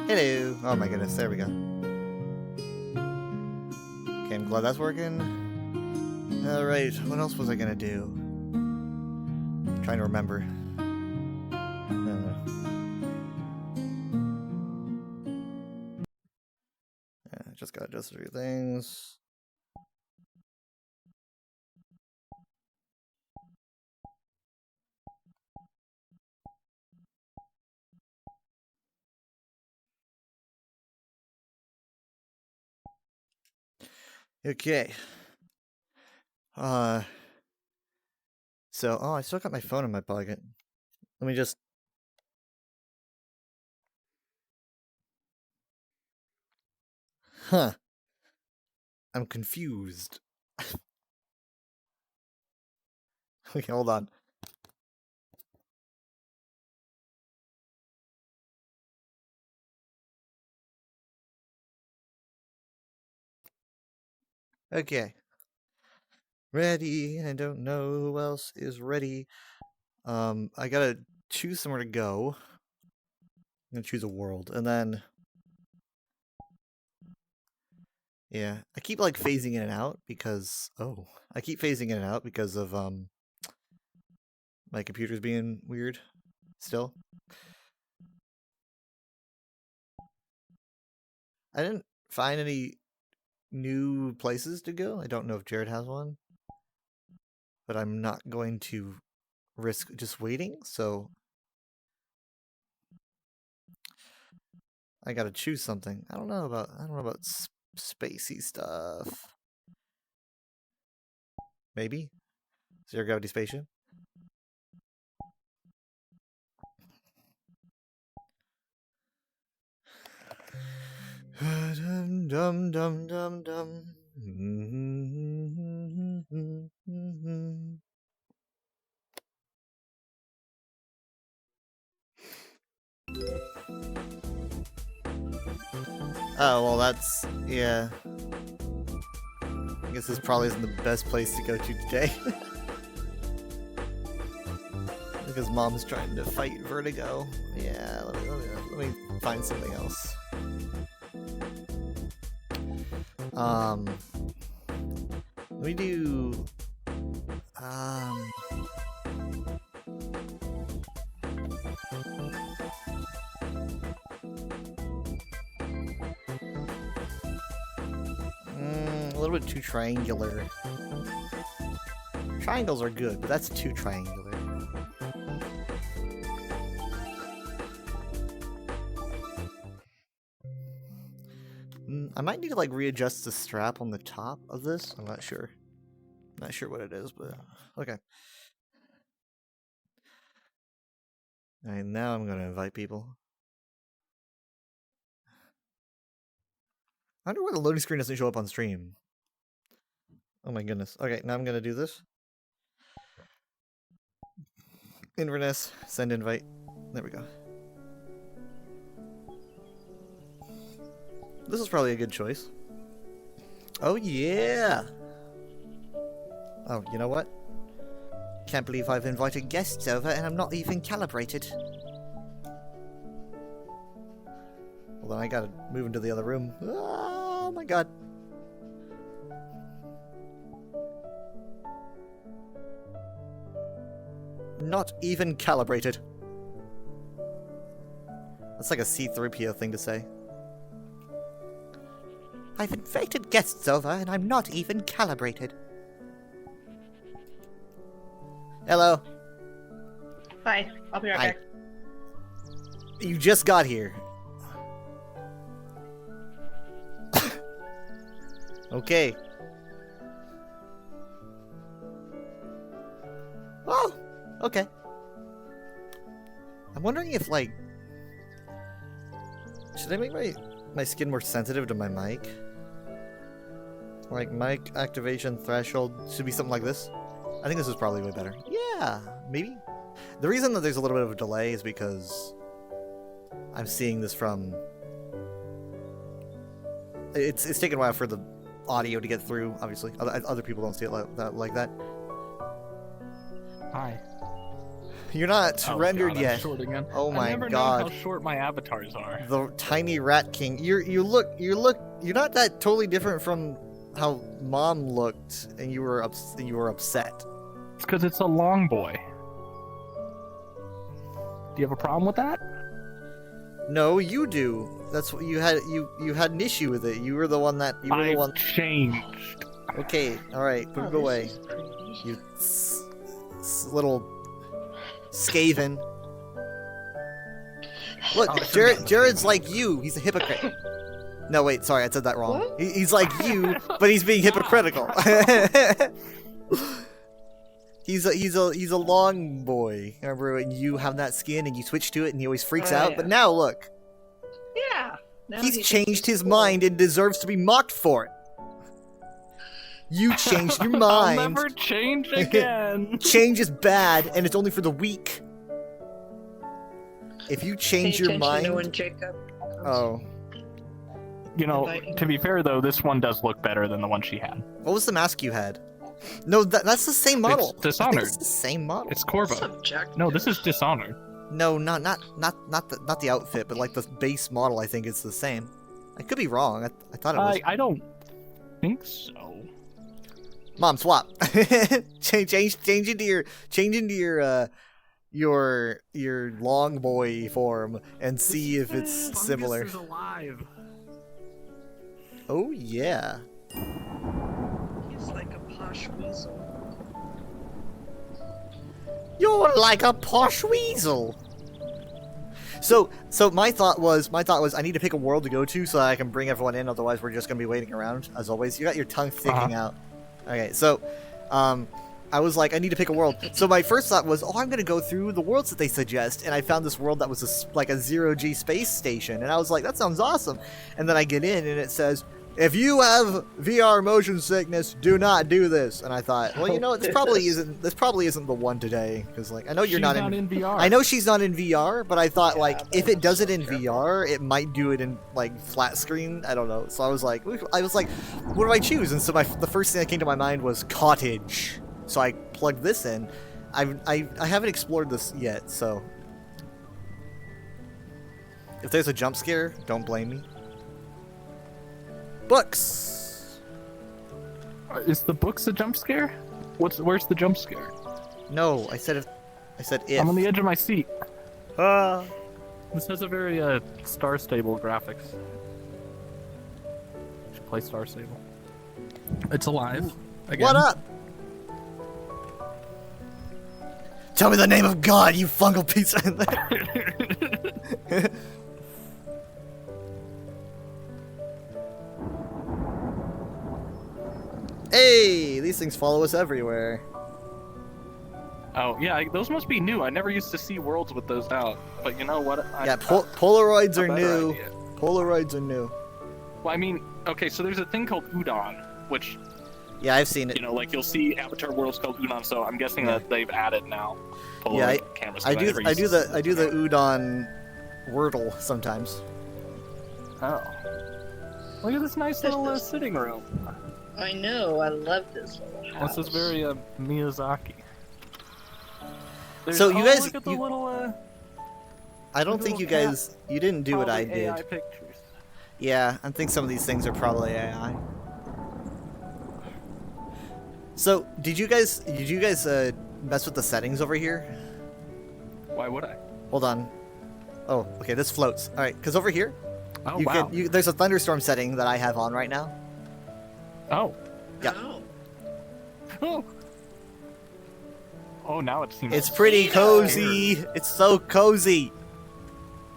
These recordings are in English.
Hello! Oh my goodness, there we go. Okay, I'm glad that's working. Alright, what else was I gonna do? I'm trying to remember. I don't know. Yeah, just gotta adjust a few things. Okay. So, I still got my phone in my pocket. Let me just... Huh. I'm confused. Okay, hold on. Okay. Ready, I don't know who else is ready. I gotta choose somewhere to go. I'm gonna choose a world, and then... Yeah, I keep, like, phasing in and out because... Oh. I keep phasing in and out because of, my computer's being weird. Still. I didn't find any new places to go. I don't know if Jared has one. But I'm not going to risk just waiting, so... I gotta choose something. I don't know about spacey stuff. Maybe? Zero gravity spaceship? Dum dum dum dum dum. Oh, well, that's... yeah. I guess this probably isn't the best place to go to today. Because Mom's trying to fight Vertigo. Yeah, let me find something else. Let me do... a little bit too triangular. Triangles are good, but that's too triangular. I might need to, like, readjust the strap on the top of this. I'm not sure. Not sure what it is, but okay. Alright, now I'm gonna invite people. I wonder why the loading screen doesn't show up on stream. Oh my goodness. Okay, now I'm gonna do this. Inverness, send invite. There we go. This is probably a good choice. Oh yeah! Oh, you know what? Can't believe I've invited guests over and I'm not even calibrated. Well, then I gotta move into the other room. Oh my god. Not even calibrated. That's like a C-3PO thing to say. I've invited guests over and I'm not even calibrated. Hello. Hi, I'll be right back. You just got here. Okay. Oh, okay. I'm wondering if, like... Should I make my skin more sensitive to my mic? Like, mic activation threshold should be something like this. I think this is probably way better. Yeah, maybe. The reason that there's a little bit of a delay is because I'm seeing this from... It's taken a while for the audio to get through, obviously. Other people don't see it like that. Hi. You're not Oh, rendered God, I'm yet. short again. Oh I my never God. know how short my avatars are. The tiny rat king. You're not that totally different from how mom looked, and you were upset. It's because it's a long boy. Do you have a problem with that? No, you do. That's what you had. You had an issue with it. You were the one that. You were the I've one. changed. Okay, all right, put Oh, it this away. is pretty. You little skaven. Look, Oh, I forgot. Jared's like you. He's a hypocrite. No, wait, sorry, I said that wrong. What? He's like you, but he's being hypocritical. he's a long boy. Remember when you have that skin and you switch to it and he always freaks Oh, out? yeah. But now look, Yeah. Now he's he changed thinks his it's cool. mind and deserves to be mocked for it. You changed your I'll mind. never change again. Change is bad, and it's only for the weak. If you Pay change your attention to mind, when Jacob comes. oh, You know, Inviting. to be fair though, this one does look better than the one she had. what was the mask you had? No, that's the same model. It's Dishonored. I think it's the same model. It's Corvo. Subjective. No, this is Dishonored. No, not the outfit, but like the base model. I think it's the same. I could be wrong. I thought it was. I don't think so. Mom, swap. change into your long boy form and see if it's Fungus similar. is alive. Oh yeah. He's like a posh weasel. You're like a posh weasel. So my thought was I need to pick a world to go to so that I can bring everyone in. Otherwise, we're just gonna be waiting around as always. You got your tongue sticking out. Okay, so I was like, I need to pick a world. So my first thought was, I'm gonna go through the worlds that they suggest, and I found this world that was like a zero-G space station, and I was like, that sounds awesome. And then I get in, and it says, if you have VR motion sickness, do not do this. And I thought, well, you know, this probably isn't the one today, because like I know you're She's not in VR. I know she's not in VR, but I thought Yeah, like but if it I'm does it so in careful. VR, it might do it in like flat screen. I don't know. So I was like, what do I choose? And so the first thing that came to my mind was cottage. So I plugged this in. I haven't explored this yet, so if there's a jump scare, don't blame me. Books. Is the books a jump scare? Where's the jump scare? No, I said if. I'm on the edge of my seat. Ah. This has a very Star Stable graphics. Should play Star Stable. It's alive. Again. What up? Tell me the name of God, you fungal piece of there. Hey, these things follow us everywhere. Oh yeah, those must be new. I never used to see worlds with those out. But you know what? Yeah, Polaroids a are better new. idea. Polaroids are new. Well, I mean, okay, so there's a thing called Udon, which, Yeah, I've seen it. you know, like you'll see Avatar worlds called Udon. So I'm guessing that they've added now Polaroid Yeah, cameras. I 'cause do. never I used do to see the. I do the udon wordle sometimes. Oh. Look at this nice little sitting room. I know. I love this little house. This is very Miyazaki. So you guys- look at the you- little I don't think you guys. You didn't do what I probably did. AI pictures. Yeah, I think some of these things are probably AI. So, did you guys mess with the settings over here? Why would I? Hold on. Oh, okay, this floats. All right, because over here, Oh you wow. can there's a thunderstorm setting that I have on right now. Oh. Yeah. Oh. Oh. Oh, now it seems. It's pretty cozy. It's so cozy.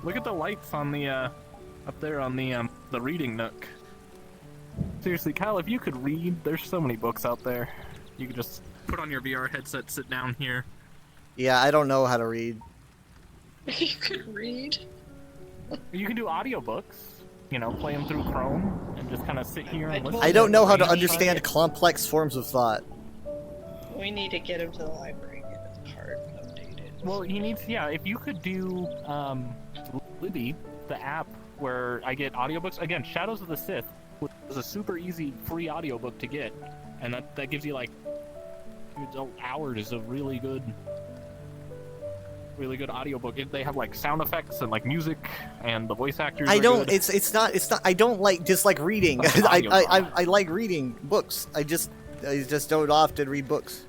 Look at the lights on the up there on the reading nook. Seriously, Kyle, if you could read, there's so many books out there. You could just put on your VR headset, sit down here. Yeah, I don't know how to read. You could read. You can do audiobooks. You know, play them through Chrome and just kind of sit here and listen. I don't know how to Read. understand complex forms of thought. We need to get him to the library and get his card updated. Well, he needs. Yeah, if you could do Libby, the app where I get audiobooks. Again, Shadows of the Sith was a super easy free audiobook to get, and that gives you like hours of really good really good audiobook. They have like sound effects and like music, and the voice actors. I are don't. good. It's not. I don't like just like reading. Like an audio drama. I like reading books. I just don't often read books.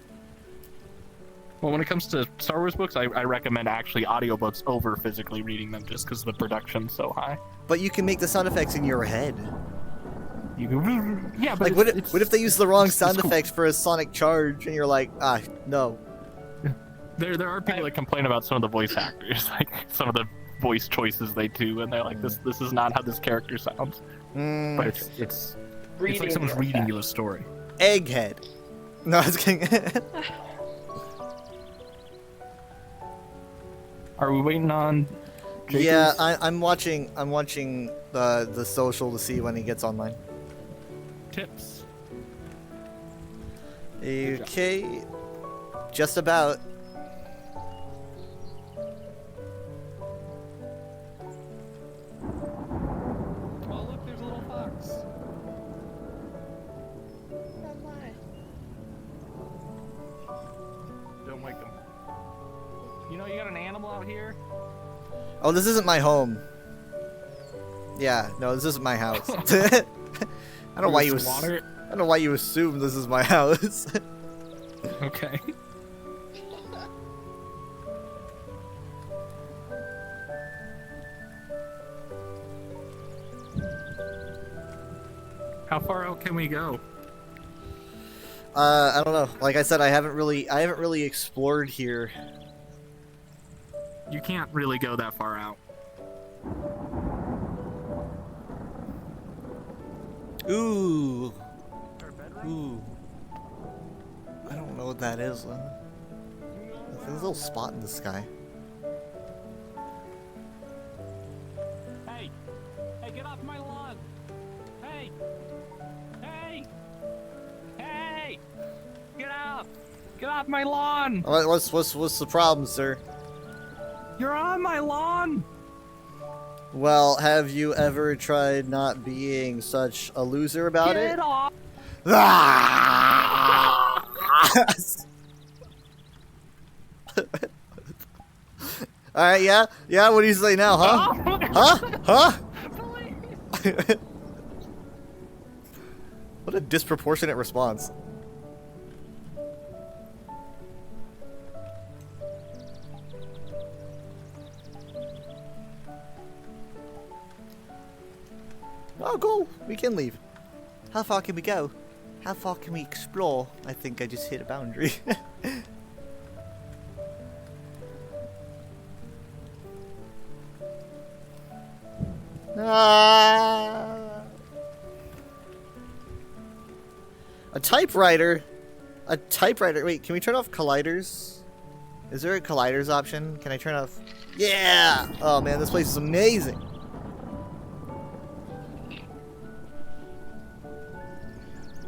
Well, when it comes to Star Wars books, I recommend actually audiobooks over physically reading them, just because the production's so high. But you can make the sound effects in your head. You can, yeah, but Like it's, what if they use the wrong it's sound cool. effects for a sonic charge and you're like, ah, no. There are people that complain about some of the voice actors, like some of the voice choices they do, and they're like, this is not how this character sounds. Mm, But it's Reading like someone's your reading facts. you a story. Egghead. No, I was kidding. Are we waiting on? Jacobs? Yeah, I'm watching the social to see when he gets online. Tips. Okay, just about. Oh look, there's a little fox. Don't wake them. You know you got an animal out here. Oh, this isn't my home. Yeah, no, this isn't my house. I don't know why you slaughter it. I don't know why you assume this is my house. Okay. How far out can we go? I don't know. Like I said, I haven't really explored here. You can't really go that far out. Ooh. Ooh. I don't know what that is. There's a little spot in the sky. Hey! Hey, get off my lawn! Hey! Hey! Hey! Get out! Get off my lawn! What's the problem, sir? You're on my lawn! Well, have you ever tried not being such a loser about Get it? off! Ah! All right, yeah. What do you say now, huh? Huh? What a disproportionate response. Oh, go. We can leave. How far can we go? How far can we explore? I think I just hit a boundary. Ah. A typewriter? A typewriter? Wait, can we turn off colliders? Is there a colliders option? Can I turn off? Yeah! Oh man, this place is amazing.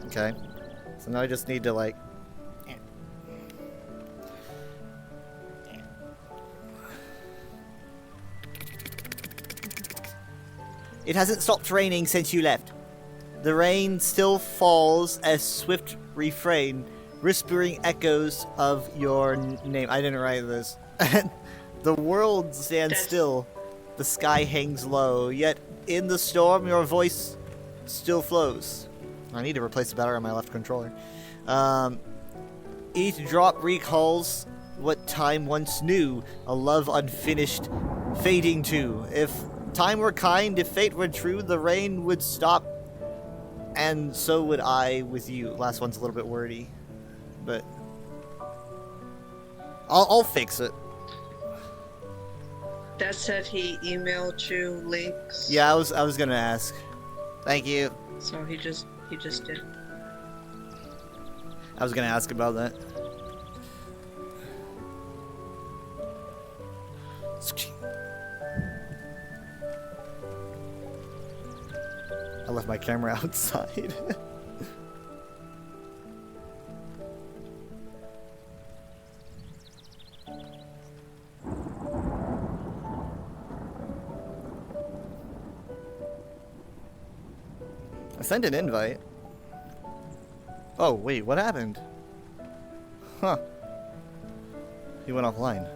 Okay. So now I just need to like... It hasn't stopped raining since you left. The rain still falls as swift refrain, whispering echoes of your name. I didn't write this. The world stands still. The sky hangs low. Yet in the storm, your voice still flows. I need to replace the battery on my left controller. Each drop recalls what time once knew, a love unfinished, fading too. If time were kind, if fate were true, the rain would stop, and so would I with you. Last one's a little bit wordy, but I'll fix it. That said, he emailed you links. Yeah, I was gonna ask. Thank you. So he just did. I was gonna ask about that. I left my camera outside. I sent an invite. Oh, wait, what happened? Huh. He went offline.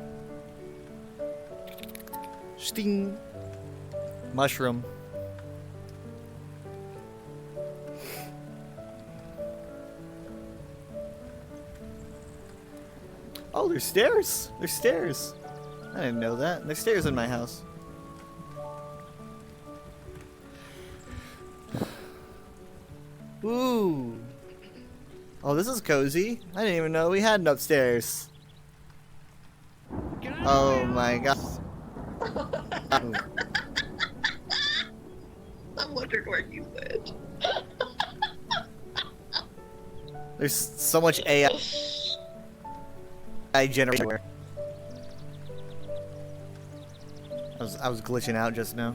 Sting. Mushroom. Oh, there's stairs. There's stairs. I didn't know that. There's stairs in my house. Ooh. Oh, this is cozy. I didn't even know we had an upstairs. Oh my god. I wondered where you went. There's so much AI generated. I was glitching out just now.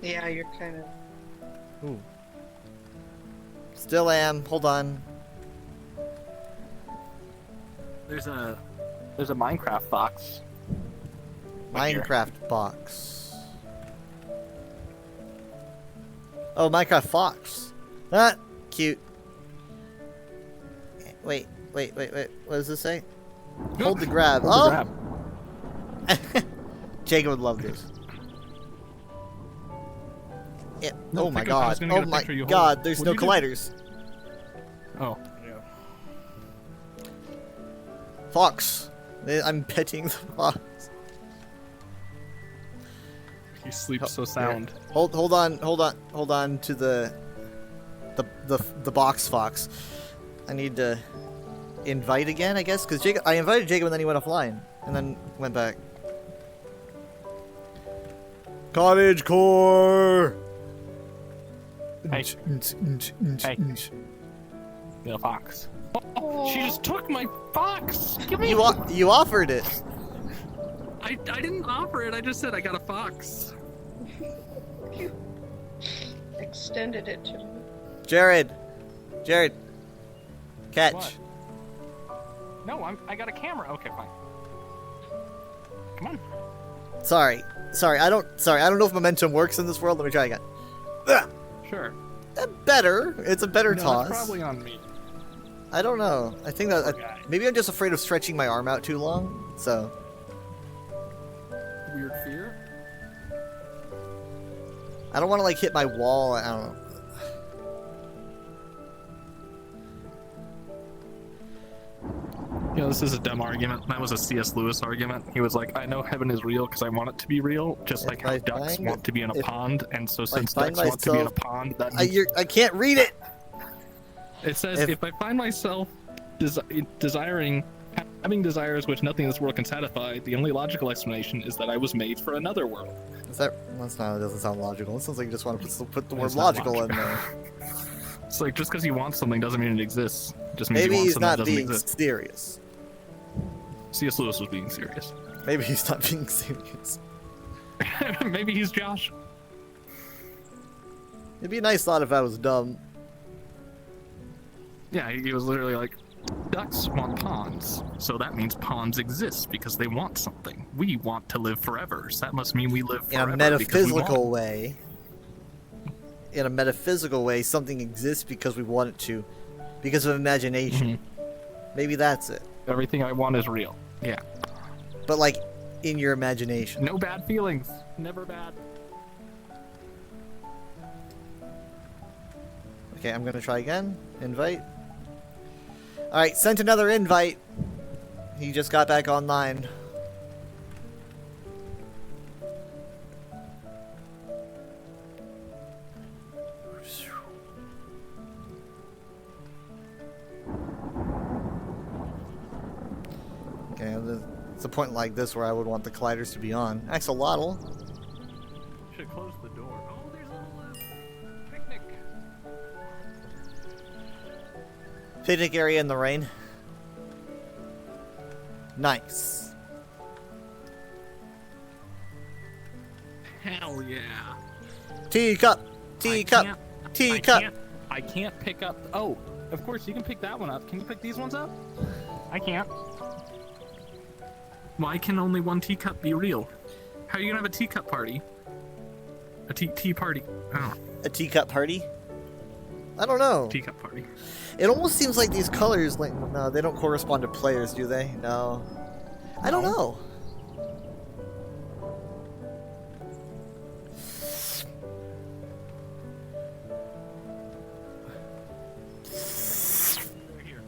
Yeah, you're kind of. Ooh. Still am. Hold on. There's a Minecraft fox. Right here. Minecraft box. Oh, Minecraft fox. Ah, cute. Wait. What does this say? Hold the grab. Hold the Oh! grab. Jacob would love this. Yeah. No, Oh my pick up- I was god. gonna Oh get a my picture of you god, holding- there's What no do you do? colliders. Oh. Fox. I'm petting the fox. He sleeps so sound. Hold on to the box fox. I need to invite again, I guess, because I invited Jacob and then he went offline and then went back. Cottage core. Hey. Hey. The fox. Oh, she just took my fox. Give me. You offered it. I didn't offer it. I just said I got a fox. You extended it to me. Jared, catch. What? No, I got a camera. Okay, fine. Come on. Sorry. I don't know if momentum works in this world. Let me try again. Ugh. Sure. Better. It's a better No, toss. that's probably on me. I don't know. I think that Poor guy. maybe I'm just afraid of stretching my arm out too long. So Weird fear. I don't want to like hit my wall. I don't know. You know, this is a dumb argument. That was a C.S. Lewis argument. He was like, I know heaven is real because I want it to be real, just If like how I ducks find want to be in a if pond, and so since find ducks want to be in a myself- pond, that means I can't read it. it says, if- if I find myself having desires which nothing in this world can satisfy, the only logical explanation is that I was made for another world. That's not. It doesn't sound logical. It sounds like you just want to put the word It's not logical in there. It's like, just because you want something doesn't mean it exists. It just means Maybe you want he's something that not doesn't being exist. serious. C.S. Lewis was being serious. Maybe he's not being serious. Maybe he's Josh. It'd be a nice thought if I was dumb. Yeah, he was literally like, ducks want ponds, so that means ponds exist because they want something. We want to live forever, so that must mean we live In forever a because we want metaphysical way. In a metaphysical way, something exists because we want it to, because of imagination. Maybe that's it. everything I want is real. Yeah. But like, in your imagination. No bad feelings. Never bad. Okay, I'm gonna try again. Invite. Alright, sent another invite. He just got back online. Okay, it's a point like this where I would want the colliders to be on. Axolotl. Should close the door. Oh, there's a little picnic. Picnic area in the rain. Nice. Hell yeah. Teacup! Teacup! Teacup! I can't pick up. Oh, of course you can pick that one up. Can you pick these ones up? I can't. Why can only one teacup be real? How are you gonna have a teacup party? A tea party? Oh, A teacup party? I don't know. teacup party. It almost seems like these colors, like, no, they don't correspond to players, do they? No. I don't know.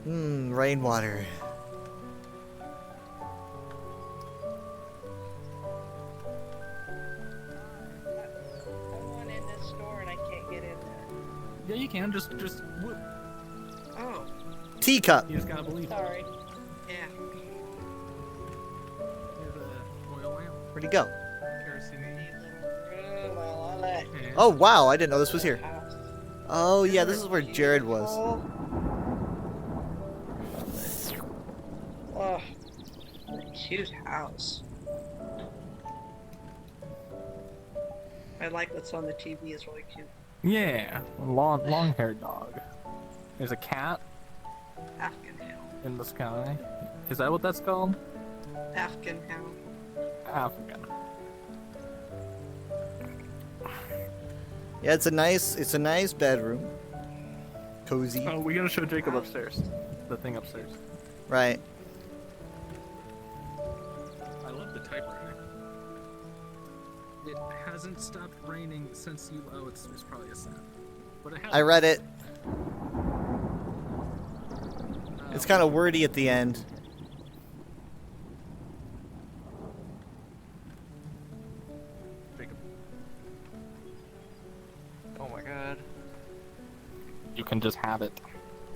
Rainwater. I want in this store and I can't get in there. Yeah, you can. Just whoop. Oh, Teacup. You just gotta believe it. sorry. Yeah. Here's a oil lamp, Where'd he go? kerosene. Well, I'll let And Oh wow, I didn't know this was here. house. Oh yeah, this is where Jared was. Oh, what a cute house. I like what's on the TV. It's really cute. yeah, long-haired dog. There's a cat Afghan hound. in the sky. Is that what that's called? Afghan hound. Africa. Yeah, it's a nice bedroom. Cozy. Oh, we gotta show Jacob upstairs. The thing upstairs. Right. I love the typewriter. It hasn't stopped raining since you. Oh, it's probably a set. But it has. I read it. It's kind of wordy at the end. Jacob. Oh my god. You can just have it.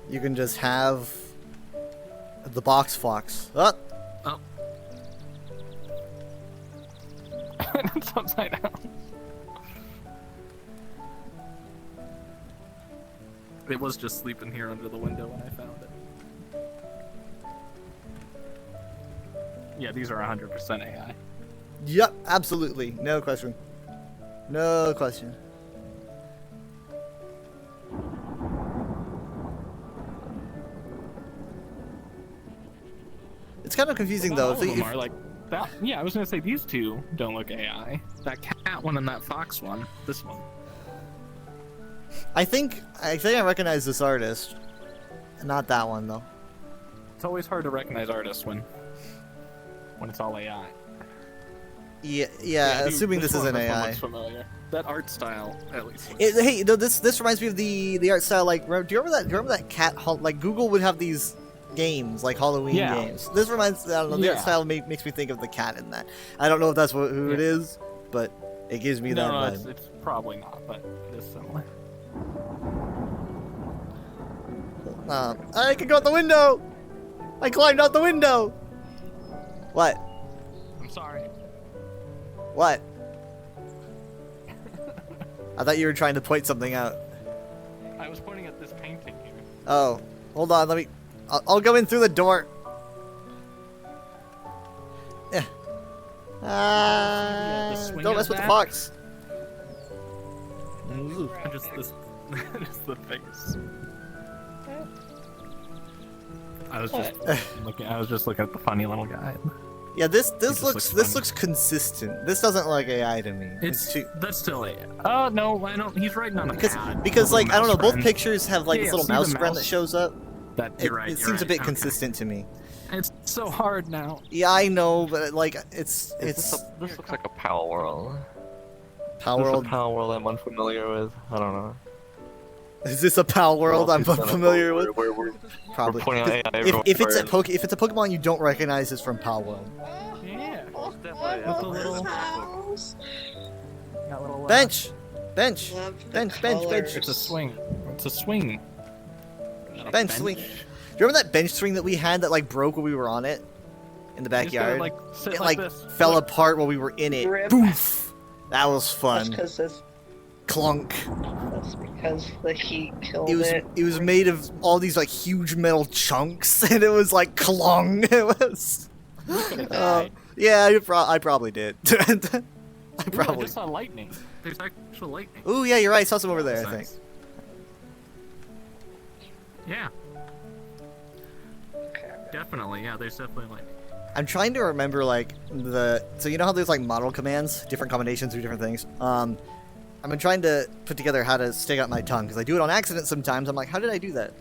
You can just have the box fox. Oh, Oh. It's upside down. It was just sleeping here under the window when I found it. Yeah, these are 100% AI. yep, absolutely. No question. No question. It's kind of confusing Not though. all If of they- them if- are like that. Yeah, I was gonna say these two don't look AI. That cat one and that fox one. This one. I think I recognize this artist. Not that one though. It's always hard to recognize artists when it's all AI. Yeah, dude, assuming this one isn't AI. looks familiar. That art style, at least. Hey, no, this reminds me of the art style. Like, do you remember that cat? Like, Google would have these games, like Halloween Yeah. games. This reminds, I don't know, the art Yeah. style makes me think of the cat in that. I don't know if that's who it is, but it gives me that No, vibe. it's probably not, but it is similar. I can go out the window. I climbed out the window. What? I'm sorry. What? I thought you were trying to point something out. I was pointing at this painting here. Oh, hold on. Let me. I'll go in through the door. Yeah. the swing Don't of mess with the that. fox. Just this, just the face. I was just looking. I was just looking at the funny little guy. Yeah, this just looks looks funny. looks consistent. This doesn't look like AI to me. It's too that's still it. Oh no, I don't. He's writing on a pad. because Little like I don't know. mouse Both friend. pictures have like Yeah, this little see the mouse friend that mouse? shows up. That It, you're right. it you're seems a right, bit okay. consistent to me. It's so hard now. Yeah, I know, but like it's This looks like a Power World. Power This is World. a Power World I'm unfamiliar with. I don't know. Is this a Pal World I'm unfamiliar with? We're Probably. putting out AI If it's a everywhere. if it's a Pokemon you don't recognize, it's from Pal World. Yeah. Most definitely I is. With the love little- this house. Got little, Bench, Love the bench. colors. It's a swing. It's a swing. Not a Bench swing. Do you remember that bench swing that we had that like broke when we were on it in the You just gotta, backyard? like, sit It like like this. fell Flip. apart while we were in it. Rip. Boof! That was That's fun. because Clunk. the heat killed It was made of all these like huge metal chunks, and it was like clung. It was. Yeah, I probably did. I Ooh, I probably. just saw lightning. There's actual lightning. Ooh, yeah, you're right. I saw some over there. I think. Nice. Yeah, definitely. Yeah, there's definitely lightning. I'm trying to remember like so you know how there's like model commands, different combinations of different things. I've been trying to put together how to stick out my tongue because I do it on accident sometimes. I'm like, how did I do that?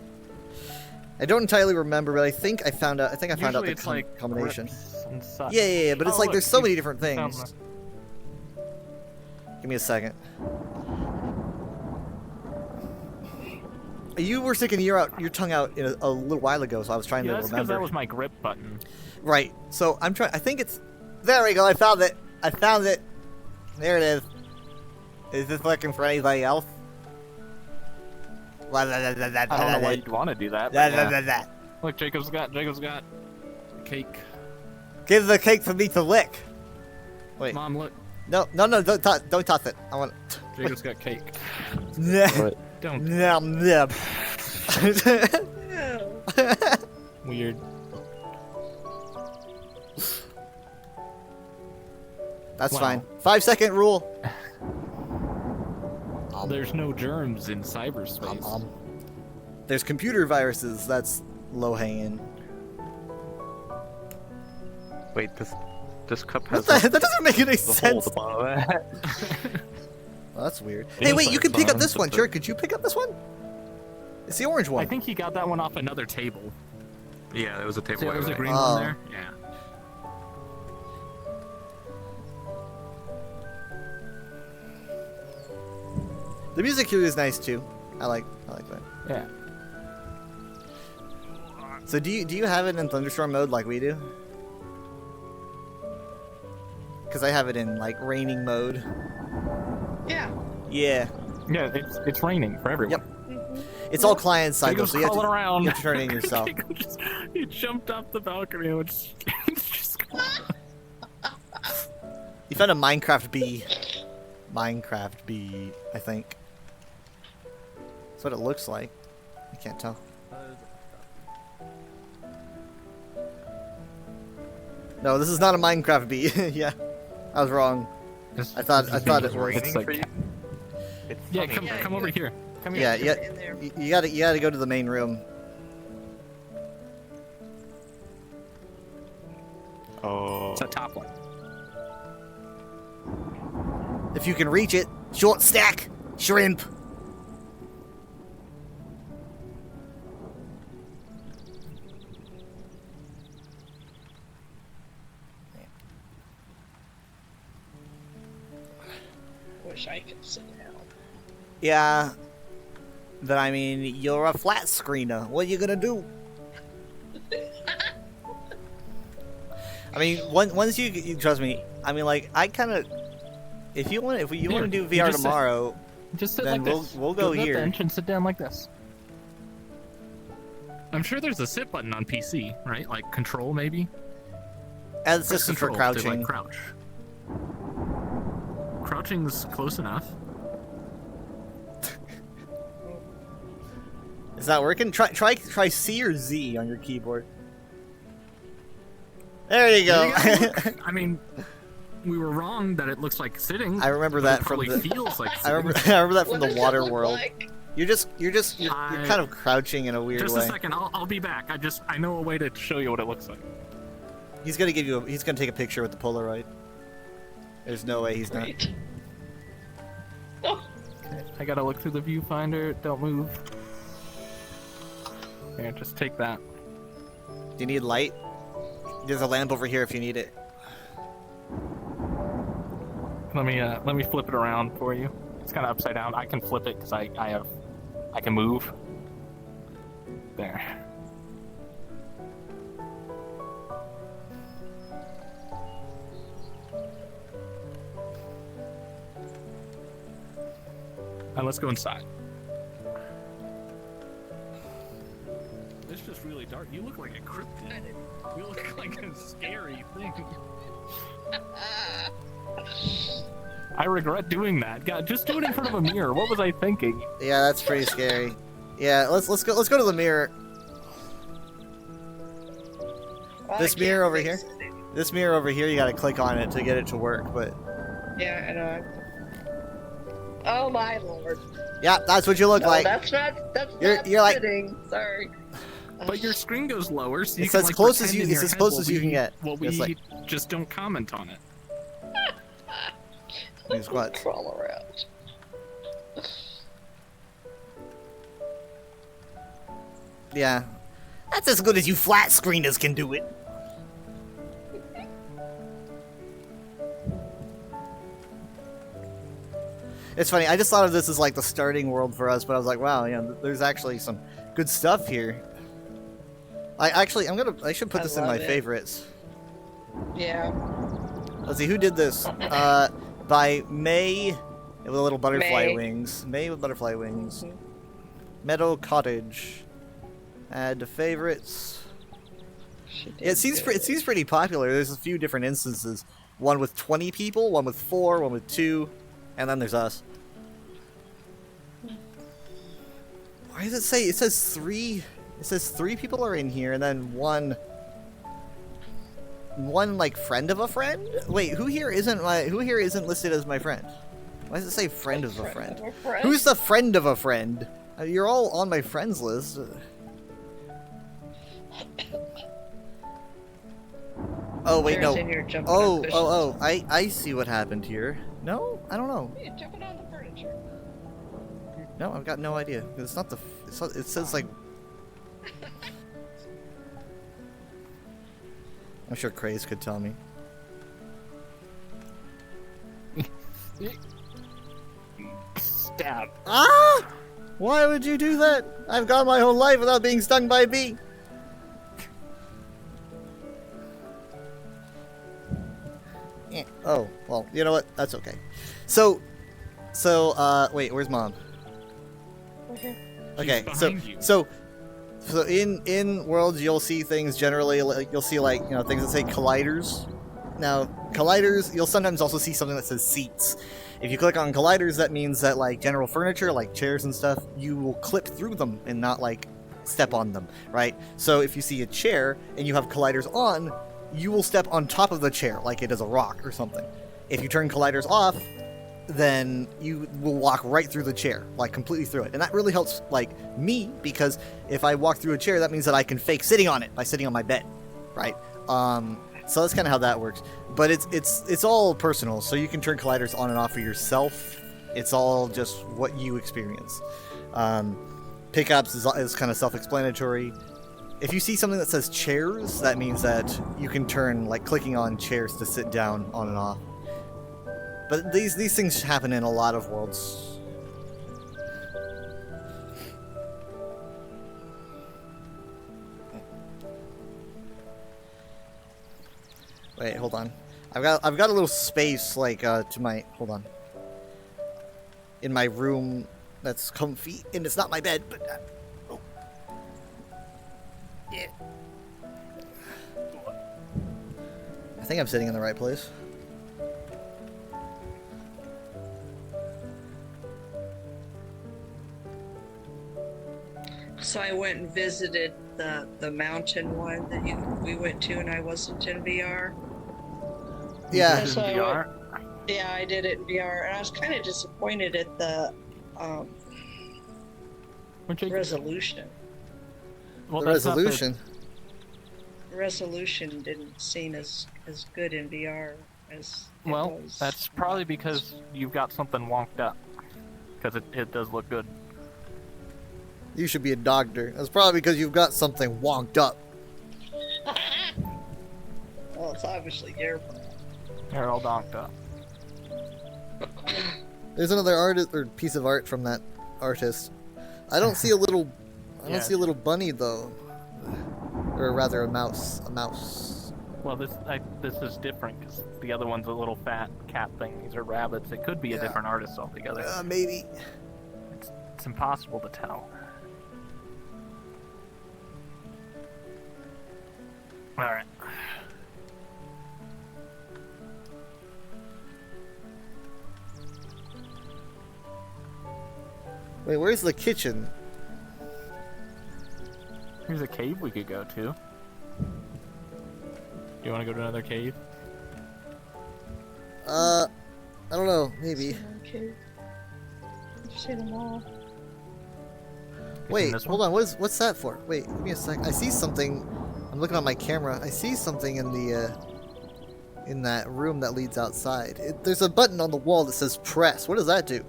I don't entirely remember, but I think I found out. I think I found out Usually the it's like combination. rips and such. Yeah, but it's Oh, like look, there's so you many different found things. Give me a second. You were sticking your tongue out a little while ago, so I was trying Yeah, to that's because remember. that was my grip button. Right. So I'm trying. I think it's. There we go. I found it. I found it. There it is. Is this looking for anybody else? I I don't know why you'd want to do that. But yeah. Look, Jacob's got cake. Give the cake for me to lick. Wait. Mom, look, No, don't toss it. I want. Jacob's got cake. What? Don't. Nom, nom. Ew. Weird. That's Wow. fine. 5-second rule. There's no germs in cyberspace. There's computer viruses. That's low hanging. Wait, this cup What has the? That doesn't make any the hole sense. at the bottom of it. Well, that's weird. Yeah, Hey, wait, it's you like can pick up fun, this one. but- Sure, could you pick up this one? It's the orange one. I think he got that one off another table. Yeah, there was a table. See, there was a right green Oh. one there. Yeah. The music here is nice too. I like that. Yeah. So do you have it in thunderstorm mode like we do? Because I have it in like raining mode. Yeah. Yeah, Yeah, it's raining for everyone. Yep. It's all client side though, Jacob's so you have crawling to, around. you have to turn it in yourself. Jacob he jumped off the balcony and was just You found a Minecraft bee. Minecraft bee, I think. That's what it looks like. I can't tell. No, this is not a Minecraft bee. Yeah, I was wrong. I thought it was. It's like, for you? It's yeah, sunny. come Yeah, come you over got- here. Come here. Yeah, yeah. In there. You gotta go to the main room. Oh. It's a top one. If you can reach it. Short stack! Shrimp! Wish I could sit down. Yeah. But I mean, you're a flat screener. What are you gonna do? I mean, once you trust me. I mean, like I kind of. If you want to Here, do you VR just sit. tomorrow, Just sit Then like we'll- this. we'll go at here. the bench and sit down like this. I'm sure there's a sit button on PC, right? Like control, maybe. as Press just for control to, crouching. like, crouch. Crouching's close enough. It's not working. Try C or Z on your keyboard. There you go. There you go. I mean, we were wrong that it looks like sitting. I remember but that it from probably the. feels like I sitting. remember. I remember that from What the does it water look world. like? You're I- kind of crouching in a weird Just way. a second, I'll be back. I know a way to show you what it looks like. He's gonna give you. He's gonna take a picture with the Polaroid. There's no way he's not. Great. Oh, I gotta look through the viewfinder. Don't move. Here, just take that. Do you need light? There's a lamp over here if you need it. Let me flip it around for you. It's kind of upside down. I can flip it because I can move. There. And let's go inside. It's just really dark. You look like a cryptid. You look like a scary thing. I regret doing that. God, just do it in front of a mirror. What was I thinking? Yeah, that's pretty scary. Yeah, let's go to the mirror. well, This I mirror can't over fix here? it. This mirror over here, you gotta click on it to get it to work. But Yeah, I know. Oh my lord. yeah, that's what you look No, like. that's not. You're like- sitting. Sorry. But your screen goes lower, so you It's can as like, close as pretend you- in it's your as head close while as you can get. While we It's like- just don't comment on it. These what? Crawl around. Yeah, that's as good as you flat screeners can do it. It's funny. I just thought of this as like the starting world for us, but I was like, wow, yeah, there's actually some good stuff here. I should put I this in my love it. favorites. Yeah. Let's see who did this. By May with a little butterfly May. wings. May with butterfly wings. Mhm. Meadow Cottage. Add to favorites. She did Yeah, it seems good. it seems pretty popular. There's a few different instances. One with 20 people, one with 4, one with 2, and then there's us. Why does it say? It says 3. It says 3 people are in here, and then one like friend of a friend. Wait, who here isn't listed as my friend? Why does it say friend of a friend? of a friend. Who's the friend of a friend? You're all on my friends list. Oh wait, There's no. in here jumping on cushions. I see what happened here. No, I don't know. Yeah, jumping on the furniture. No, I've got no idea. It's not the. It says like. I'm sure Craze could tell me. Stab. Ah! Why would you do that? I've gone my whole life without being stung by a bee. Oh, well, you know what? That's okay. So, wait, where's Mom? Okay. Okay, behind you. so in worlds you'll see things generally like you'll see like things that say colliders. Now colliders, you'll sometimes also see something that says seats. If you click on colliders, that means that like general furniture, like chairs and stuff, you will clip through them and not like step on them, right? So if you see a chair and you have colliders on, you will step on top of the chair like it is a rock or something. If you turn colliders off, then you will walk right through the chair, like completely through it. And that really helps like me, because if I walk through a chair, that means that I can fake sitting on it by sitting on my bed, right? So that's kind of how that works. But it's all personal, so you can turn colliders on and off for yourself. It's all just what you experience. Pickups is kind of self-explanatory. If you see something that says chairs, that means that you can turn like clicking on chairs to sit down on and off. But these things happen in a lot of worlds. Wait, hold on. I've got a little space like to my hold on. In my room that's comfy, and it's not my bed, but oh. Yeah. I think I'm sitting in the right place. So I went and visited the mountain one that we went to, and I wasn't in VR. Yeah. This is So I VR. Yeah, I did it in VR, and I was kind of disappointed at the Which I- resolution. well, The that's not resolution. The resolution didn't seem as good in VR as it Well, was. that's probably because you've got something wonked up. Because it does look good. You should be a doctor. That's probably because you've got something wonked up. Well, it's obviously your They're all donked up. There's another artist or piece of art from that artist. I don't see a little. I Yeah. don't see a little bunny though, or rather a mouse. A mouse. Well, this is different because the other one's a little fat cat thing. These are rabbits. It could be a Yeah. different artist altogether. Maybe. It's impossible to tell. All right. Wait, where's the kitchen? Here's a cave we could go to. Do you want to go to another cave? I don't know. Maybe. Okay. Did you see them all? Wait, this hold one? on. What's that for? Wait, give me a sec. I see something. I'm looking on my camera. I see something in the in that room that leads outside. There's a button on the wall that says press. What does that do?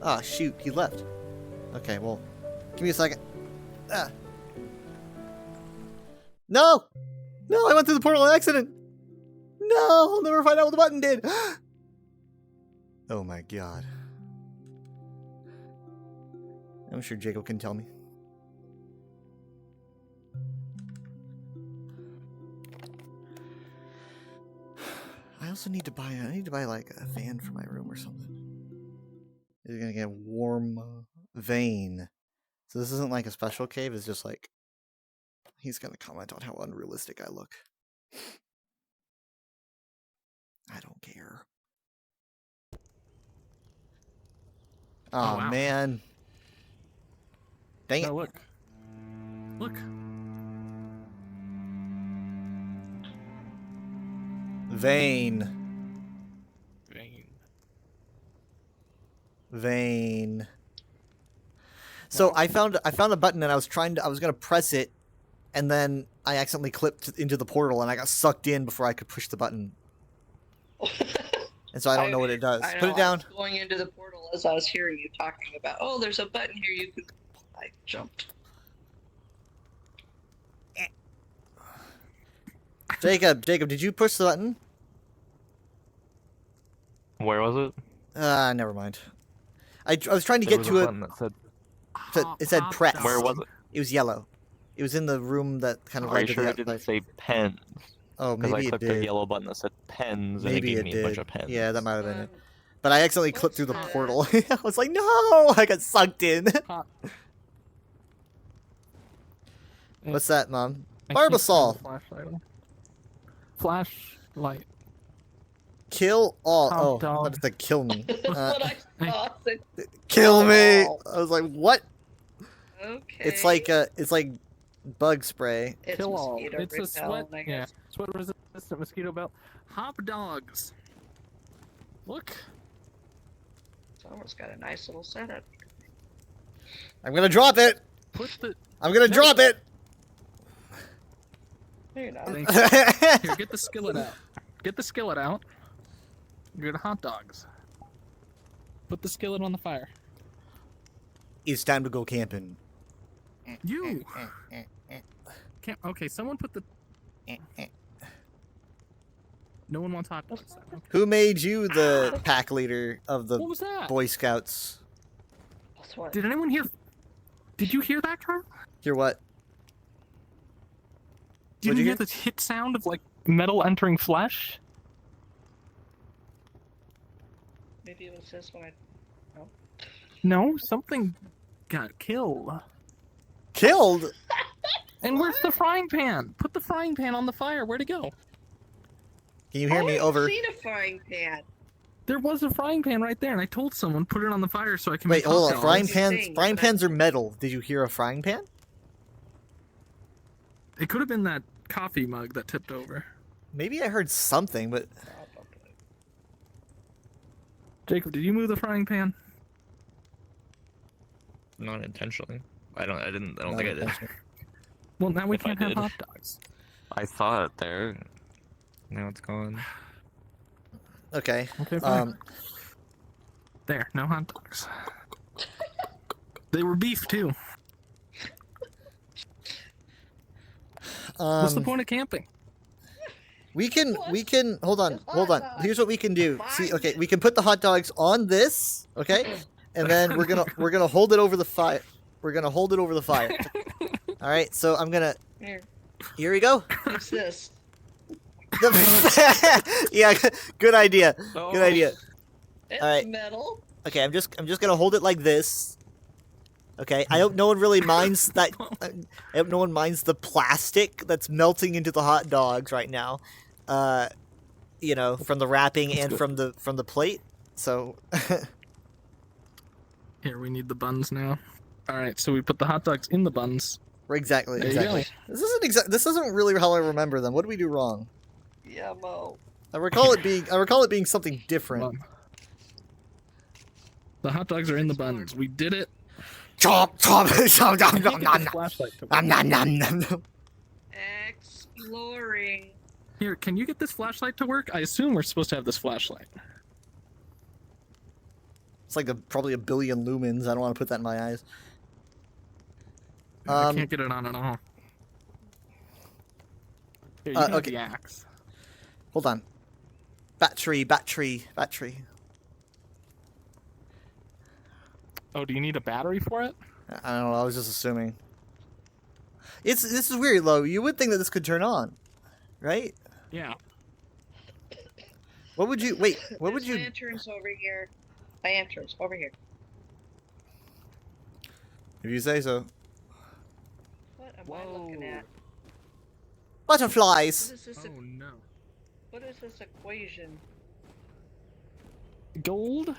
Ah, shoot, he left. Okay, well, give me a second. Ah. No! No, I went through the portal on accident! No, I'll never find out what the button did! Oh my god. I'm sure Jacob can tell me. I also need to buy. I need to buy like a fan for my room or something. It's gonna get warm vein. So this isn't like a special cave. It's just like he's gonna comment on how unrealistic I look. I don't care. Oh, wow. man. Dang it. Oh, look. Look. Vein. Vein. Vein. So I found a button and I was gonna press it, and then I accidentally clipped into the portal and I got sucked in before I could push the button. And so I don't know what it does. I know, Put it down. I was going into the portal as I was hearing you talking about, oh, there's a button here you could. I jumped. Jacob, did you push the button? Where was it? Never mind. I was trying to There get was to a it. button that said. It said press. Where was it? It was yellow. It was in the room that kind of Are led you to sure the it didn't outside. say pens? Oh, Because I maybe it clicked the did. yellow button that said pens, and it Maybe gave it me did. a bunch of pens. Yeah, that might have been it. Um, But I accidentally clipped through the what's portal. I was like, no! I got sucked in. Hot. What's that, Mom? I can't Barbasol. find the Flashlight. Flashlight. Kill all. Hot Oh, dog. what is that? Kill me. That's what I thought. Kill me! Oh. I was like, what? Okay. It's like bug spray. It's Kill all. mosquito It's a sweat. repellent, I Yeah. guess. Sweat resistant mosquito belt. Hop dogs. Look. It's almost got a nice little setup. I'm gonna drop it! Put the. I'm gonna drop it! There you know. Thank you. Here, get the skillet out. Get the skillet out. You're the hot dogs. Put the skillet on the fire. It's time to go camping. You. Can't. Okay, someone put the. No one wants hot dogs. Then. Okay. Who made you the pack leader of the What was that? Boy Scouts? That's what. Did anyone hear? Did you hear that, Carl? Hear what? Did What'd you you hear the hit sound of like metal entering flesh? Maybe it was this one. No, something got killed. Killed? And where's the frying pan? Put the frying pan on the fire. Where'd it go? Can you hear me over? I've seen a frying pan. There was a frying pan right there, and I told someone put it on the fire so I can Wait, make hold hot on. Frying dogs. pans. Thing, Frying but- pans are metal. Did you hear a frying pan? It could have been that coffee mug that tipped over. Maybe I heard something, but Probably. Jacob, did you move the frying pan? Not intentionally. I don't think Not I did. intentionally. Well, now we If I can't have did. hot dogs. I saw it there. Now it's gone. Okay. Okay, fine. Um. There, no hot dogs. They were beef too. What's the point of camping? We can hold on. Hot Here's what we can do. See, Fine. okay, we can put the hot dogs on this, okay? And then we're gonna hold it over the fire. We're gonna hold it over the fire. All right. So I'm gonna. Here we go. What's this? Yeah, good idea. Good idea. It's Alright. metal. Okay, I'm just gonna hold it like this. Okay, I hope no one really minds that. I hope no one minds the plastic that's melting into the hot dogs right now. You know, from the wrapping and from the plate. So Here, we need the buns now. All right, so we put the hot dogs in the buns. exactly. There you go. This isn't really how I remember them. What did we do wrong? Yeah, Mo. I recall it being something different. Bun. The hot dogs are in the buns. We did it. Chomp chomp chomp I chomp can't get chomp this flashlight to work. nom nom nom nom. Exploring. Here, can you get this flashlight to work? I assume we're supposed to have this flashlight. It's like probably a billion lumens. I don't want to put that in my eyes. I can't get it on at all. Here, you can have okay. the axe. Hold on. Battery. Oh, do you need a battery for it? I don't know. I was just assuming. This is weird, though. You would think that this could turn on, right? Yeah. What would you wait? What would There's you? lanterns over here. Lanterns over here. If you say so. What am I looking at? Butterflies. What is this? Oh no. What is this equation? Gold?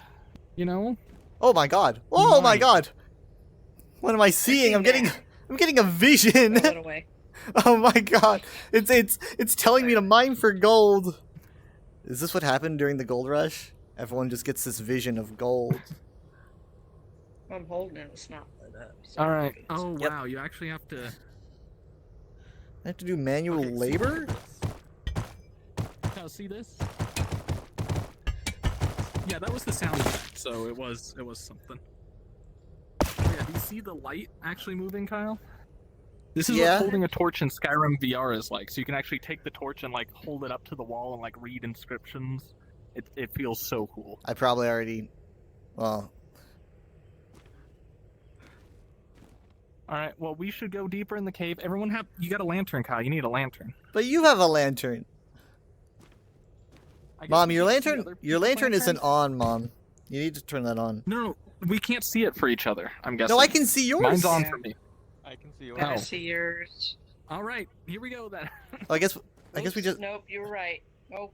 You know? Oh my god. Oh my Mine. god. What am I seeing? I'm that. getting a vision. Throw it away. Oh my god. It's telling me to mine for gold. Is this what happened during the gold rush? Everyone just gets this vision of gold. I'm holding it. It's not lit up. so All right. it's- Oh Yep. wow, you actually have to. I have to do manual Okay, see, labor? Now see this? Yeah, that was the sound effect, so it was something. Oh, yeah, do you see the light actually moving, Kyle? This is Yeah. what holding a torch in Skyrim VR is like. So you can actually take the torch and like hold it up to the wall and like read inscriptions. It feels so cool. I probably already. Well, All right, well we should go deeper in the cave. Everyone have you got a lantern, Kyle? You need a lantern. but you have a lantern. I guess Mom, we your should see lantern other your people's lantern isn't lanterns? on, Mom. You need to turn that on. No, we can't see it for each other. I'm guessing. No, I can see yours. Mine's on Yeah. for me. I can see yours. I Oh. see yours. All right, here we go then. I guess we Oops, just Nope, you're right. Nope.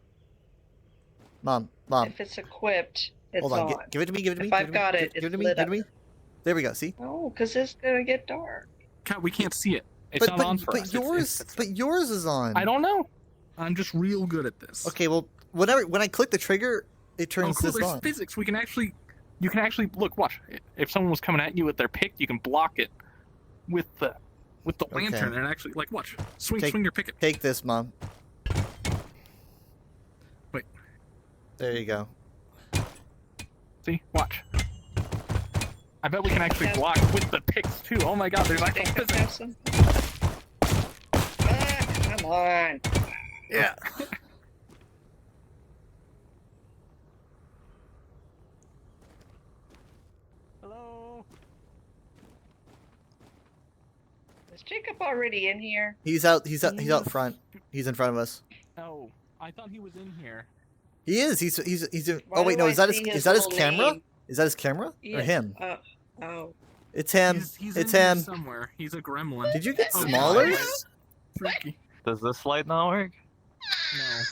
Mom. If it's equipped, it's Hold on. on. Give it to me. Give it to me. If give I've it to me, got it, give it it's to me. lit Give it to up. me. There we go. See? No, because it's gonna get dark. Kat, we can't see it. It's not on for us. But yours is on. I don't know. I'm just real good at this. Okay, well, when I click the trigger, it Oh, turns cool. this There's on. physics. You can actually look. Watch. If someone was coming at you with their pick, you can block it with the lantern and actually like watch. Swing your pick. Take this, Mom. Wait. There you go. See, watch. I bet we can actually Yeah. block with the picks too. Oh my God, there's I actual think I have physics. some. Come on. Yeah. Hello. Is Jacob already in here? He's out Yes. front. He's in front of us. Oh, I thought he was in here. He is. He's in, Why oh wait, do no, I is that see his little camera? name? Is that his camera? Or Yeah. him? Oh. It's him. He's It's in here him. somewhere. He's a gremlin. Did you get Oh, smaller? nice. Freaky. Does this light not work? No.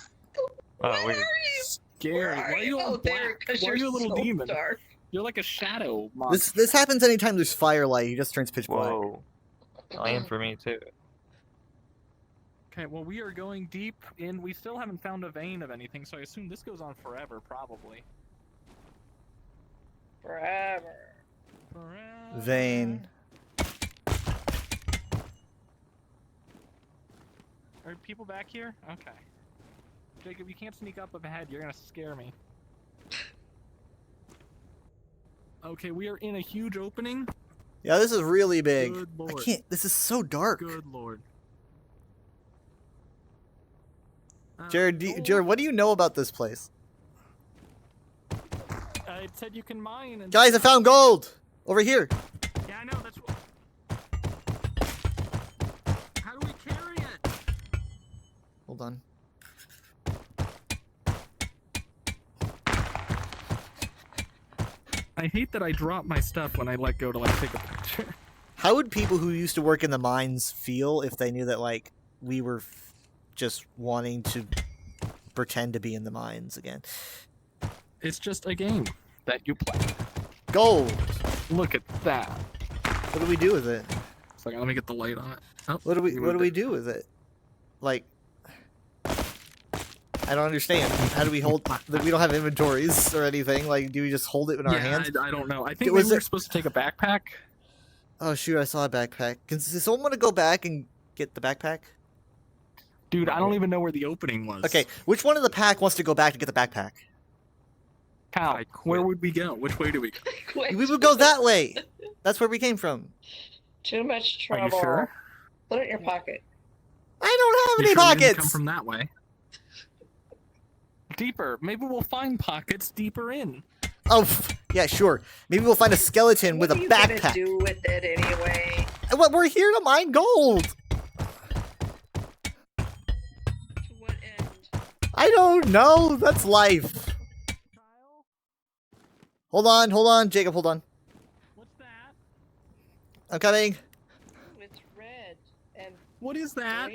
Oh, Where weird. are you? Scary. Why are you all Oh, there, black? because Why you're are you a little so demon? dark. You're like a shadow monster. This happens anytime there's firelight. He just turns pitch black. Whoa. Lame for me too. Okay, well, we are going deep in. We still haven't found a vein of anything, so I assume this goes on forever, probably. Forever. Forever. Vein. Are people back here? Okay. Jacob, you can't sneak up ahead. You're gonna scare me. Okay, we are in a huge opening. Yeah, this is really big. Good I lord. can't. This is so dark. Good lord. Jared, Jared, what do you know about this place? It said you can mine. And Guys, I found gold over here. Yeah, I know. That's what. How do we carry it? Hold on. I hate that I drop my stuff when I let go to like take a picture. How would people who used to work in the mines feel if they knew that like we were just wanting to pretend to be in the mines again? It's just a game that you play. Gold. Look at that. What do we do with it? It's like, let me get the light on it. Oh, What do we moved it. do with it? Like, I don't understand. How do we hold that? We don't have inventories or anything. Like, do we just hold it in our Yeah, hands? I don't know. I think Was maybe we're it- supposed to take a backpack. Oh shoot! I saw a backpack. Does someone want to go back and get the backpack? Dude, I don't even know where the opening was. Okay, which one of the pack wants to go back to get the backpack? Cal, I quit. where would we go? Which way do we go? Quick. We would go that way. That's where we came from. Too much Are trouble. you sure? Put it in your pocket. I don't have You any sure we didn't pockets. come from that way? Deeper. Maybe we'll find pockets deeper in. Oh, Yeah, sure. Maybe we'll find a skeleton with a What are you gonna backpack. do with it anyway? What? We're here to mine gold. To what end? I don't know. That's life. Hold on, Jacob. Hold on. What's that? I'm coming. Ooh, it's red and What is that?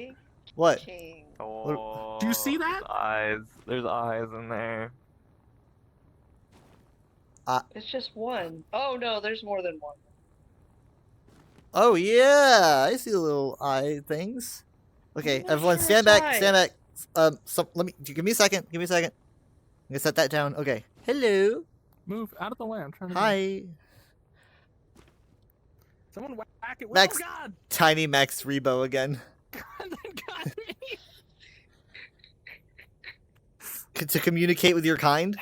What? king. Oh, Do you see that? Eyes. There's eyes in there. It's just one. Oh no, there's more than one. Oh yeah, I see the little eye things. Okay, not everyone, sure stand it's back. Stand eyes. back. Let me. Give me a second. Give me a second. I'm gonna set that down. Okay. Hello. Move out of the way. I'm trying to. Hi. Someone whack it. Max- Oh God! Tiny Max Rebo again. God, that got me. To communicate with your kind.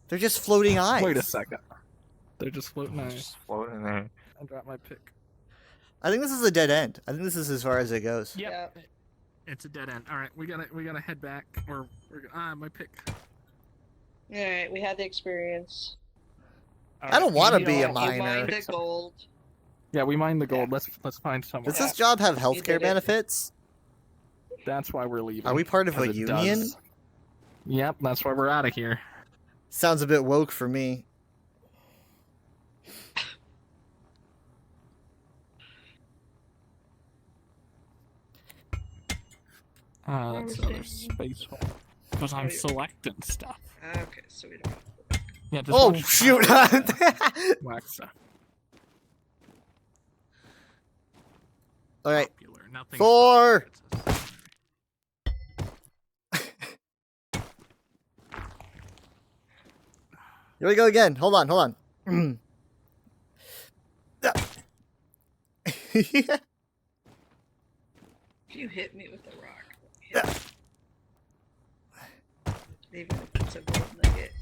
They're just floating eyes. Wait a second. They're just floating eyes. Just floating there. I dropped my pick. I think this is a dead end. I think this is as far as it goes. Yep. It's a dead end. All right, we gotta head back. Or my pick. All right, we had the experience. All I don't right, wanna we be need a all- miner. You mined the gold. Yeah, we mined the gold. Let's find someone. Does this job have did healthcare it. benefits? That's why we're leaving. Are we part of a 'cause it union? does. Yep, that's why we're out of here. Sounds a bit woke for me. That's another space hole. Because I'm selecting stuff. Okay, so we don't. Yeah, just Oh don't shoot! whack stuff. All right, Popular. Nothing. 4. Here we go again. Hold on. You hit me with a rock. Even if it's a gold nugget.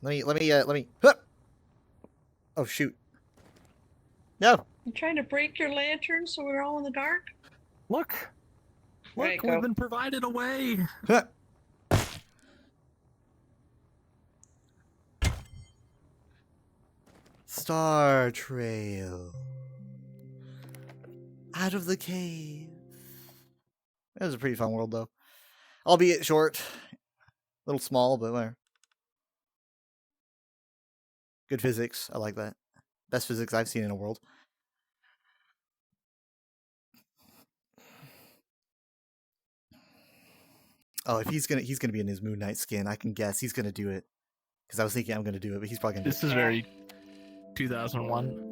let me. Huh! Oh shoot! No. I'm trying to break your lantern so we're all in the dark. Look. There Look, you go. we've been provided a way. Huh. Star Trail. Out of the cave. That was a pretty fun world, though. Albeit short. A little small, but whatever. Good physics. I like that. Best physics I've seen in a world. Oh, if he's gonna be in his Moon Knight skin, I can guess he's gonna do it. Because I was thinking I'm gonna do it, but he's probably gonna do This is very 2001.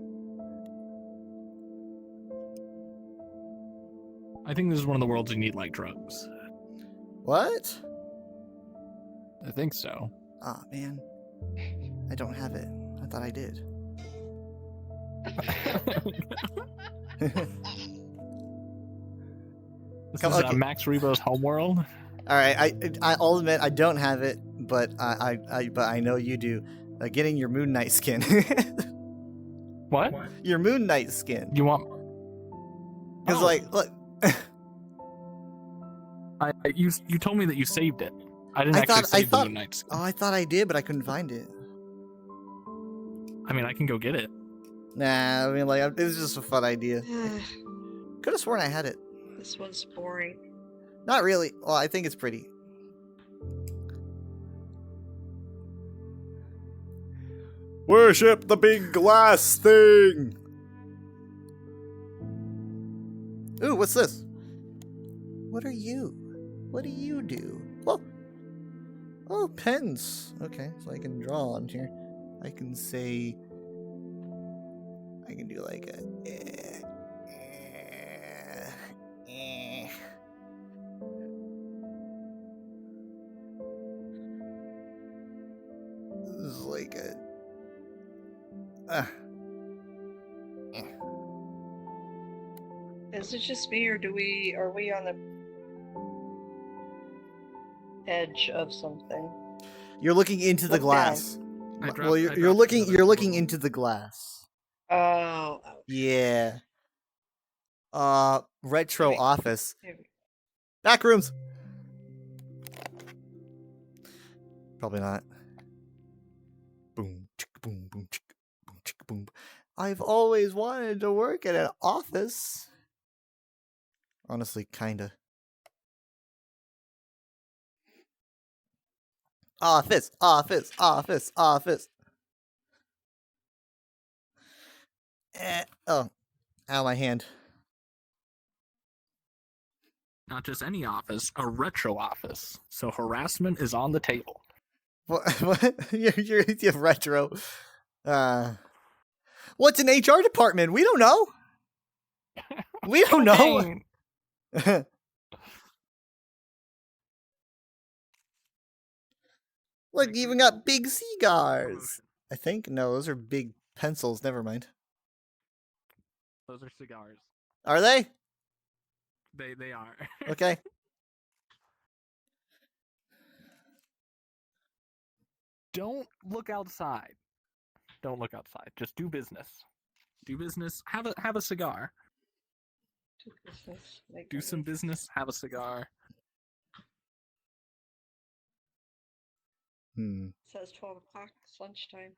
I think this is one of the worlds you need like drugs. it. What? I think so. Ah, man. I don't have it. I thought I did. This Come- is okay. Max Rebo's homeworld. All right, I'll admit I don't have it, but I know you do. Getting your Moon Knight skin. What? Your Moon Knight skin. You want? Because Oh. like, look, You told me that you saved it. I didn't I actually thought- save the Moon Knight skin. oh, I thought I did, but I couldn't find it. I mean, I can go get it. Nah, I mean, like, it was just a fun idea. Could have sworn I had it. This one's boring. Not really. Well, I think it's pretty. Worship the big glass thing! Ooh, what's this? What are you? What do you do? Oh, oh, pens. Okay, so I can draw on here. I can say... I can do like a... This is like a... Is it just me, or are we on the edge of something? You're looking into the Look glass. I Well, dropped- I you're dropped looking. another You're looking photo. into the glass. Oh, Yeah. Retro Wait. office. here we- Back rooms. Probably not. Boom, chicka, boom, boom, chicka, boom, chicka, boom. I've always wanted to work at an office. Honestly, kinda. Office, office, office, office. Oh, ow, my hand. Not just any office, a retro office. So harassment is on the table. What? You're retro. What's an HR department? We don't know. We don't know. Dang. Look, you even got big cigars. I think no, those are big pencils. Never mind. Those are cigars. Are they? They are. Okay. Don't look outside. Don't look outside. Just do business. Do business. Have a cigar. Do business, make Do some money. business. Have a cigar. Says 12 o'clock. It's lunchtime.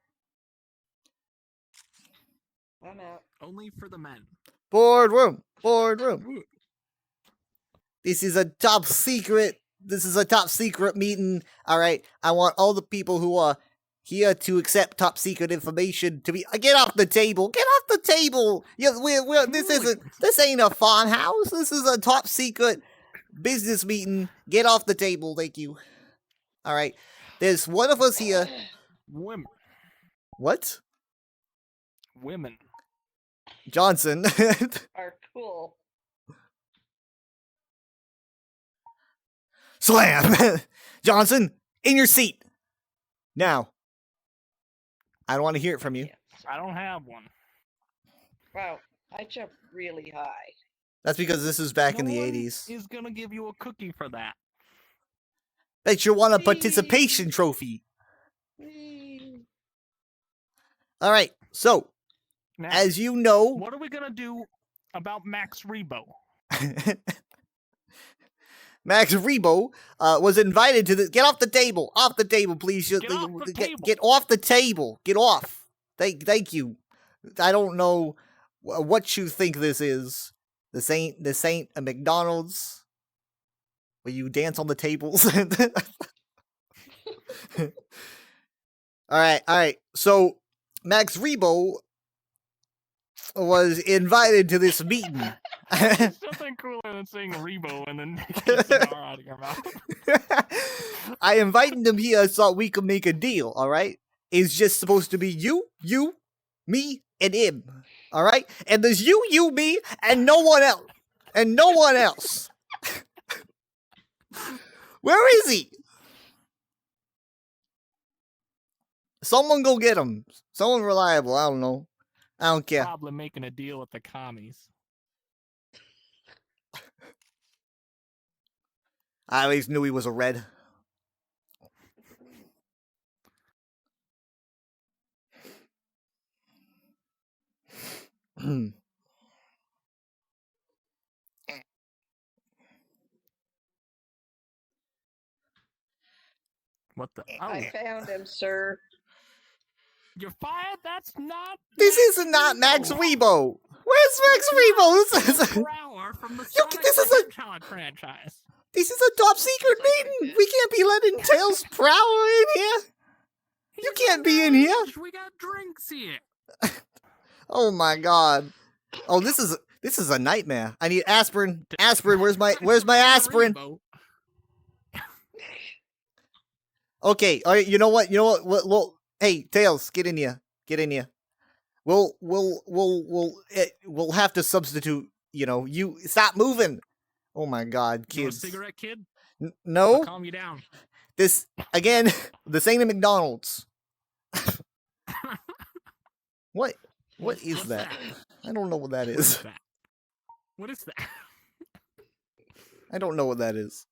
I'm out. Only for the men. Boardroom. Boardroom. This is a top secret. This is a top secret meeting. All right. I want all the people who are here to accept top secret information to be. Get off the table. Get off the table. Yeah, this ain't a farmhouse. This is a top secret business meeting. Get off the table. Thank you. All right. There's one of us here. Women. What? Women. Johnson. Are cool. Slam! Johnson, in your seat. Now. I don't want to hear it from you. I don't have one. Wow, I jumped really high. That's because this is back in the No one 80s. is gonna give you a cookie for that. Bet you want a participation trophy. Whee. Alright, so, Now, as you know... what are we gonna do about Max Rebo? Max Rebo was invited to the... Get off the table! Off the table, please! Get off the table. Get off the table! Get off! Thank you. I don't know what you think this is. This ain't a McDonald's where you dance on the tables. Alright. So, Max Rebo was invited to this meeting. There's nothing cooler than saying Rebo and then taking a cigar out of your mouth. I invited him here so we could make a deal, alright? It's just supposed to be you, me, and him. Alright? And there's you, me, and no one else. And no one else. Where is he? Someone go get him. Someone reliable. I don't know. I don't care. Probably making a deal with the commies. I always knew he was a red. What the? Oh, I found him, sir. you're fired? That's not. This is not Max Rebo. Where's Max Rebo? This is Prower from the You- Sonic this is the a- Hedgehog franchise. this is a top secret meeting. We can't be letting Tails Prower in here. You He's can't be in here. underage. We got drinks here. Oh my god. Oh, this is a nightmare. I need aspirin. Aspirin. Where's my aspirin? Rebo. Okay. All right. You know what? Well, hey, Tails, get in here. Get in here. We'll have to substitute. You know, you stop moving. Oh my god, You want a kids. cigarette, kid? No, I'll calm you down. this again. This ain't a McDonald's. What? What is What's that? I don't know what that What is is. that? What is that? I don't know what that is.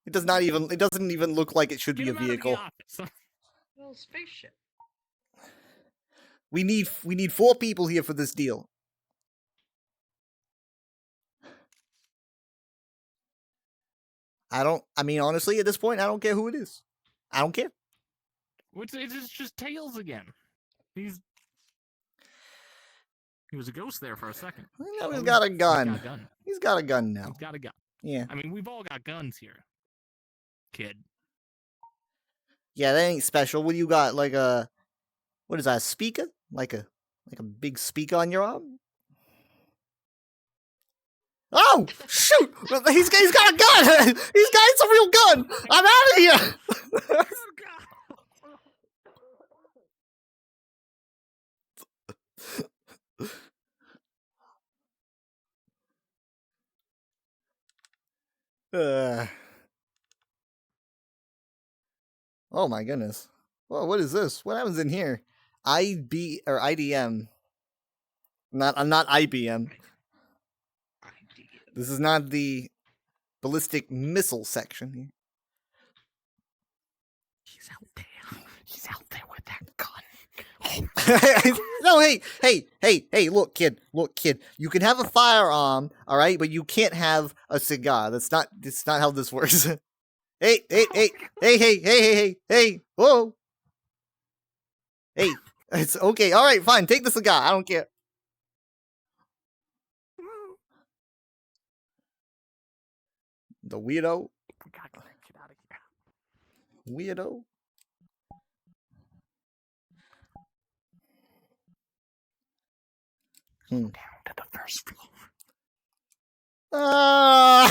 It does not even. It doesn't even look like it should Get be a him out of the vehicle. office. Little spaceship. We need 4 people here for this deal. I mean, honestly, at this point, I don't care who it is. I don't care. It's just Tails again. He was a ghost there for a second. Now he's got a gun. He's got a gun. He's got a gun now. He's got a gun. Yeah. I mean, we've all got guns here, kid. Yeah, that ain't special. What do you got? Like a, what is that? A speaker? Like a big speaker on your arm? Oh shoot! He's got a gun. It's a real gun. I'm out of here. Oh my goodness. Whoa, what is this? What happens in here? IB or IDM. I'm not IBM. This is not the ballistic missile section here. He's out there. He's out there with that gun. No, hey, look, kid. You can have a firearm, all right, but you can't have a cigar. That's not how this works. Hey, whoa. Hey, it's okay. All right, fine. Take the cigar. I don't care. The weirdo. We gotta get out of here. Weirdo. Down to the first floor. Ah!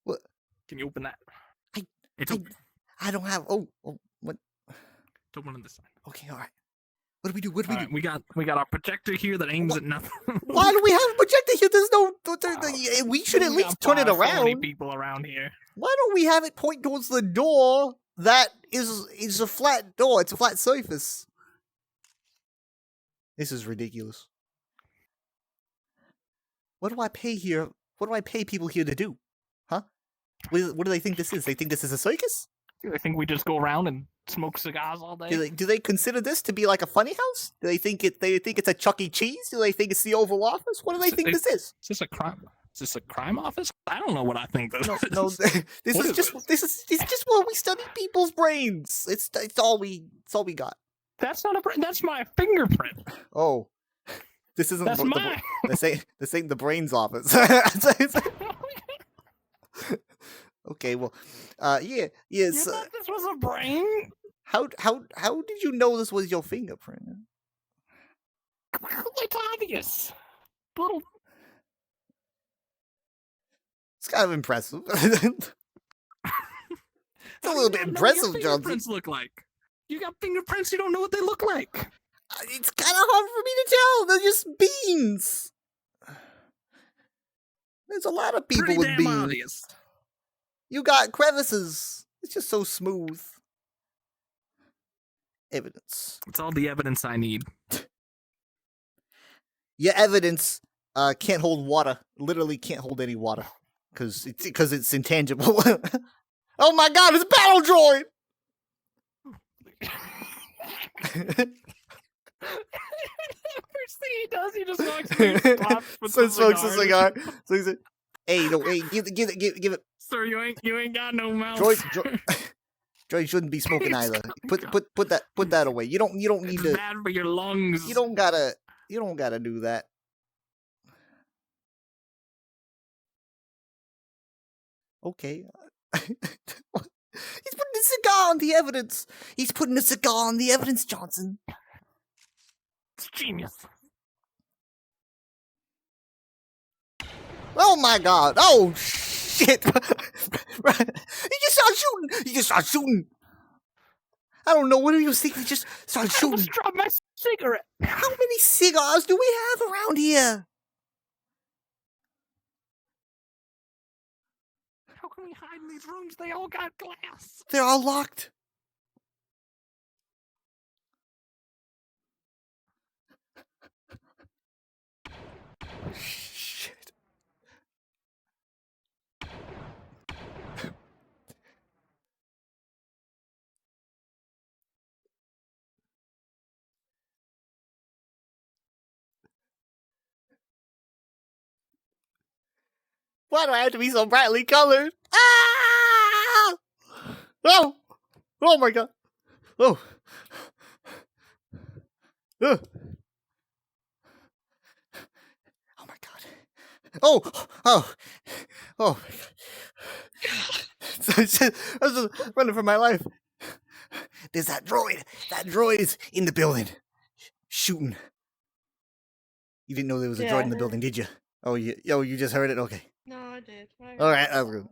What? Can you open that? I don't have. Oh, what? It's open on this side. Okay, all right. What do we do? What do we do? Alright, we got our projector here that aims at nothing. Why do we have a projector here? There's no. We should at We least got turn it so many around. people around here. Why don't we have it point towards the door that is a flat door? It's a flat surface. This is ridiculous. What do I pay here? What do I pay people here to do? Huh? What do they think this is? They think this is a circus? I think we just go around and smoke cigars all day. Do they consider this to be like a funny house? Do they think it's a Chuck E. Cheese? Do they think it's the Oval Office? What do they think this is? Is this a crime? Is this a crime office? I don't know what I think this is. No, this is just where we study people's brains. It's all we got. That's not a. That's my fingerprint. Oh, this isn't. That's mine. This ain't the brains office. Okay, well, yeah. You So, thought this was a brain? how did you know this was your fingerprint? It's obvious. Little. It's kind of impressive. It's a little bit impressive, What Johnson. fingerprints look like? You got fingerprints. You don't know what they look like. It's kind of hard for me to tell. They're just beans. There's a lot of people Pretty with damn beans. obvious. You got crevices. It's just so smooth. Evidence. It's all the evidence I need. Your evidence can't hold water. Literally can't hold any water because it's intangible. Oh my God! It's a battle droid. First thing he does, he just walks in and stops with So the smokes a cigar. cigar. So he said, "Hey, no, hey, give it." Sir, you ain't got no mouth. Droid shouldn't be smoking either. Put that away. You don't need It's to. bad for your lungs. You don't gotta do that. Okay. He's putting a cigar on the evidence. He's putting a cigar on the evidence, Johnson. It's genius. Oh my God! Oh shit! He just started shooting. I don't know what do you think. He just started I shooting. almost dropped my cigarette. How many cigars do we have around here? How can we hide in these rooms? They all got glass. They're all locked. Shit. Why do I have to be so brightly colored? Ah! Oh! Oh my god! Oh! Oh my god! Oh! Oh! Oh my god! I was just running for my life. There's that droid. That droid is in the building, shooting. You didn't know there was a Yeah, droid I in the heard. building, did you? Oh, you just heard it. Okay. No, I did. All right. That's good.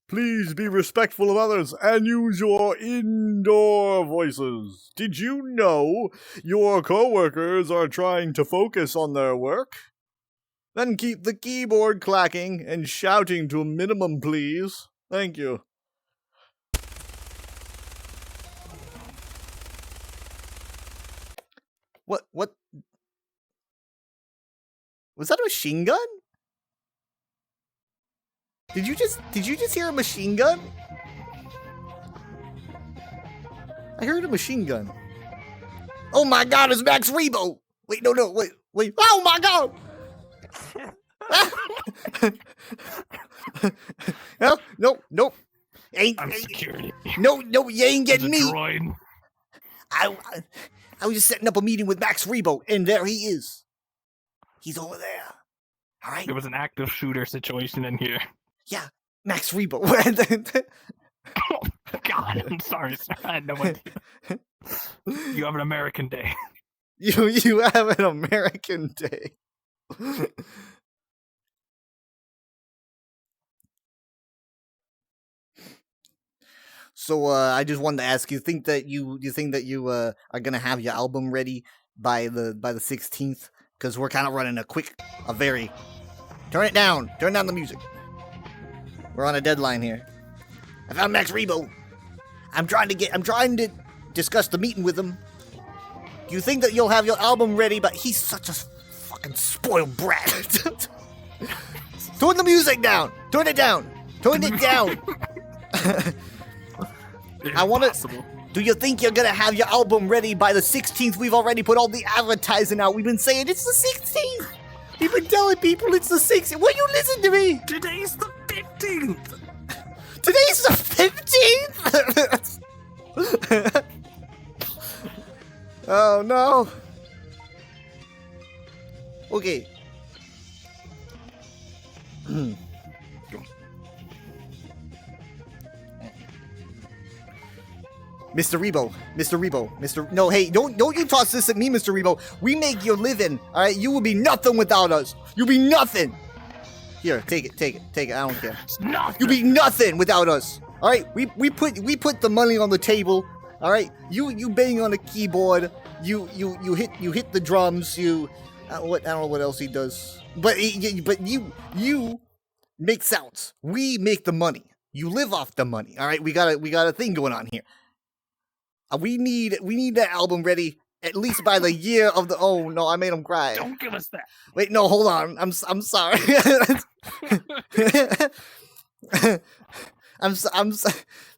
Please be respectful of others and use your indoor voices. Did you know your coworkers are trying to focus on their work? Then keep the keyboard clacking and shouting to a minimum, please. Thank you. What? Was that a machine gun? Did you just hear a machine gun? I heard a machine gun. Oh my god, it's Max Rebo! Wait, no, wait. Oh my god! Nope. I'm security. No, you ain't There's getting a me. droid. I was just setting up a meeting with Max Rebo, and there he is. He's over there. All right. There was an active shooter situation in here. Yeah, Max Rebo. Oh, God, I'm sorry, sir. I had no idea. You have an American day. you have an American day. So I just wanted to ask you: think that you are gonna have your album ready by the 16th? Because we're kind of running a very turn down the music. We're on a deadline here. I found Max Rebo. I'm trying to discuss the meeting with him. Do you think that you'll have your album ready? But he's such a fucking spoiled brat. Turn the music down. Turn it down. I want to. Do you think you're gonna have your album ready by the 16th? We've already put all the advertising out. We've been saying it's the 16th. We've been telling people it's the 16th. Will you listen to me? Today's the 15th. Today's the 15th? Oh no. Okay. Mr. Rebo, no, hey, don't you toss this at me, Mr. Rebo. We make your living, all right? You will be nothing without us. You'll be nothing. Here, take it. I don't care. It's nothing. You'll be nothing without us. All right, we put the money on the table. All right, you bang on the keyboard. You hit the drums. I don't know what else he does. But you make sounds. We make the money. You live off the money. All right, we got a thing going on here. We need that album ready at least by the year of the. Oh no, I made him cry. Don't give us that. Wait, no, hold on. I'm sorry.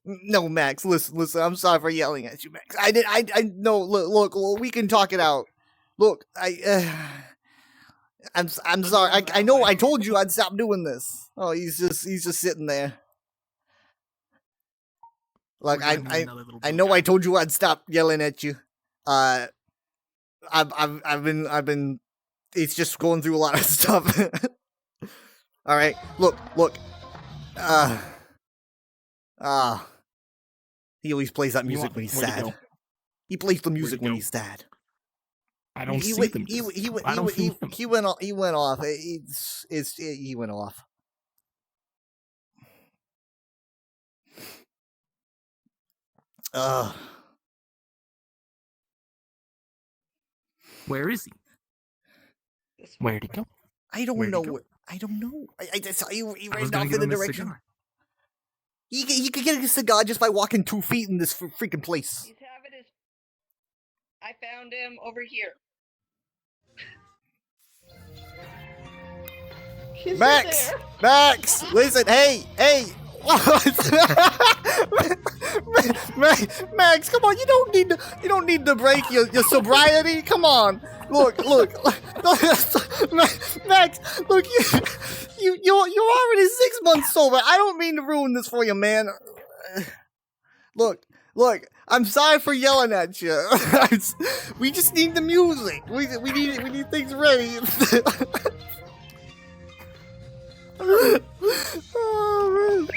No, Max. Listen. I'm sorry for yelling at you, Max. I no. Look. We can talk it out. Look, I'm sorry. I know. I told you I'd stop doing this. Oh, he's just sitting there. Like I know I told you I'd stop yelling at you. I've been it's just going through a lot of stuff. All right. Look. He always plays that music when he's sad. He plays the music when he's sad. I don't see them. He went off. He went off. He went off. Where is he? Where'd he go? I don't Where'd he know. go? I don't know. I saw he I ran was gonna off give in a him a direction. cigar. He could get a cigar just by walking 2 feet in this freaking place. He's having his. I found him over here. He's Max, there. Max, listen, hey, Max, come on! You don't need to break your sobriety. Come on! Look! Max, look! You're already 6 months sober. I don't mean to ruin this for you, man. Look! I'm sorry for yelling at you. We just need the music. We need things ready. Oh, man.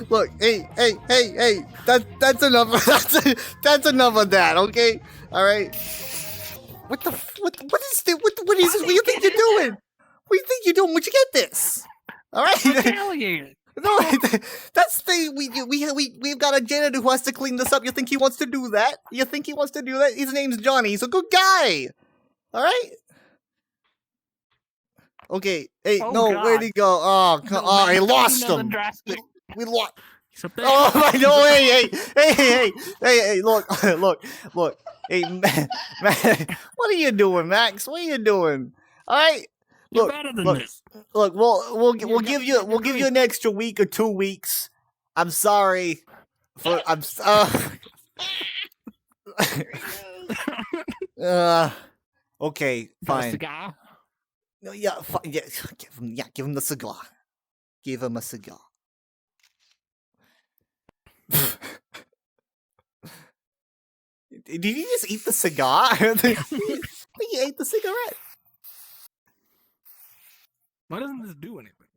Look, hey! That's enough. That's enough of that. Okay, all right. What is this? What is this? What do you think you're doing? What do you think you're doing? Where'd you get this? All right. Retaliated. No, that's the we've got a janitor who has to clean this up. You think he wants to do that? His name's Johnny. He's a good guy. All right. Okay. Hey, Oh, no, God. where'd he go? Oh, I lost him. Drastic. We lost. He's up there. Oh my no! Hey! Look! Hey, man, what are you doing, Max? What are you doing? All right. You're Look, better than look. this. Look, we'll give you an extra week or 2 weeks. I'm sorry. There you go. Okay, Got a fine. cigar? No, yeah, give him the cigar. Give him a cigar. Did you just eat the cigar? I think you ate the cigarette. Why doesn't this do anything?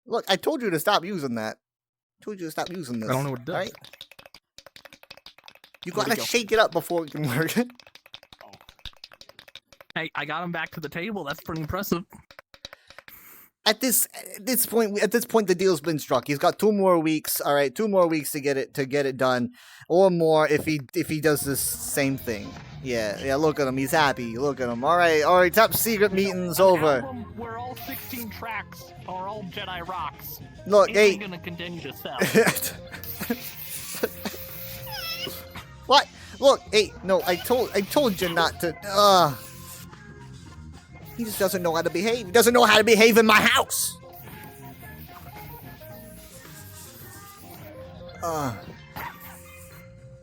Look, I told you to stop using that. Told you to stop using this. I don't know what it does. Right? You Where'd it gotta go? shake it up before it can work. Hey, I got him back to the table. That's pretty impressive. At this point, the deal's been struck. He's got 2 more weeks. All right, 2 more weeks to get it done, or more if he does this same thing. Yeah. Look at him. He's happy. Look at him. All right. Top secret meeting's An over. album where all 16 tracks are all Jedi rocks. Look, Ain't hey. gonna continue to sell. What? Look, hey. No, I told you not to. He just doesn't know how to behave. He doesn't know how to behave in my house. I'm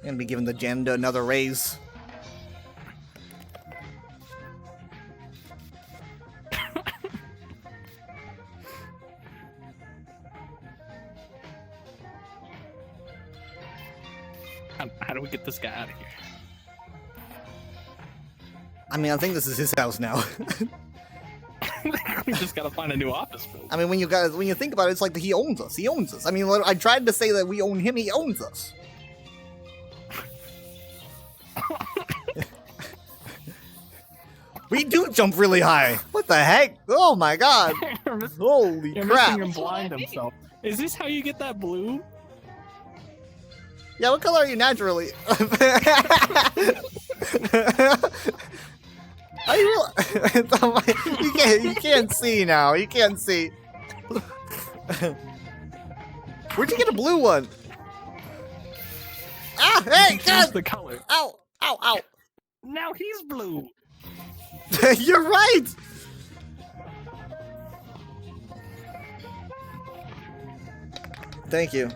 gonna be giving the janitor another raise. How do we get this guy out of here? I mean, I think this is his house now. We just gotta find a new office building. I mean, when you think about it, it's like he owns us. He owns us. I mean, I tried to say that we own him. He owns us. We do jump really high. What the heck? Oh my god! Holy You're crap! missing him blind himself. Is this how you get that blue? Yeah, what color are you naturally? Are you real? You can't see now. You can't see. Where'd you get a blue one? Ah, hey, Change God! the color. Ow, ow, ow. Now he's blue. You're right! Thank you.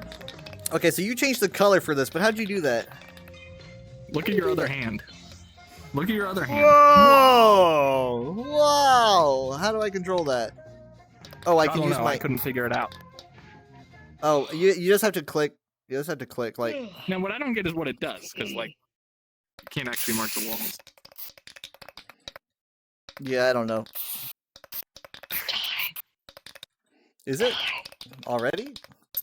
Okay, so you changed the color for this, but how'd you do that? Look at your other hand. Look at your other hand. Whoa! Wow! How do I control that? Oh, I can don't use know, my... I couldn't figure it out. Oh, you just have to click. You just have to click, like... Now, what I don't get is what it does, because, like, you can't actually mark the walls. Yeah, I don't know. Is it? Already?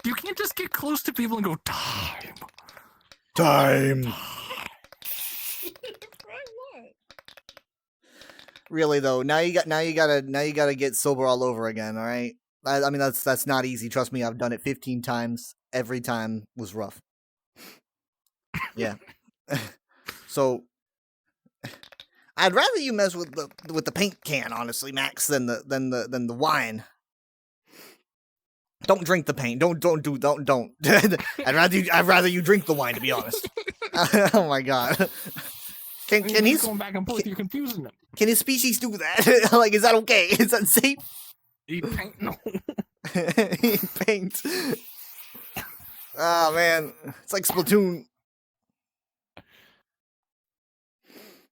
You can't just get close to people and go, time. Time! Right, what? Really though, now you gotta get sober all over again, alright? I mean that's not easy, trust me, I've done it 15 times. Every time was rough. Yeah. So I'd rather you mess with the paint can, honestly, Max, than the wine. Don't drink the paint. Don't. I'd rather you drink the wine, to be honest. Oh my god. Can He's he going back and forth, you're confusing them. can his species do that? Like, is that okay? Is that safe? Eat paint. No. Paint. Oh man, it's like Splatoon.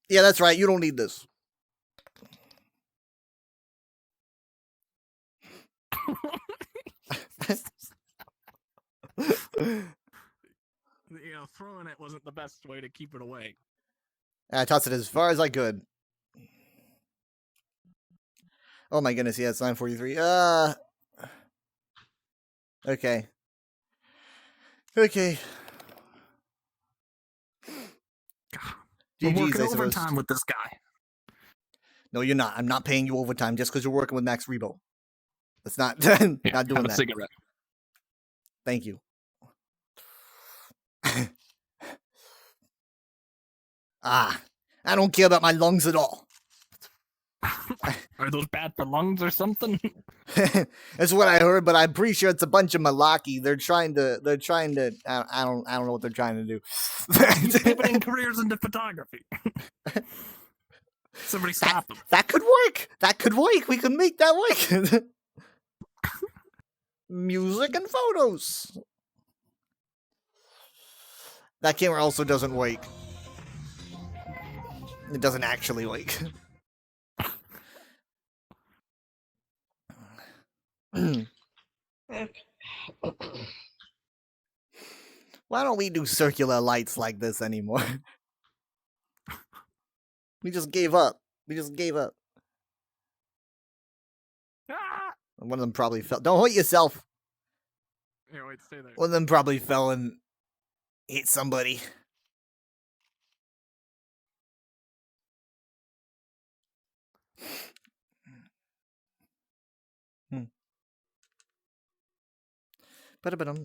Yeah, that's right. You don't need this. Throwing it wasn't the best way to keep it away. I tossed it as far as I could. Oh my goodness, yeah, it's 9:43. Okay. Okay. We're GG's, working I suppose. overtime with this guy. No, you're not. I'm not paying you overtime just because you're working with Max Rebo. That's not Yeah, not doing have a that. cigarette. Thank you. I don't care about my lungs at all. Are those bad for lungs or something? That's what I heard, but I'm pretty sure it's a bunch of malarkey. They're trying to. I don't know what they're trying to do. Pivoting careers into photography. Somebody stop them. That could work. That could work. We could make that work. Music and photos. That camera also doesn't work. It doesn't actually work. Okay. Why don't we do circular lights like this anymore? We just gave up. We just gave up. Ah! One of them probably fell. Don't hurt yourself. Here, wait, stay there. One of them probably fell and hit somebody. Ba-da-ba-dum.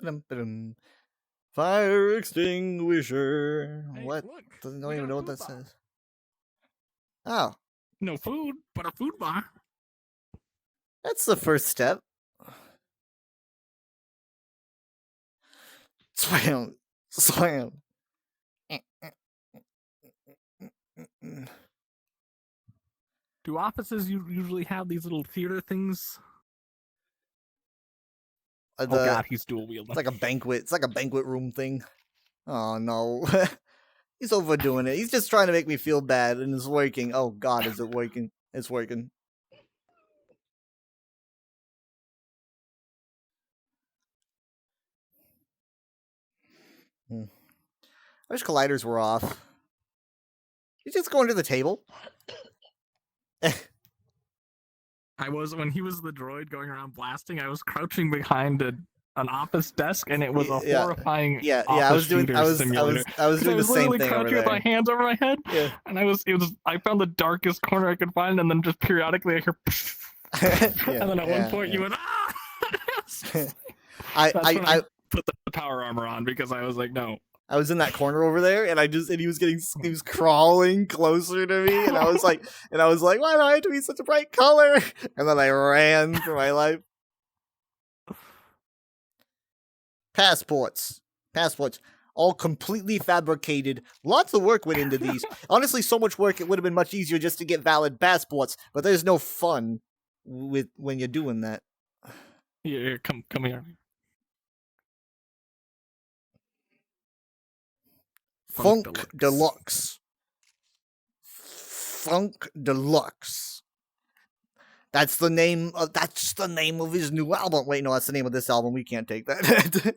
Ba-dum-ba-dum. Fire extinguisher. Hey, What? look, Don't we even got know a what that food bar. says. Oh, No food, but a food bar. that's the first step. Slam. Slam. Do offices usually have these little theater things? Oh god, he's dual wielding. It's like a banquet. It's like a banquet room thing. Oh no. He's overdoing it. He's just trying to make me feel bad, and it's working. Oh god, is it working? It's working. I wish colliders were off. You just go under the table. I was, when he was the droid going around blasting, I was crouching behind an office desk, and it was a Yeah. horrifying Yeah, office I was doing. shooter I was simulator. doing the same literally thing over crouching with my there. hands over my head, Yeah. and I found the darkest corner I could find, and then just periodically I hear, and then at one point you went, ah! That's when I put the power armor on because I was like, no. I was in that corner over there, and he was crawling closer to me, and I was like, why do I have to be such a bright color? And then I ran for my life. Passports, all completely fabricated. Lots of work went into these. Honestly, so much work it would have been much easier just to get valid passports. But there's no fun with when you're doing that. Yeah, come here. Funk Deluxe. Funk Deluxe. That's the name of his new album. Wait, no, that's the name of this album. We can't take that.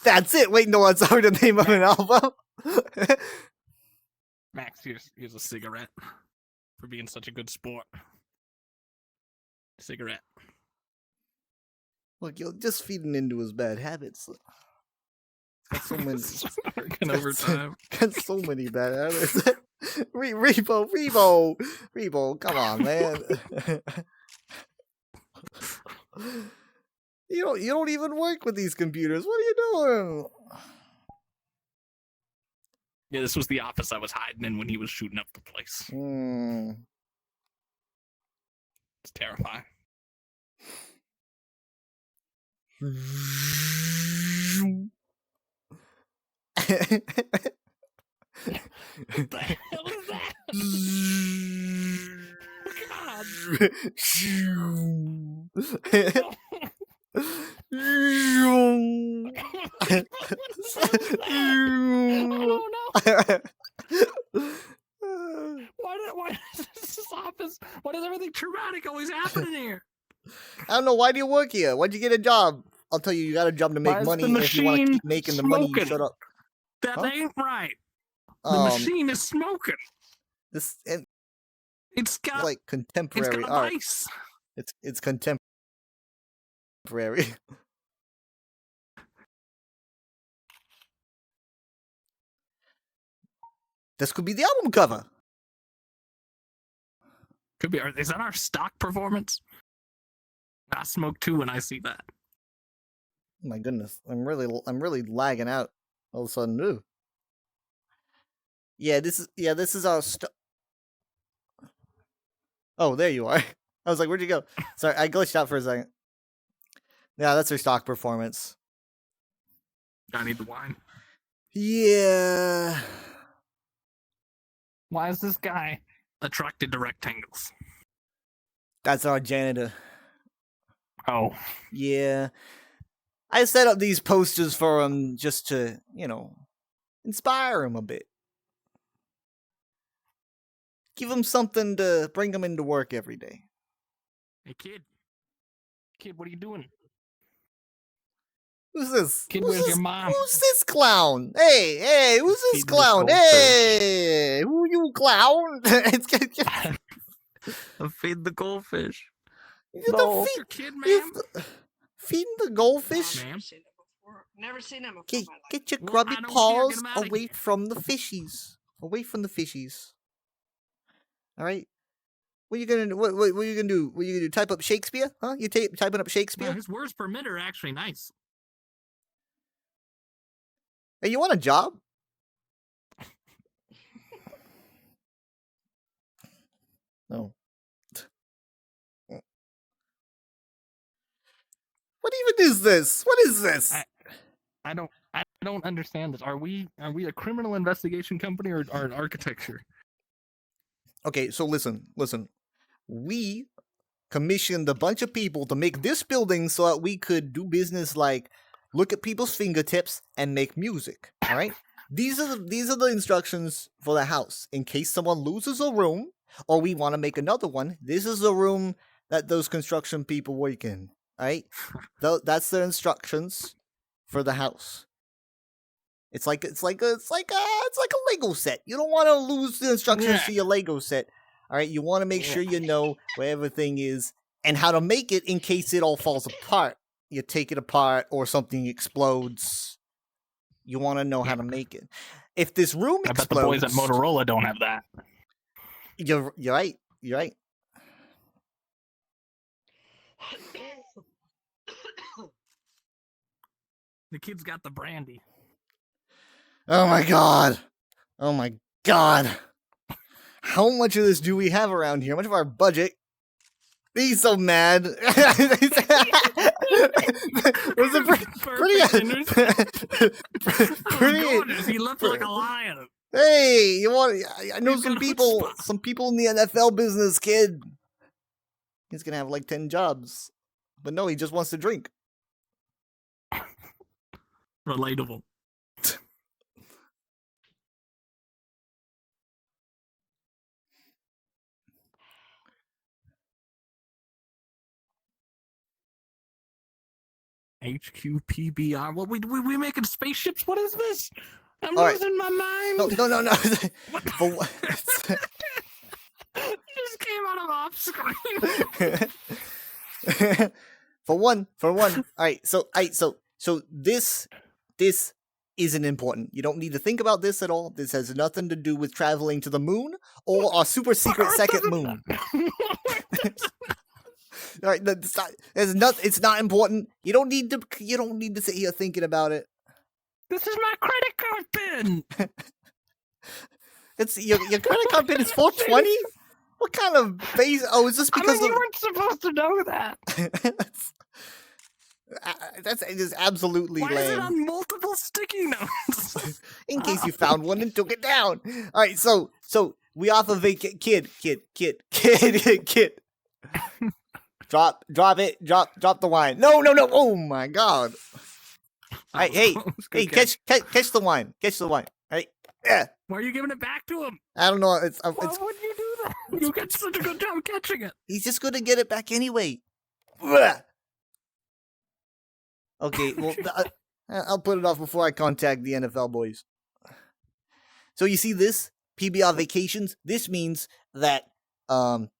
That's it. Wait, no, that's already the name of an album. Max, here's a cigarette for being such a good sport. Cigarette. Look, you're just feeding into his bad habits. Got so many. Working overtime. Got so many bad habits. Rebo, come on, man. You don't even work with these computers. What are you doing? Yeah, this was the office I was hiding in when he was shooting up the place. It's terrifying. What the hell is that? Why does this office? Why does everything traumatic always happen in here? I don't know. Why do you work here? Why'd you get a job? I'll tell you, you got a job to Why make is money. the And if you want to machine keep making the money, you smoking? shut up. That Huh? ain't right. The Um, machine is smoking. this It's got like it's contemporary got a art. vice. It's contemporary. This could be the album cover. Could be. Is that our stock performance? I smoke too when I see that. Oh my goodness, I'm really lagging out all of a sudden. Ooh. Yeah, this is our Oh, there you are. I was like, where'd you go? Sorry, I glitched out for a second. Yeah, that's our stock performance. I need the wine. Yeah. Why is this guy attracted to rectangles? That's our janitor. Oh, Yeah. I set up these posters for him just to, inspire him a bit. Give him something to bring him into work every day. hey kid, what are you doing? Who's this? Kid, Who's where's this? your mom? Who's this clown? Hey, who's this Feed the clown? goldfish. Hey, who you clown? I feed the goldfish. No, your kid, ma'am. Feeding the goldfish? Ma'am. Never seen him before. in my life. Get your Well, grubby I don't care. paws Get 'em outta away here. from the fishies. Away from the fishies. All right. What are you gonna do? What are you gonna do? What are you gonna do? Type up Shakespeare? Huh? You typing up Wow, Shakespeare? his words per minute are actually nice. Hey, you want a job? No. What even is this? What is this? I don't understand this. Are we a criminal investigation company or an architecture? Okay, so listen. We commissioned a bunch of people to make this building so that we could do business like look at people's fingertips and make music. All right? These are the instructions for the house. In case someone loses a room or we want to make another one, this is the room that those construction people work in. All right? That's the instructions for the house. It's like a Lego set. You don't want to lose the instructions to your Lego set. All right, you want to make sure you know where everything is and how to make it in case it all falls apart. You take it apart or something explodes. You want to know how to make it. If this room I bet explodes, the boys at Motorola don't have that. You're right. You're right. The kid's got the brandy. Oh my god. Oh my god. How much of this do we have around here? How much of our budget? He's so mad. It was a pretty Gorgeous. He looked like a lion. Hey, you want? I know He's some got a people. chutzpah. Some people in the NFL business, kid. He's gonna have like 10 jobs, but no, he just wants to drink. Relatable. HQPBR. What we making spaceships? What is this? I'm All right. losing my mind. No. What the For what- It just came out of off screen. for one. All right. So this isn't important. You don't need to think about this at all. This has nothing to do with traveling to the moon or our super secret second moon. All right, it's not important. You don't need to sit here thinking about it. This is my credit card pin. It's your credit card pin is 420. What kind of base? Oh, is this because you weren't supposed to know that. That's it is absolutely Why is it lame. on multiple sticky notes? In case you found one and took it down. All right, so we off of kid. Drop it. Drop the wine. No. Oh my god. All right, hey, catch the wine. Catch the wine. All right. Yeah. Why are you giving it back to him? I don't know. It's Why would you do that? You get such a good job catching it. he's just gonna get it back anyway. Ugh. Okay, well, I'll put it off before I contact the NFL boys. So you see this PBR vacations. This means that the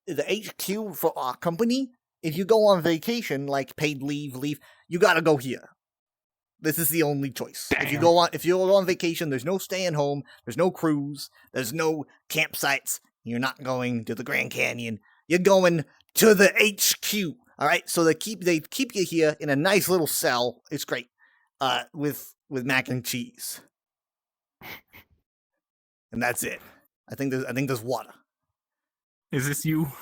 HQ for our company, if you go on vacation, like paid leave, you gotta go here. This is the only choice. Damn. If you go on vacation, there's no staying home, there's no cruise, there's no campsites. You're not going to the Grand Canyon. You're going to the HQ. All right, so they keep you here in a nice little cell. It's great, with mac and cheese, and that's it. I think there's water. Is this you?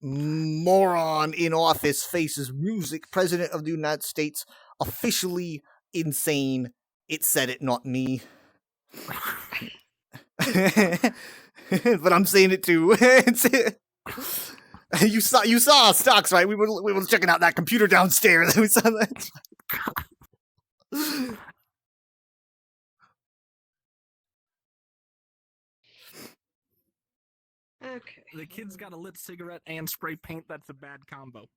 Moron in office faces music. President of the United States officially insane. It said it, not me. But I'm saying it too. You saw our stocks, right? We were checking out that computer downstairs. We saw that. Okay. The kid's got a lit cigarette and spray paint. That's a bad combo.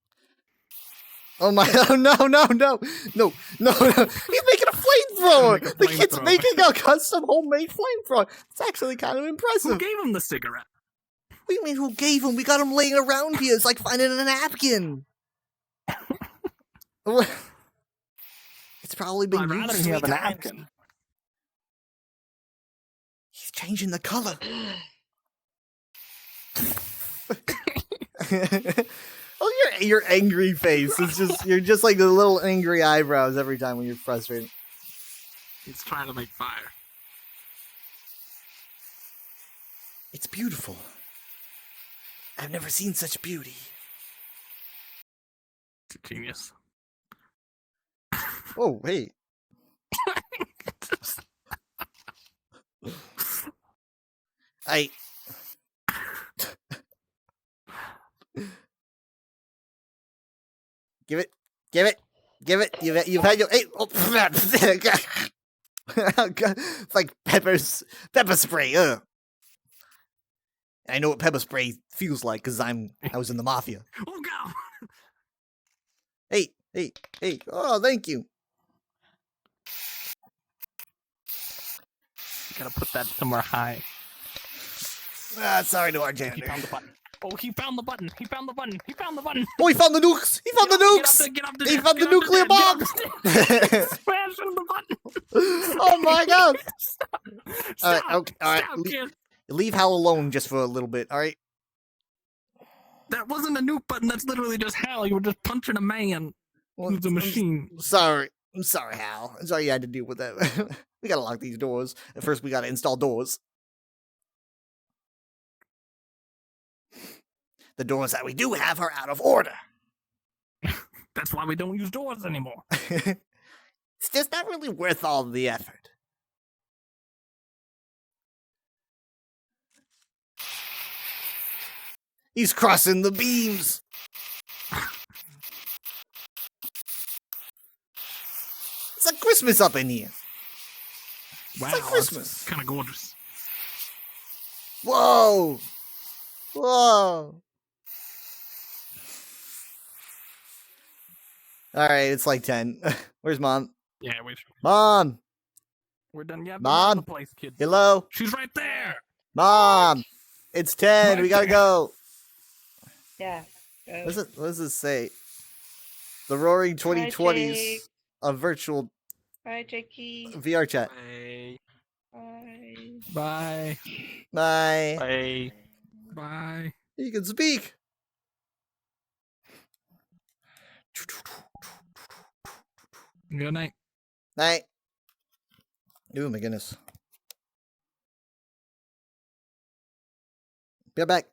Oh my! Oh no! He's making a flamethrower. Make a The kid's flamethrower. making a custom homemade flamethrower. It's actually kind of Who impressive. gave him the cigarette? What do you mean? Who gave him? We got him laying around here. It's like finding a napkin. It's probably been I'd rather used he 3 have a times. napkin. He's changing the color. Oh, your angry face. It's just you're just like the little angry eyebrows every time when you're frustrated. He's trying to make fire. It's beautiful. I've never seen such beauty. It's a genius. Oh, hey. I. Give it. You've had your. Hey, oh, it's like pepper spray. Ugh. I know what pepper spray feels like because I was in the mafia. Oh god! Hey. Oh, thank you. You gotta put that somewhere high. Sorry to our He janitor. found the button. Oh, he found the button. He found the button. He found the button. Oh, he found the nukes. He found the nukes. Get up the He desk, found the get up nuclear desk, bomb. get up the desk. Smash on the button. Oh my god. Stop. All right, okay, all right. Stop, kid. Leave Hal alone just for a little bit, all right? That wasn't a nuke button. That's literally just Hal. You were just punching a man Well, who's a machine. I'm sorry, Hal. I'm sorry you had to deal with that. We gotta lock these doors. At first, we gotta install doors. The doors that we do have are out of order. That's why we don't use doors anymore. It's just not really worth all the effort. He's crossing the beams. It's like Christmas up in here. Wow, like Christmas. Kind of gorgeous. Whoa! Alright, it's like 10. Where's Mom? Yeah, Mom! we're done. Yeah, Mom? the place, kid. Hello? She's right there. Mom! It's 10. We gotta go. Yeah. What does this say? The Roaring 2020s. Jake. A virtual Bye, Jakey. VR chat. Bye. Bye. Bye. Bye. Bye. Bye. You can speak. Good night. Night. Oh my goodness. Be right back.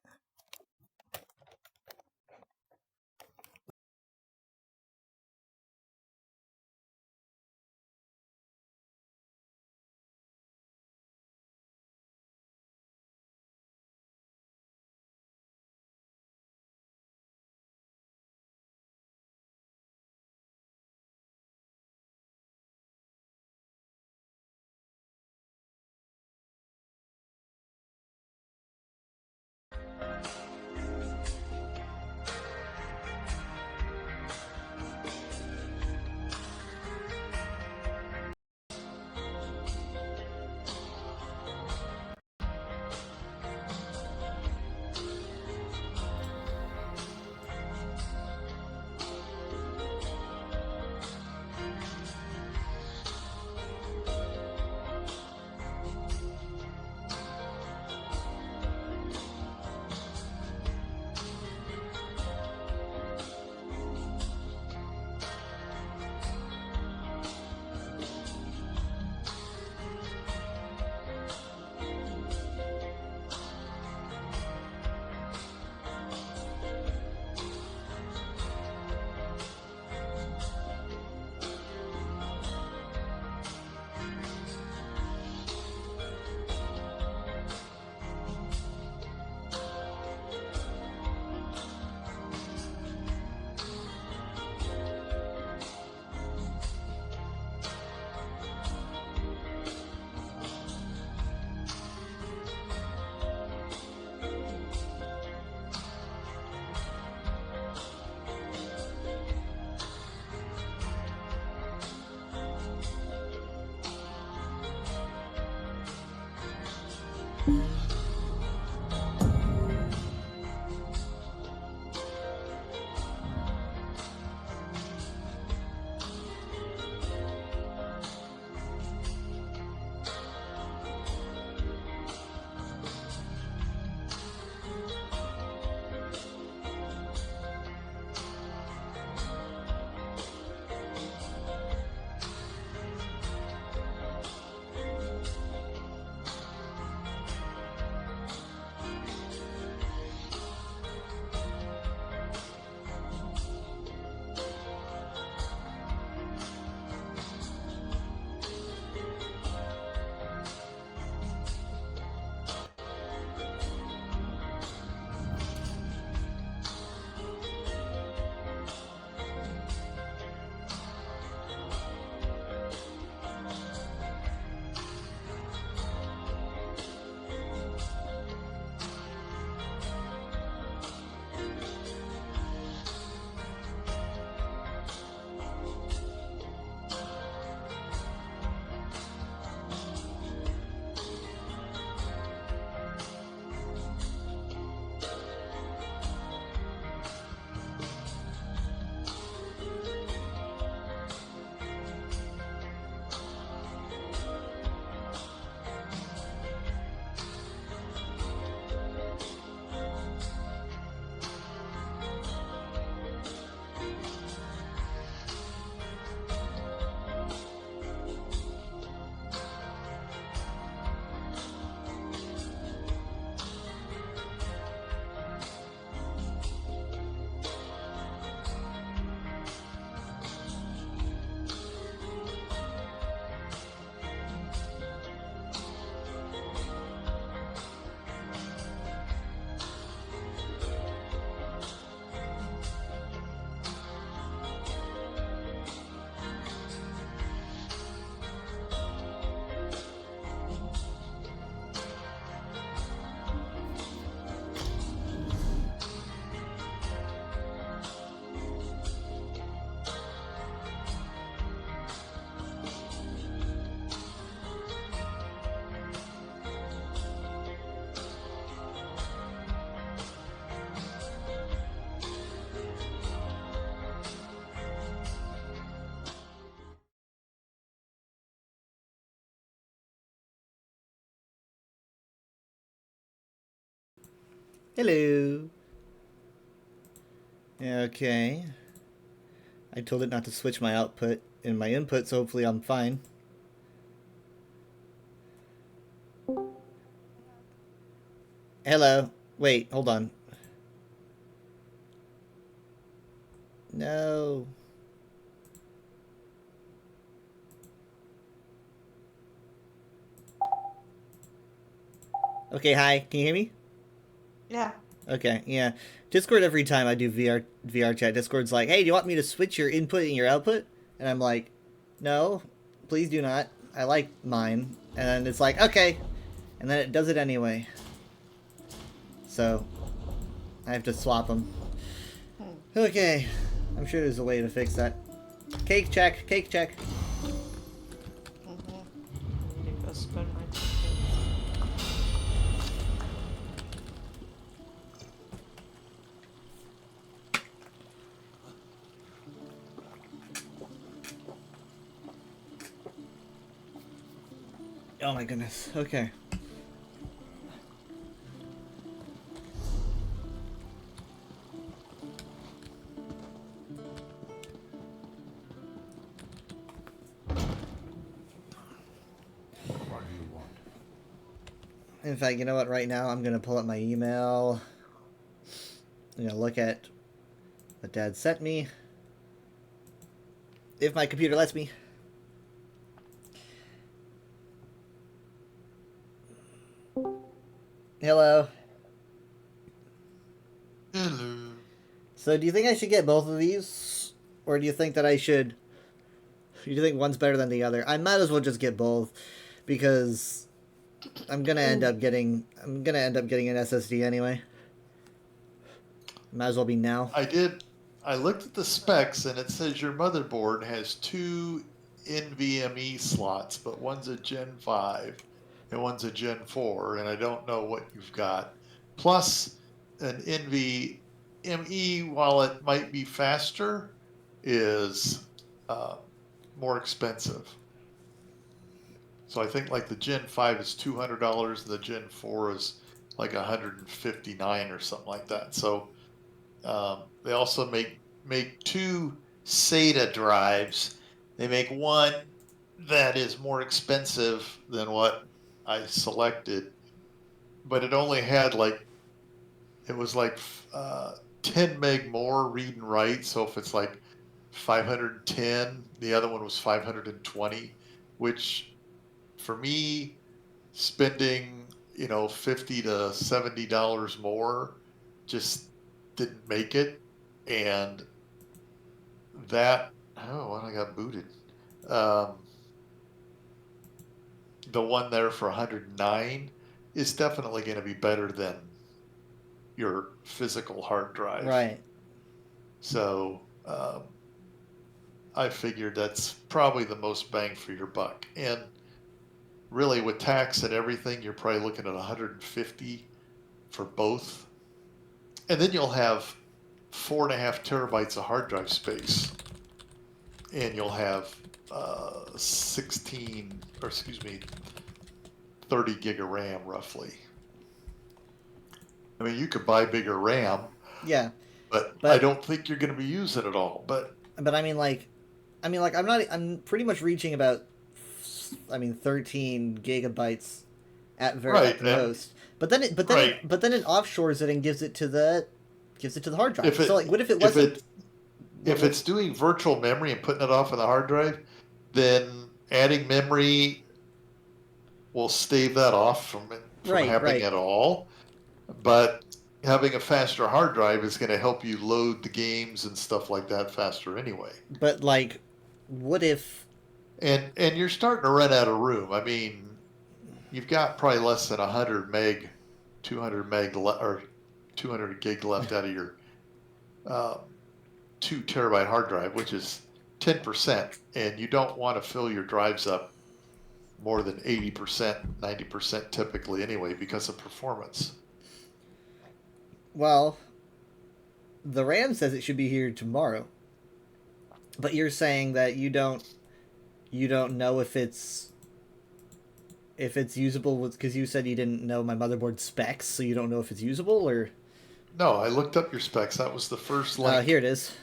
Hello. Okay. I told it not to switch my output and my input, so hopefully I'm fine. Hello. Wait, hold on. No. Okay, hi. Can you hear me? Yeah. Okay, yeah. Discord, every time I do VR chat, Discord's like, hey, do you want me to switch your input and your output? And I'm like, no, please do not. I like mine. And then it's like, okay. And then it does it anyway. So, I have to swap them. Okay. I'm sure there's a way to fix that. Cake check, cake check. Need to go spin my ticket. Oh my goodness. Okay. What do you want? In fact, you know what? Right now, I'm gonna pull up my email. I'm gonna look at what Dad sent me. If my computer lets me. Hello. Hello. So, do you think I should get both of these? Or do you think that I should... Do you think one's better than the other? I might as well just get both. Because I'm gonna end up getting an SSD anyway. Might as well be now. I looked at the specs and it says your motherboard has 2 NVMe slots, but one's a Gen 5. and one's a Gen 4, and I don't know what you've got. Plus, an NVMe, while it might be faster, is more expensive. So I think like the Gen 5 is $200, and the Gen 4 is like $159 or something like that. So they also make two SATA drives. They make one that is more expensive than what I selected, but it only had it was 10 meg more read and write. So if it's like 510, the other one was 520, which for me, spending $50 to $70 more just didn't make it. And that I got booted. The one there for 109 is definitely going to be better than your physical hard drive. Right. So I figured that's probably the most bang for your buck. And really, with tax and everything, you're probably looking at 150 for both. And then you'll have 4.5 terabytes of hard drive space. And you'll have 30 gig of RAM roughly. I mean, you could buy bigger RAM. Yeah. But I don't think you're going to be using it all. But I mean, I'm pretty much reaching about, 13 gigabytes at the most. But then it offshores it and gives it to the hard drive. What if it wasn't? If it's doing virtual memory and putting it off on the hard drive, then adding memory will stave that off from happening at all. But having a faster hard drive is going to help you load the games and stuff like that faster anyway. But what if? And you're starting to run out of room. I mean, you've got probably less than 100 meg, 200 meg or 200 gig left out of your 2 terabyte hard drive, which is 10%, and you don't want to fill your drives up more than 80%, 90% typically anyway because of performance. Well, the RAM says it should be here tomorrow, but you're saying that you don't know if it's usable because you said you didn't know my motherboard specs, so you don't know if it's usable or. No, I looked up your specs. That was the first link. Here it is.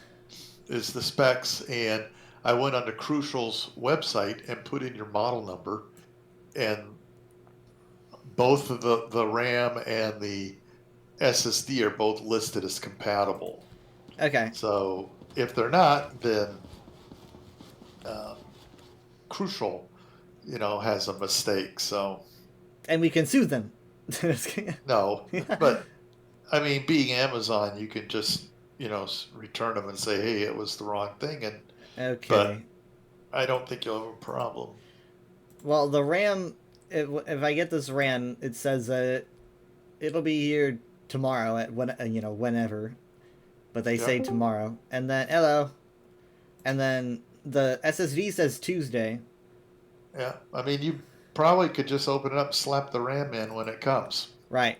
Is the specs, and I went onto Crucial's website and put in your model number, and both of the RAM and the SSD are both listed as compatible. Okay. So if they're not, then Crucial, has a mistake. So. And we can sue them. No, but I mean, being Amazon, you can just return them and say, hey, it was the wrong thing. And okay. But I don't think you'll have a problem. Well, the RAM, if I get this RAM, it says it'll be here tomorrow at whenever, but they say tomorrow. And then and then the SSD says Tuesday. Yeah, I mean, you probably could just open it up, slap the RAM in when it comes. Right.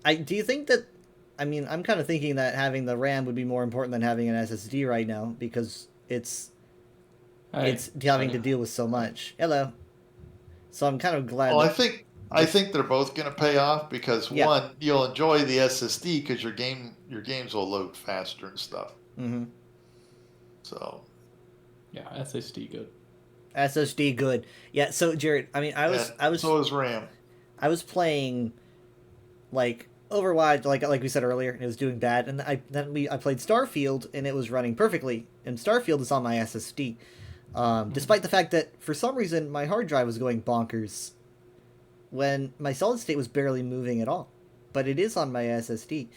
Do you think that? I mean, I'm kind of thinking that having the RAM would be more important than having an SSD right now because it's having to deal with so much. Hello. So I'm kind of glad. Well, I think they're both going to pay off because one, you'll enjoy the SSD because your games will load faster and stuff. Mm-hmm. So. Yeah, SSD good. SSD good. Yeah. So Jared, I mean, I was. So is RAM. I was playing, Overwatch, like we said earlier, and it was doing bad. And I played Starfield, and it was running perfectly. And Starfield is on my SSD, despite the fact that for some reason my hard drive was going bonkers, when my solid state was barely moving at all. But it is on my SSD.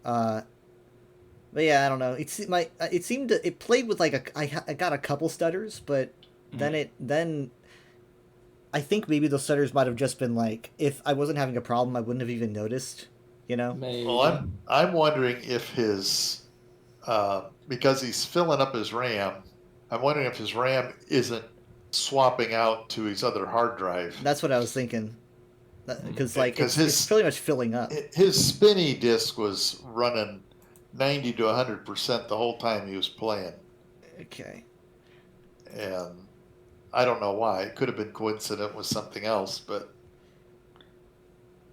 But yeah, I don't know. It played with I got a couple stutters, but then I think maybe those stutters might have just been if I wasn't having a problem, I wouldn't have even noticed. Maybe. Well, I'm wondering if his because he's filling up his RAM. I'm wondering if his RAM isn't swapping out to his other hard drive. That's what I was thinking. Because like 'Cause it's pretty much filling up. His spinny disc was running 90 to 100% the whole time he was playing. Okay. And I don't know why. It could have been coincident with something else, but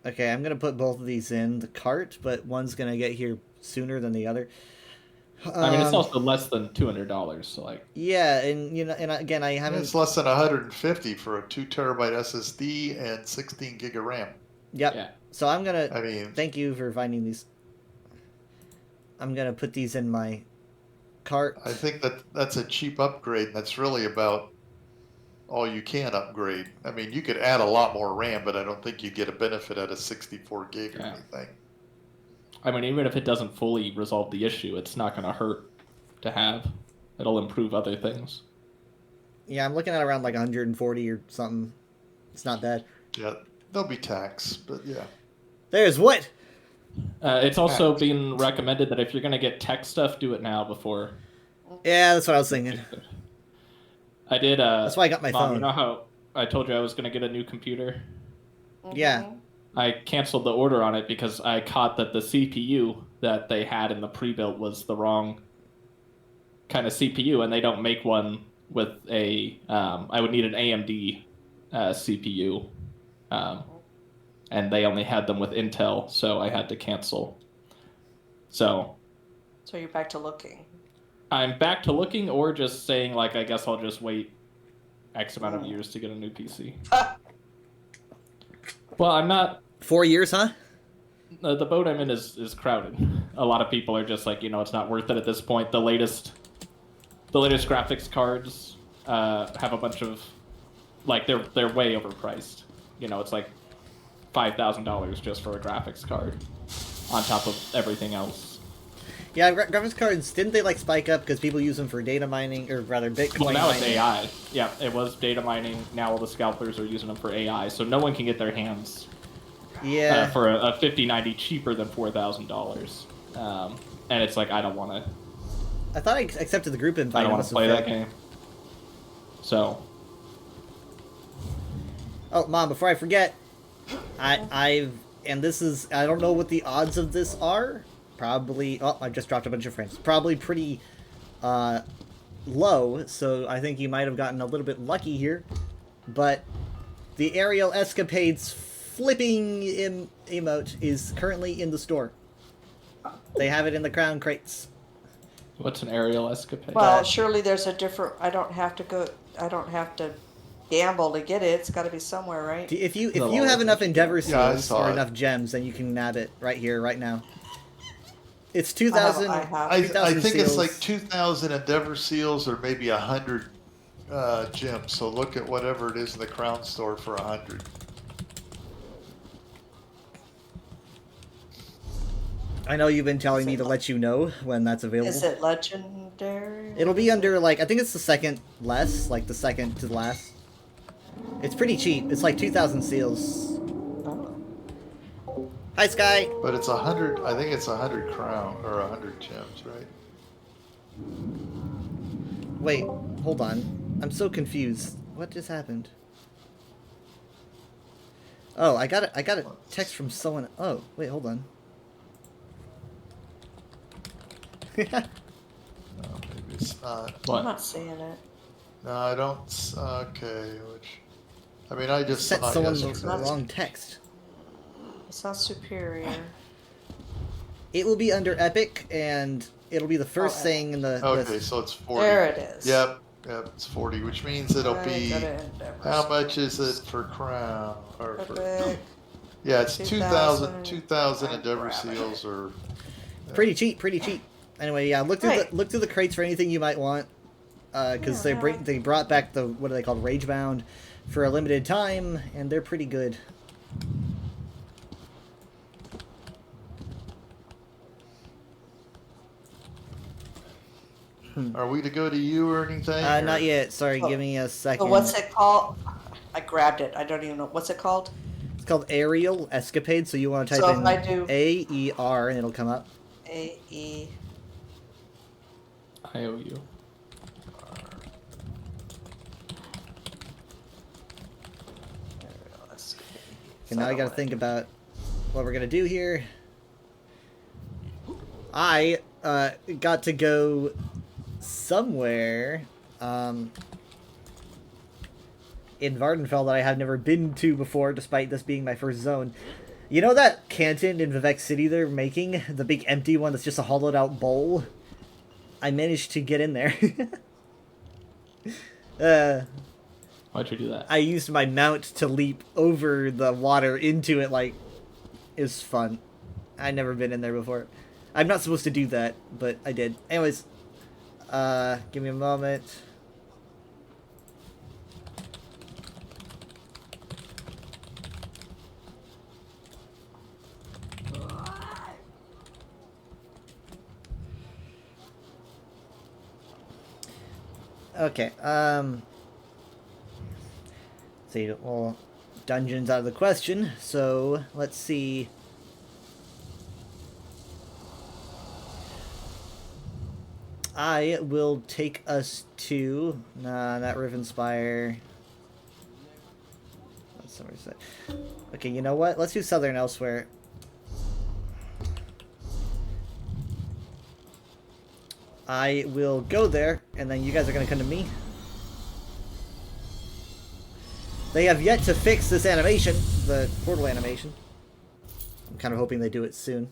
Okay, I'm gonna put both of these in the cart, but one's gonna get here sooner than the other. I mean, it's Um, also less than $200, so like, Yeah, and and again, I haven't. it's less than 150 for a 2 terabyte SSD and 16 gig of RAM. Yep. yeah. So I'm gonna. I mean, Thank you for finding these. I'm gonna put these in my cart. I think that's a cheap upgrade, and that's really about all you can upgrade. I mean, you could add a lot more RAM, but I don't think you get a benefit out of 64 gig or Yeah. anything. I mean, even if it doesn't fully resolve the issue, it's not going to hurt to have. It'll improve other things. Yeah, I'm looking at around like 140 or something. It's not bad. Yeah, there'll be tax, but yeah. There's what? It's also been recommended that if you're going to get tech stuff, do it now before. Yeah, that's what I was thinking. I did. That's why I got my Mom, phone. you know how I told you I was going to get a new computer? Yeah. I canceled the order on it because I caught that the CPU that they had in the pre-built was the wrong kind of CPU, and they don't make one with a. I would need an AMD CPU, and they only had them with Intel, so I had to cancel. So So you're back to looking. I'm back to looking, or just saying like I guess I'll just wait X amount of years to get a new PC. Well, I'm not. 4 years, huh? The boat I'm in is crowded. A lot of people are just like, it's not worth it at this point. The latest graphics cards have a bunch of, like, they're way overpriced. It's like $5,000 just for a graphics card, on top of everything else. Yeah, graphics cards, didn't they like spike up because people use them for data mining, or rather Bitcoin Well, now it's mining? AI. Yeah, it was data mining. Now all the scalpers are using them for AI, so no one can get their hands Yeah. for a 5090 cheaper than $4,000. And it's like, I don't want to. I thought I accepted the group invite. I don't It want must to have play that failed. game. So Oh, Mom, before I forget, I don't know what the odds of this are. Probably, I just dropped a bunch of frames. Probably pretty low, so I think you might have gotten a little bit lucky here. But the Aerial Escapades flipping emote is currently in the store. They have it in the crown crates. what's an aerial escapade? Well, surely there's a different. I don't have to gamble to get it. It's got to be somewhere, right? If you No, have enough Endeavor Yeah, I seals saw or it. enough gems, then you can nab it right here, right now. It's I 2,000. have. I 2,000 think it's seals. like 2,000 Endeavor seals or maybe 100 gems. So look at whatever it is in the crown store for 100. I know you've been telling me to let you know when that's available. Is it legendary? It'll be under, like, I think it's the second less, like the second to the last. It's pretty cheap. It's like 2,000 seals. Oh. Hi, Sky! But it's 100. I think it's 100 crown or 100 gems, right? Wait, hold on. I'm so confused. What just happened? Oh, I got a text from someone. Oh, wait, hold on. No, maybe it's not. I'm What? not seeing it. No, I don't. Okay, which. I mean, I just Sent saw it someone the yesterday. wrong text. It's not superior. It will be under Epic, and it'll be the first Oh, thing in the Okay, list. so it's 40. There it is. Yep, it's 40, which means it'll I be. got it in Endeavor How much is it for crown or for? Epic. Yeah, it's 2,000 2,000 Endeavor grab it. seals or. Pretty cheap, pretty cheap. Anyway, yeah, look through Right. look through the crates for anything you might want, because Yeah. they brought back the what are they called, Ragebound, for a limited time, and they're pretty good. Are we to go to you or anything? or- Not yet. Sorry, Oh. give me a second. So what's it called? I grabbed it. I don't even know. What's it called? It's called Aerial Escapade. So you want to So type if in I do- AER and it'll come up. AE. I owe you. Okay, now I gotta think about what we're gonna do here. I got to go somewhere in Vardenfell that I have never been to before, despite this being my first zone. You know that canton in Vivek City they're making? The big empty one that's just a hollowed out bowl? I managed to get in there. Why'd you do that? I used my mount to leap over the water into it, like, it was fun. I'd never been in there before. I'm not supposed to do that, but I did. Anyways, give me a moment. Okay, see, well, dungeon's out of the question, so let's see. I will take us to, nah, not Rivenspire. That's somewhere to say. Okay, you know what? Let's do Southern Elsewhere. I will go there, and then you guys are going to come to me. They have yet to fix this animation, the portal animation. I'm kind of hoping they do it soon.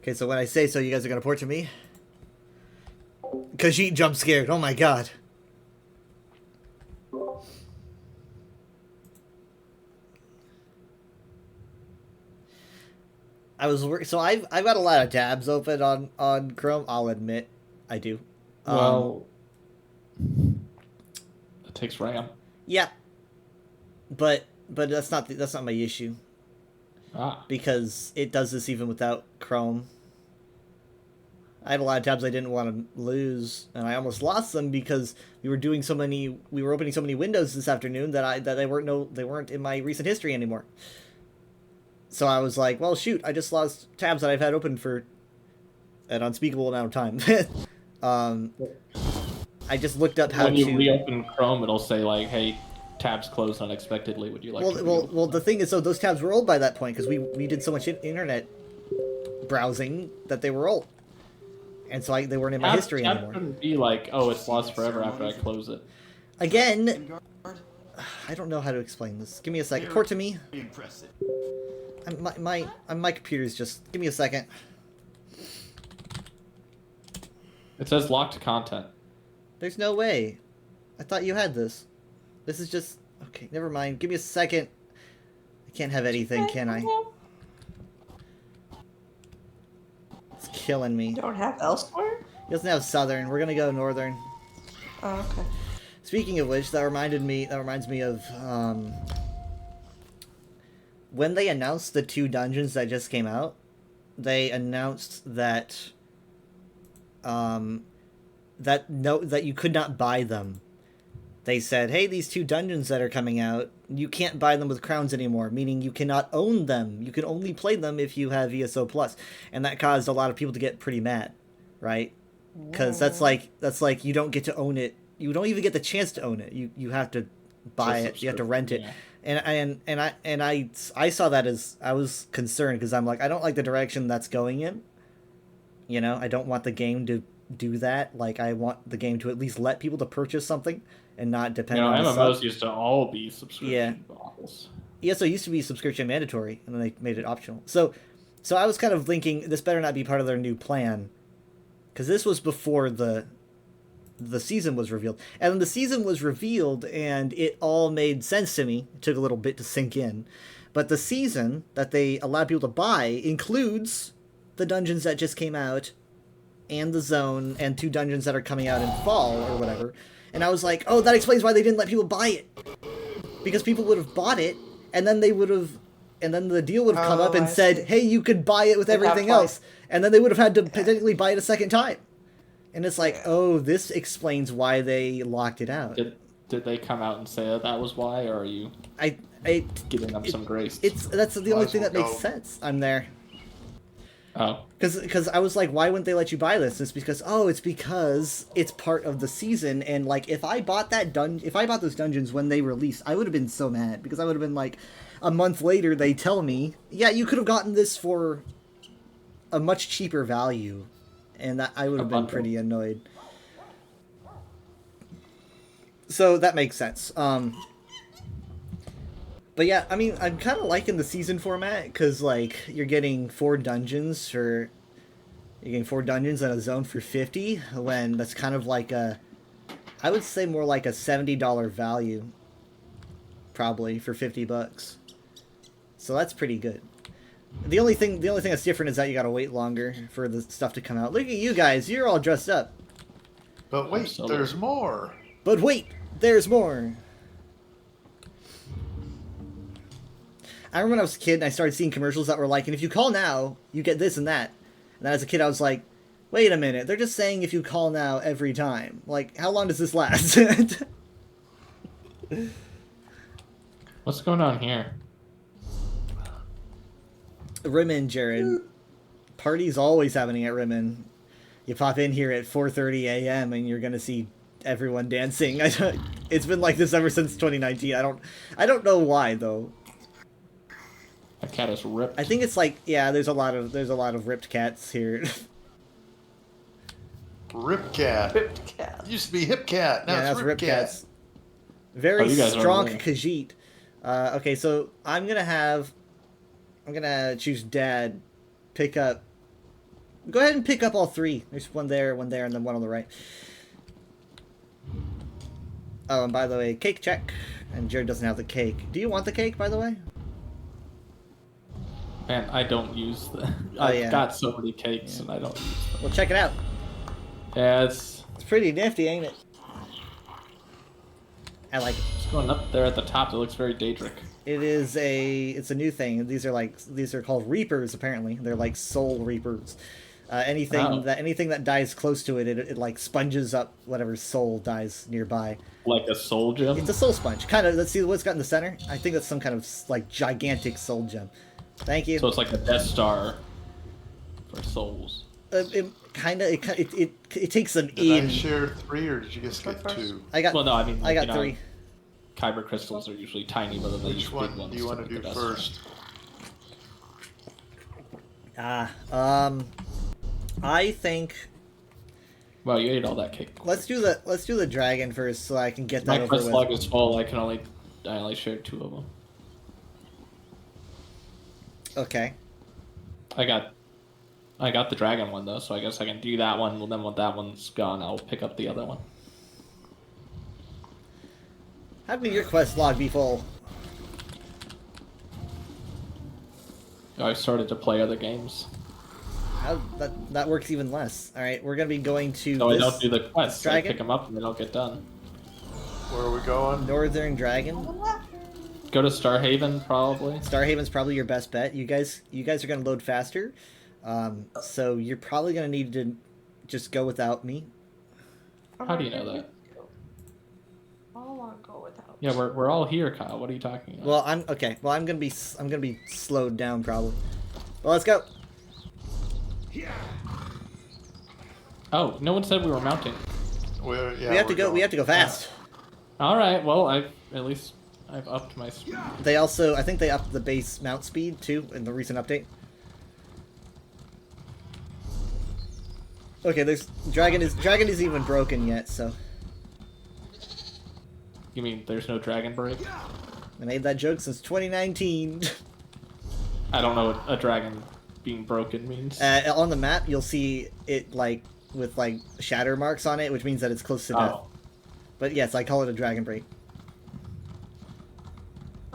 Okay, so when I say so, you guys are going to port to me? Khajiit jump scared, oh my god. So I've got a lot of tabs open on Chrome. I'll admit, I do. Well, it takes RAM. Yeah, but that's not my issue, because it does this even without Chrome. I had a lot of tabs I didn't want to lose, and I almost lost them because we were opening so many windows this afternoon that they weren't in my recent history anymore. So I was like, well, shoot, I just lost tabs that I've had open for an unspeakable amount of time. I just looked up how when you reopen Chrome, it'll say like, "Hey, tabs closed unexpectedly. Would you like?" Well, the thing is, so those tabs were old by that point because we did so much internet browsing that they were old, and so they weren't in my history tabs anymore. Couldn't be like, "Oh, it's lost forever" after I close it. Again, I don't know how to explain this. Give me a second. Port to me. Impressive. My computer's just. Give me a second. It says locked content. There's no way. I thought you had this. This is just... Okay, never mind. Give me a second. I can't have anything, can I? It's killing me. You don't have elsewhere? He doesn't have Southern. We're gonna go Northern. Oh, okay. Speaking of which, that reminds me of, when they announced the 2 dungeons that just came out, they announced that, that you could not buy them. They said, hey, these 2 dungeons that are coming out, you can't buy them with crowns anymore, meaning you cannot own them. You can only play them if you have ESO Plus. And that caused a lot of people to get pretty mad, right? Because that's like you don't get to own it. You don't even get the chance to own it. You have to buy it. You have to rent it. Yeah. And I saw that as, I was concerned because I'm like, I don't like the direction that's going in. You know, I don't want the game to do that. Like, I want the game to at least let people to purchase something and not depend on the MMOs sub. used to all be subscription models. ESO used to be subscription mandatory, and then they made it optional. So I was kind of thinking this better not be part of their new plan, because this was before the season was revealed. And then the season was revealed, and it all made sense to me. It took a little bit to sink in. But the season that they allowed people to buy includes the dungeons that just came out, and the zone, and 2 dungeons that are coming out in fall, or whatever. And I was like, oh, that explains why they didn't let people buy it. Because people would have bought it, and then the deal would have come up and said, hey, you could buy it with everything else. And then they would have had to potentially buy it a second time. And it's like, oh, this explains why they locked it out. Did they come out and say that was why, or are you I giving them some grace? That's the only thing that makes sense. I'm there. Oh, Because I was like, why wouldn't they let you buy this? It's because it's part of the season, and like if I bought those dungeons when they released, I would have been so mad because I would have been like, a month later they tell me, yeah, you could have gotten this for a much cheaper value, and I would have been bundle. pretty annoyed. So that makes sense. But yeah, I mean, I'm kind of liking the season format because, like, you're getting 4 dungeons and a zone for 50, when that's kind of like I would say more like a $70 value, probably, for $50. So that's pretty good. The only thing that's different is that you gotta wait longer for the stuff to come out. Look at you guys, you're all dressed up. But wait, Absolutely. there's more. But wait, there's more. I remember when I was a kid and I started seeing commercials that were like, and if you call now, you get this and that. And then as a kid I was like, wait a minute, they're just saying if you call now every time. Like, how long does this last? what's going on here? Rimmon, Jared. Parties always happening at Rimmon. You pop in here at 4:30 a.m. and you're gonna see everyone dancing. It's been like this ever since 2019. I don't know why though. My cat is ripped. I think it's like, yeah, there's a lot of ripped cats here. Ripcat. Ripped cat. Used to be Hip Cat. Now Yeah, it's that's Rip Ripcat. Cats. Very Oh, you guys are strong winning. Khajiit. Okay, so I'm gonna choose Dad. Pick up. Go ahead and pick up all 3. There's one there, and then one on the right. Oh, and by the way, cake check. And Jared doesn't have the cake. Do you want the cake, by the way? Man, I don't use the. Oh, I've yeah. got so many cakes and I don't use them. Well, check it out. Yeah, it's Pretty nifty, ain't it? I like it. just going up there at the top. It looks very Daedric. It's a new thing. These are called Reapers. Apparently, they're like soul Reapers. Anything Oh. that dies close to it like sponges up whatever soul dies nearby. Like a soul gem. It's a soul sponge. Kind of. Let's see what's got in the center. I think that's some kind of like gigantic soul gem. Thank you. So it's like a Death Star for souls. It takes them Did in. I share 3 or did you just get first. 2? I got Well, no, I mean, I got you know, 3. Kyber crystals are usually tiny, but then they use Which big one ones do you want to make do the Death Star. first? I think Well, you ate all that cake. let's do the dragon first so I can get that My over quest with. log is full. I only shared 2 of them. Okay. I got the dragon one though, so I guess I can do that one. Well, then when that one's gone, I'll pick up the other one. How can your quest log be full? I started to play other games, How that works even less. All right, we're gonna be going to so I this don't do the quests. I dragon? pick them up and they don't get done. Where are we going? Northern Dragon. Go to Starhaven probably. Starhaven's probably your best bet. You guys are gonna load faster, so you're probably gonna need to just go without me. How do you know that? I don't want to go without. Yeah, we're all here, Kyle. What are you talking about? Well, I'm okay. Well, I'm gonna be slowed down probably. Well, let's go. Oh, no one said we were mounting. Yeah, we have to we're go. We going. have to go fast. All right. Well, I've upped my speed. I think they upped the base mount speed too in the recent update. Okay, there's dragon isn't even broken yet, so You mean there's no dragon break? I made that joke since 2019. I don't know what a dragon being broken means. On the map, you'll see it like with like shatter marks on it, which means that it's close to death. Oh, But yes, I call it a dragon break.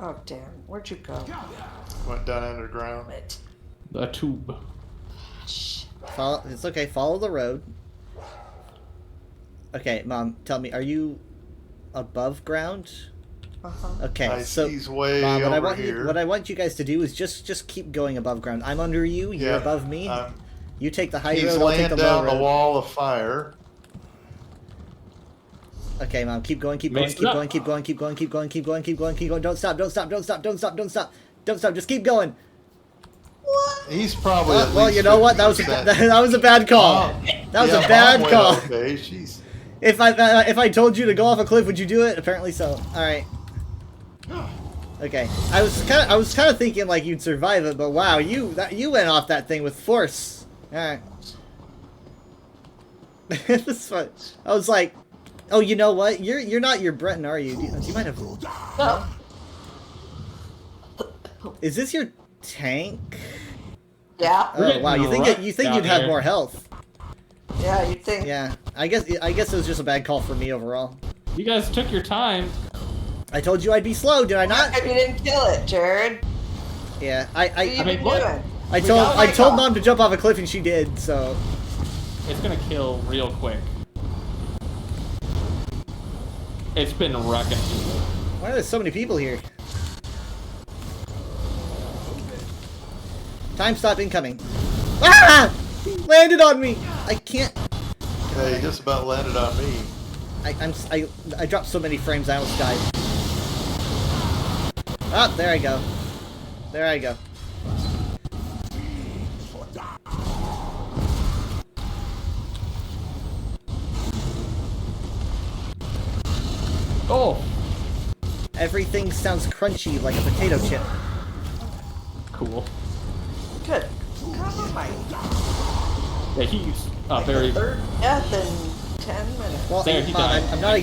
Oh damn! Where'd you go? Went down underground. It. the tube. It's okay. Follow the road. Okay, Mom, tell me, are you above ground? Okay, I so see he's way Mom, over here. what I want you guys to do is just keep going above ground. I'm under you. You're Yeah, above me. You take the high He's road. I'll take laying the low down the road. wall of fire. Okay, Mom, keep going, keep Mix going, it keep up. going, keep going, keep going, keep going, keep going, keep going, keep going. Don't stop, don't stop, don't stop, don't stop, don't stop, don't stop, don't stop. Just keep going. He's probably. at Well, least you know what? That was 50%. that was a bad call. Mom. That was Yeah, a bad Mom call. went okay. She's. If I told you to go off a cliff, would you do it? Apparently so. All right. Okay. I was kind of thinking like you'd survive it, but wow, you went off that thing with force. All right. This is fun. I was like, oh, you know what? You're not your Breton, are you? Do you might have. No. Is this your tank? Yeah. Oh wow, you think Right you'd down have here. more health? Yeah, you'd think. Yeah. I guess it was just a bad call for me overall. You guys took your time. I told you I'd be slow, did I not? If you didn't kill it, Jared. Yeah. What are you I mean, been what? doing? I got told it. Mom to jump off a cliff and she did. So. It's gonna kill real quick. It's been wrecking people. Why are there so many people here? Time stop incoming. Ah! Landed on me! I can't. Yeah, he just about landed on me. I dropped so many frames I almost died. Ah, there I go. There I go. Oh, Everything sounds crunchy like a potato chip. cool. Good. Oh my. Yeah, he's very. Third death in 10 minutes. Well, There, he Mom, died. I'm not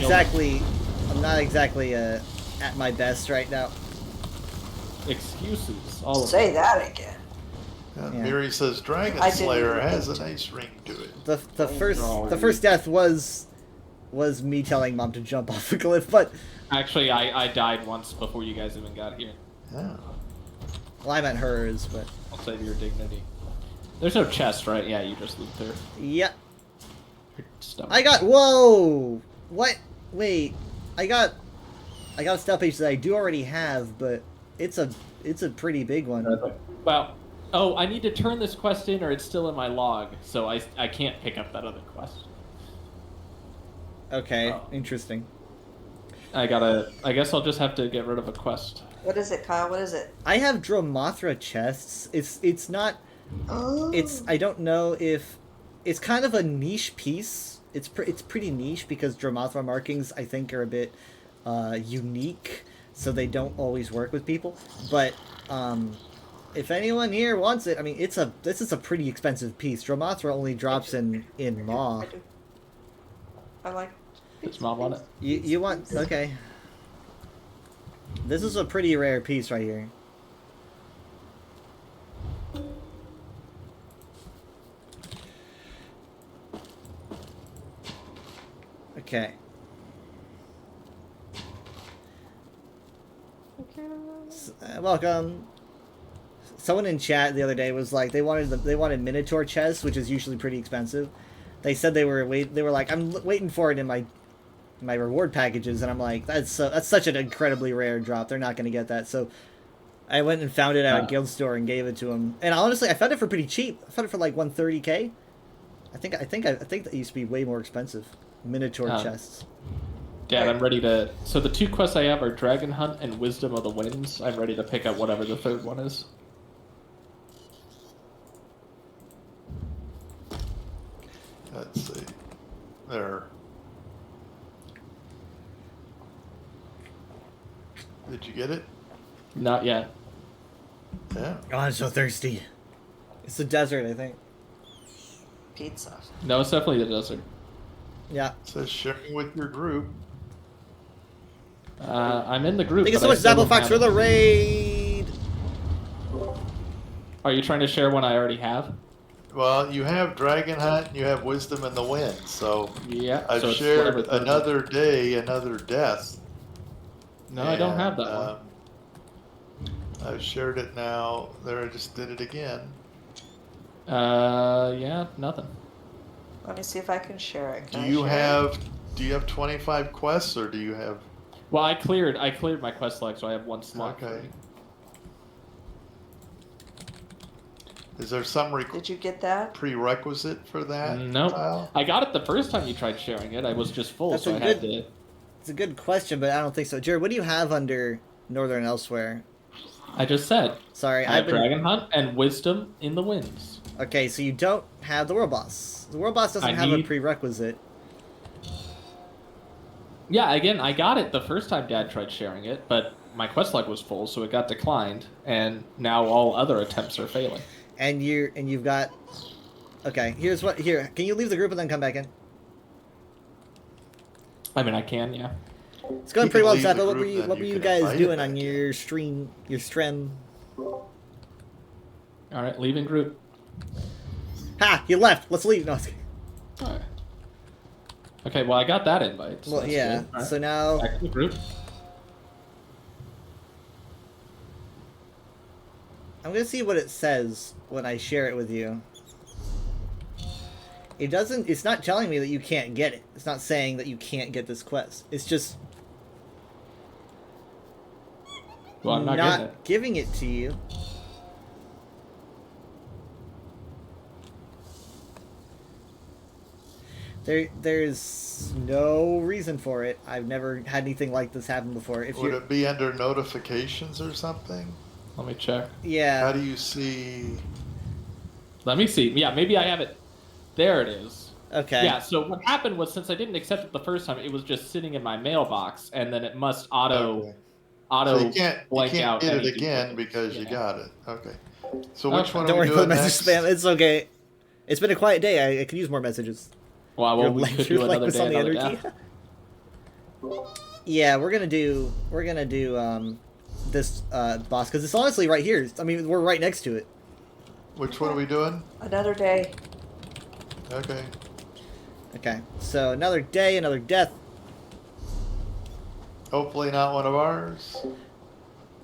exactly at my best right now. Excuses, all of Say that again. Yeah, Yeah. Miri says Dragon I didn't Slayer even has think a to. nice ring to it. The first death was me telling Mom to jump off a cliff, but Actually, I died once before you guys even got here. Yeah. well, I meant hers, but I'll save your dignity. There's no chest, right? Yeah, you just loot there. yeah. Your stomach. I got whoa. What? Wait. I got a stealth page that I do already have, but it's a pretty big one. Well, oh, I need to turn this quest in, or it's still in my log, so I can't pick up that other quest. Okay, Oh. interesting. I guess I'll just have to get rid of a quest. What is it, Kyle? What is it? I have Dromothra chests. It's not. Oh. I don't know if it's kind of a niche piece. It's pretty niche because Dromothra markings I think are a bit unique, so they don't always work with people. But if anyone here wants it, I mean, this is a pretty expensive piece. Dromothra only drops in Maw. I do. I like. Does Mom want it? You want okay? This is a pretty rare piece right here. Okay. Welcome. Someone in chat the other day was like they wanted Minotaur chests, which is usually pretty expensive. They said they were like I'm waiting for it in my reward packages, and I'm like that's such an incredibly rare drop. They're not going to get that. So I went and found it at a guild store and gave it to them. And honestly, I found it for pretty cheap. I found it for like 130k. I think that used to be way more expensive. Minotaur chests. Dad, I'm ready to. So the two quests I have are Dragon Hunt and Wisdom of the Winds. I'm ready to pick up whatever the third one is. Let's see. There. Did you get it? Not yet. Yeah. Oh, I'm so thirsty. It's the desert, I think. Pizza. No, it's definitely the desert. Yeah. It says sharing with your group. I'm in the group. Thank you but so I much, still Zapple don't Fox, have for it. the raid. Are you trying to share one I already have? Well, you have Dragon Hunt and you have Wisdom in the Wind, so Yeah. I've so it's shared whatever third one. another day, another death. No, I don't have that one. I've shared it now. There, I just did it again. one. Yeah, nothing. Let me see if I can share it. Do Can I you share it? have 25 quests or do you have? Well, I cleared my quest log, so I have one slot. Okay. free. Is there some Did you get that? prerequisite for that? Nope. Kyle? I got it the first time you tried sharing it. I was just full, That's so a I had good- to. It's a good question, but I don't think so. Jared, what do you have under Northern Elsewhere? I just said. Sorry, I have Dragon Hunt and Wisdom in the Winds. Okay, so you don't have the World Boss. The World Boss doesn't I have a need- prerequisite. Yeah, again, I got it the first time Dad tried sharing it, but my quest log was full, so it got declined, and now all other attempts are failing. And you've got. Okay, here's what. Here, can you leave the group and then come back in? I mean, I can, yeah. It's going You pretty can well, leave Zeppa. the What were group, you then What were you you can guys invite doing it on back your stream? Your stream? All right, leaving group. Ha! You left. Let's leave. No. I was kidding. All right. Okay, well, I got that invite. So Well, that's yeah. good. All right. So now. Back to the group. I'm gonna see what it says when I share it with you. It doesn't. It's not telling me that you can't get it. It's not saying that you can't get this quest. It's just Well, I'm not getting it. giving it to you. There's no reason for it. I've never had anything like this happen before. If Would you, it be under notifications or something? Let me check. yeah. How do you see? Let me see. Yeah, maybe I have it. There it is. Okay. Yeah, so what happened was since I didn't accept it the first time, it was just sitting in my mailbox, and then it must Okay. auto So you can't blank out get any it again duplicates. because you Yeah. got it. Okay. So which Okay. one Don't are we worry about doing the message next? spam. It's okay. It's been a quiet day. I could use more messages. Well, Your we leg- could your do leg another was day, on the another energy. death. Yeah, we're gonna do this boss because it's honestly right here. I mean, we're right next to it. Which one are we doing? Another day. Okay. Okay, so another day, another death. Hopefully not one of ours.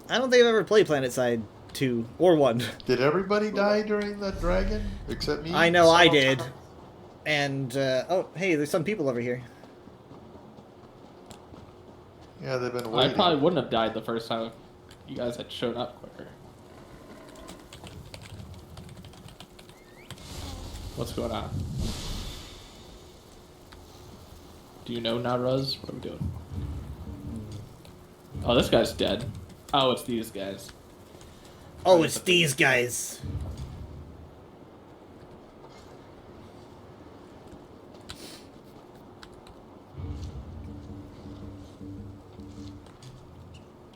I don't think I've ever played PlanetSide 2 or 1. Did everybody die during the dragon except me? I know I Several did. times. And oh, hey, there's some people over here. Yeah, they've been I waiting. probably wouldn't have died the first time if you guys had shown up quicker. What's going on? Do you know Naruz? What are we doing? Oh, this guy's dead. Oh, it's these guys. Oh, it's these guys.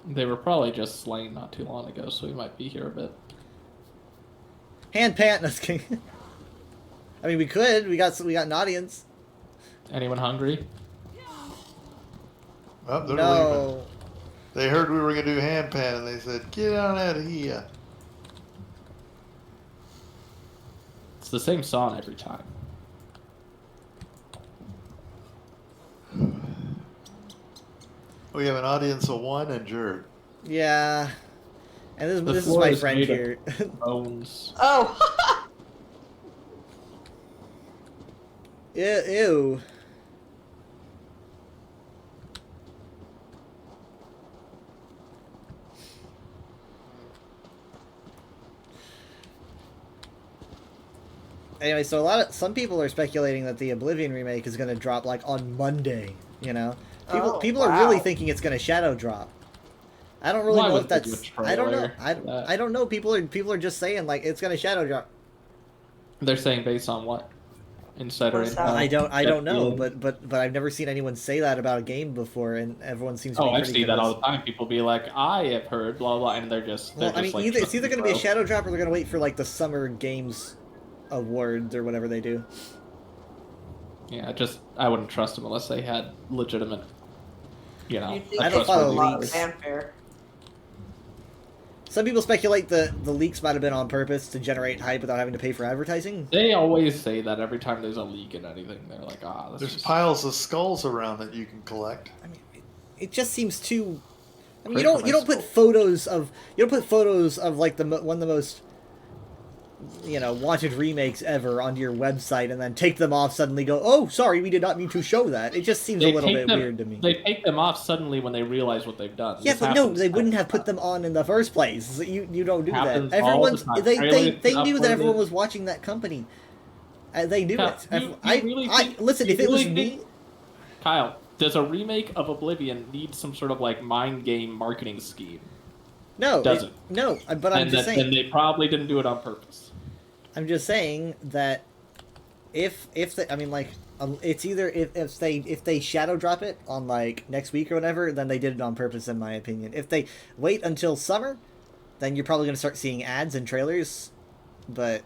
They were probably just slain not too long ago, so we might be here a bit. Hand pant. No, just kidding. I mean, we could. We got an audience. Anyone hungry? Oh, they're leaving. No. They heard we were going to do hand pan and they said, get on out of here. It's the same song every time. We have an audience of one and Jerd. Yeah. And The this is floor my is friend made of here. Bones. Oh, Ew. Anyway, so some people are speculating that the Oblivion remake is going to drop like on Monday. You know, Oh, people are really wow. thinking it's going to shadow drop. I don't really Why know would if they do that's. a I don't know. trailer for that? I don't know. People are just saying like it's going to shadow drop. They're saying based on what? Insider What's info? that? I don't know, Feeling? but I've never seen anyone say that about a game before, and everyone seems to Oh, be I pretty see that all convinced. the time. People be like, I have heard, blah, blah, and they're just. Well, They're I mean, just like, it's either going to be a bro. shadow drop or they're going to wait for like the Summer Games Awards or whatever they do. Yeah, just I wouldn't trust them unless they had legitimate. You know, you'd think I a don't there'd be follow a lot of leaks. fanfare. Some people speculate the leaks might have been on purpose to generate hype without having to pay for advertising. They always say that every time there's a leak in anything. They're like, this There's is piles of skulls around that you can collect. I mean, it just seems too. I mean, Great you for don't put photos of like one of the most wanted remakes ever onto your website and then take them off suddenly. Go, oh, sorry, we did not mean to show that. It just seems a little bit weird to me. They take them off suddenly when they realize what they've done. Yeah, This but no, happens they all wouldn't the have put time. them on in the first place. You don't do Happens that. all the Everyone's time. they Trailers knew that uploaded. everyone was watching that company. They knew Kyle, it. you I really I think- listen. you If it was really me, think- Kyle, does a remake of Oblivion need some sort of like mind game marketing scheme? No, doesn't. no. But I'm And just then saying. they probably didn't do it on purpose. I'm just saying that if they, I mean, like, it's either if they shadow drop it on like next week or whatever, then they did it on purpose, in my opinion. If they wait until summer, then you're probably gonna start seeing ads and trailers. But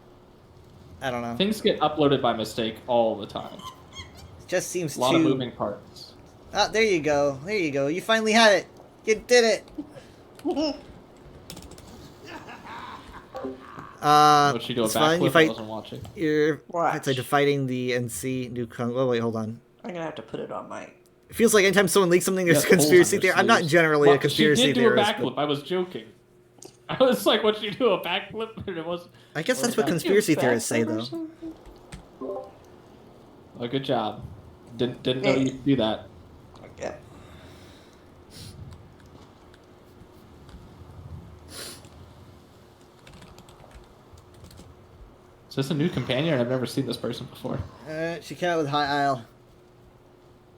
I don't know. Things get uploaded by mistake all the time. It just seems A lot too. of moving parts. Ah, there you go. There you go. You finally had it. You did it. What she do a it's fine. You backflip? I fight. wasn't watching. You're. Watch. It's like fighting the NC new Kong. Oh wait, hold on. I'm gonna have to put it on my. It feels like anytime someone leaks something, there's Yeah, conspiracy holes in theory. her I'm not sleeves. generally Well, a conspiracy she did do theorist. a backflip. I was joking. I was like, "What you do a backflip?" And it was. I guess that's Or what back- conspiracy theorists say, Backflip or though. something? Oh, good job. Didn't know you could do that. Yeah. Is this a new companion? I've never seen this person before. She came out with High Isle.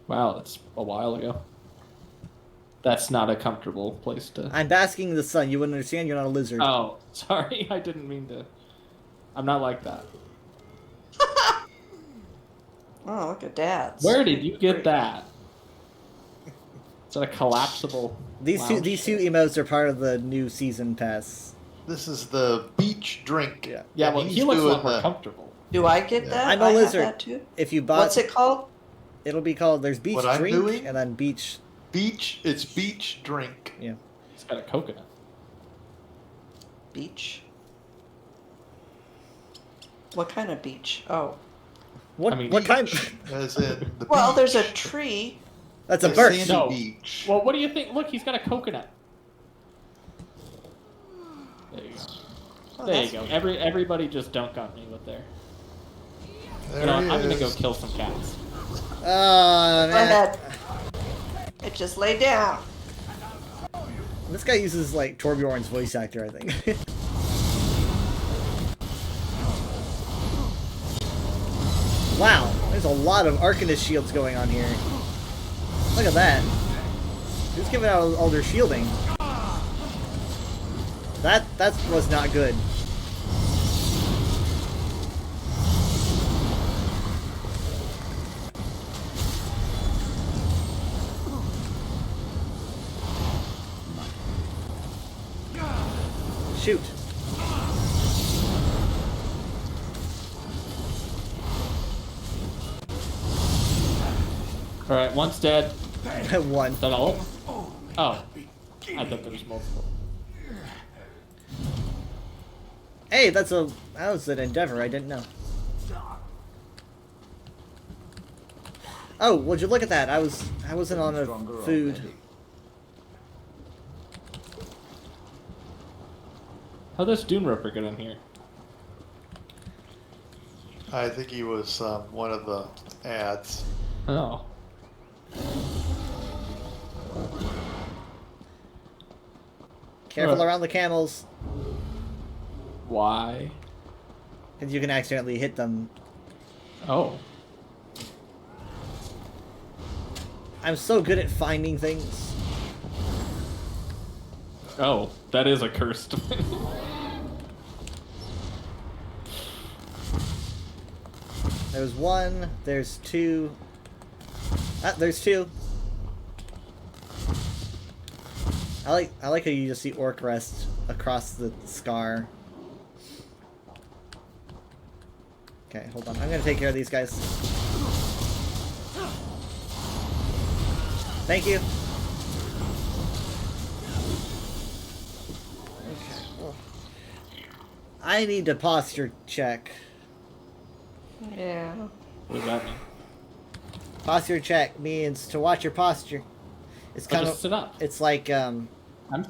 Wow, that's a while ago. That's not a comfortable place to. I'm basking in the sun. You wouldn't understand. You're not a lizard. Oh, sorry. I didn't mean to. I'm not like that. Oh, look at that. Where did you get that? Is that a collapsible? These two emotes are part of the new season pass. This is the beach drink. Yeah. Yeah, And well, he's he looks a doing lot more the- comfortable. Do I get Yeah. that? I'm a I have lizard. that too? If you bought, What's it called? it'll be called. There's beach What I'm drink doing? and then beach. Beach. It's beach drink. Yeah. He's got a coconut. Beach. What kind of beach? Oh. What? I mean, what kind? As in the Well, beach. there's a tree. That's a The birch. sandy No. beach. Well, what do you think? Look, he's got a coconut. There you go. Oh, There you that's- go. Everybody just dunk on me with their. There You know, he I'm gonna is. go kill some cats. Go Man. ahead. It just lay down. This guy uses like Torbjorn's voice actor, I think. Wow, there's a lot of Arcanist shields going on here. Look at that. Who's giving out all their shielding? That was not good. Shoot. All right, one's dead. One. Is that all? Oh, I thought there was multiple. Hey, that was an endeavor, I didn't know. Oh, would you look at that? I wasn't on a food. How does Dune Ripper get in here? I think he was one of the ads. Oh. Careful around the camels, Why? because you can accidentally hit them. Oh. I'm so good at finding things. Oh, that is a cursed. There's one, there's two. Ah, there's two. I like how you just see Orc Rest across the scar. Okay, hold on. I'm gonna take care of these guys. Thank you. Okay. Well, I need to posture check. Yeah. What does that mean? Posture check means to watch your posture. It's I'll kind just of. sit up. It's like I'm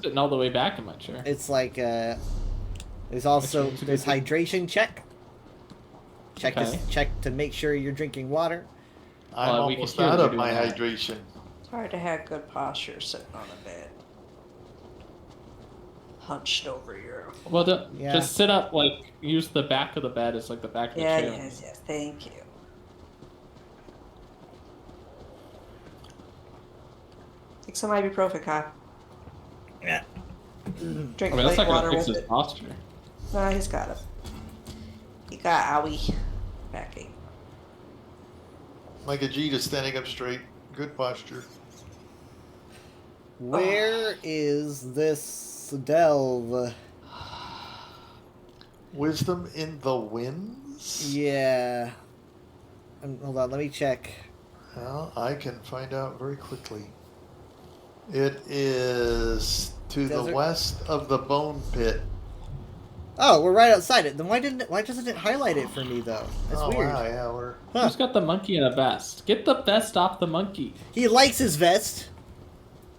sitting all the way back in my chair. It's like there's also Which means there's you- hydration check. Check Okay. check to make sure you're drinking water. I'm Well, we can almost hear out you of doing my that. hydration. It's hard to have good posture sitting on a bed. Hunched over your. Well, Yeah. just sit up. Like use the back of the bed as like the back of the Yeah, chair. yes. Thank you. Take some ibuprofen, Kyle. Yeah. Drink I mean, that's plain not water gonna fix with his it. posture. No, he's got it. He got owie backing. Micah G just standing up straight. Good posture. Where is this delve? Wisdom in the winds? Yeah. Hold on, let me check. Well, I can find out very quickly. It is to Desert? the west of the bone pit. Oh, we're right outside it. Then why doesn't it highlight it for me though? That's oh weird. wow, yeah, we're Huh. Who's got the monkey in a vest? Get the vest off the monkey. He likes his vest.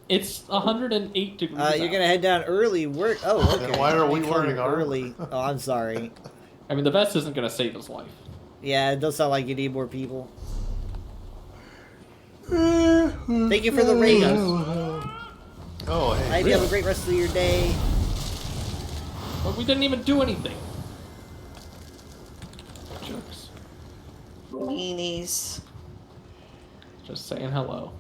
It's 108 degrees. You're out. gonna head down early. Work. Oh, okay. Then why are we You come wearing armor? early? Oh, I'm sorry. I mean, the vest isn't gonna save his life. Yeah, it does sound like you need more people. Thank you for the raid. Oh, I hey. hope you have a great rest of your day. But we didn't even do anything. Jerks. Meanies. Just saying hello.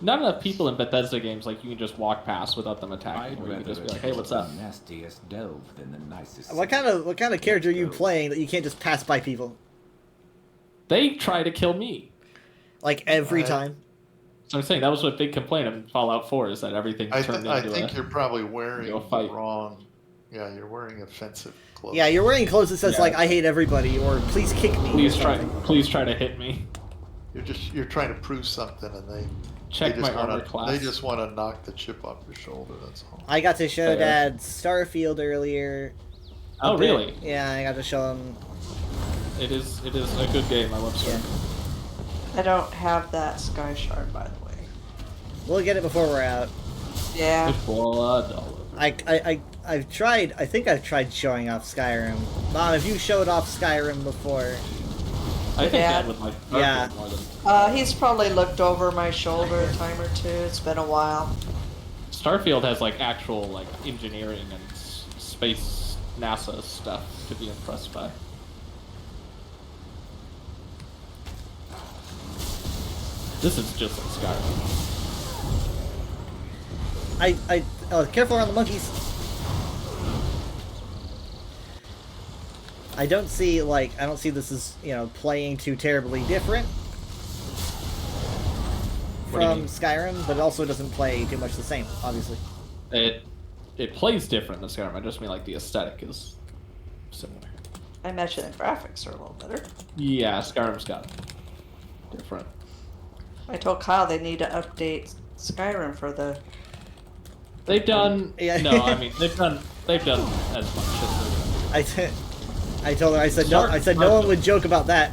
Not enough people in Bethesda games like you can just walk past without them attacking. I'd Or you can rather just be like, "Hey, what's up?" the nastiest delve than the nicest. What kind of character are you playing that you can't just pass by people They try to kill me. like every Right. time? So I'm saying that was a big complaint of Fallout 4 is that everything turned I into think a. you're probably wearing a fight. the wrong. Yeah, you're wearing offensive clothes. Yeah, you're wearing clothes that says Yeah. like "I hate everybody" or "Please kick me." Please or try, something. please try to hit me. You're trying to prove something, and they Check they my just armor wanna, class. They just want to knock the chip off your shoulder. That's all. I got to show Fair. Dad Starfield earlier. Oh, a bit. really? Yeah, I got to show him. It is a good game. I love Yeah. Star. I don't have that Sky Shard, by the way. We'll get it before we're out. Yeah. Good blood all over. I've tried. I think I've tried showing off Skyrim. Mom, have you showed off Skyrim before? I think Yeah. that would like Yeah. more than He's probably looked over my shoulder a time or two. It's been a while. Starfield has like actual like engineering and space NASA stuff to be impressed by. This is just like Skyrim. Careful around the monkeys. I don't see this as, playing too terribly different What do you from mean? Skyrim, but it also doesn't play too much the same, obviously. It plays different than Skyrim. I just mean like the aesthetic is similar. I imagine the graphics are a little better. Yeah, Skyrim's got different. I told Kyle they need to update Skyrim for the. They've done Yeah. no, I mean they've done as much as they're I told her, I said no one would joke about that.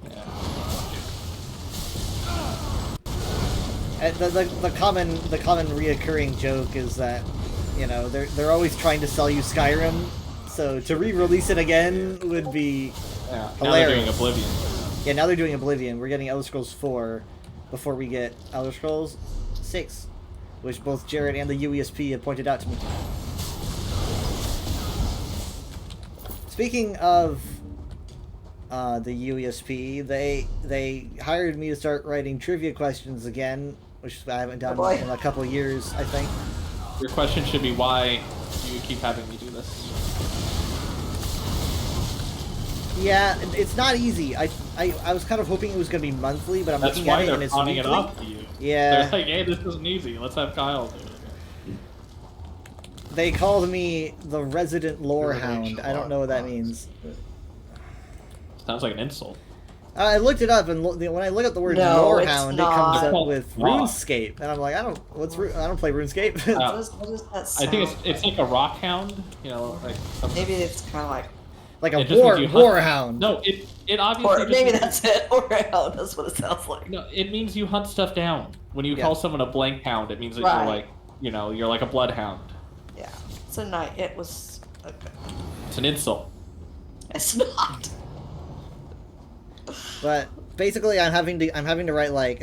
doing. Yeah. And the common reoccurring joke is that, they're always trying to sell you Skyrim, so to re-release it again would be Yeah. Now they're doing hilarious. Oblivion. Yeah, now they're doing Oblivion. We're getting Elder Scrolls 4 before we get Elder Scrolls 6, which both Jared and the UESP have pointed out to me. Speaking of the UESP, they hired me to start writing trivia questions again, which I haven't done Oh boy. in a couple years, I think. Your question should be why do you keep having me do this? Yeah, it's not easy. I was kind of hoping it was going to be monthly, but I'm That's looking at why it they're and it's pawning weekly. it off to you. Yeah. They're like, hey, this isn't easy. Let's have Kyle do it. They called me the resident lore You're an hound. ancient I don't know what that lore means. Sounds like an insult. I looked it up, and when I look up the word No, lore it's hound, not. it comes They're up called with rock. RuneScape, and I'm like, I don't play RuneScape. What does that I sound? think it's like a rock hound, like something. Maybe it's kind of like. like a It just means you hunt- war hound. No, it obviously Or just maybe means- that's it. Or that's what it sounds like. No, it means you hunt stuff down. When you Yeah. call someone a blank hound, it means that Right. you're like, you're like a bloodhound. Yeah. It's a night. It was. Okay. It's an insult. It's not. But basically, I'm having to write like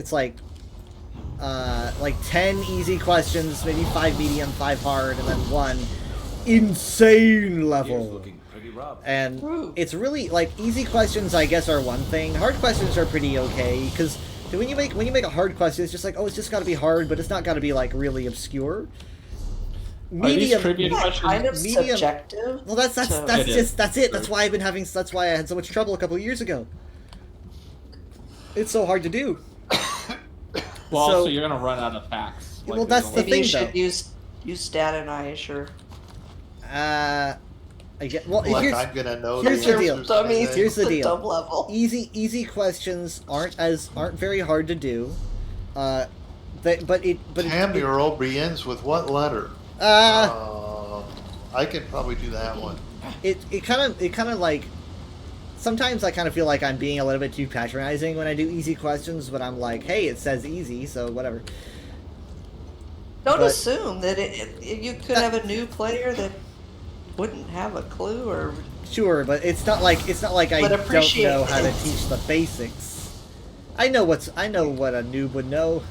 10 easy questions, maybe 5 medium, 5 hard, and then 1 insane Here's level. looking pretty rough. And Ooh. it's really like easy questions, I guess, are one thing. Hard questions are pretty okay because When you make a hard question, it's just like, oh, it's just got to be hard, but it's not got to be like really obscure. Are these trivia Isn't that questions? kind of medium- subjective? Well, that's So- that's It is. just that's it. That's why I've been having. That's why I had so much trouble a couple of years ago. It's so hard to do. Well, So- also you're gonna run out of facts. Well, there's that's only- the Maybe you thing, should though. use stat and I sure. I get. Well, Like here's I'm gonna know here's the deal. answers to Dummies. anything. Here's the It's a deal. dumb level. easy questions aren't very hard to do. But Tamuro begins with what letter? I can probably do that one. it kind of like sometimes I kind of feel like I'm being a little bit too patronizing when I do easy questions, but I'm like, hey, it says easy, so whatever. Don't But- assume that you could have a new player that wouldn't have a clue or. Sure, but it's not like I But don't appreciate know how to it. teach the basics. I know what a noob would know.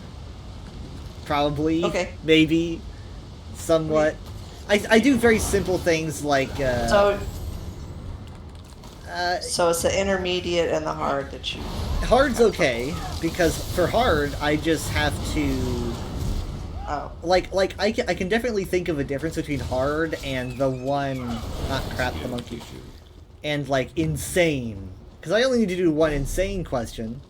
Probably. Okay. Maybe. Somewhat. I do very simple things like. So it's the intermediate and the hard that you. Hard's okay because for hard I just have to. Oh. Like I can definitely think of a difference between hard and the one, not crap the monkey, and like insane, because I only need to do one insane question,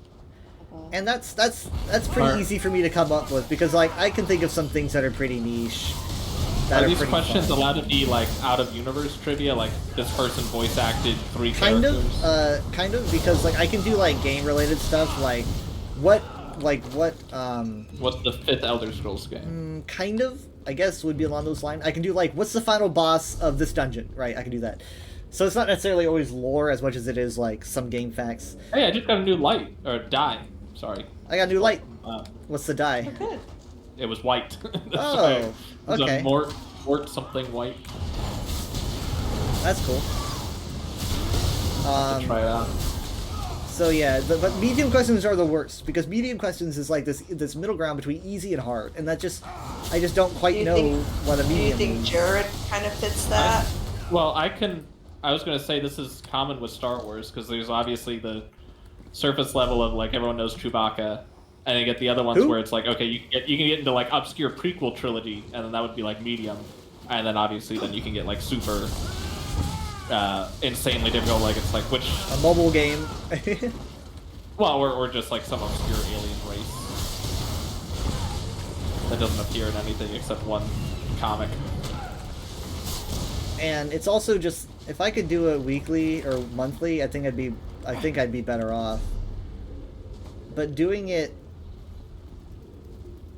and that's pretty Are- easy for me to come up with because like I can think of some things that are pretty niche. That Are are these pretty questions fun. allowed to be like out of universe trivia? Like this person voice acted 3 Kind characters? of, because like I can do like game related stuff like what What's the 5th Elder Scrolls game? kind of, I guess, would be along those lines. I can do like, what's the final boss of this dungeon? Right, I can do that. So it's not necessarily always lore as much as it is like some game facts. Hey, I just got a new light or die. Sorry, I got a new light. uh, What's the die? Good. it was white. That's Oh, why it was okay. a mort something white. That's cool. Try it out. So yeah, but medium questions are the worst because medium questions is like this middle ground between easy and hard, and that just I just don't quite Do you know think- what a Do you medium think means. Jared kind of fits that? Well, I was gonna say this is common with Star Wars because there's obviously the surface level of like everyone knows Chewbacca, and you get the other ones Who? where it's like okay, you can get into like obscure prequel trilogy, and then that would be like medium, and then obviously then you can get like super insanely difficult, like it's like which A mobile game. well or just like some obscure alien race that doesn't appear in anything except one comic. And it's also just if I could do it weekly or monthly, I think I'd be better off. But doing it,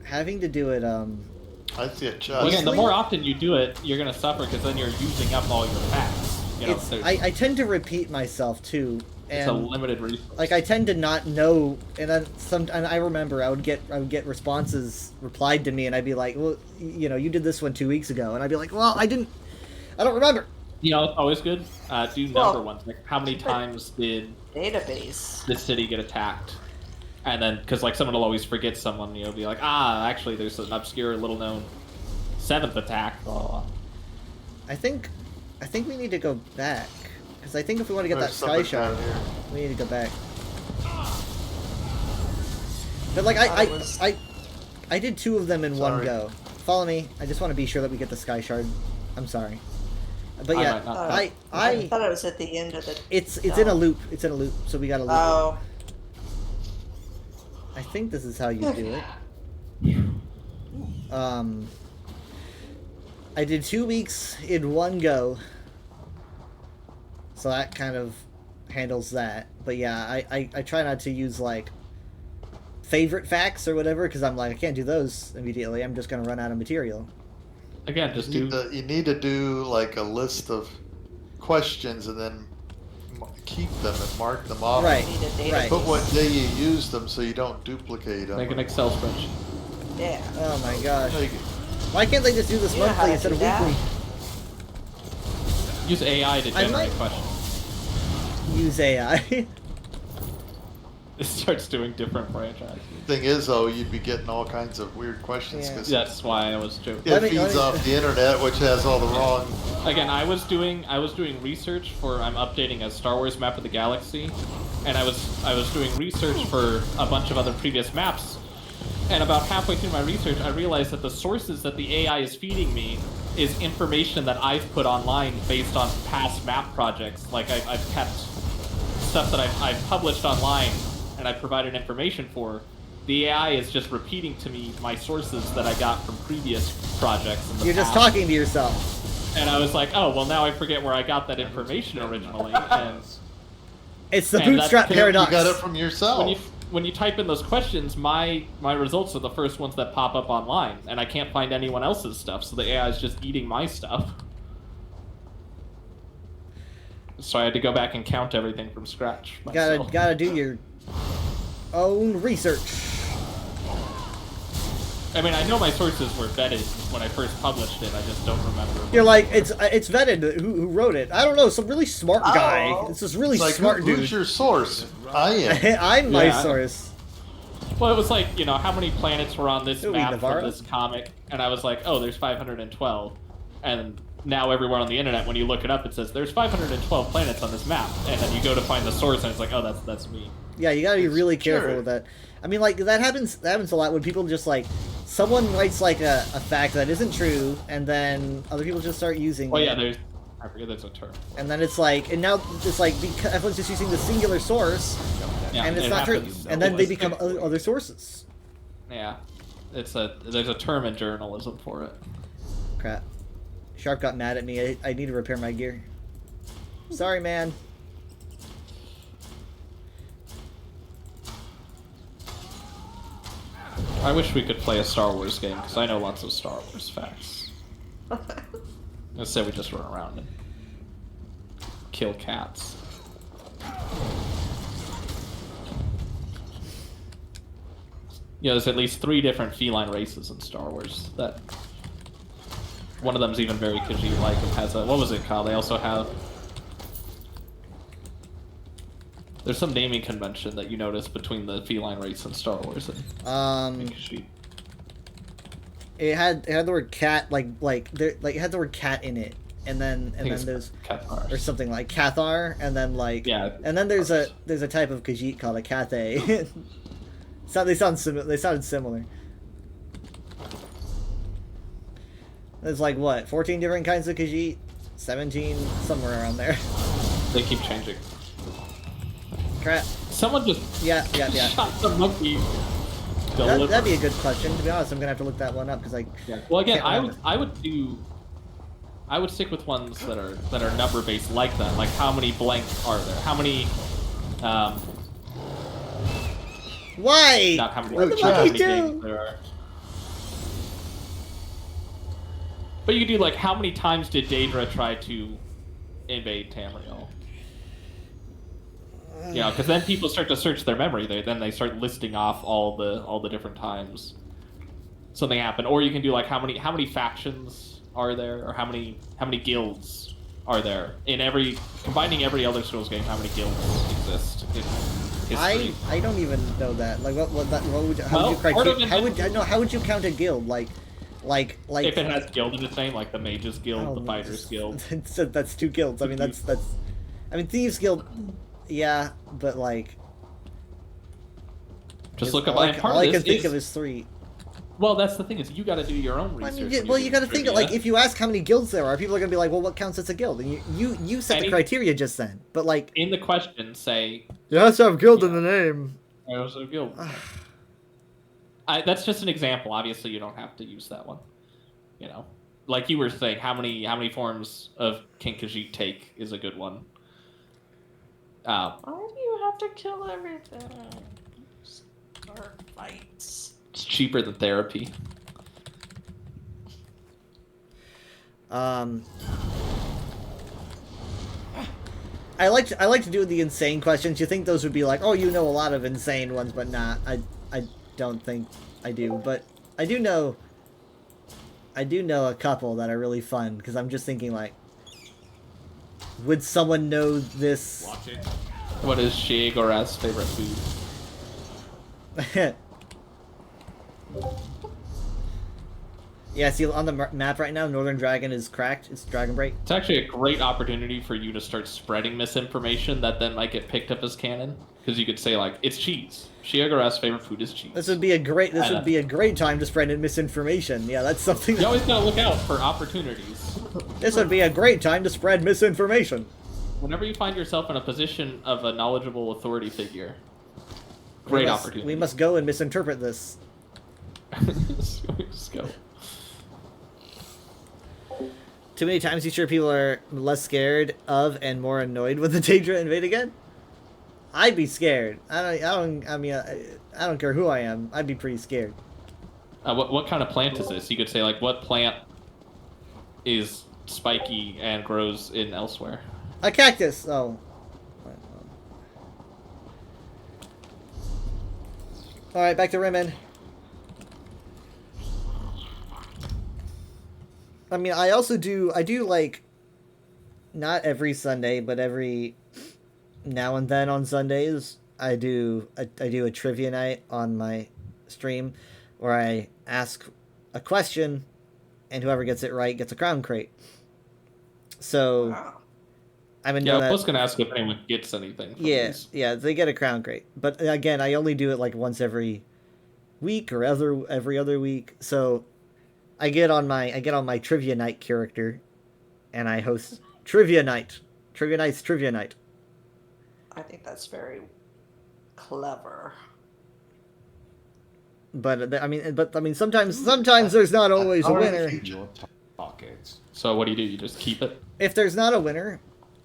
having to do it, I see a Well, chest. again, the Honestly- more often you do it, you're gonna suffer because then you're using up all your facts. You know, it's there's- I tend to repeat myself too, it's a and limited resource. like I tend to not know, and then and I remember I would get responses replied to me, and I'd be like, well, you know, you did this one 2 weeks ago, and I'd be like, well, I don't remember. You know, it's always good. Do number Well, ones. Like, how many times did Database. this city get attacked? And then, because like someone will always forget someone, you know, be like, actually, there's an obscure, little-known 7th attack. Blah, blah, blah. I think we need to go back because I think if we want to get There's that sky something shard, down here. we need to go back. But like I did 2 of them in one Sorry. go. Follow me. I just want to be sure that we get the sky shard. I'm sorry. But I yeah, might not. I thought it was at the end of the. it's in a loop. It's in a loop, so we got to loop. Oh. I think this is how you do it. I did 2 weeks in one go, so that kind of handles that. But yeah, I try not to use like favorite facts or whatever because I'm like I can't do those immediately. I'm just gonna run out of material. Again, just do. You need to do like a list of questions and then keep them and mark them off. Right, Need a database. right. Put what day you use them so you don't duplicate them. Make an Excel spreadsheet. Yeah. Oh my gosh. Like, Why can't they just do this You know how monthly to instead of do that? weekly? Use AI to I generate might- questions. Use AI. It starts doing different franchises. thing is, though, you'd be getting all kinds of weird questions Yeah. because That's why I was joking. it feeds off the internet, which has all the wrong. Again, I was doing research for I'm updating a Star Wars map of the galaxy, and I was doing research for a bunch of other previous maps. And about halfway through my research, I realized that the sources that the AI is feeding me is information that I've put online based on past map projects. Like I've kept stuff that I've published online and I provided information for. The AI is just repeating to me my sources that I got from previous projects. In the You're just past. talking to yourself. And I was like, oh, well, now I forget where I got that information originally. And It's the And bootstrap that's- paradox. You got it from yourself. when you type in those questions, my results are the first ones that pop up online, and I can't find anyone else's stuff, so the AI is just eating my stuff. So I had to go back and count everything from scratch. Myself. Gotta do your own research. I mean, I know my sources were vetted when I first published it. I just don't remember. You're like, it's vetted. Who wrote it? I don't know. Some really smart guy. Oh. It's this really It's like, smart who's dude. your source? I am. I'm my Yeah. source. Well, it was like, you know, how many planets were on this Ooh, map Navarro? from this comic, and I was like, oh, there's 512, and now everywhere on the internet, when you look it up, it says there's 512 planets on this map, and then you go to find the source, and it's like, oh, that's me. Yeah, you gotta be really careful Sure. with that. I mean, like that happens a lot when people just like someone writes like a fact that isn't true, and then other people just start using Well, it. yeah, I forget there's a term. And then it's like, and now it's like because everyone's just using the singular source, Yeah, and it's it not true. happens. And then they become other sources. Yeah, there's a term in journalism for it. Crap. Sharp got mad at me. I need to repair my gear. Sorry, man. I wish we could play a Star Wars game, because I know lots of Star Wars facts. Instead, we just run around and kill cats. Yeah, there's at least 3 different feline races in Star Wars. That one of them's even very Khajiit-like and has a, what was it called? They also have. There's some naming convention that you notice between the feline race and Star Wars and Khajiit. It had the word cat it had the word cat in it, and then there's Cathars. or something like Cathar, and then like Yeah. and then there's a type of Khajiit called a Cathay. So they sounded similar. There's like what, 14 different kinds of Khajiit, 17, somewhere around there. They keep changing. Crap. Someone just Yeah. shot the monkey. That'd be a good question. To be honest, I'm gonna have to look that one up because I. Yeah. Well, again, can't remember. I would stick with ones that are number based like that. Like how many blank are there? How many? Why? Not how many. What the not how monkey many do? games there are. But you could do like how many times did Daedra try to invade Tamriel? You know, because then people start to search their memory. Then they start listing off all the different times something happened. Or you can do like how many factions are there, or how many guilds are there in combining every Elder Scrolls game. How many guilds exist in history? I don't even know that. Like what would how Well, would you part of criteria? it- How would you count a guild? Like If it has guild in its name, like the Mages Guild, oh, the Fighters Guild. that's 2 guilds. I mean that's I mean Thieves Guild. Yeah, but like. Just look up. All and part I of can this think is, of is 3. well, that's the thing is you got to do your own I research. mean, well, you got to think of, like, if you ask how many guilds there are, people are gonna be like, well, what counts as a guild? And you set the criteria just then. But like, in the question say you have to have guild in the name. there's a guild. That's just an example. Obviously, you don't have to use that one. You know, like you were saying, how many forms of King Khajiit take is a good one. Why do you have to kill everything? Start fights. It's cheaper than therapy. I like to do the insane questions. You think those would be like, oh, you know a lot of insane ones, but not. I don't think I do, but I do know a couple that are really fun because I'm just thinking like, would someone know this? What is Shea Gorath's favorite food? Yeah, see on the map right now, Northern Dragon is cracked. It's Dragon Break. It's actually a great opportunity for you to start spreading misinformation that then might get picked up as canon. Because you could say like, it's cheese. Shiogara's favorite food is cheese. This would be a great time to spread misinformation. Yeah, that's something. You always gotta look out for opportunities. This would be a great time to spread misinformation. Whenever you find yourself in a position of a knowledgeable authority figure, great opportunity. We must go and misinterpret this. Just go. Too many times you sure people are less scared of and more annoyed when the Daedra invade again? I'd be scared. I don't care who I am. I'd be pretty scared. What kind of plant is this? You could say like, what plant is spiky and grows in elsewhere? A cactus. Oh. All right, back to Rimmen. I mean, I do like, not every Sunday, but every now and then on Sundays, I do a trivia night on my stream where I ask a question and whoever gets it right gets a crown crate. So, Wow. I've been Yeah, doing I that. was gonna ask if anyone gets anything. From Yeah, these. yeah, they get a crown crate. But again, I only do it like once every week or every other week. So I get on my trivia night character and I host trivia night. Trivia night's trivia night. I think that's very clever. But I mean sometimes there's not always a winner. Your pockets. So what do? You just keep it? If there's not a winner,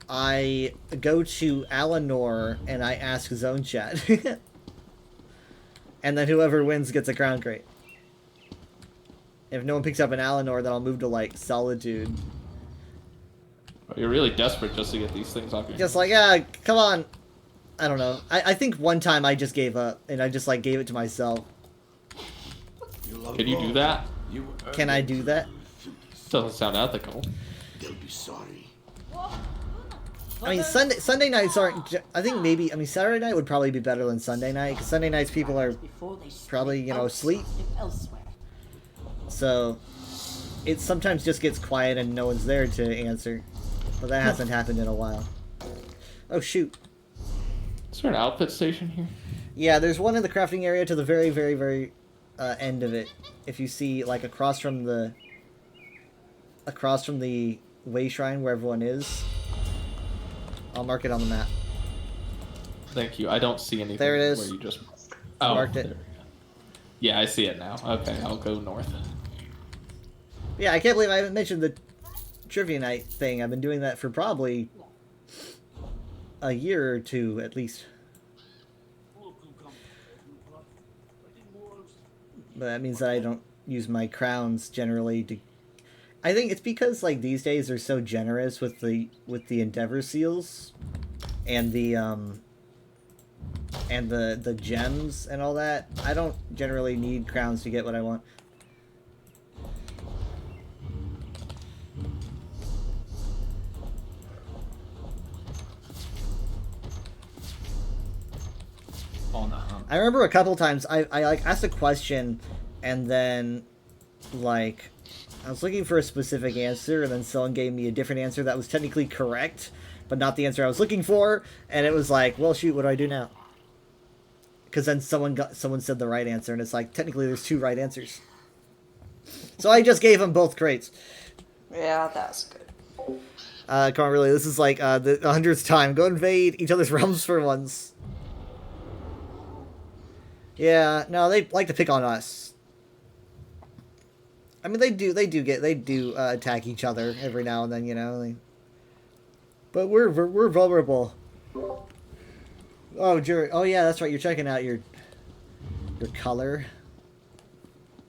I go to Alanor and I ask Zone Chat. And then whoever wins gets a crown crate. If no one picks up an Alanor, then I'll move to like Solitude. You're really desperate just to get these things off your. Just like, yeah, come on. I don't know. I think one time I just gave up and I just like gave it to myself. Can you do that? Can I do that? Doesn't sound ethical. They'll be sorry. I mean, Sunday nights aren't. I think maybe. I mean, Saturday night would probably be better than Sunday night because Sunday nights people are probably asleep. So it sometimes just gets quiet and no one's there to answer. But that hasn't happened in a while. Oh shoot. Is there an outfit station here? Yeah, there's one in the crafting area to the very, very, very end of it. If you see, like, across from the way shrine where everyone is. I'll mark it on the map. Thank you. I don't see anything. There it is. Where you just. I Oh, marked it. there we go. Yeah, I see it now. Okay, I'll go north. Yeah, I can't believe I haven't mentioned the trivia night thing. I've been doing that for probably a year or two at least. But that means that I don't use my crowns generally to. I think it's because like these days they're so generous with the Endeavor seals, and the gems and all that. I don't generally need crowns to get what I want. On the hunt. I remember a couple times I like asked a question, and then like I was looking for a specific answer, and then someone gave me a different answer that was technically correct, but not the answer I was looking for, and it was like, well, shoot, what do I do now? Because then someone said the right answer, and it's like technically there's two right answers. So I just gave them both crates. Yeah, that's good. Come on, really, this is like the 100th time. Go invade each other's realms for once. Yeah, no, they like to pick on us. I mean, they do attack each other every now and then, you know. But we're vulnerable. Oh, Jerry. Oh, yeah, that's right. You're checking out your color.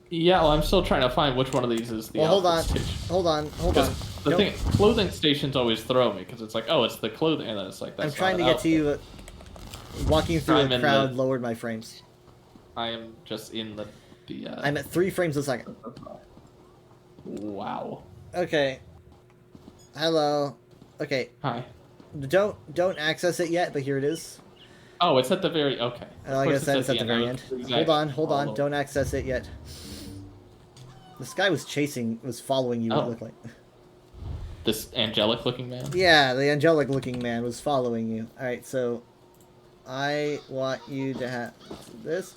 Yeah, well, I'm still trying to find which one of these is the. Well, hold on, outfit station. hold on. Because the Nope. thing, clothing stations always throw me because it's like, oh, it's the clothing, and then it's like that's. I'm trying to not an get to you. Walking through I'm a in crowd the- lowered my frames. I am just in the. I'm at 3 frames a second. Wow. Okay. Hello. Okay. Hi. Don't access it yet, but here it is. Oh, it's at the very okay. Of Like I course said, it's at the very I end. was Hold on, hold all on. over. Don't access it yet. This guy was following you, it Oh. looked like. This angelic-looking man. Yeah, the angelic-looking man was following you. Alright, so... I want you to have this,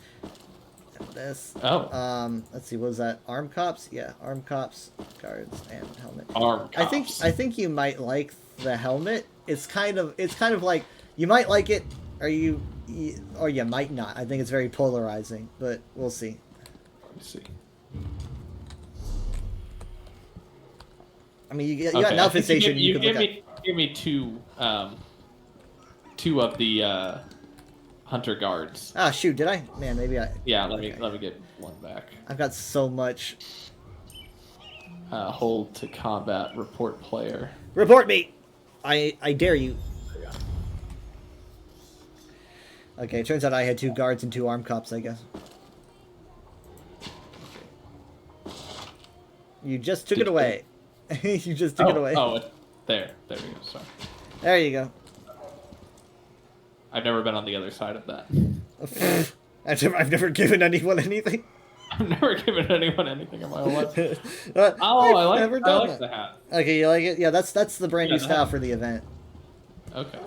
and this. Oh, Let's see, what was that? Arm cops? Yeah, arm cops, guards, and helmet. arm cops. I think you might like the helmet. It's kind of like you might like it, or you might not. I think it's very polarizing, but we'll see. Let's see. I mean, you got an I outfit think station. You could look at. give me two of the hunter guards. Ah, shoot! Did I? Man, maybe I. Yeah, Okay. let me get one back. I've got so much. Hold to combat. Report player. Report me! I dare you. Okay, it turns out I had 2 guards and 2 armed cops, I guess. You just took it away. You just took it away. There we go. Sorry, There you go. I've never been on the other side of that. I've never given anyone anything. I've never given anyone anything in my whole life. I I like the hat. Okay, you like it? Yeah, that's the brand new Yeah, the style hat. for the event. Okay.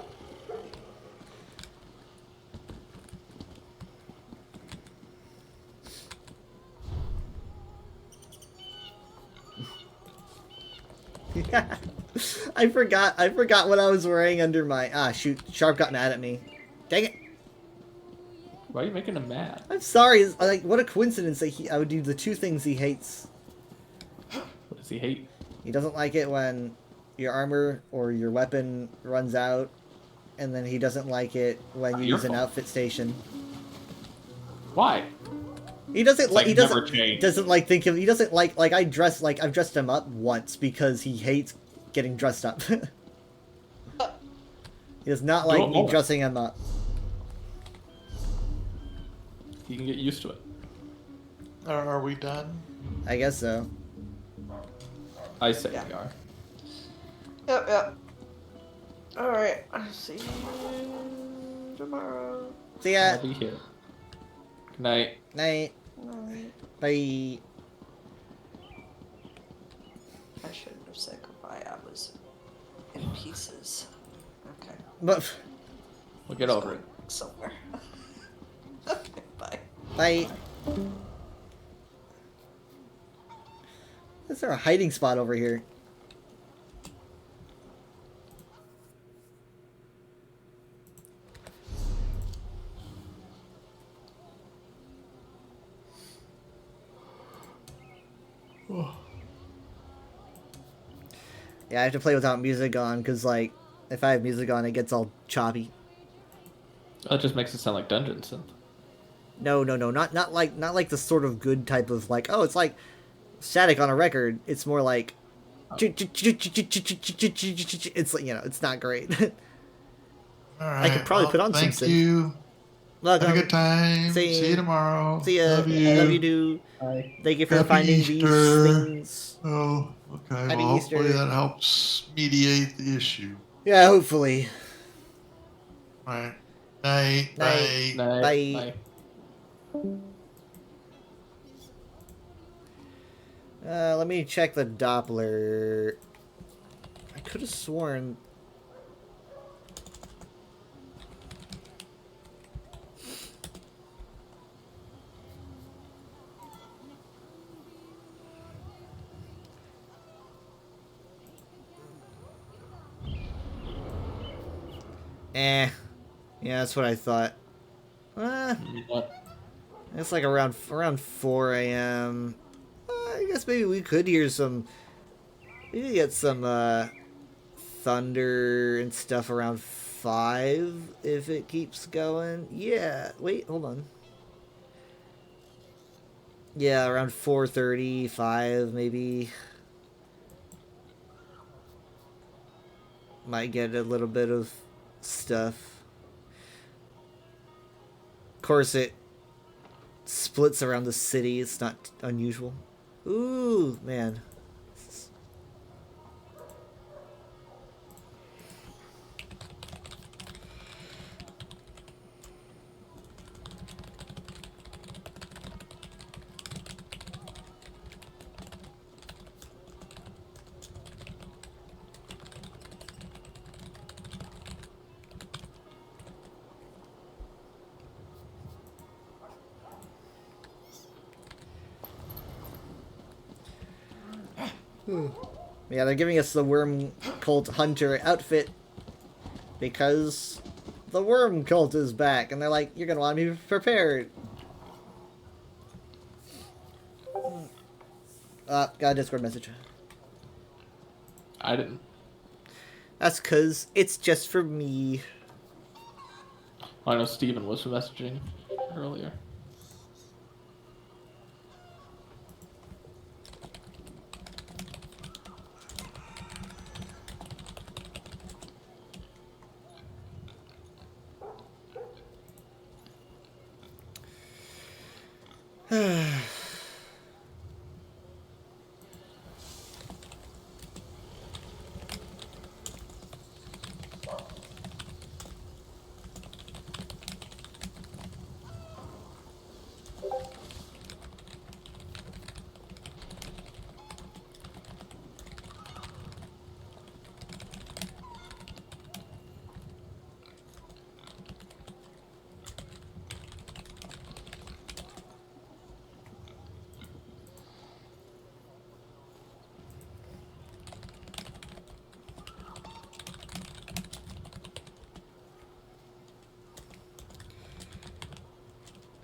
I forgot what I was wearing under my shoot, Sharp got mad at me. Dang it. Why are you making him mad? I'm sorry. Like, what a coincidence that I would do the 2 things he hates. What does he hate? He doesn't like it when your armor or your weapon runs out, and then he doesn't like it when you Your use an fault. outfit station. Why? He doesn't like. He never doesn't. changed. Doesn't like think of. He doesn't like. Like I've dressed him up once because he hates getting dressed up. He does not like Do it me more. dressing him up. You can get used to it. Are we done? I guess so. I say Yeah. we are. Yep. Alright, I'll see you tomorrow. See ya. I'll be here. Good night. Night. Night. Bye. I shouldn't have said goodbye. I was in pieces. Okay. But We'll get over it. Somewhere. Okay, bye. bye. Is there a hiding spot over here? Yeah, I have to play without music on because, like, if I have music on, it gets all choppy. That just makes it sound like Dungeon Synth. No, not like the sort of good type of like, oh, it's like static on a record. It's more like it's like, it's not great. All right. could probably put on some Thank synth. you. Welcome. Have a good time. See See you tomorrow. See ya. Love you. Love you, do. Thank you for Happy finding Easter. these things. Oh, okay. Happy Well, hopefully Easter. that helps mediate the issue. Yeah, hopefully. All right. Night. Night. Bye. Night. Bye. Let me check the Doppler. I could have sworn. Yeah, that's what I thought. What? It's like around 4 a.m. I guess maybe we could hear some. We could get some thunder and stuff around 5 if it keeps going. Yeah. Wait, hold on. Yeah, around 4:30, 5 maybe. Might get a little bit of stuff. Of course, it splits around the city. It's not unusual. Ooh, man. Yeah, they're giving us the Worm Cult Hunter outfit because the Worm Cult is back, and they're like, you're gonna want to be prepared. Got a Discord message. I didn't. That's cause it's just for me. I know Steven was messaging earlier.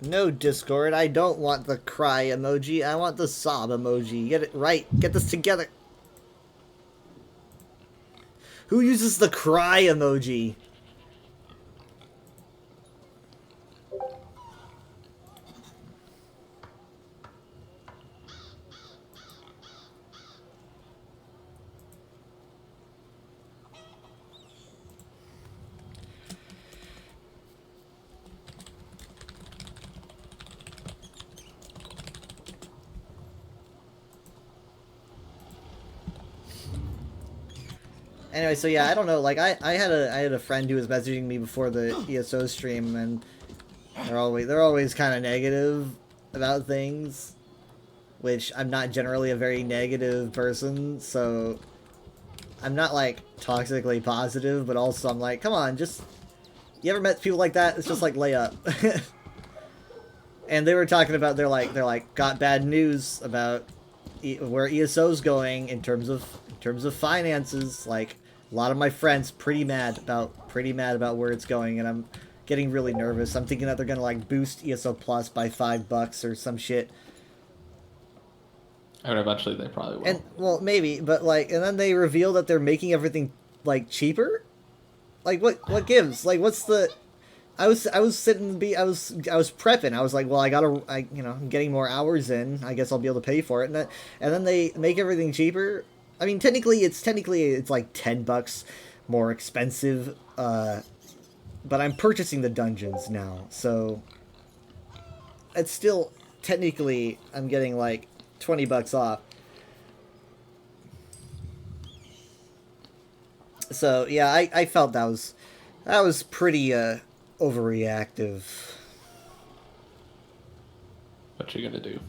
No, Discord, I don't want the cry emoji, I want the sob emoji. Get it right, get this together. Who uses the cry emoji? Anyway, so yeah, I don't know, like, I had a friend who was messaging me before the ESO stream, and they're always kind of negative about things, which I'm not generally a very negative person, so I'm not, like, toxically positive, but also I'm like, come on, just, you ever met people like that? It's just like, lay up. And they were talking about, they're like, got bad news about where ESO's going in terms of finances. Like, a lot of my friends pretty mad about where it's going, and I'm getting really nervous. I'm thinking that they're gonna like boost ESO Plus by $5 or some shit. And eventually they probably will. And well, maybe, but like, and then they reveal that they're making everything like cheaper. Like, what gives? Like, what's the? I was prepping. I was like, well, I'm getting more hours in. I guess I'll be able to pay for it. And then they make everything cheaper. I mean, technically it's like $10 more expensive. But I'm purchasing the dungeons now, so it's still technically I'm getting like $20 off. So yeah, I felt that was pretty overreactive. What you gonna do?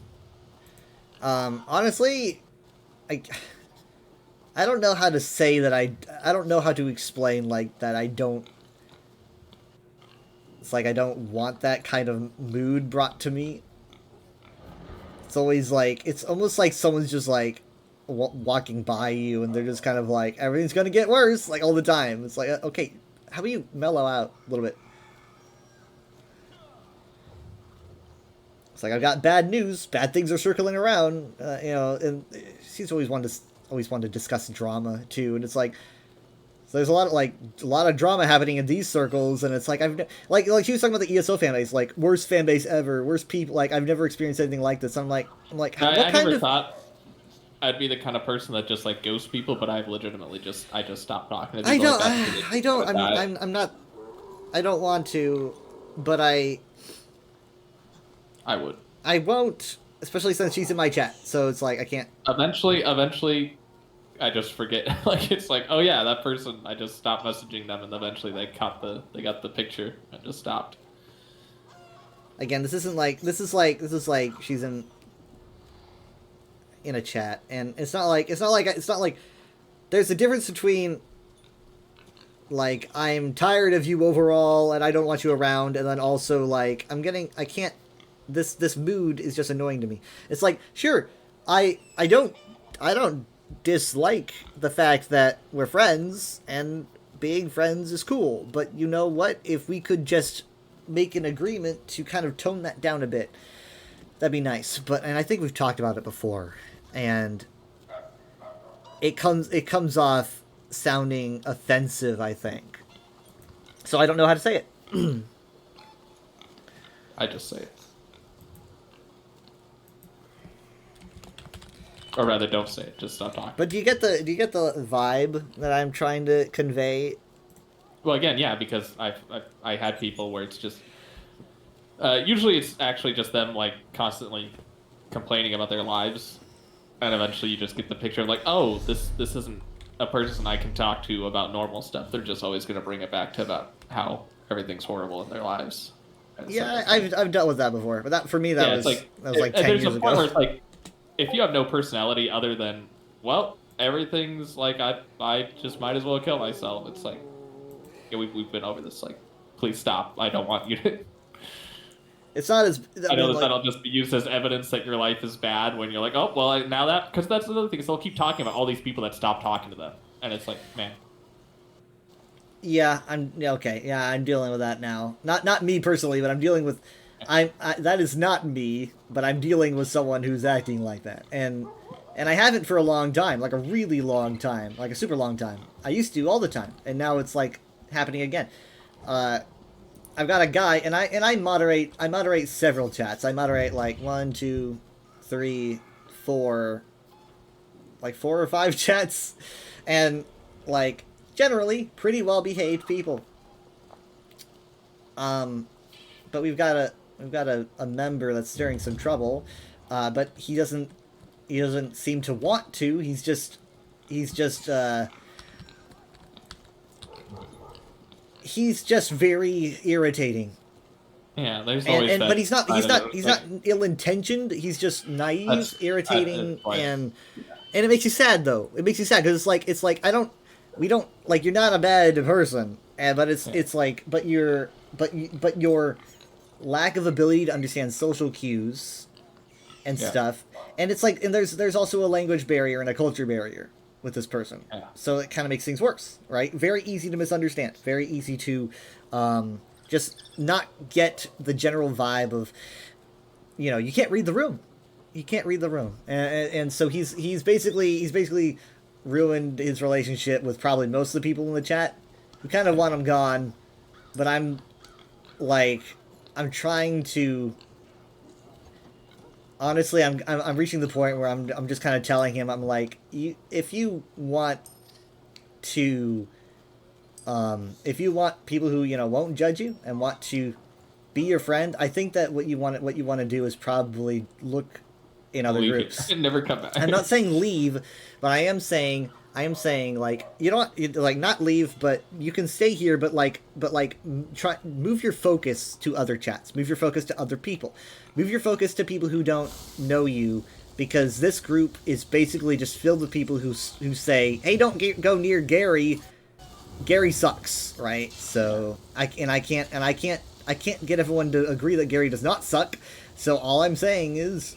Honestly, I don't know how to say that I don't know how to explain like that I don't. It's like I don't want that kind of mood brought to me. It's always like, it's almost like someone's just like walking by you and they're just kind of like, everything's gonna get worse, like all the time. It's like, okay, how about you mellow out a little bit? It's like, I've got bad news, bad things are circling around, and she's always wanted to discuss drama too, and it's like, so there's a lot of drama happening in these circles, and it's like like she was talking about the ESO fan base, like worst fan base ever, worst people, like I've never experienced anything like this. I'm like, I never thought I'd be the kind of person that just like ghosts people, but I've legitimately just stopped talking to people. I don't want to, but I would. I won't, especially since she's in my chat, so it's like I can't. Eventually, I just forget. Like, it's like, oh yeah, that person. I just stopped messaging them, and eventually they got the picture and just stopped. Again, this is like she's in a chat, and it's not like there's a difference between like I'm tired of you overall and I don't want you around, and then also like this mood is just annoying to me. It's like, sure, I don't dislike the fact that we're friends and being friends is cool. But you know what? If we could just make an agreement to kind of tone that down a bit, that'd be nice. And I think we've talked about it before, and it comes off sounding offensive, I think. So I don't know how to say it. I just say it. Or rather, don't say it. Just stop talking. But do you get the vibe that I'm trying to convey? Well, again, yeah, because I had people where it's just usually it's actually just them like constantly complaining about their lives, and eventually you just get the picture of like, oh, this isn't a person I can talk to about normal stuff. They're just always going to bring it back to about how everything's horrible in their lives. And Yeah, so it's I've dealt with that before. But that for me that was it's like 10 there's years a point where ago. it's like, if you have no personality other than, well, everything's like I just might as well kill myself. It's like, yeah, we've been over this. Like, please stop. I don't want you to. It's not as I know mean, that like, that'll just be used as evidence that your life is bad when you're like, oh, well, now that, because that's another thing, is they'll keep talking about all these people that stop talking to them. And it's like, man. Yeah, okay. Yeah, I'm dealing with that now. Not me personally, but I'm dealing with. That is not me, but I'm dealing with someone who's acting like that, and I haven't for a long time, like a really long time, like a super long time. I used to all the time, and now it's like happening again. I've got a guy, and I moderate several chats. I moderate like 1, 2, 3, 4, like 4 or 5 chats, and like generally pretty well behaved people. But we've got a member that's stirring some trouble, but he doesn't seem to want to. He's just very irritating. Yeah, there's always that. But he's not like, ill-intentioned. He's just naive, That's- irritating, like- and it makes you sad though. It makes you sad because it's like we don't like, you're not a bad person, but it's like but your lack of ability to understand social cues and Yeah. stuff, and it's like, and there's also a language barrier and a culture barrier with this person. Yeah. So it kind of makes things worse, right? Very easy to misunderstand. Very easy to just not get the general vibe of, you can't read the room. You can't read the room, and so he's basically ruined his relationship with probably most of the people in the chat. We kind of want him gone, but I'm trying to. Honestly, I'm reaching the point where I'm just kind of telling him, I'm like, if you want people who won't judge you and want to be your friend, I think that what you want to do is probably look in other groups. And never come back. I'm not saying leave, but I am saying like, you don't like, not leave, but you can stay here, but try move your focus to other chats, move your focus to other people, move your focus to people who don't know you, because this group is basically just filled with people who say, hey, don't go near Gary. Gary sucks, right? So I can't get everyone to agree that Gary does not suck. So all I'm saying is,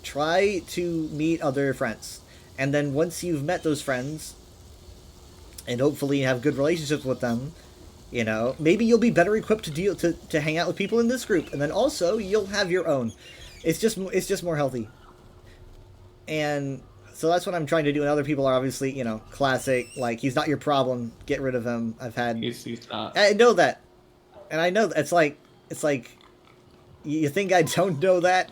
try to meet other friends. And then once you've met those friends, and hopefully have good relationships with them, maybe you'll be better equipped to hang out with people in this group. And then also, you'll have your own. It's just more healthy. And so that's what I'm trying to do. And other people are obviously, classic, like, he's not your problem, get rid of him. He's not. I know that. And I know that. It's like, you think I don't know that?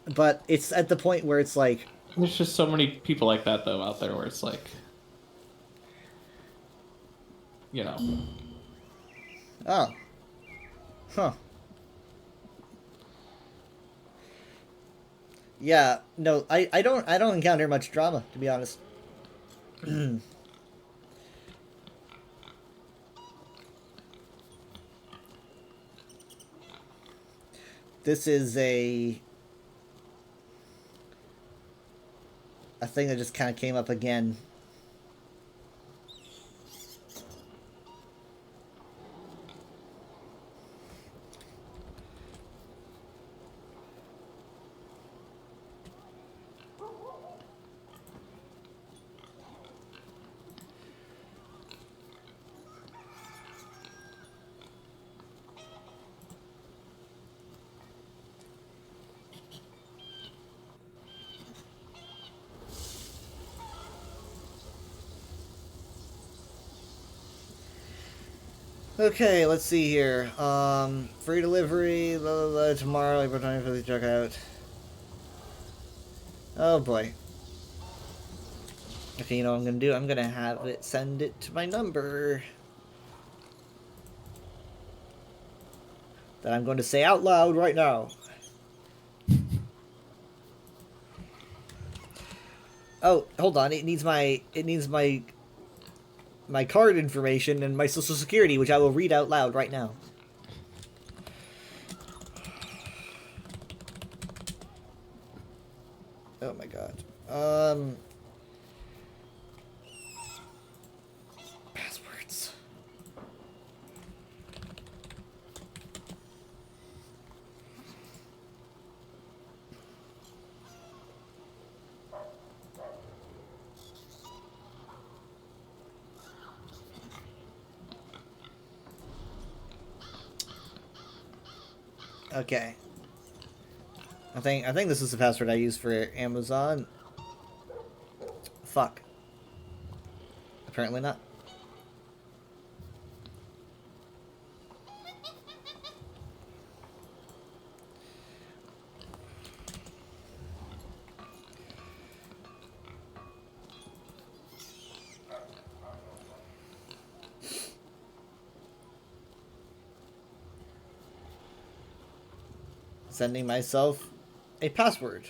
But it's at the point where it's like, There's just so many people like that, though, out there, where it's like, oh. Huh. Yeah, no, I don't encounter much drama, to be honest. This is a thing that just kind of came up again. Okay, let's see here. Free delivery, blah, blah, blah, tomorrow, April 20th for the checkout. Oh boy. Okay, you know what I'm gonna do? I'm gonna have it send it to my number. That I'm going to say out loud right now. Oh, hold on. It needs my card information and my social security, which I will read out loud right now. Oh my god. Passwords. Okay. I think this is the password I use for Amazon. Fuck. Apparently not. Sending myself a password.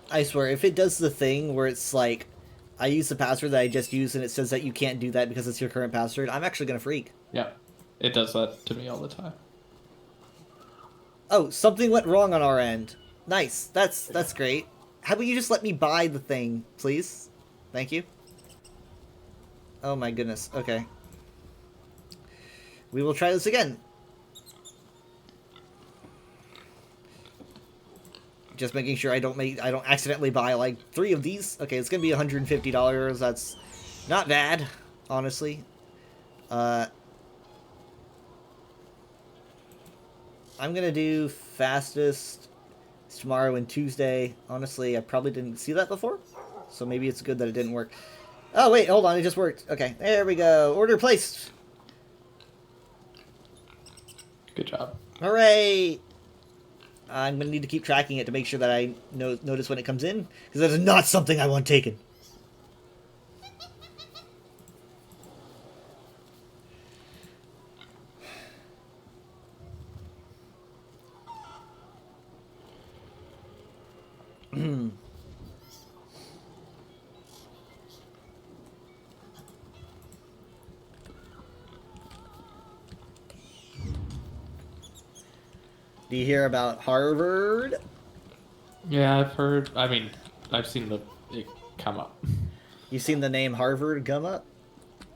I swear, if it does the thing where it's like, I use the password that I just used and it says that you can't do that because it's your current password, I'm actually gonna freak. Yeah, it does that to me all the time. Oh, something went wrong on our end. Nice. That's great. How about you just let me buy the thing, please? Thank you. Oh my goodness. Okay. We will try this again. Just making sure I don't accidentally buy like 3 of these. Okay, it's gonna be $150. That's not bad, honestly. I'm gonna do fastest tomorrow and Tuesday. Honestly, I probably didn't see that before, so maybe it's good that it didn't work. Oh wait, hold on, it just worked. Okay, there we go. Order placed. Good job. Hooray! I'm gonna need to keep tracking it to make sure that I notice when it comes in, because that is not something I want taken. Do you hear about Harvard? Yeah, I've heard. I mean, I've seen it come up. You've seen the name Harvard come up?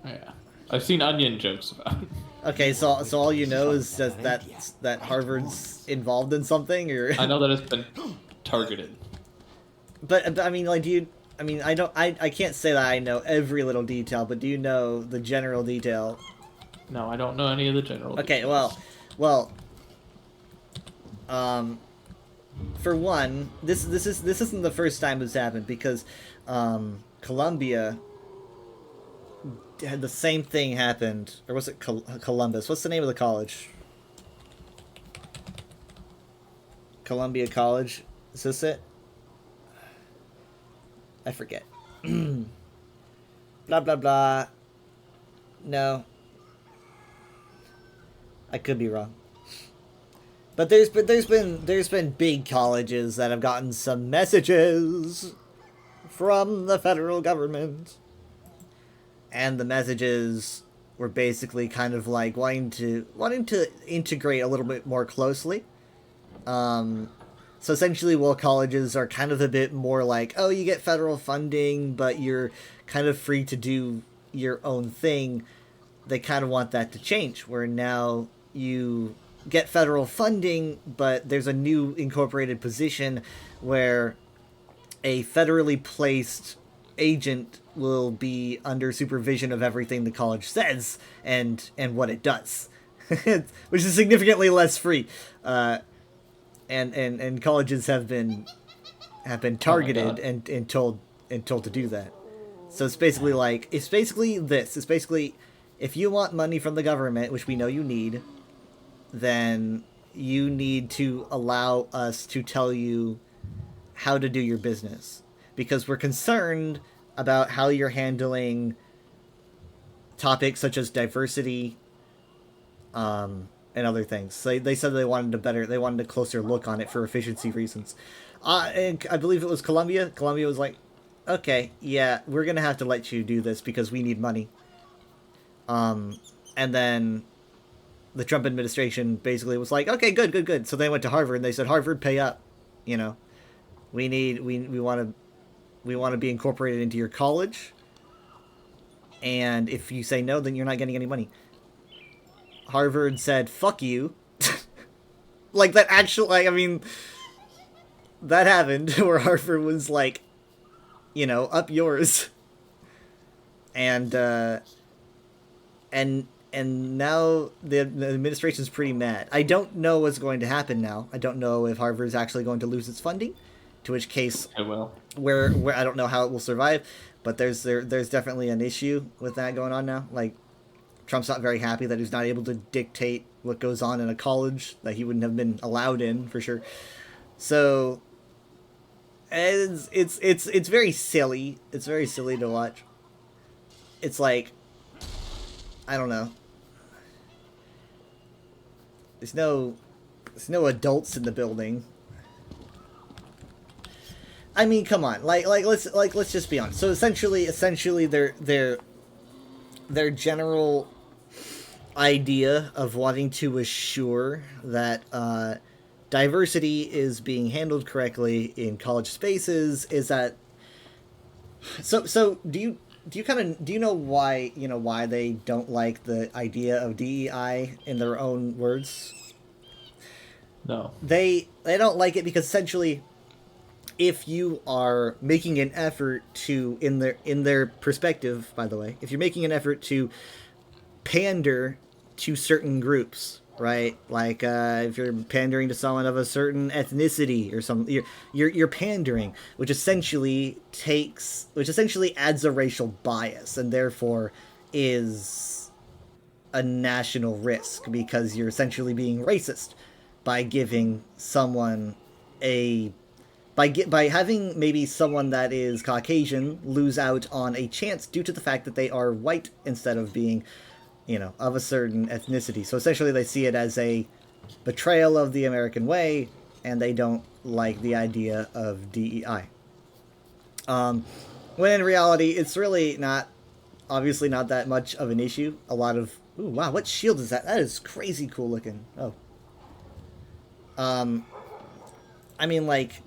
Yeah, I've seen onion jokes about it. Okay, so all you know is that Harvard's involved in something, or I know that it's been targeted. but I mean, like, do you? I mean, I can't say that I know every little detail, but do you know the general detail? No, I don't know any of the general. Okay, details. well, for one, this isn't the first time this happened, because Columbia had the same thing happened, or was it Columbus? What's the name of the college? Columbia College. Is this it? I forget. Blah blah blah. No. I could be wrong. But there's been big colleges that have gotten some messages from the federal government. And the messages were basically kind of like wanting to integrate a little bit more closely. So essentially, while colleges are kind of a bit more like, oh, you get federal funding, but you're kind of free to do your own thing, they kind of want that to change, where now you get federal funding, but there's a new incorporated position where a federally placed agent will be under supervision of everything the college says and what it does. which is significantly less free. And colleges have been targeted and told to do that. So it's basically this. It's basically, if you want money from the government, which we know you need, then you need to allow us to tell you how to do your business, because we're concerned about how you're handling topics such as diversity, and other things. So they said they wanted a closer look on it for efficiency reasons. And I believe it was Columbia. Columbia was like, okay, yeah, we're gonna have to let you do this because we need money. And then the Trump administration basically was like, okay, good. So they went to Harvard and they said, Harvard, pay up. You know, we want to be incorporated into your college. And if you say no, then you're not getting any money. Harvard said, fuck you. Like, that actual, like, I mean, that happened where Harvard was like, you know, up yours. And now the administration's pretty mad. I don't know what's going to happen now. I don't know if Harvard's actually going to lose its funding, to which case It will. where I don't know how it will survive, but there's definitely an issue with that going on now. Like, Trump's not very happy that he's not able to dictate what goes on in a college that he wouldn't have been allowed in, for sure. So it's very silly. It's very silly to watch. It's like, I don't know. There's no adults in the building. I mean, come on. Let's just be honest. So essentially their general idea of wanting to assure that diversity is being handled correctly in college spaces is that. So do you know why they don't like the idea of DEI in their own words? No. They don't like it because essentially, if you are making an effort to, in their perspective, by the way, if you're making an effort to pander to certain groups, right? Like if you're pandering to someone of a certain ethnicity or something, you're pandering, which essentially adds a racial bias and therefore is a national risk, because you're essentially being racist by giving someone by having maybe someone that is Caucasian lose out on a chance due to the fact that they are white instead of being, you know, of a certain ethnicity. So essentially they see it as a betrayal of the American way, and they don't like the idea of DEI. When in reality, it's really obviously not that much of an issue. A lot of, ooh, wow, what shield is that? That is crazy cool looking. Oh. I mean, like,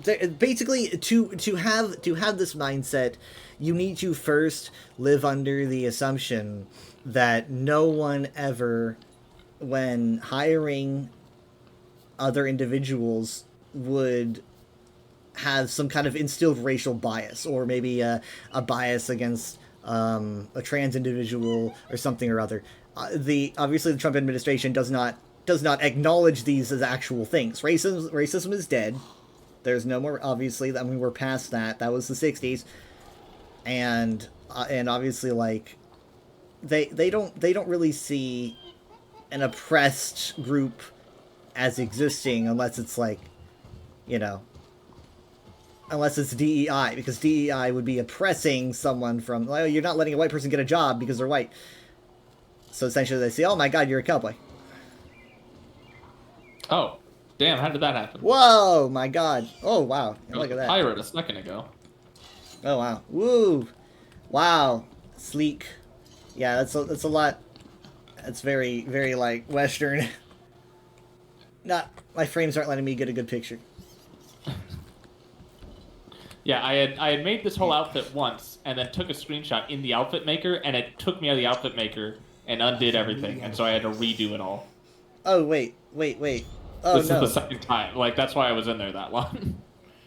basically, to have this mindset, you need to first live under the assumption that no one ever, when hiring other individuals, would have some kind of instilled racial bias, or maybe a bias against a trans individual or something or other. Obviously the Trump administration does not acknowledge these as actual things. Racism is dead. There's no more, obviously. I mean, we're past that. That was the 60s. And obviously, like, they don't really see an oppressed group as existing unless it's like, you know, unless it's DEI, because DEI would be oppressing someone from, oh, you're not letting a white person get a job because they're white. So essentially they say, oh my god, you're a cowboy. Oh, damn, how did that happen? Whoa, my god. Oh, wow. Look at that. Pirate a second ago. Oh, wow. Woo. Wow. Sleek. Yeah, that's a lot. That's very, very, like, Western. My frames aren't letting me get a good picture. Yeah, I had made this whole outfit once, and then took a screenshot in the outfit maker, and it took me out of the outfit maker and undid everything, and so I had to redo it all. Oh, wait. Oh, This no. is the second time. Like, that's why I was in there that long.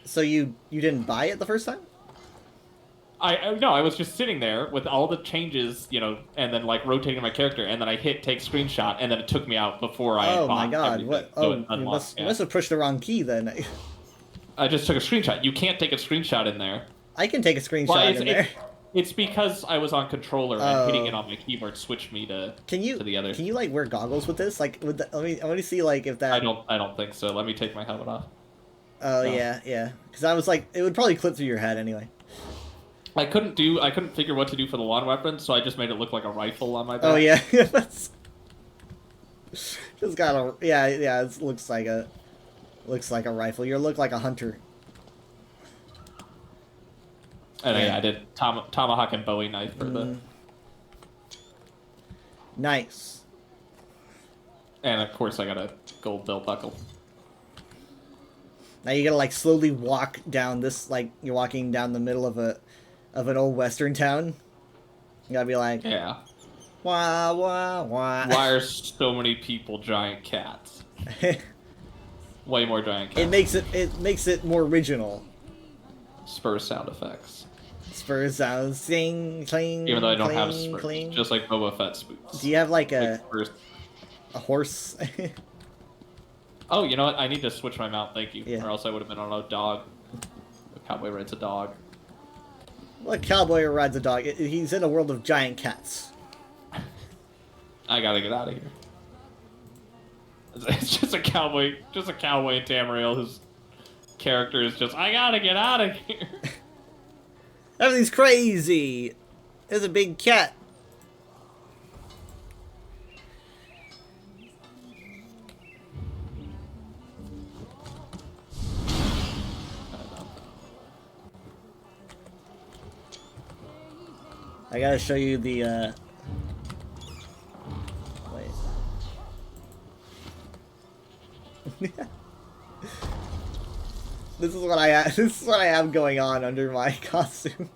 So you didn't buy it the first time? No, I was just sitting there with all the changes, you know, and then like rotating my character, and then I hit take screenshot, and then it took me out before I. Oh my bought god! everything. What? So Oh, it you unlocked, must have pushed the wrong key then. I just took a screenshot. You can't take a screenshot in there. I can take a screenshot Well, in there. It's because I was on controller and hitting it on my keyboard switched me to. Can you to the other? Can you like wear goggles with this? Like, with the, I want to see like if that. I don't think so. Let me take my helmet off. Oh No. yeah. Because I was like, it would probably clip through your head anyway. I couldn't figure what to do for the lawn weapon, so I just made it look like a rifle on my back. Oh yeah. That's just got a yeah. It looks like a rifle. You look like a hunter. And yeah, I did tomahawk and Bowie knife for the. Nice. And of course, I got a gold belt buckle. Now you gotta like slowly walk down this, like you're walking down the middle of an old western town. You gotta be like, Yeah. wah wah wah. Why are so many people giant cats? Way more giant cats. it makes it more original. Spur sound effects. Spurs sound sing cling. Even though I don't have cling, spurs, cling. just like Boba Fett's boots. Do you have like Like spurs. a horse? Oh, you know what? I need to switch my mount. Thank you. Yeah. Or else I would have been on a dog. A cowboy rides a dog. What cowboy rides a dog? He's in a world of giant cats. I gotta get out of here. It's just a cowboy in Tamriel whose character is just, I gotta get out of here. Everything's crazy. There's a big cat. I gotta show you the, wait. This is what I have going on under my costume.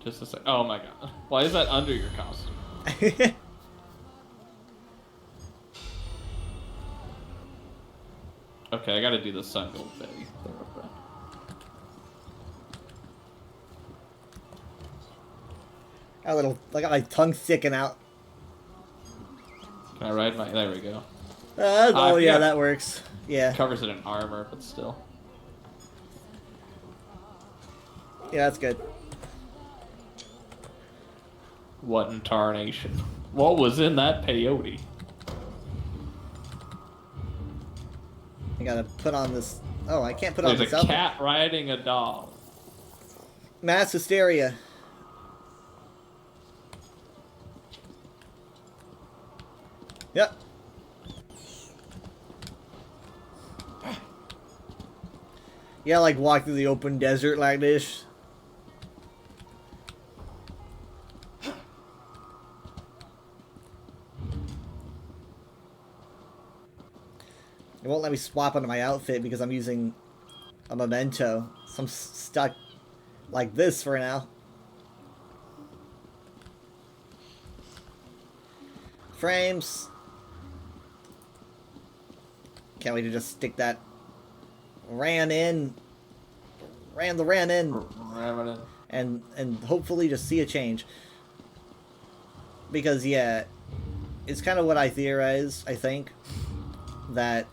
Just a sec. Oh my god. Why is that under your costume? Okay, I gotta do the Sun Gold Betty. I got my tongue sticking out. Can I ride my... There we go. Oh yeah, yeah. that works. Yeah. Covers it in armor, but still. Yeah, that's good. What in tarnation? What was in that peyote? I gotta put on this. Oh, I can't put on There's this a outfit. cat riding a dog. Mass hysteria. Yep. Yeah, like walk through the open desert like this. It won't let me swap into my outfit because I'm using a memento. So I'm stuck like this for now. Frames. Can't wait to just stick that ran in. Ran in. And hopefully just see a change. Because yeah, it's kind of what I theorize, I think. That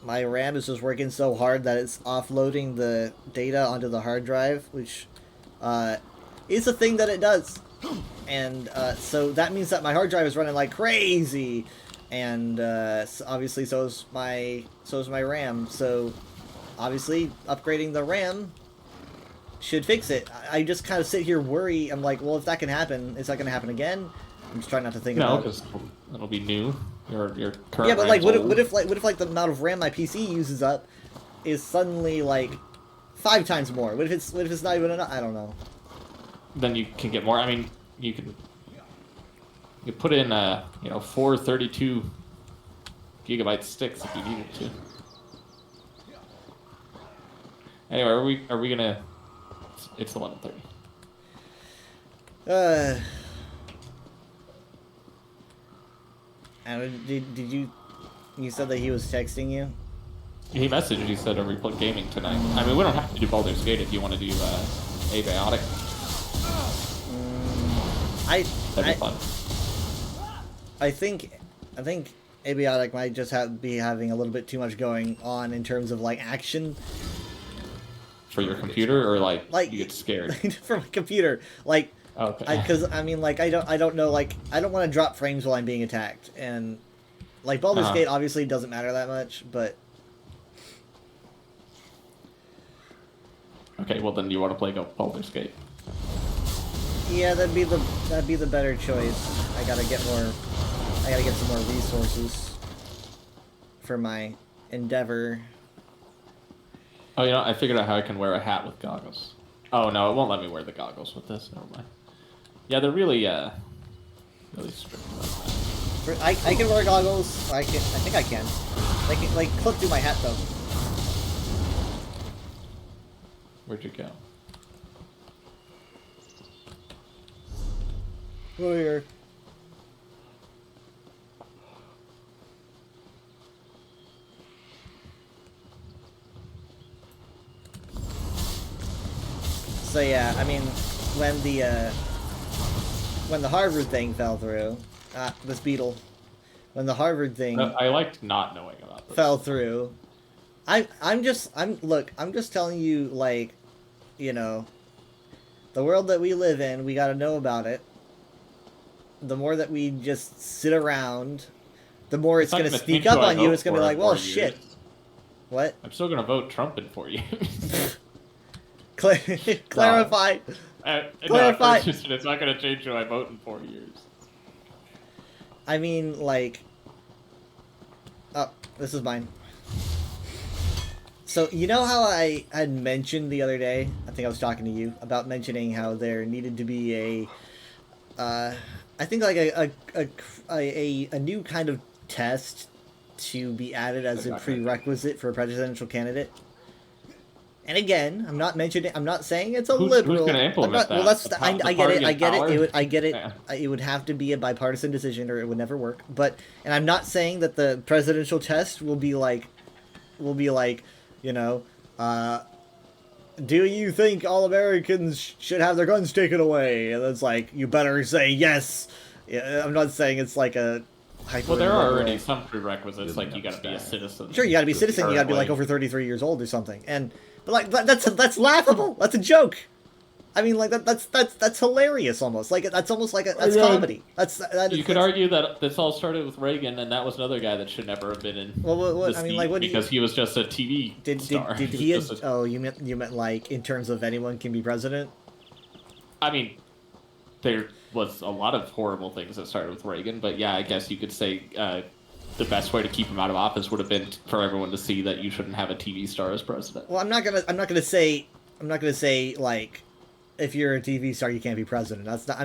my RAM is just working so hard that it's offloading the data onto the hard drive, which is a thing that it does. And so that means that my hard drive is running like crazy, and obviously so is my RAM. So obviously upgrading the RAM should fix it. I just kind of sit here worry. I'm like, well, if that can happen, is that going to happen again? I'm just trying not to think No, about it. because it'll be new. Your current. Yeah, but like, RAM's what old. if the amount of RAM my PC uses up is suddenly like 5 times more? What if it's not even enough? I don't know. Then you can get more. I mean, you put in 4 32 gigabyte sticks if you needed to. Anyway, are we gonna? It's 11:30. And did you said that he was texting you? He messaged. He said, "Are we gaming tonight?" I mean, we don't have to do Baldur's Gate if you want to do Abiotic. That'd be fun. I think Abiotic might just be having a little bit too much going on in terms of like action. For your computer, or like you get scared? For my computer, like, Okay. because I mean, like, I don't know, like, I don't want to drop frames while I'm being attacked, and like Baldur's Gate obviously doesn't matter that much, but Okay, well then you want to play Baldur's Gate. yeah, that'd be the better choice. I gotta get some more resources for my endeavor. Oh, you know, I figured out how I can wear a hat with goggles. Oh no, it won't let me wear the goggles with this. Never mind. Yeah, they're really strict about that. I can wear goggles. I think I can. They can like clip through my hat though. Where'd you go? Over here. So yeah, I mean, when the Harvard thing fell through, this beetle, when the Harvard thing I liked not knowing about this. fell through, I'm just telling you, like, you know, the world that we live in, we gotta know about it. The more that we just sit around, the more it's gonna sneak up on you. It's gonna be like, well, shit. What? I'm still gonna vote Trump in 4 years. Clarify. Clarify. No, it's not gonna change who I vote in 4 years. I mean, like... Oh, this is mine. So, you know how I had mentioned the other day, I think I was talking to you, about mentioning how there needed to be a... I think like a new kind of test to be added as a prerequisite for a presidential candidate. And again, I'm not saying it's a liberal. Who's going to implement that? Well, that's I get it. I get it. Yeah. It would have to be a bipartisan decision, or it would never work. And I'm not saying that the presidential test will be like, you know, do you think all Americans should have their guns taken away? And it's like, you better say yes. Yeah, I'm not saying it's like a well, there are already some prerequisites, like you gotta be a citizen. Sure, you gotta be a citizen. You gotta be like over 33 years old or something. But like that's laughable. That's a joke. I mean, like that's hilarious almost. Like that's almost like that's comedy. You could argue that this all started with Reagan, and that was another guy that should never have been in. Well, what I mean, like, what because he was just a TV star. Did he? Oh, you meant like in terms of anyone can be president? I mean, there was a lot of horrible things that started with Reagan, but yeah, I guess you could say the best way to keep him out of office would have been for everyone to see that you shouldn't have a TV star as president. Well, I'm not gonna say like, if you're a TV star you can't be president. That's not.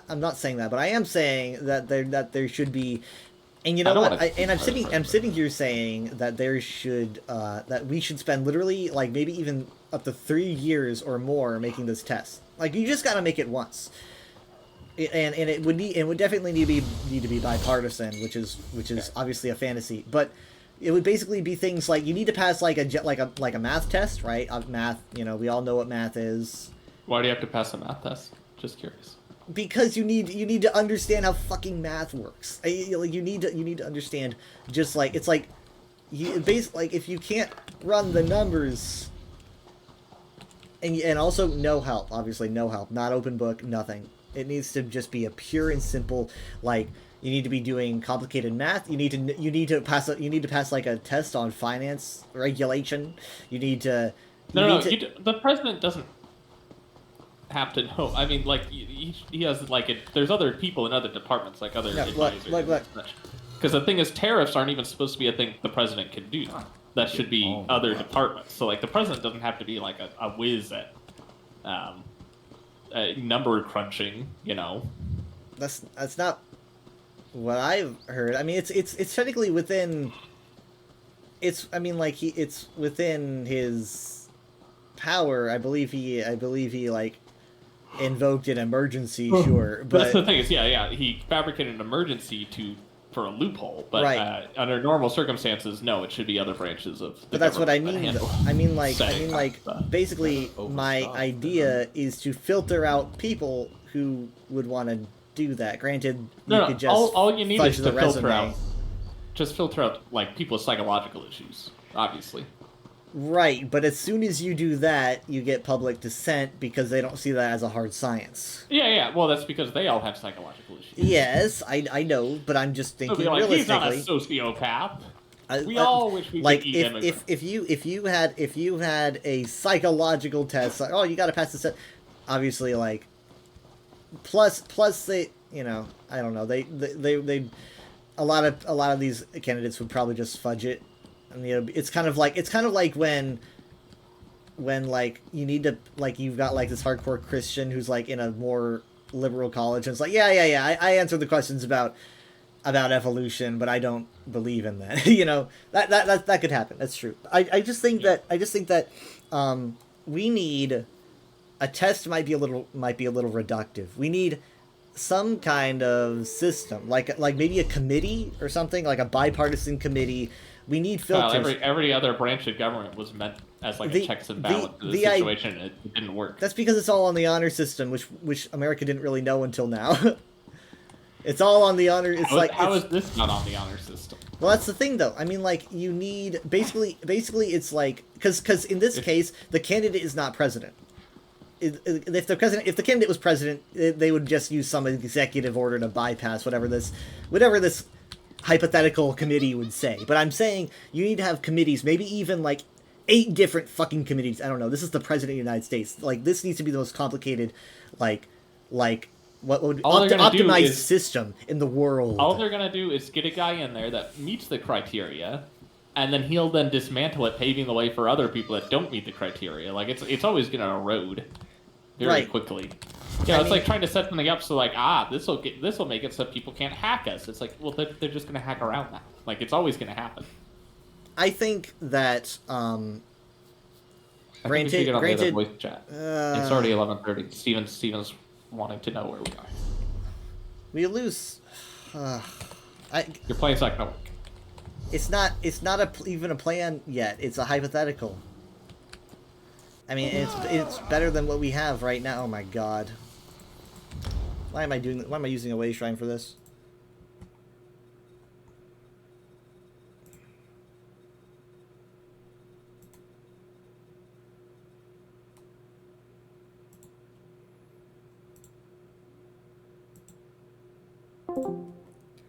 I'm not saying that, but I am saying that there should be. And you know what? I'm sitting here saying that there should that we should spend literally like maybe even up to 3 years or more making this test. Like, you just gotta make it once. And it would definitely need to be bipartisan, which is obviously a fantasy. But it would basically be things like you need to pass like a math test, right? Math, you know, we all know what math is. Why do you have to pass a math test? Just curious. Because you need to understand how fucking math works. Like you need to understand, just like it's like like if you can't run the numbers, and also no help, obviously no help, not open book, nothing. It needs to just be a pure and simple, like, you need to be doing complicated math. You need to pass like a test on finance regulation. You need to. The president doesn't have to know. I mean, like, he has like there's other people in other departments, like other advisors. Because the thing is, tariffs aren't even supposed to be a thing the president can do. That should be other departments. So like the president doesn't have to be like a whiz at number crunching, you know. That's not what I've heard. I mean, it's technically within. It's within his power. I believe he like invoked an emergency. Sure, but that's the thing is, he fabricated an emergency for a loophole. But right. Under normal circumstances, no, it should be other branches of. But that's what I mean. I mean, basically, my idea is to filter out people who would want to do that. Granted, you No, could just all you need fudge is the to filter resume. out. Just filter out like people's psychological issues, obviously. Right, but as soon as you do that, you get public dissent because they don't see that as a hard science. Yeah. Well, that's because they all have psychological issues. Yes, I know, but I'm just They'll thinking be like, he's not a realistically. sociopath. We I- all wish we like could eat if, immigrants. if you had a psychological test, like, oh, you got to pass the test. Obviously, like plus they, you know, I don't know, they a lot of these candidates would probably just fudge it. And you know, it's kind of like when like you need to, like, you've got like this hardcore Christian who's like in a more liberal college and it's like, yeah, I answered the questions about evolution, but I don't believe in that. You know, that could happen. That's true. I just think that we need a test might be a little reductive. We need some kind of system, like maybe a committee or something, like a bipartisan committee. We need filters. Every other branch of government was meant as like a checks and balance to the situation. It didn't work. That's because it's all on the honor system, which America didn't really know until now. It's all on the honor. It's How is this not on the honor system? Well, that's the thing, though. I mean, like, you need basically it's like because in this case the candidate is not president. If the candidate was president, they would just use some executive order to bypass whatever this hypothetical committee would say. But I'm saying you need to have committees, maybe even like 8 different fucking committees. I don't know. This is the president of the United States. Like, this needs to be the most complicated, like what would optimize system in the world. All they're gonna do is get a guy in there that meets the criteria, and then he'll then dismantle it, paving the way for other people that don't meet the criteria. Like it's always gonna erode very quickly. You know, it's like trying to set something up so like this will make it so people can't hack us. It's like, well, they're just gonna hack around that. Like it's always gonna happen. I think that granted, voice chat. It's already 11:30. Steven's wanting to know where we are. We lose. Your plan's not gonna work. It's not even a plan yet. It's a hypothetical. I mean, it's better than what we have right now. Oh my god. Why am I using a way shrine for this?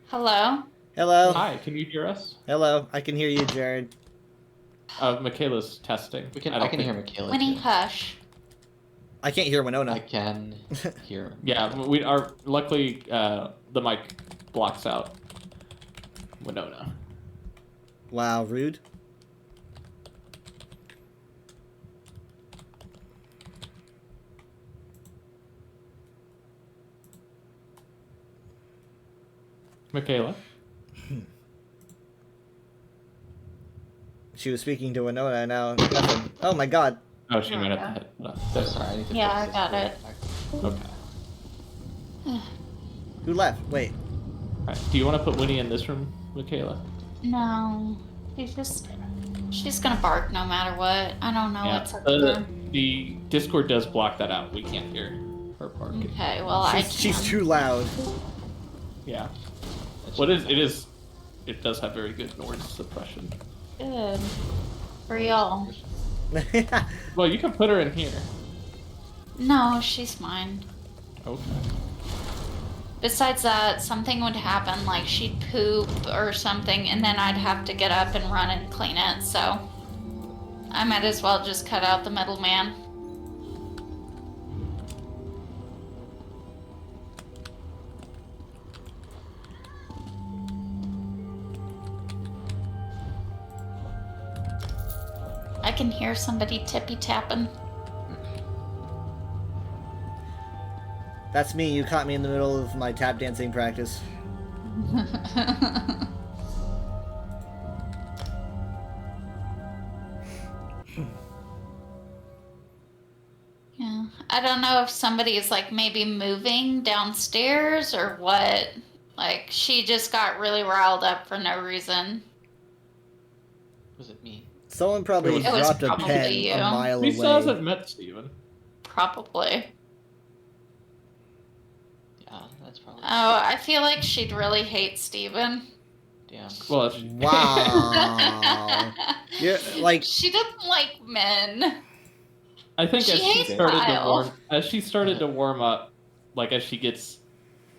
Hello? Hello? Hi, can you hear us? Hello, I can hear you, Jared. Michaela's testing. I can hear Michaela. Winnie, too. hush. I can't hear Winona. I can hear. Yeah, we are. Luckily, the mic blocks out Winona. Wow, rude. Michaela? She was speaking to Winona, and now nothing. Oh my god. Oh, she might have to hit. I'm sorry. I need to Yeah, fix I got this it. real Okay. Who left? Wait. Alright, do you want to put Winnie in this room, Michaela? No. She's gonna bark no matter what. I don't know what's up there. The Discord does block that out. We can't hear her bark. Okay, well, She's too loud. Yeah. What is it is it does have very good noise suppression. Good. For y'all. Well, you can put her in here. No, she's mine. Okay. Besides that, something would happen, like she'd poop or something, and then I'd have to get up and run and clean it, so I might as well just cut out the middleman. I can hear somebody tippy-tapping. That's me. You caught me in the middle of my tap dancing practice. Yeah, I don't know if somebody is like maybe moving downstairs or what. Like she just got really riled up for no reason. Was it me? Someone probably It was dropped a probably pen you. a mile We away. still hasn't met Steven. Probably. Yeah, that's probably. Oh, I feel like she'd really hate Steven. Damn. Well, Wow. Yeah, like She doesn't like men. I think She as she hates started Kyle. to warm up, like as she gets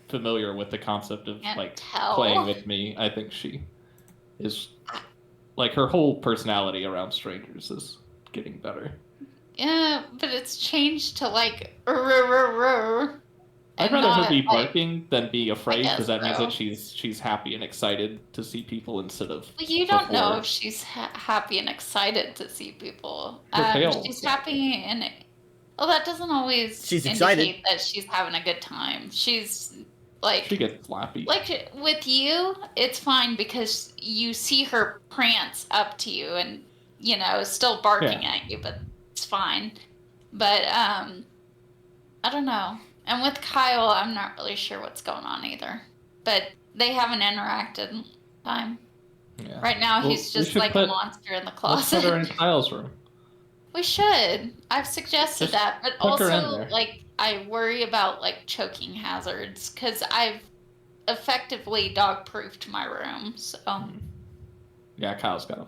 familiar with the concept of Can't like tell. playing with me, I think she is like her whole personality around strangers is getting better. Yeah, but it's changed to like "Rrr." I'd And rather her not, be like- barking than be afraid guess because that means so. that she's happy and excited to see people instead of Well, you don't know before. if she's happy and excited to see people. Her tail. She's happy and well, that doesn't always She's indicate excited. that she's having a good time. She's like She gets flappy. like with you, it's fine because you see her prance up to you and still barking at you, but it's fine. But I don't know. And with Kyle, I'm not really sure what's going on either. But they haven't interacted in time. Yeah. Right now, Well, he's we just should like a put- monster in the Let's closet. put her in Kyle's room. We should. I've suggested Just that, but plug her in also there. like I worry about like choking hazards because I've effectively dog-proofed my room. So Yeah, Kyle's got him.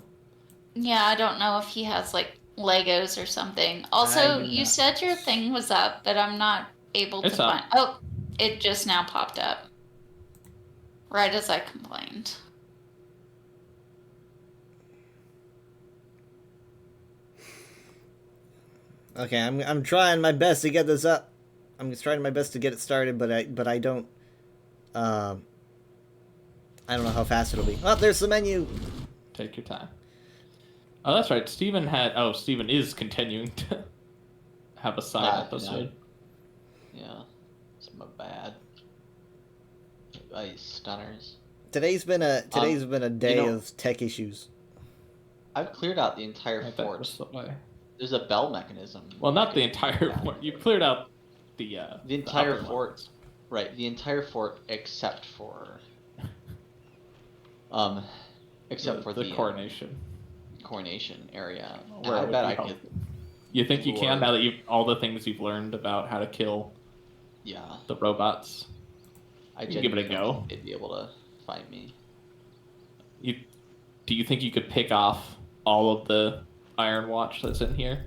yeah, I don't know if he has like Legos or something. Also, do you not. said your thing was up, but I'm not able It's to up. find. Oh, it just now popped up. Right as I complained. okay, I'm trying my best to get this up. I'm trying my best to get it started, but I don't I don't know how fast it'll be. Oh, there's the menu. Take your time. Oh, that's right. Steven is continuing to have a side episode. Yeah. It's my bad. Ice stunners. Today's been a day know- of tech issues. I've cleared out the entire I thought it fort. was the way. There's a bell mechanism. Well, not the I entire could- fort. You cleared out the entire upper fort. ones. Right, the entire fort except for the coronation. coronation area. And Where I would bet be I could. helpful. You think you can Lord. now that you've all the things you've learned about how to kill Yeah, the robots? I You give it a genuinely go. think they'd be able to find me. Do you think you could pick off all of the Iron Watch that's in here?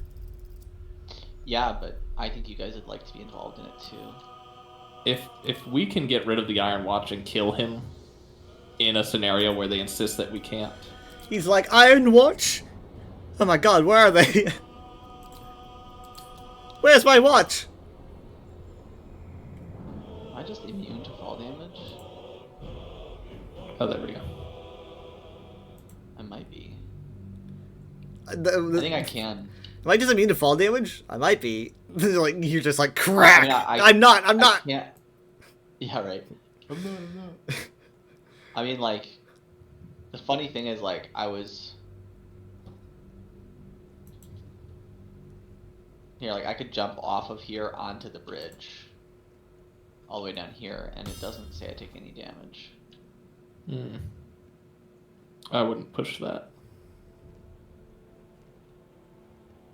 Yeah, but I think you guys would like to be involved in it too. If we can get rid of the Iron Watch and kill him in a scenario where they insist that we can't, He's like, Iron Watch? Oh my god, where are they? Where's my watch? Am I just immune to fall damage? oh, there we go. I might be. The- I think I can. Am I just immune to fall damage? I might be. Like you're just like crack. I mean, I'm not. I'm I not. can't. Yeah, right. I'm not. I mean, like, the funny thing is, like, I was. Here, like, I could jump off of here onto the bridge. All the way down here, and it doesn't say I take any damage. I wouldn't push that.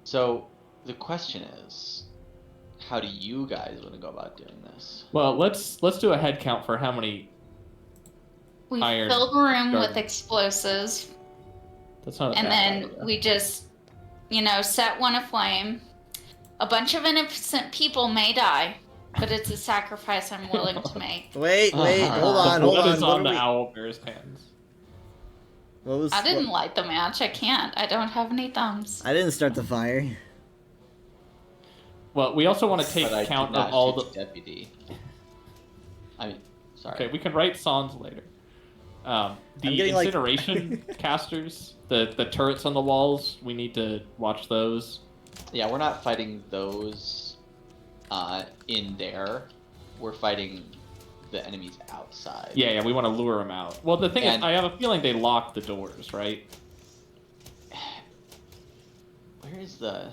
So, the question is, how do you guys want to go about doing this? Well, let's do a head count for how many. We Iron filled a room Garden. with explosives, That's not a and bad then idea. we just, set one aflame. A bunch of innocent people may die, but it's a sacrifice I'm willing to make. Wait, hold on, The hold blood on. is What on are the we? owlbear's hands. What was? I didn't light the match. I can't. I don't have any thumbs. I didn't start the fire. Well, we also want to take But I count did not of all shoot the. deputy. I mean, sorry. Okay, we can write songs later. The I'm getting, like- incineration casters, the turrets on the walls, we need to watch those. Yeah, we're not fighting those in there. We're fighting the enemies outside. Yeah, we want to lure them out. Well, the thing is, And- I have a feeling they lock the doors, right? Where is the...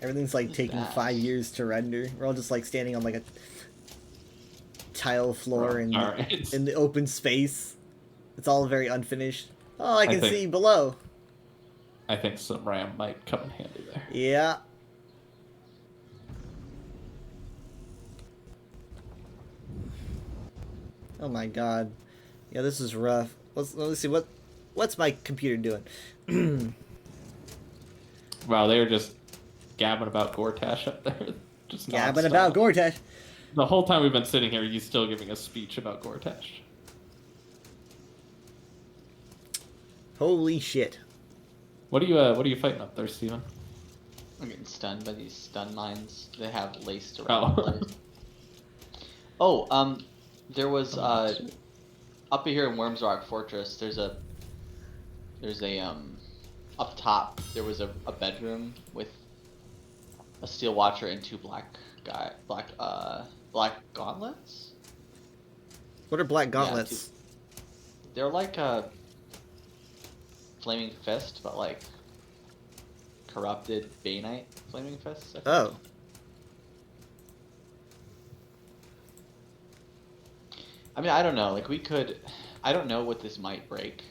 Everything's like What's taking that? 5 years to render. We're all just like standing on like a tile floor in Alright. in the open space. It's all very unfinished. Oh, I can think- see below. I think some RAM might come in handy there. Yeah. Oh my god. Yeah, this is rough. Let's see what's my computer doing. Wow, they were just gabbing about Gortash up there. Just Gabbing nonstop. about Gortash. The whole time we've been sitting here, he's still giving a speech about Gortash. Holy shit. What are you fighting up there, Steven? I'm getting stunned by these stun mines they have laced Oh. around the place. Oh, there was up here in Worms Rock Fortress. There's a up top there was a bedroom with a Steel Watcher and two black gauntlets. What are black Yeah, gauntlets? they're like a flaming fist, but like corrupted Bainite flaming fists. I think. Oh. I mean, I don't know. Like, we could. I don't know what this might break.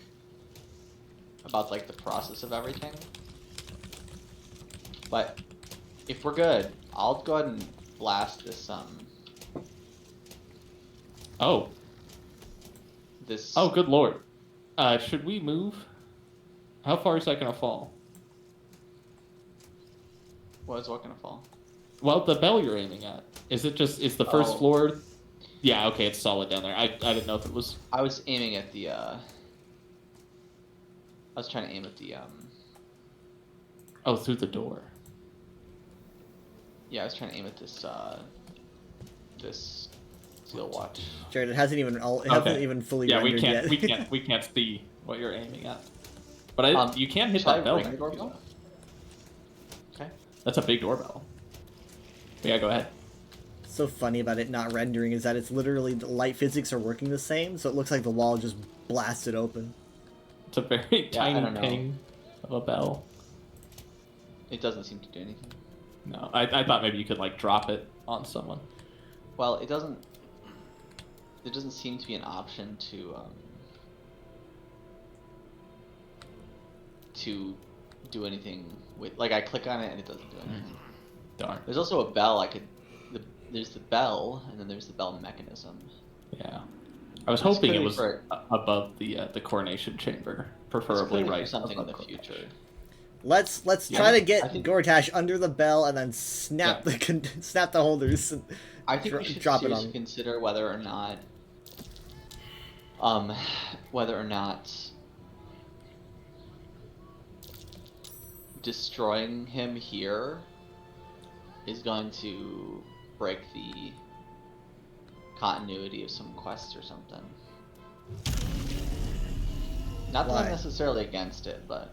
About, like, the process of everything. But, if we're good, I'll go ahead and blast this, Oh. This. Oh, good lord. Should we move? How far is that gonna fall? What is what gonna fall? Well, the bell you're aiming at. Is the first Oh. floor? Yeah, okay, it's solid down there. I didn't know if it was... I was aiming at the, I was trying to aim at the, Oh, through the door. Yeah, I was trying to aim at this, this Steel Watch. Jared, it hasn't even fully Yeah, rendered yet. we can't see what you're aiming at. But you can hit Shall I that bell. ring the doorbell? Okay. That's a big doorbell. Yeah, go ahead. So funny about it not rendering is that it's literally the light physics are working the same, so it looks like the wall just blasted open. It's a very Yeah, I tiny don't know. ping of a bell. It doesn't seem to do anything. No, I thought maybe you could like drop it on someone. Well, it doesn't. There doesn't seem to be an option to do anything with. Like, I click on it and it doesn't do anything. Darn. There's also a bell. There's the bell, and then there's the bell mechanism. Yeah. I was This hoping could it be was for- above the coronation chamber, This preferably could be for right something in above the coronation. future. Let's Yeah, try to I get think- Gortash under the bell and then snap snap the holders. And I think we should drop it seriously on. consider whether or not destroying him here is going to break the continuity of some quest or something. Not that Why? I'm necessarily against it, but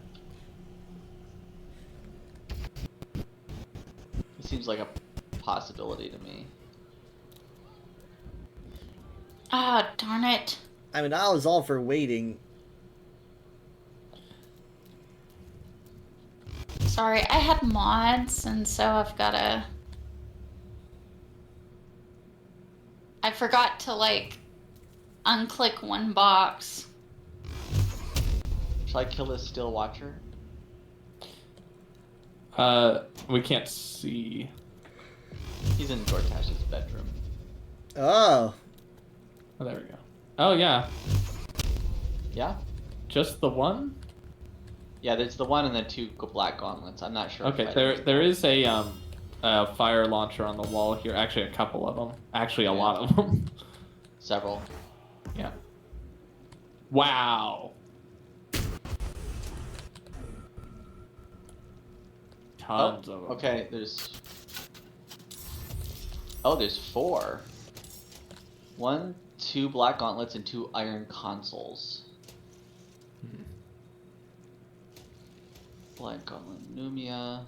it seems like a possibility to me. Ah, darn it. I mean, I was all for waiting. Sorry, I had mods, and so I've gotta... I forgot to, like, unclick one box. Shall I kill this Steel Watcher? We can't see. He's in Gortash's bedroom. Oh. Oh, there we go. Oh yeah, Yeah? just the one. Yeah, there's the one and then two black gauntlets. I'm not sure. if Okay, I- there is a fire launcher on the wall here. Actually, a couple of them. Actually, a lot of them. Several. Yeah. Wow. Tons of them. Okay, there's... Oh, there's 4. 1, 2 black gauntlets, and 2 iron consoles. Black gauntlet Numia.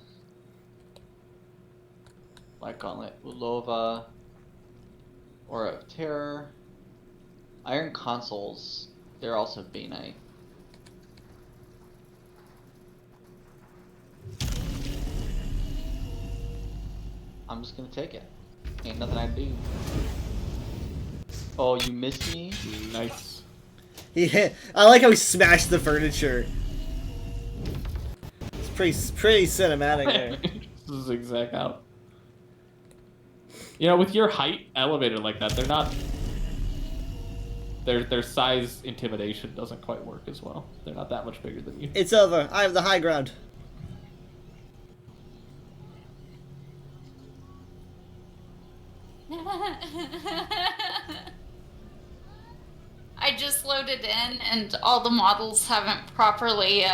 Black gauntlet Ulova. Aura of Terror. Iron consoles. They're also Bainite. I'm just gonna take it. Ain't nothing I do. Oh, you missed me? Nice. Yeah, I like how he smashed the furniture. It's pretty cinematic there. Zigzag out. You know, with your height elevated like that, they're not their size intimidation doesn't quite work as well. They're not that much bigger than you. It's over. I have the high ground. I just loaded in and all the models haven't properly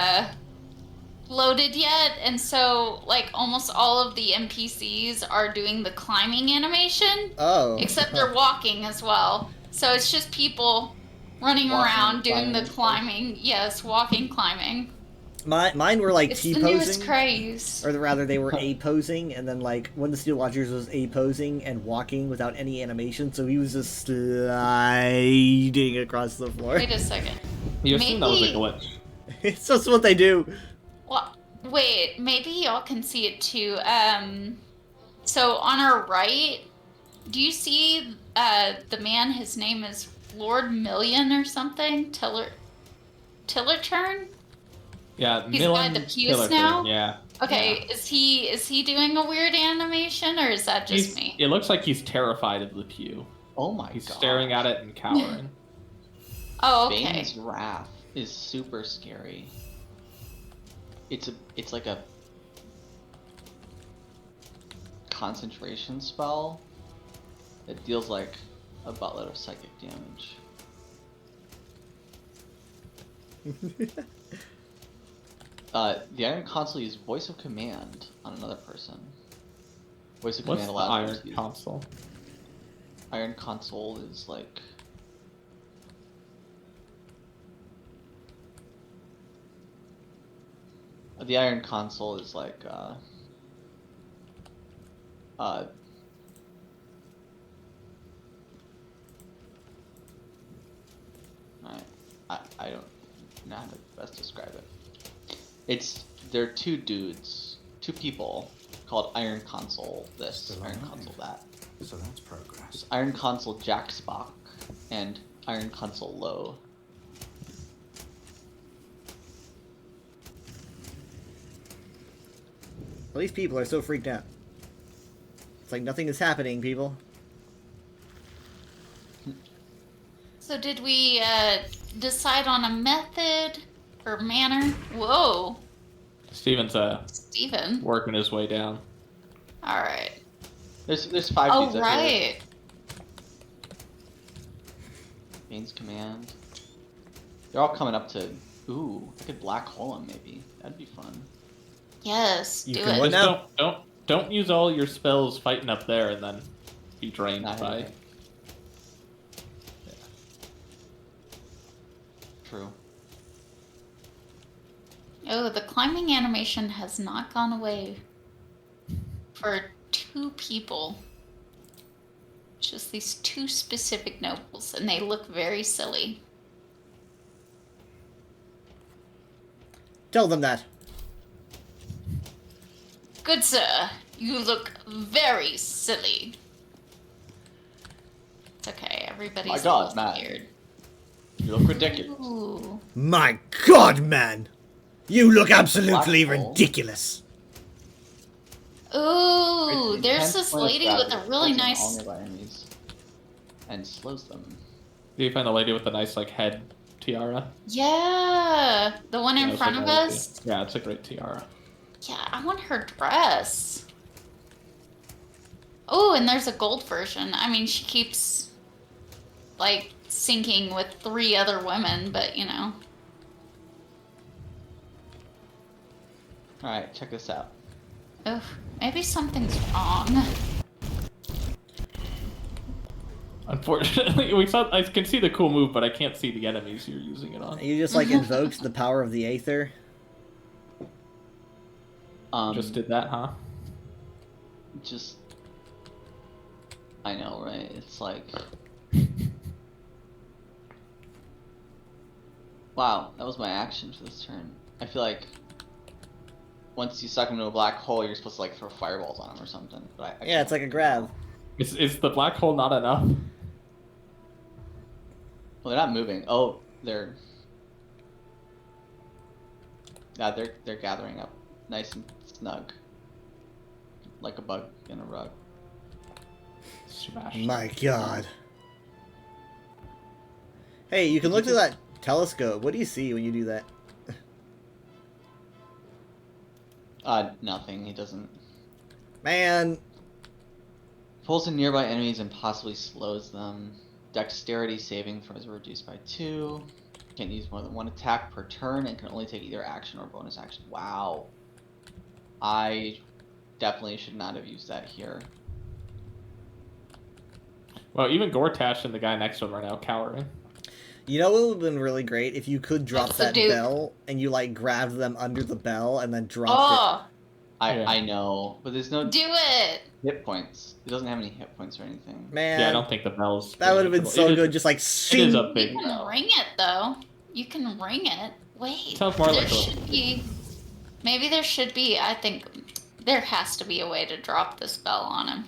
loaded yet, and so like almost all of the NPCs are doing the climbing animation, Oh. except they're walking as well. So it's just people running Walking around and doing the climbing. climbing. Yes, walking, climbing. Mine were like It's the newest T-posing. craze. Or rather, they were A-posing, and then, like, one of the Steel Watchers was A-posing and walking without any animation, so he was just sliding across the floor. Wait a second. You assume that was a Maybe- glitch. It's just what they do. Well, wait, maybe y'all can see it too. So on our right, do you see the man? His name is Lord Million or something. Tillerturn. Yeah, He's Millen by the pews Tillerton, now? Yeah. Okay, is he doing a weird animation or is that just me? It looks like he's terrified of the pew. Oh my He's god. staring at it and cowering. Oh, okay. Bane's Wrath is super scary. It's like a concentration spell that deals like a buttload of psychic damage. The Iron Console uses Voice of Command on another person. Voice of What's Command the allows them Iron to use- Console? Iron Console is like the Iron Console is like I don't know how to best describe it. They're two dudes, two people called Iron Console this, Still Iron alive. Console that. So that's progress. Iron Console Jack Spock and Iron Console Low. Well, these people are so freaked out. It's like nothing is happening, people. So did we decide on a method or manner? Whoa, Steven's Steven. working his way down. All right. There's 5 Oh dudes up here. right. Bane's Command. They're all coming up to. Ooh, I could black hole them maybe. That'd be fun. Yes, You do can it. What Just now? don't use all your spells fighting up there and then be drained Not by. anything. True. Oh, the climbing animation has not gone away for 2 people. Just these 2 specific nobles, and they look very silly. Tell them that. Good sir, you look very silly. It's okay, everybody's My a God, little Matt. scared. You look ridiculous. Ooh. My God, man! You look absolutely Black hole. ridiculous. Ooh, It's there's intense this point of lady with a gravity, really pulls in all nice. nearby enemies and slows them. Do you find the lady with the nice like head tiara? Yeah, the one in Yeah, it's front a of great us. idea. Yeah, it's a great tiara. Yeah, I want her dress. Oh, and there's a gold version. I mean, she keeps like syncing with 3 other women, but you know. Alright, check this out. Oh, maybe something's wrong. Unfortunately, I can see the cool move, but I can't see the enemies you're using it on. You just like invoked the power of the Aether. Just did that, huh? Just. I know, right? It's like. Wow, that was my action for this turn. I feel like once you suck him into a black hole, you're supposed to like throw fireballs on him or something. But I Yeah, it's like a grab. Is the black hole not enough? Well, they're not moving. Oh, they're. Yeah, they're gathering up, nice and snug, like a bug in a rug. Smash. My God. Hey, you can look through that telescope. What do you see when you do that? Nothing. He doesn't. Man, Pulls in nearby enemies and possibly slows them. Dexterity saving throws are reduced by 2. Can't use more than 1 attack per turn and can only take either action or bonus action. Wow. I definitely should not have used that here. Well, even Gortash and the guy next to him are now cowering. you know what would have been really great if you could drop What's the that Duke? bell and you like grabbed them under the bell and then dropped Oh, Yeah. I know, but there's no do it. hit points. It doesn't have any hit points or anything. it. Man, Yeah, I don't think the bells. that would have been so It is- good. Just like It is shing. a big You can bell. ring it though. You can ring it. Wait. Sounds more there like a- should be. Maybe there should be. I think there has to be a way to drop this bell on him.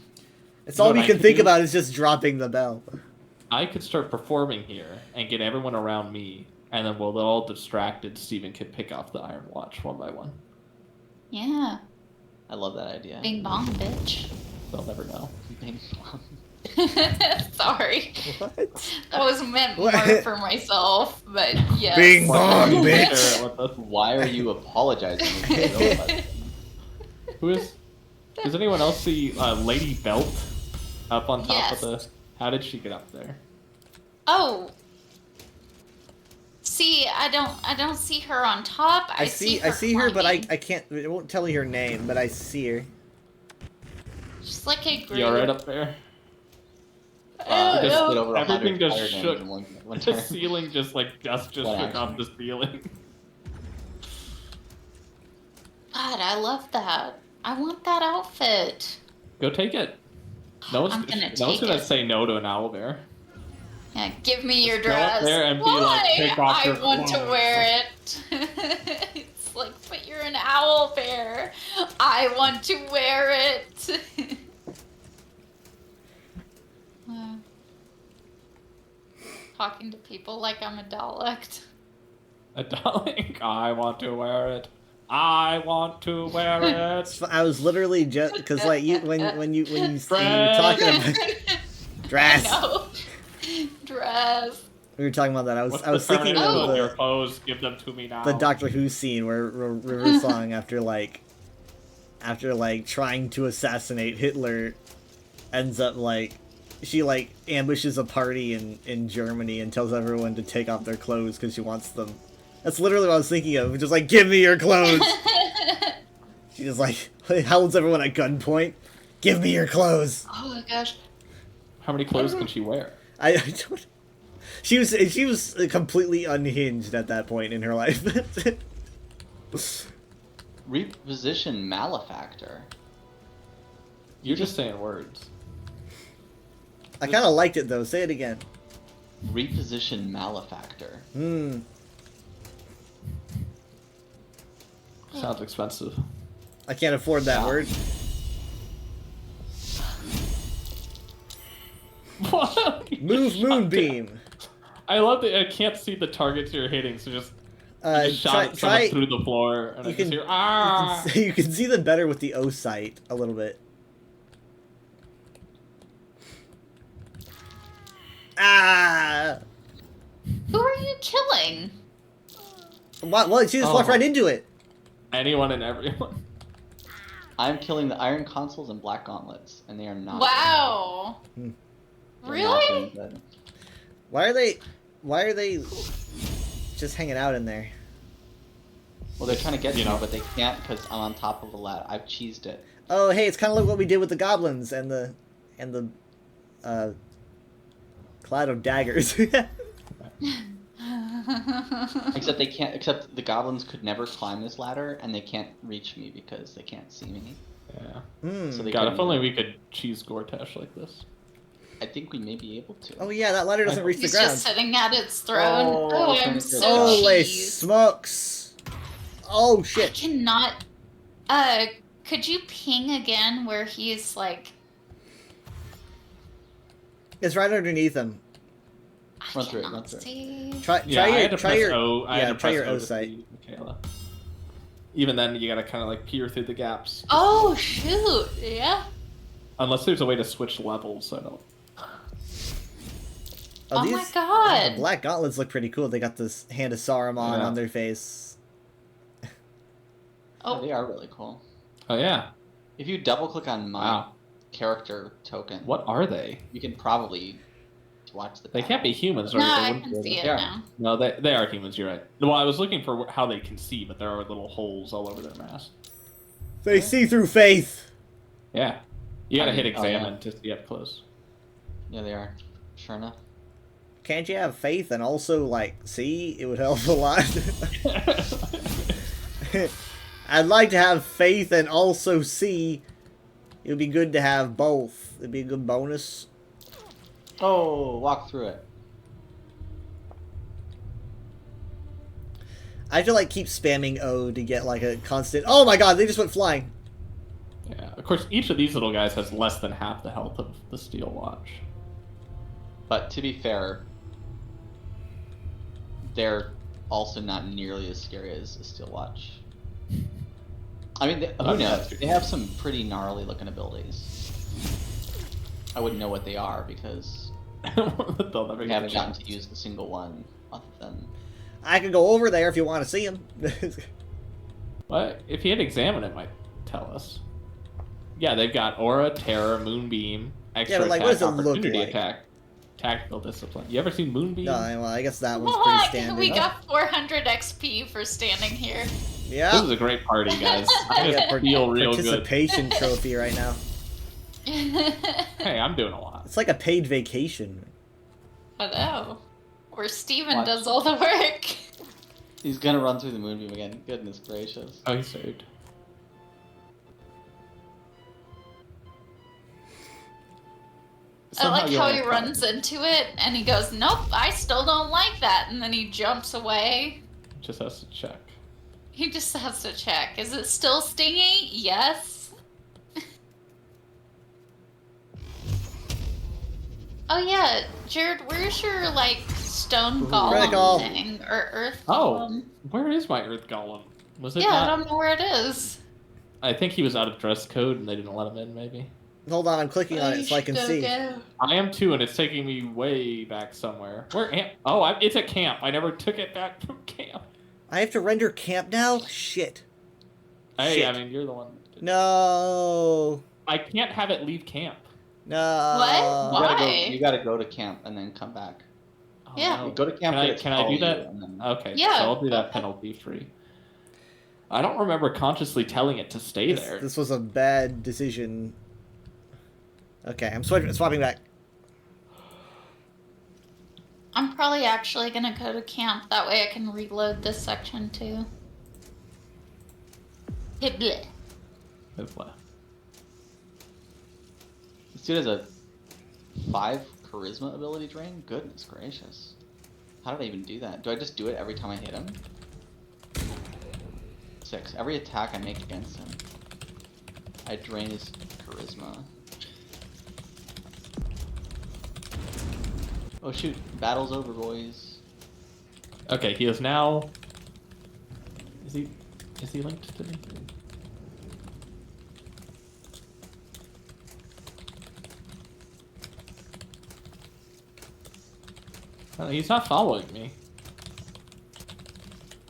It's all What we I can could think do- about is just dropping the bell. I could start performing here and get everyone around me, and then while they're all distracted, Steven could pick off the Iron Watch one by one. Yeah. I love that idea. Bing bong, bitch. They'll never know. Bing bong. Sorry. What? That was meant more What? for myself, but yes. Bing bong, bitch. Share it with us. Why are you apologizing? Who is? Does anyone else see Lady Belt up on top Yes. of the? How did she get up there? Oh. See, I don't see her on top. I see her, but climbing. I can't. It won't tell me her name, but I see her. She's like a group. You alright up there? Just Oh, get over 100 Everything just fire damage shook. in one The turn. ceiling just just One shook off action. the ceiling. God, I love that. I want that outfit. Go take it. No one's I'm gonna no one's take gonna it. say no to an owlbear. Yeah, give me your Just go up dress. there and be Why? like, "Take off I your want to clothes." wear it. It's like, but you're an owl bear. I want to wear it. Talking to people like I'm a Dalek. A darling, I want to wear it. I want to wear it. I was literally just because like you when you were Dress. talking about dress. I know. Dress. We were talking about that. I was What's I was the thinking permanent of of your the, clothes? Give them to me now. the Doctor Who scene where River Song after trying to assassinate Hitler ends up like she like ambushes a party in Germany and tells everyone to take off their clothes because she wants them. That's literally what I was thinking of. Just like, give me your clothes. She just like holds everyone at gunpoint. Give me your clothes. Oh my gosh. How many clothes can she wear? I don't. She was completely unhinged at that point in her life. Reposition Malefactor. You're just saying words. I kind of liked it though. Say it again. Reposition Malefactor. Hmm. Sounds expensive. I can't afford that Yeah. word. What? Move Moonbeam. I love that I can't see the targets you're hitting, so just, you just shot at someone Try. through the floor, and I You just can- hear ah. You can see them better with the O sight a little bit. Ah! Who are you killing? What? She just walked Oh. right into it. Anyone and everyone. I'm killing the Iron Consoles and Black Gauntlets, and they are not. Wow. Hmm. they're not Really? doing good. Why are they just hanging out in there? Well, they're trying to get You to know. me, but they can't because I'm on top of a ladder. I've cheesed it. Oh, hey, it's kind of like what we did with the goblins and the cloud of daggers. Except they can't. Except the goblins could never climb this ladder, and they can't reach me because they can't see me. Yeah. Hmm. So they God, couldn't- if only we could cheese Gortash like this. I think we may be able to. Oh yeah, that ladder doesn't reach the He's ground. just sitting at its throne. Oh, Oh, trying I'm to so get Holy cheesed. smokes! Oh I shit! cannot. Could you ping again where he's like? It's right underneath him. I Run through it, cannot run through it. see. Try Yeah, I had to try press your O. I yeah, had to try press your O O to sight. see Michaela. Even then, you gotta kind of like peer through the gaps. Oh shoot! Yeah. Unless there's a way to switch levels, I don't. Oh my these- god. The black gauntlets look pretty cool. They got this hand of Saruman Yeah. on their face. Oh, Oh, they are really cool. Oh yeah. If you double click on my Wow. character token, What are they? you can probably watch the. They can't be battle. humans, no, right? They I wouldn't can be see able- it Yeah. now. No, they are humans. You're right. Well, I was looking for how they can see, but there are little holes all over their mask. They see through faith. Yeah. You gotta I hit mean, oh, yeah. examine to see up close. Yeah, they are. Sure enough. Can't you have faith and also like see? It would help a lot. I'd like to have faith and also see. It would be good to have both. It'd be a good bonus. Oh, walk through it. I have to like keep spamming O to get like a constant. Oh my god! They just went flying. Yeah. Of course, each of these little guys has less than half the health of the steel watch. But to be fair, they're also not nearly as scary as a Steel Watch. I mean, who That's knows? true. They have some pretty gnarly looking abilities. I wouldn't know what they are because They'll never we get a haven't gotten chance. to use the single one other than. I could go over there if you want to see them. But if you hit examine, it might tell us. Yeah, they've got aura, terror, moonbeam, extra but, like, attack, what does it look opportunity like? attack, tactical discipline. You ever seen moonbeam? No, well, I guess that one's pretty Look, standard. we got 400 XP for standing here. This Yeah, is a great party, guys. I I get just feel real good. participation trophy right now. Hey, I'm doing a lot. It's like a paid vacation. I know. Where Steven Watch. does all the work. He's gonna run through the moonbeam again. Goodness gracious. Oh, he saved. I like you how wanna he cut. runs into it and he goes, nope, I still don't like that. And then he jumps away. Just has to check. He just has to check. Is it still stingy? Yes. Oh yeah, Jared, where's your like stone golem Critical. thing or earth Oh, golem? where is my Earth Golem? Was it Yeah, I not? don't know where it is. I think he was out of dress code and they didn't let him in, maybe. Hold on, I'm clicking on it so I can should see. go. I am too, and it's taking me way back somewhere. Where am? Oh, it's at camp. I never took it back from camp. I have to render camp now? Shit. Hey, Shit. I mean, you're the one. No. I can't have it leave camp. No. Why? You gotta go to camp and then come back. Oh, Yeah. no. You go to camp. Can I- get it can I follow do you, that? and then- Okay, Yeah. so I'll do that penalty free. I don't remember consciously telling it to stay there. This was a bad decision. Okay, I'm swapping back. I'm probably actually gonna go to camp. That way I can reload this section too. Hit bleh. Move left. This dude has a 5 charisma ability drain? Goodness gracious. How did I even do that? Do I just do it every time I hit him? 6. Every attack I make against him. I drain his charisma. Oh shoot, battle's over, boys. Okay, he is now. Is he linked to me? Oh, he's not following me.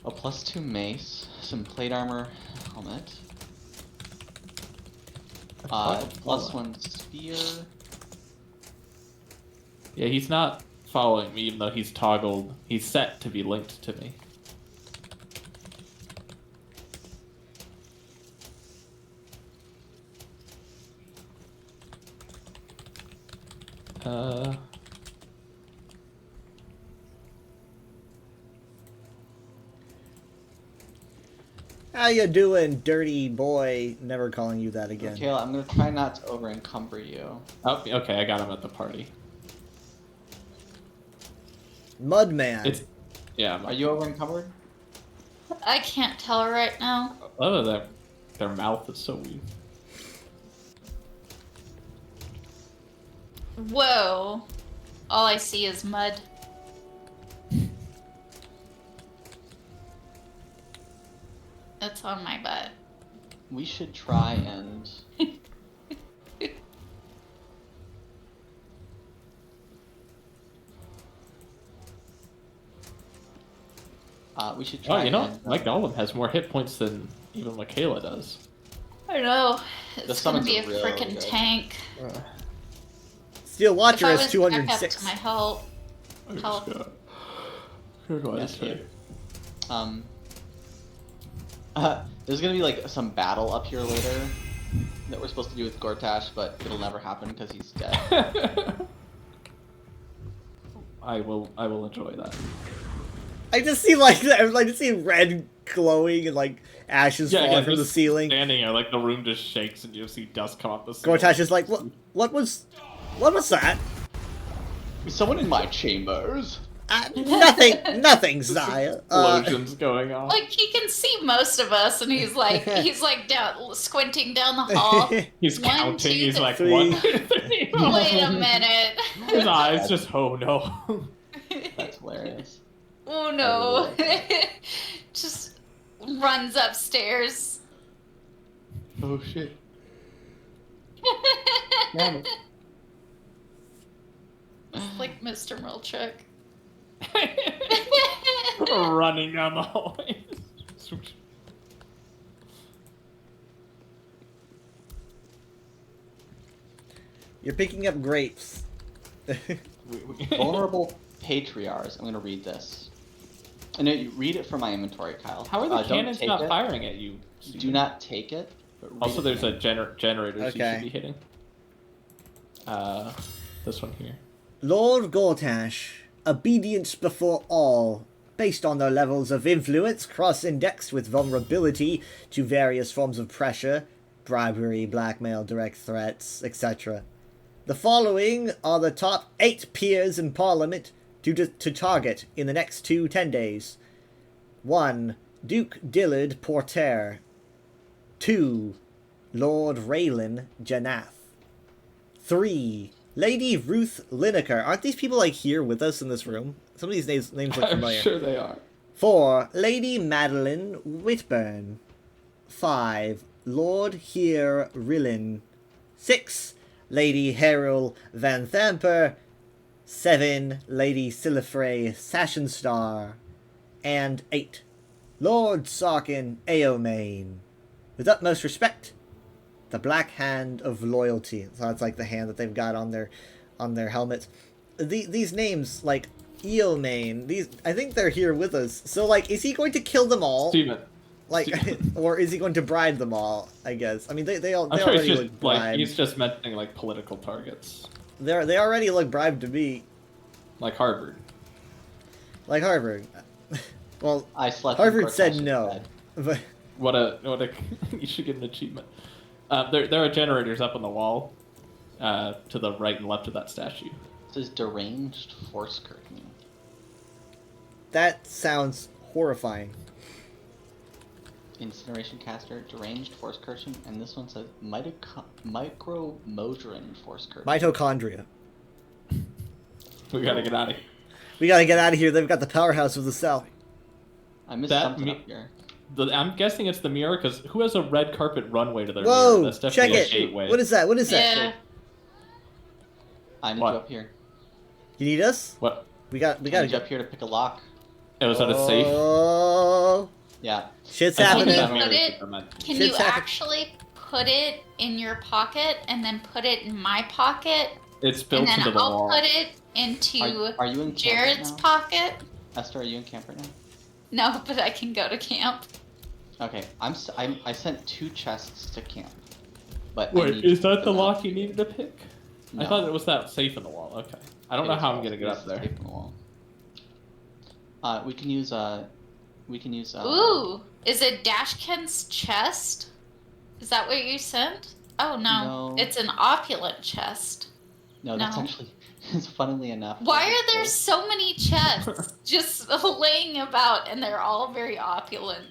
A +2 mace, some plate armor, helmet. +1 spear. Yeah, he's not following me, even though he's toggled. He's set to be linked to me. How you doing, dirty boy? Never calling you that again. Kayla, I'm gonna try not to over encumber you. Oh, okay, I got him at the party. Mudman. It's, yeah. Are you over encumbered? I can't tell right now. Oh, their mouth is so weird. Whoa. All I see is mud. It's on my butt. We should try and We should try. Oh, you know, and, my golem has more hit points than even Michaela does. I know. The It's gonna summons be a are really freaking good. tank. Steel If Watcher I has was back up 206. to my health. Help. Here, go Yes, ahead. There's gonna be like some battle up here later that we're supposed to do with Gortash, but it'll never happen because he's dead. I will enjoy that. I just see like I just see red glowing and like ashes falling again, from the just ceiling. Standing there, like the room just shakes and you see dust come off the ceiling. Gortash is like, what was that? Someone in my chambers. Nothing, Zaya. Explosions going on. Like he can see most of us, and he's like down, squinting down the hall. He's 1, counting. 2, He's like, 3. 1, 2, 3. Wait a minute. His eyes just, oh no. That's hilarious. Oh no. Just runs upstairs. Oh shit. Like Mr. Milchuk. Running down the hallway. You're picking up grapes. Vulnerable Patriarchs. I'm gonna read this. I know you read it from my inventory, Kyle. How are the don't cannons take not it. firing at you? Do not take it. But read Also, it there's from a generators you Okay. should be hitting. This one here. Lord Gortash, obedience before all, based on their levels of influence, cross-indexed with vulnerability to various forms of pressure, bribery, blackmail, direct threats, etc. The following are the top 8 peers in Parliament to target in the next 10 days. 1. Duke Dillard Porter. 2. Lord Raylan Janath. 3. Lady Ruth Lineker. Aren't these people like here with us in this room? Some of these names look I'm familiar. sure they are. 4. Lady Madeline Whitburn. 5. Lord Heer Rillin. 6. Lady Harold Van Thamper. 7. Lady Silifrey Sashenstar. And 8. Lord Sarkin Eomain. With utmost respect, the Black Hand of Loyalty. So that's like the hand that they've got on their helmets. These names, like Eomain, I think they're here with us. So like, is he going to kill them all? Steven. Like, or is he going to bribe them all? I guess. I mean, they I'm sure already he's look just bribed. he's just mentioning like political targets, They already look bribed to me, like Harvard. like Harvard. Well, I slept. in Harvard said Gortash's no, bed. but What a you should get an achievement. There are generators up on the wall, to the right and left of that statue. It says deranged force curtain. that sounds horrifying. Incineration caster, deranged force curtain, and this one says micromodron force curtain. Mitochondria. We gotta get out of here. We gotta get out of here. They've got the powerhouse of the cell. I missed That something me- up here. I'm guessing it's the mirror because who has a red carpet runway to their mirror? Whoa! That's Check definitely a it. gateway. What is that? What is that? Yeah. I need What? you up here. You need us? What? We got. I We gotta need you go. up here to pick a lock. Oh, is that a safe? Oh, Yeah. shit's I thought Can you happening. that put mirror it- was meant- Can Shit's you happening. actually put it in your pocket and then put it in my pocket, It's built and then into the I'll wall. put it into Are you in camp Jared's right now? pocket? Esther, are you in camp right now? No, but I can go to camp. Okay, I sent 2 chests to camp. But I Wait, need is to that pick the them up. lock you needed to pick? I No. thought it was that safe in the wall. Okay. I don't know It how is I'm gonna get it's up there. safe on the wall. We can use Ooh, is it Dashkin's chest? Is that what you sent? Oh no, No. it's an opulent chest. No, that's No. actually it's funnily enough. Why it's are there both. so many chests just laying about and they're all very opulent?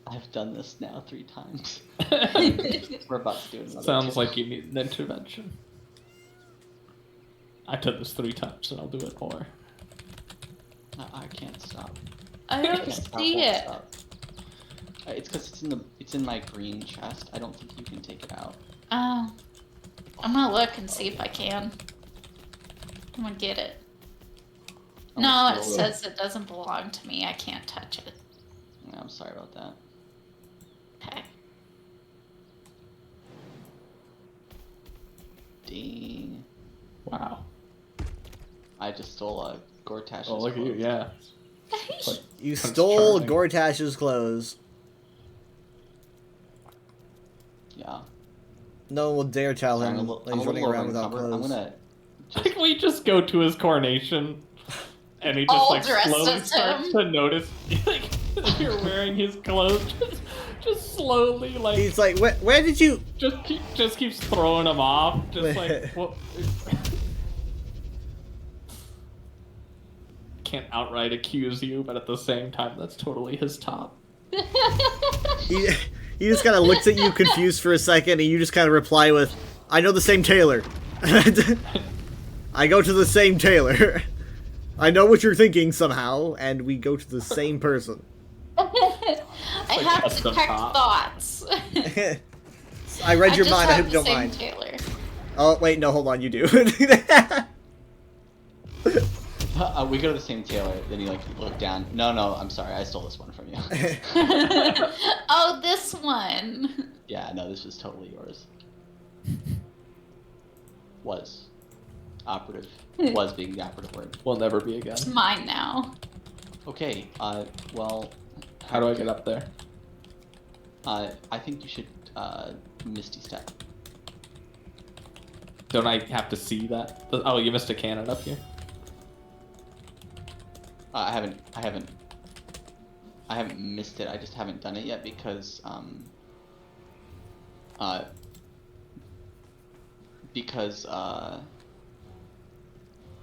I've done this now 3 times. We're about to do another. Sounds 2. like you need an intervention. I did this 3 times and I'll do it more. I can't stop. I I don't can't stop, see won't it. stop. It's because it's in my green chest. I don't think you can take it out. Oh, I'm gonna look and see if I can. I'm gonna get it. No, it Almost says it doesn't belong to me. I can't touch it. I'm sorry about that. Okay. Ding. Wow. I just stole a Gortash's Oh, look at you, clothes. yeah. Like, You Prince stole Charming. Gortash's clothes. Yeah. No one will dare tell Sorry, him I'm a little, that I'm he's a running little around without overencumbered. I'm clothes. gonna just Like, we just go to his coronation, and he just All like dressed slowly as starts him. to notice, like, if you're wearing his clothes, just slowly, like, He's like, where did you... just keeps throwing him off, just like, what? Can't outright accuse you, but at the same time, that's totally his top. He just kind of looks at you confused for a second, and you just kind of reply with, I know the same tailor. I go to the same tailor. I know what you're thinking somehow, and we go to the same person. I like have custom detect top. thoughts. I read your just mind, I have hope you the don't same mind. Taylor. Oh, wait, no, hold on, you do. we go to the same tailor. Then you like look down. No, I'm sorry. I stole this one from you. Oh, this one. Yeah, no, this was totally yours. Was. Operative. Was being the operative word. Will never be again. It's mine now. Okay, well... How do I get up there? I think you should, Misty Step. Don't I have to see that? Oh, you missed a cannon up here? I haven't missed it, I just haven't done it yet because, I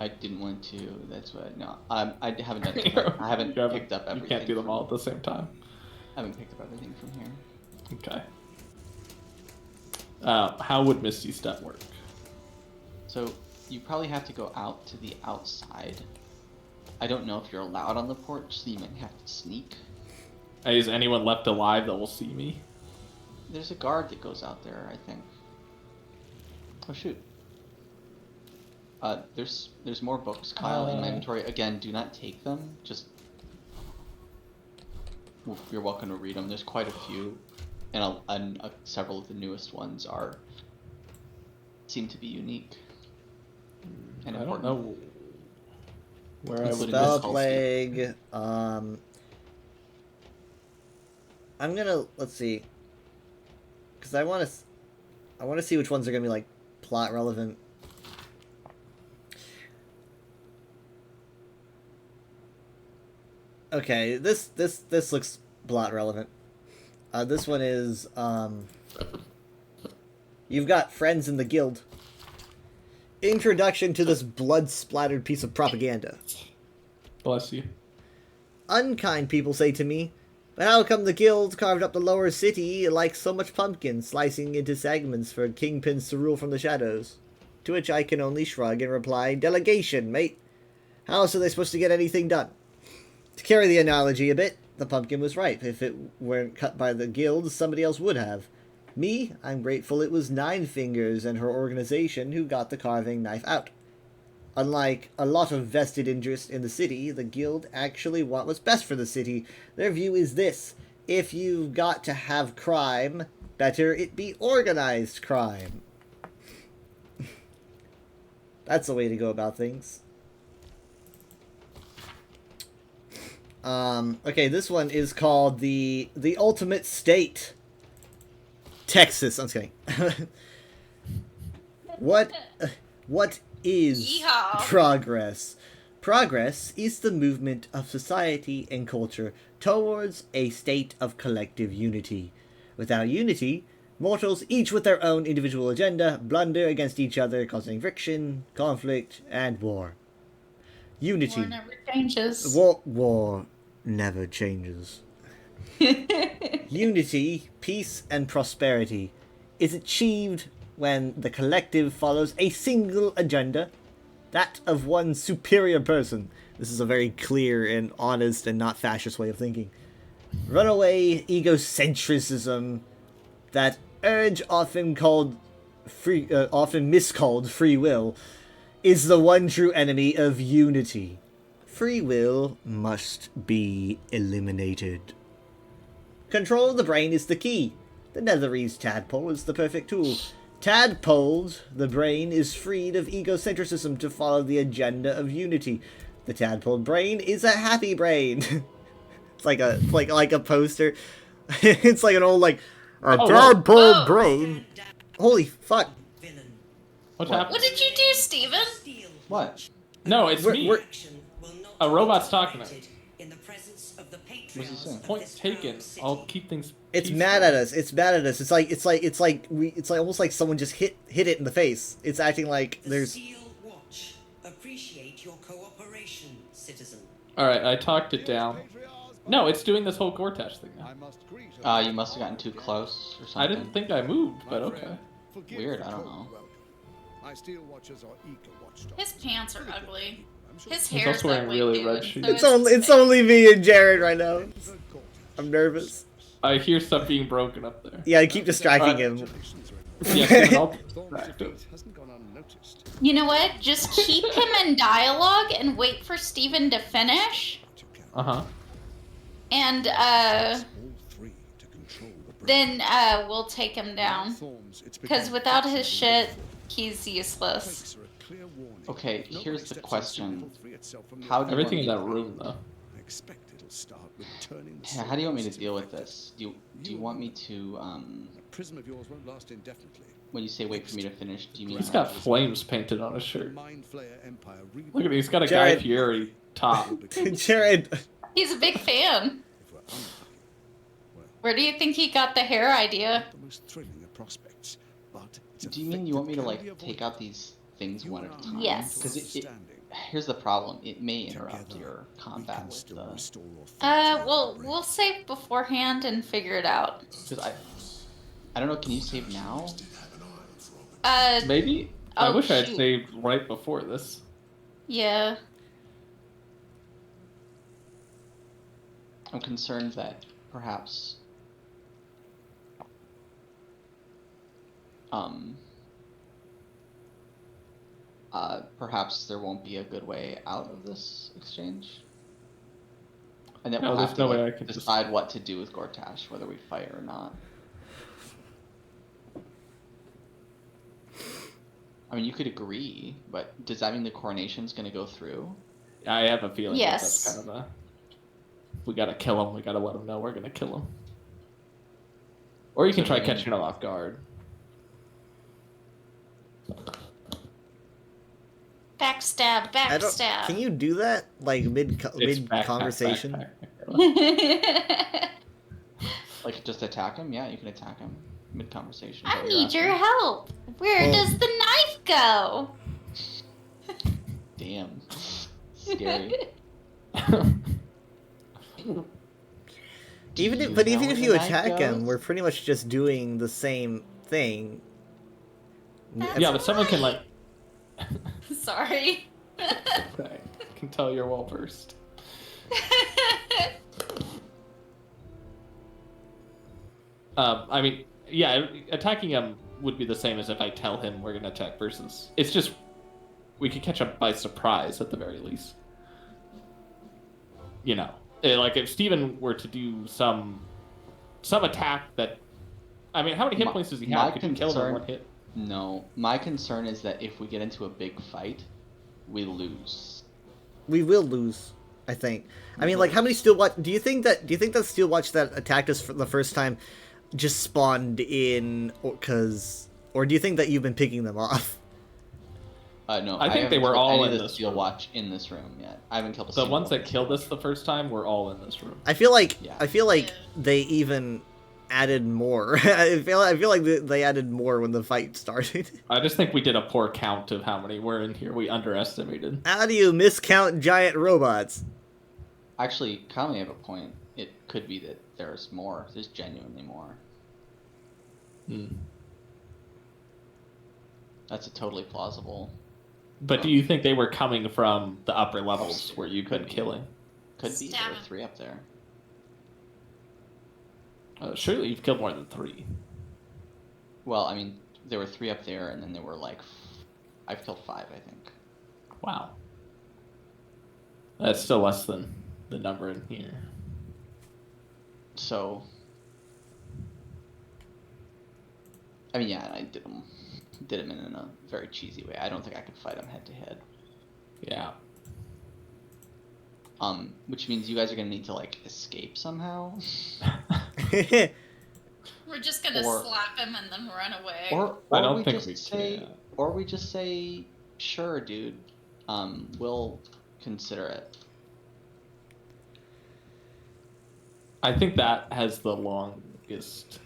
didn't want to, that's what, no, I haven't done it yet. I haven't picked up everything. You can't do them all at the same time. I haven't picked up everything from here. Okay. How would Misty Step work? So, you probably have to go out to the outside. I don't know if you're allowed on the porch, so you might have to sneak. Is anyone left alive that will see me? There's a guard that goes out there, I think. Oh shoot. There's more books, Kyle, in my inventory. Again, do not take them. Just you're welcome to read them. There's quite a few, and several of the newest ones seem to be unique and I don't important. know where I would Spell miss- plague. I'm gonna let's see, because I want to see which ones are gonna be like plot relevant. Okay, this looks plot relevant. This one is you've got friends in the guild. Introduction to this blood-splattered piece of propaganda. Bless you. Unkind people say to me, but how come the guild carved up the lower city like so much pumpkin, slicing into segments for kingpins to rule from the shadows? To which I can only shrug and reply, delegation, mate. How else are they supposed to get anything done? To carry the analogy a bit, the pumpkin was ripe. If it weren't cut by the guild, somebody else would have. Me, I'm grateful it was Nine Fingers and her organization who got the carving knife out. Unlike a lot of vested interest in the city, the guild actually want what's best for the city. Their view is this: if you've got to have crime, better it be organized crime. That's the way to go about things. Okay, this one is called the Ultimate State. Texas. I'm just kidding. What is Yeehaw. progress? Progress is the movement of society and culture towards a state of collective unity. Without unity, mortals, each with their own individual agenda, blunder against each other, causing friction, conflict, and war. Unity. War never changes. War never changes. Unity, peace, and prosperity is achieved when the collective follows a single agenda, that of one superior person. This is a very clear and honest and not fascist way of thinking. Runaway egocentrism, that urge often miscalled free will, is the one true enemy of unity. Free will must be eliminated. Control of the brain is the key. The Netherese tadpole is the perfect tool. Tadpoles, the brain is freed of egocentricism to follow the agenda of unity. The tadpole brain is a happy brain. It's like a poster. It's like an old a tadpole Whoa. brain. Holy fuck! What's happening? What did you do, Steven? What? No, it's me. A robot's talking to me. What's he saying? Point taken. I'll keep things. It's peaceful. mad at us. It's mad at us. It's like almost like someone just hit it in the face. It's acting like there's. Appreciate your cooperation, citizen. All right, I talked it down. No, it's doing this whole Gortash thing now. You must have gotten too close or something. I didn't think I moved, but okay. Weird, I don't know. His pants are ugly. His He's hair's also wearing ugly, really dude. red shoes. So It's is only his it's face. only me and Jared right now. I'm nervous. I hear stuff being broken up there. Yeah, I keep distracting him. Yeah, Steven, I'll distract him. You know what? Just keep him in dialogue and wait for Steven to finish. Uh-huh. And, then, we'll take him down. Because without his shit, he's useless. Okay, here's the question. How do you Everything in want that room, though. Yeah, how do you want me to deal with this? Do you want me to when you say wait for me to finish, do you mean He's got flames painted on his shirt. Look at it, he's got a Jared. Guy Fieri top. Jared, He's a big fan. Where do you think he got the hair idea? Do you mean you want me to like take out these things one at a time? Yes. Because here's the problem. It may interrupt your combat with the. Well, we'll save beforehand and figure it out. Because I don't know. Can you save now? Maybe? I Oh, wish I had shoot. saved right before this. Yeah. I'm concerned that perhaps. Perhaps there won't be a good way out of this exchange. And then No, we'll there's have to no way like, I can just- decide what to do with Gortash, whether we fight or not. I mean, you could agree, but does that mean the coronation's going to go through? I have a feeling that Yes. that's kind of a... We gotta kill him, we gotta let him know we're gonna kill him. Or you can try catching him off guard. Backstab, I don't. backstab. Can you do that like mid conversation? Like, just attack him? Yeah, you can attack him mid-conversation. I need your help. Where Oh. does the knife go? Damn. Scary. Even if, you but know even where if the you knife attack him, goes? we're pretty much just doing the same thing. Yeah, but someone can like... Sorry. I can tell you're well versed. I mean, yeah, attacking him would be the same as if I tell him we're gonna attack versus... It's just... We could catch him by surprise at the very least. You know. Like, if Steven were to do some attack that... I mean, how many hit My- points does he my have? Could you kill him in concern- one hit? No, my concern is that if we get into a big fight, we lose. We will lose, I think. I mean, like, how many Steel Watch? Do you think that Steel Watch that attacked us for the first time just spawned in, or do you think that you've been picking them off? No, I think they haven't were killed all any in of the this Steel room. Watch in this room yet. I haven't killed a The single ones that one. killed us the first time were all in this room. I feel like Yeah. they even added more. I feel like they added more when the fight started. I just think we did a poor count of how many were in here. We underestimated. How do you miscount giant robots? Actually, Kyle may have a point. It could be that there's more. There's genuinely more. Hmm. That's a totally plausible. But do you think they were coming from the upper levels where you've been Could be. killing? Could be. There Stab were him. 3 up there. Surely you've killed more than 3. Well, I mean, there were 3 up there, and then there were like, I've killed 5, I think. Wow. That's still less than the number in here. So, I mean, yeah, I did him in a very cheesy way. I don't think I could fight him head to head. Yeah. Which means you guys are gonna need to like escape somehow. We're just gonna Or- slap him and then run away. Or I don't we think just we say, can. or we just say, sure, dude. We'll consider it. I think that has the longest.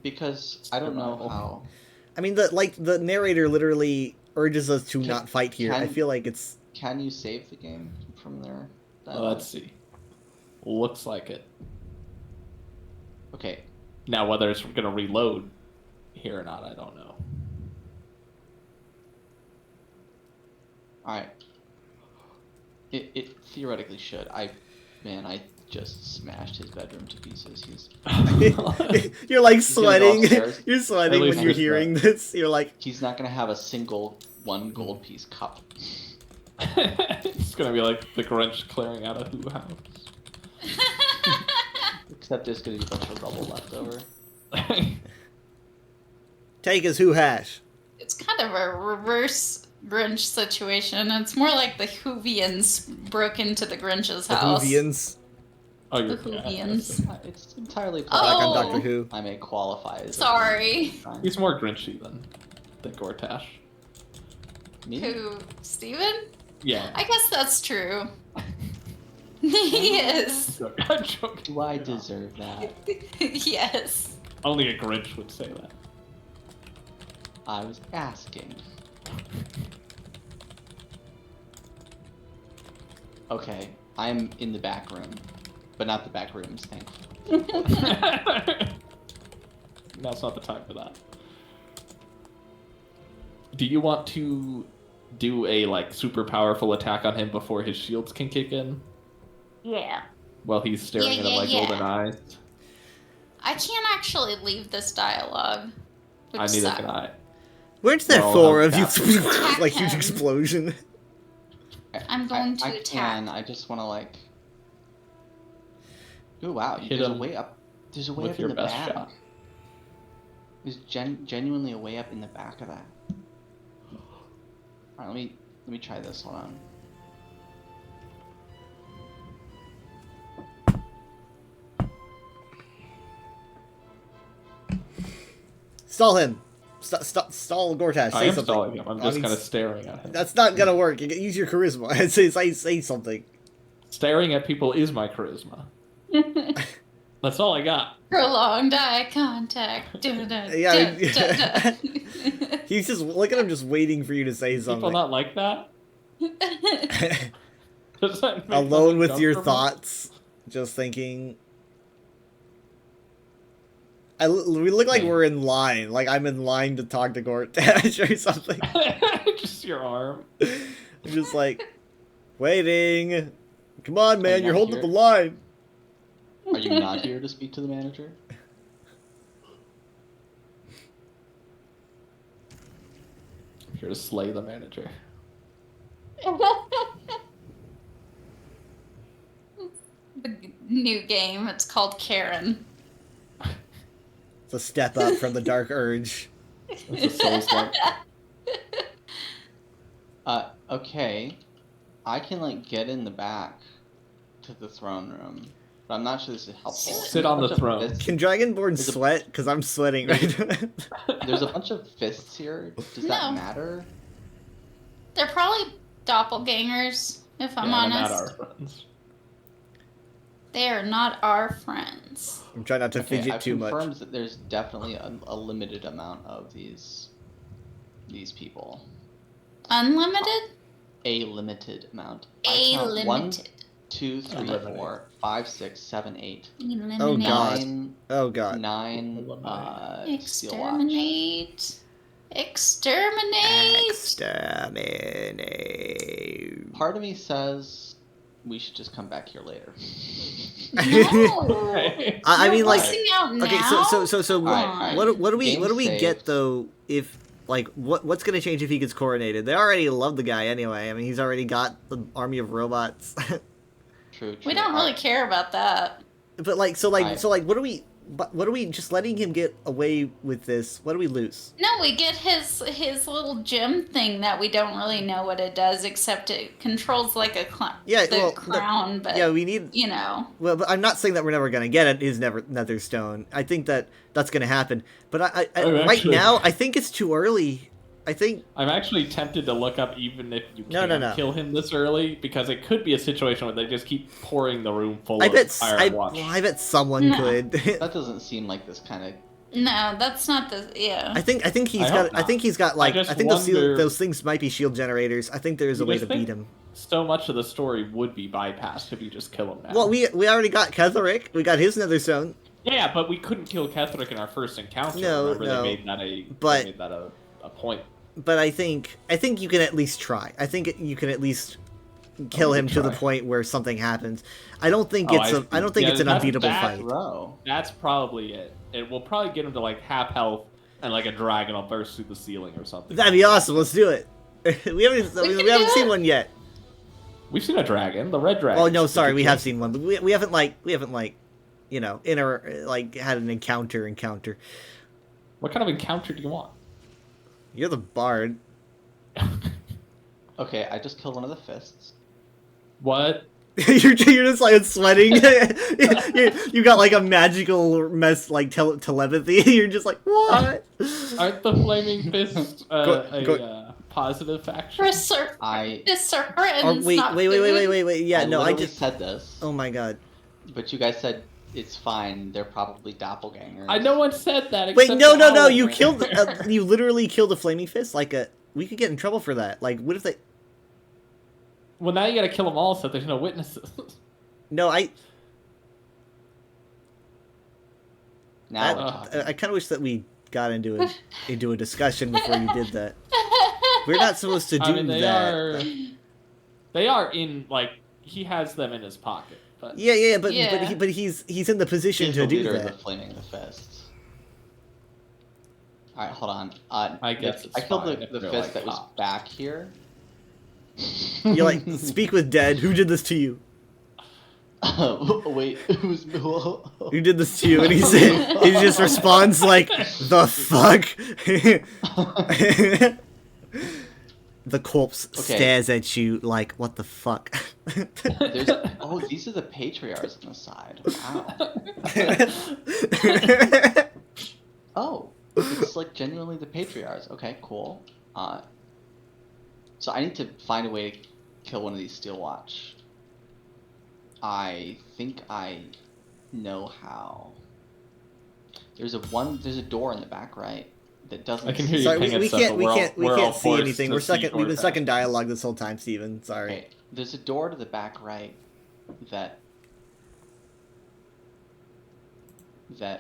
Because I don't know Survival. how. I mean, the narrator literally urges us to Can- not fight here. I can- feel like it's Can you save the game from there? Let's see. Looks like it. Okay. Now, whether it's going to reload here or not, I don't know. Alright. It theoretically should. I just smashed his bedroom to pieces. you're like He's gonna go sweating. upstairs. You're sweating At when least you're there's hearing this. You're like, He's not gonna have a single one gold piece cup. It's going to be like the Grinch clearing out a Who house. Except there's gonna be a bunch of rubble left over. take his who hash. It's kind of a reverse Grinch situation. It's more like the Whovians broke into the Grinch's The house. Whovians. Oh, The you're Whovians. It's entirely Oh. Like possible. I'm Doctor Who. I may qualify as a Sorry. Grinch. He's more Grinchy than Gortash. Me? Who? Steven? Yeah. I guess that's true. He is. I'm joking. Do I deserve that? Yes. Only a Grinch would say that. I was asking. Okay, I'm in the back room, but not the back rooms, thankfully. Now's not the time for that. Do you want to do a like super powerful attack on him before his shields can kick in? Yeah. While he's staring Yeah, at him yeah, like yeah. golden eyes? I can't actually leave this dialogue. Which Neither sucks. can I. Where's that Well, four of that's- you? Attack like huge him. explosion. I'm going to I attack. can. I just want to like. Ooh, wow! Hit There's a him way up. There's a way with up in your the best back. shot. There's genuinely a way up in the back of that. All right, let me try this. Hold on. Stall him. Stall Gortash. I Say am something. stalling him. I'm I just mean, kind of staring at him. That's not gonna work. You use your charisma. Say something. Staring at people is my charisma. That's all I got. Prolonged eye contact. Yeah, I mean- He's just look at him, just waiting for you to say People something. not like that? Does that make Alone them with your uncomfortable? thoughts, just thinking. We look like Yeah. we're in line. Like I'm in line to talk to Gortash or something. Just your arm. I'm just like waiting. Come on, man! you You're not holding up here? the line. Are you not here to speak to the manager? Here to slay the manager. The new game. It's called Karen. It's a step up from the Dark Urge. It's a Souls-like. Okay. I can like get in the back to the throne room, but I'm not sure this is helpful. Sit on the There's a bunch of throne. fists- Can Dragonborn There's a- sweat? Because I'm sweating right now. There's a bunch of fists here. Does that No. matter? They're probably doppelgangers, if I'm Yeah, they're honest. not our friends. They are not our friends. I'm trying not to Okay, fidget I've too confirmed much. that there's definitely a limited amount of these people. Unlimited? A limited amount. I A count 1, limited. 2, 3, Unlimited. 4, 5, 6, 7, 8. Eliminate. Oh, God. 9, Oh god. 9 Steel Watch. Exterminate. Exterminate. Exterminate. Part of me says we should just come back here later. No. I mean, You're like, busting out now? okay, so Alright, what do we Game get saved. though if like what's gonna change if he gets coronated? They already love the guy anyway. I mean, he's already got the army of robots. True. We don't really care about that. But like, so Alright. what do we? But what are we just letting him get away with this? What do we lose? No, we get his little gem thing that we don't really know what it does, except it controls like a the crown. But yeah, we need. you know. Well, but I'm not saying that we're never gonna get it. Is never Netherstone. I think that that's gonna happen. But I right now, I think it's too early. I think I'm actually tempted to look up even if you No, can't no. kill him this early, because it could be a situation where they just keep pouring the room full I of bet Firewatch. I bet someone No. could. That doesn't seem like this kind of. No, that's not the. Yeah. I think he's I got. hope I think he's got I just wonder- those things might be shield generators. I think there is a You way just to beat think him. So much of the story would be bypassed if you just kill him now. Well, we already got Ketheric. We got his Netherstone. Yeah, but we couldn't kill Ketheric in our first encounter. No, Remember, no. they made that But- they made that a point. But I think you can at least try. I think you can at least kill him to the try. point where something happens. I don't think Oh, it's I I don't think see. it's an Yeah, unbeatable that- fight. Row. That's probably it. It will probably get him to like half health, and like a dragon will burst through the ceiling or something. That'd be awesome. Let's do it. we haven't seen one yet. We've seen a dragon, the red dragon. Oh no, sorry, we have seen one, but we haven't you know, had an encounter. What kind of encounter do you want? You're the bard. Okay, I just killed one of the fists. What? you're just like sweating. you got like a magical telepathy. You're just like, what? Aren't the flaming fists Go- positive faction? For certain, I this Oh, certain. wait. Yeah, I no, I literally just. said this, Oh my god. but you guys said it's fine. They're probably doppelgangers. I no one said that. Wait, except no. Owl. You killed. You literally killed a flaming fist. We could get in trouble for that. Like, what if they? Well, now you gotta kill them all so there's no witnesses. No, Now we're Uh, talking. I kind of wish that we got into a discussion before you did that. We're not supposed to do I mean, that. they are in like he has them in his pocket, but Yeah, but Yeah. he's in the position He's to the do leader of that. the Flaming the Fists. Alright, hold on. I guess it's I killed fine the if they're, fist like, that was cops. back here. You're like, speak with dead. Who did this to you? Wait, who's Who did this to you? And he just responds like, the fuck? The corpse Okay. stares at you like, what the fuck? These are the patriarchs on the side. Wow. Oh, it's like genuinely the patriarchs. Okay, cool. So I need to find a way to kill one of these Steel Watch. I think I know how. There's a door in the back right that doesn't. I can hear you Sorry, ping we at stuff, can't but we're all see forced anything. to We're see we've been Gortat. stuck in dialogue this whole time, Steven. Sorry. Okay, there's a door to the back right that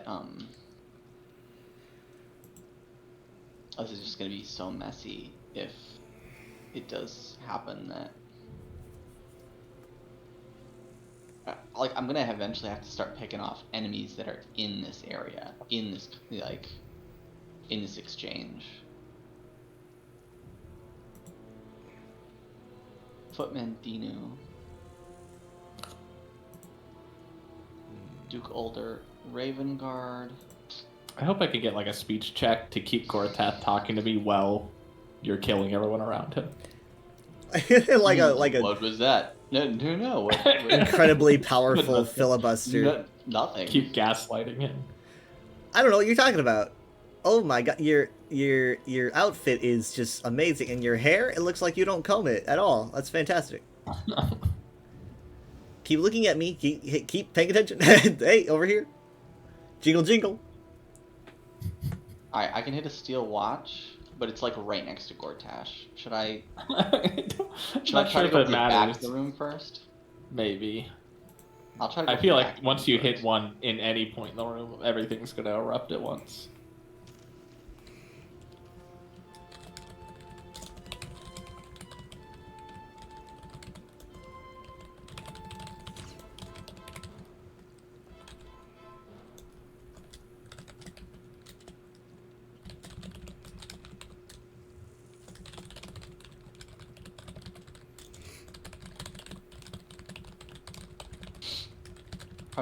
oh, this is just gonna be so messy if it does happen that like I'm gonna eventually have to start picking off enemies that are in this area, in this exchange. Footman Dinu, Duke Older, Raven Guard. I hope I can get like a speech check to keep Gortat talking to me while you're killing everyone around him. like a What was that? No. What, incredibly powerful filibuster. nothing. Keep gaslighting him. I don't know what you're talking about. Oh my god, your outfit is just amazing, and your hair, it looks like you don't comb it at all. That's fantastic. Keep looking at me. Keep paying attention. Hey, over here. Jingle jingle. Alright, I can hit a Steel Watch, but it's like right next to Gortash. Should I try Not sure to if go it to the back matters. of the room first? Maybe. I'll try to go I to feel the like back of once the you room hit first. one in any point in the room, everything's gonna erupt at once.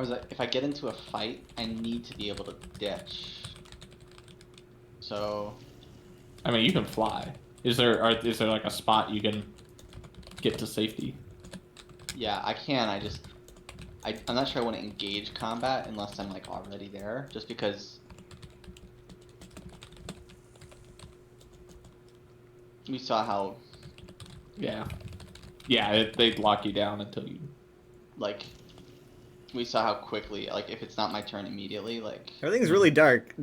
if I get into a fight, I need to be able to ditch. So I mean, you can fly. Is there like a spot you can get to safety? yeah, I can. I'm not sure I want to engage combat unless I'm like already there, just because we saw how Yeah. They'd lock you down until you. like we saw how quickly, like, if it's not my turn immediately, like Everything's really dark.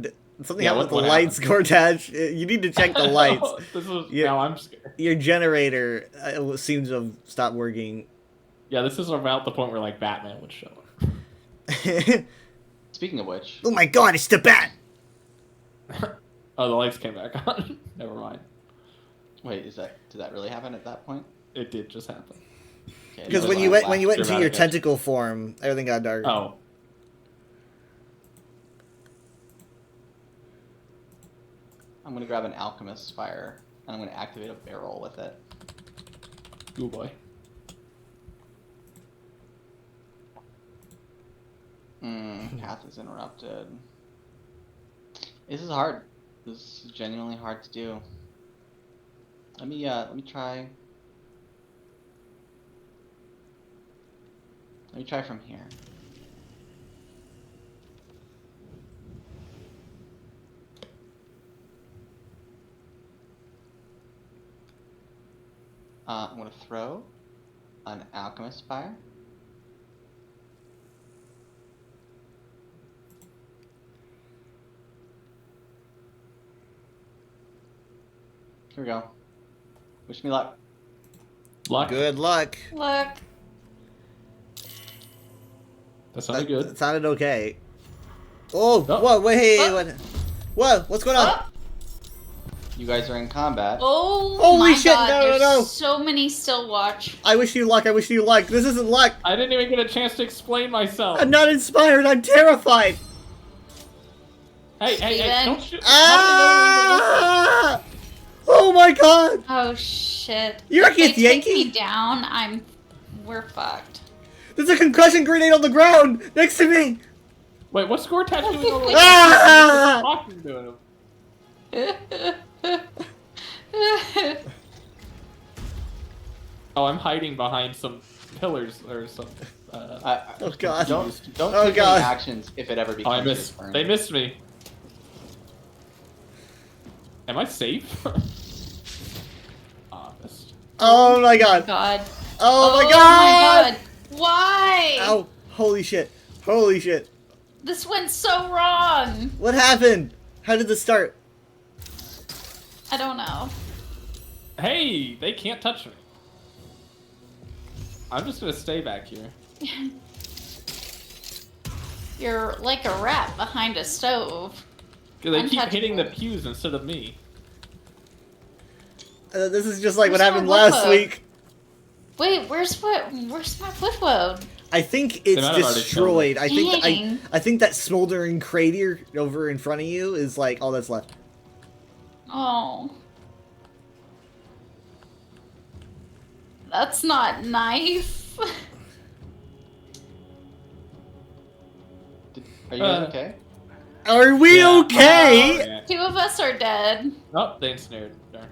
Something Yeah, happened with the what lights, Gortash. You need to check the lights. This is, Yeah. now I'm scared. Your generator seems to have stopped working. Yeah, this is about the point where like Batman would show up. speaking of which, Oh my god, it's the bat! Oh, the lights came back on. Never mind. wait, did that really happen at that point? It did just happen. Okay, Because that's when why you I went laughed. into your Dramatic tentacle form, everything got dark. Oh. I'm gonna grab an alchemist's fire and I'm gonna activate a barrel with it. Ooh boy. Path is interrupted. This is hard. This is genuinely hard to do. Let me try. Let me try from here. I'm gonna throw an alchemist fire. Here we go. Wish me luck. Luck. Good luck. Look. That sounded good. It sounded okay. Oh, Oh. whoa, wait, hey, Oh. what? What? What's going on? Oh, You guys are in combat. oh Holy my shit, god, no, there's no. so many still watch. I wish you luck. I wish you luck. This isn't luck. I didn't even get a chance to explain myself. I'm not inspired. I'm terrified. Hey, Steven? don't shoot. Ah! Oh my god. Oh shit. You're If they Keith take Yankee? me down, we're fucked. There's a concussion grenade on the ground next to me. Wait, what's Gortash doing over there? Ah! Talking to him. Oh, I'm hiding behind some pillars or some. Oh god. Don't Oh, take God. any actions if it ever Oh, becomes I your missed. turn. They missed me. Am I safe? Ah, missed. Oh my god. God. Oh my my god. god. Why? Ow. Holy shit. Holy shit. This went so wrong. What happened? How did this start? I don't know. Hey, they can't touch me. I'm just gonna stay back here. You're like a rat behind a stove. They keep hitting the Untouchable. pews instead of me. This is just like what Where's happened my last Woodlow? week. Wait, where's my Woodload? I think it's might have already destroyed. I think Dang. I think that smoldering crater over in front of you is like all that's left. Oh. That's not nice. Are you guys okay? Are we Yeah. okay? Oh, yeah. 2 of us are dead. Oh, they ensnared. Darn.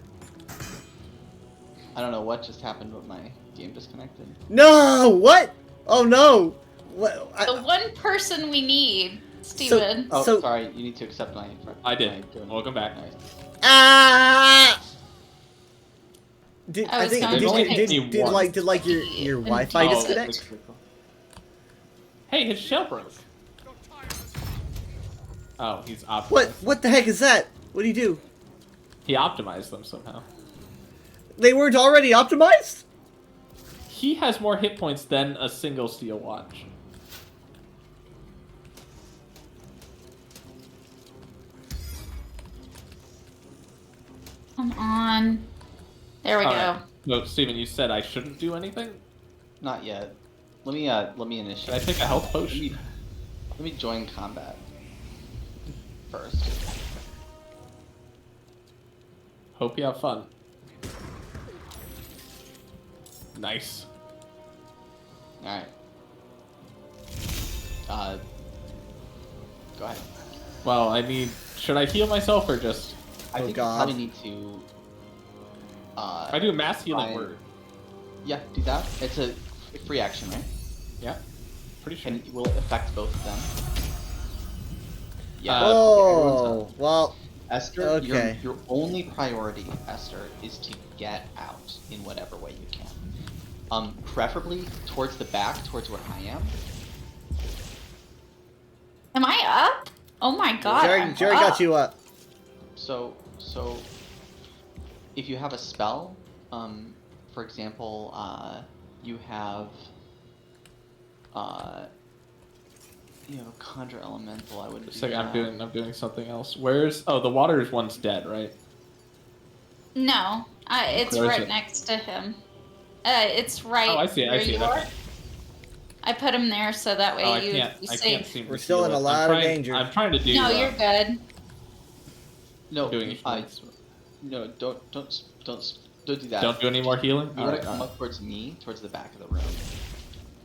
I don't know what just happened, but my game disconnected. No! What? Oh no! What? The one person we need, Steven. Oh, So- sorry. You need to accept my. I did. my doing- Welcome back. Nice. Ah! Did I I was think going to did, take did, you once. did like your And Wi-Fi do- disconnect? Hey, his shell broke. Oh, he's optimized. What the heck is that? What do you do? He optimized them somehow. They weren't already optimized? He has more hit points than a single steel watch. Come on. There we go. Alright. No, Steven, you said I shouldn't do anything? Not yet. Let me Should I initiate. take a health potion? Let me join combat first. Hope you have fun. Nice. All right. Go ahead. Well, I need. Should I heal myself or just? I Oh, think God. you probably need to. I do a mass healing I- word. Yeah, do that. It's a free action, right? Yeah. Pretty sure. And will it affect both of them? Yeah. Oh, well, Esther, okay. your only priority, Esther, is to get out in whatever way you can. Preferably towards the back, towards where I am. Am I up? Oh my god. I'm Jerry up. got you up. So if you have a spell, for example, you have a conjure elemental. I would. Just like I'm doing something else. Where's? Oh, the water's one's dead, right? No, it's Where is right it? next to him. It's right. Oh, I see it. I where see you it. are. Okay. I put him there so that way Oh, you I can't save. seem to We're still heal in a it. I'm lot of trying- danger. I'm trying to do. No, you're good. No, doing no, don't do that. Don't do any more healing. You want to come up towards me, towards the back of the room,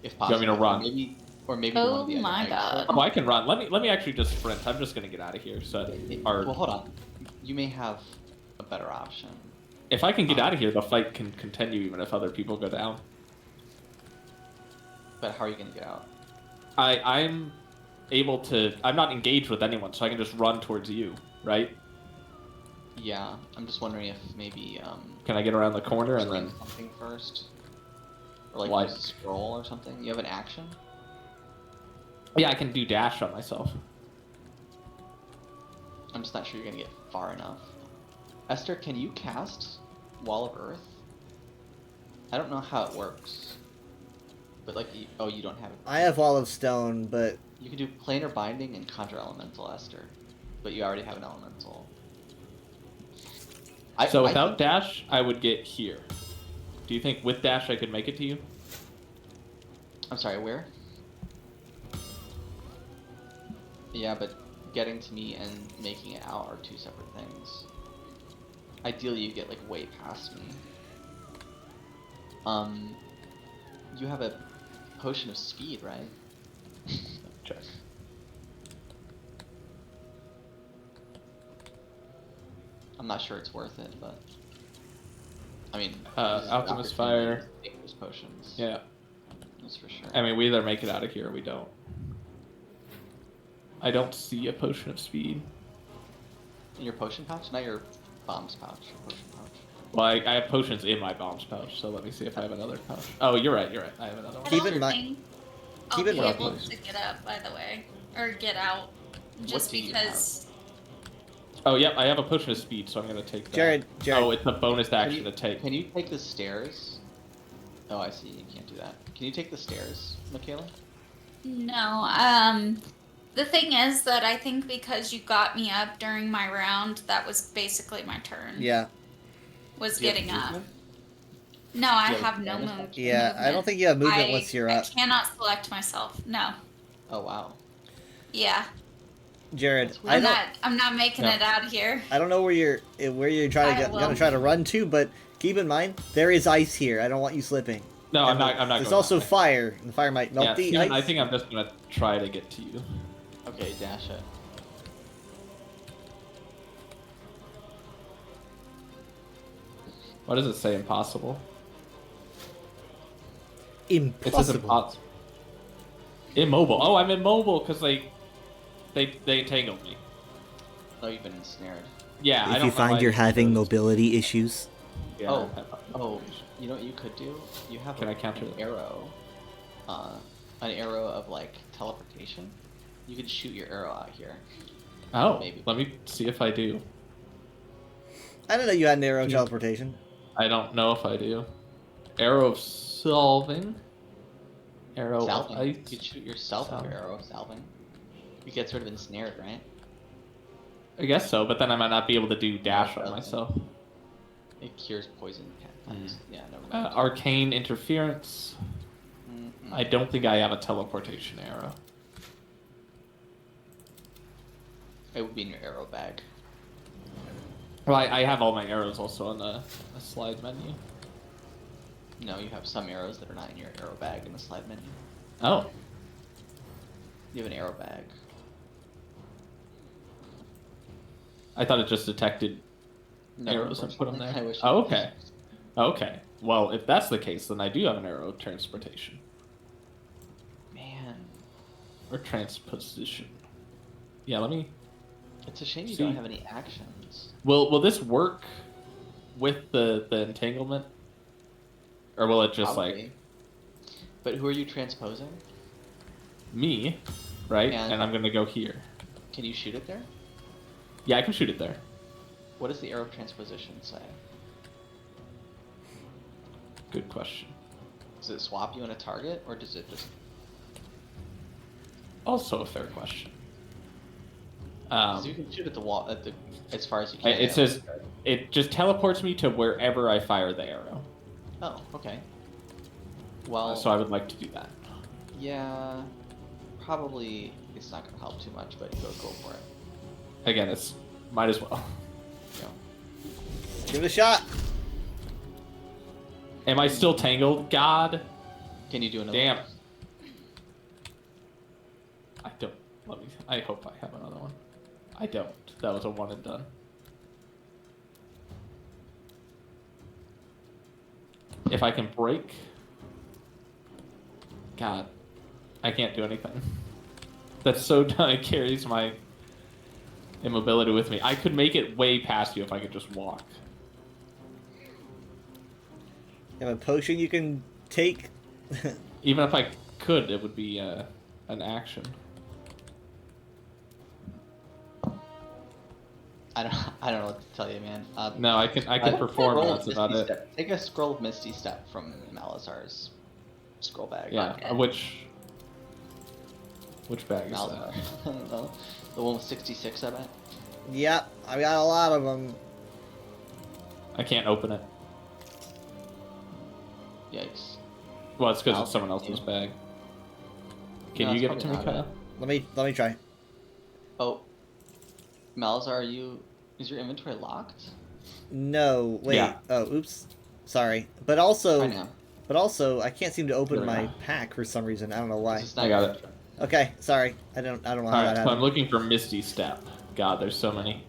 if You possible. want me to run? Or maybe Oh one of the my other God. Oh, I can run. Let me actually just sprint. I'm just gonna get out of here. So, Well, hold on. You may have a better option. if I can get out of here, the fight can continue even if other people go down. But how are you going to get out? I'm able to. I'm not engaged with anyone, so I can just run towards you, right? Yeah, I'm just wondering if maybe Can I get around the corner and doing then? something first, or like Why? use a scroll or something. You have an action. Yeah, I can do dash on myself. I'm just not sure you're gonna get far enough. Esther, can you cast Wall of Earth? I don't know how it works, but like, you don't have it. I have Wall of Stone, but You can do Planar Binding and Conjure Elemental, Esther, but you already have an Elemental. So I without think- dash, I would get here. Do you think with dash I could make it to you? I'm sorry, where? Yeah, but getting to me and making it out are two separate things. Ideally, you get like way past me. You have a potion of speed, right? Check. I'm not sure it's worth it, but I mean, Alchemist this is an opportunity Fire. to take those potions. Yeah. That's for sure. I mean, we either make it out of here or we don't. I don't see a potion of speed. In your potion pouch, not your bombs pouch. Your potion pouch. Well, I have potions in my bombs pouch, so let me see if I have another pouch. Oh, you're right. I have another one. I Keep don't in mind- think I'll keep in be mind- able to get up, by the way, or get out, just do you because. Oh, yep, I have a potion of speed, so I'm gonna take that. Jared, Oh, it's a bonus action you- to take. Can you take the stairs? Oh, I see. You can't do that. Can you take the stairs, Michaela? No, the thing is that I think because you got me up during my round, that was basically my turn. yeah. Was Do you have getting up. movement? No, I Do you have have no bonus move. Yeah, I don't think you have movement once you're I up. cannot select myself. No. Oh wow. Yeah. Jared, That's I I'm don't, not. I'm not making Yeah. it out of here. I don't know where you're trying to I will. gonna try to run to, but keep in mind there is ice here. I don't want you slipping. No, I'm And not. I'm not. There's going also that way. fire, and the fire might melt Yeah, the Steven, ice. I think I'm just gonna try to get to you. Okay, dash it. What does it say? Impossible. It says Impossible. impossible. Immobile. Oh, I'm immobile because they entangled me. Oh, you've been ensnared. Yeah. I If don't you know find why you're I having chose- mobility issues, Yeah, Oh, I have- Oh, you know what you could do? You have Can I counter an that? arrow. An arrow of like teleportation. You could shoot your arrow out here. Oh, Maybe. let me see if I do. I didn't know you had an arrow teleportation. I don't know if I do. Arrow of solving. Arrow Salving. of ice. You could shoot yourself with your arrow of salving. You get sort of ensnared, right? I guess so, but then I might not be able to do dash on Okay. myself. It cures poison. Yeah, never mind. Arcane interference. Mm-mm. I don't think I have a teleportation arrow. It would be in your arrow bag. Well, I have all my arrows also on the slide menu. No, you have some arrows that are not in your arrow bag in the slide menu. Oh. You have an arrow bag. I thought it just detected No, arrows and put them unfortunately. there. I wish Oh, it did. okay. Okay. Well, if that's the case, then I do have an arrow transportation. Man, Or transposition. Yeah, let me... it's a shame you See. don't have any actions. Will this work with the entanglement? Or will it just, like, Probably. But who are you transposing? me, right? And- And I'm gonna go here. Can you shoot it there? Yeah, I can shoot it there. What does the arrow transposition say? Good question. Does it swap you in a target, or does it just? Also a fair question. 'Cause you can shoot at the wall as far as you can. It says it just teleports me to wherever I fire the arrow. Oh, okay. Well, So I would like to do that. yeah, probably it's not gonna help too much, but go for it. Again, it's might as well. Go. Give it a shot. Am I still tangled? God Can you do another? damn. one? I don't. Let me. I hope I have another one. I don't. That was a one and done. If I can break. God, I can't do anything. That's so done. It carries my immobility with me. I could make it way past you if I could just walk. You have a potion you can take. Even if I could, it would be an action. I don't know what to tell you, man. No, I can perform. Scroll And of that's about Misty it. Step. Take a scroll of Misty Step from Malazar's scroll bag. Yeah. Okay. Which bag is Malazar. that? I don't know. The one with 66, I bet. Yep, I got a lot of them. I can't open it. Yikes. Well, it's because I'll it's someone give it to else's you. bag. Can No, you it's give it to me, probably not Kyle? Let me try. Oh, Malazar, is your inventory locked? No, wait. Yeah. Oh, oops. Sorry. But also, Right now. I can't seem to open There we my go. pack for some reason. I don't know why. It's just not I got your it. inventory. Okay, sorry. I don't know how that Alright, so I'm happened. looking for Misty Step. God, there's so many.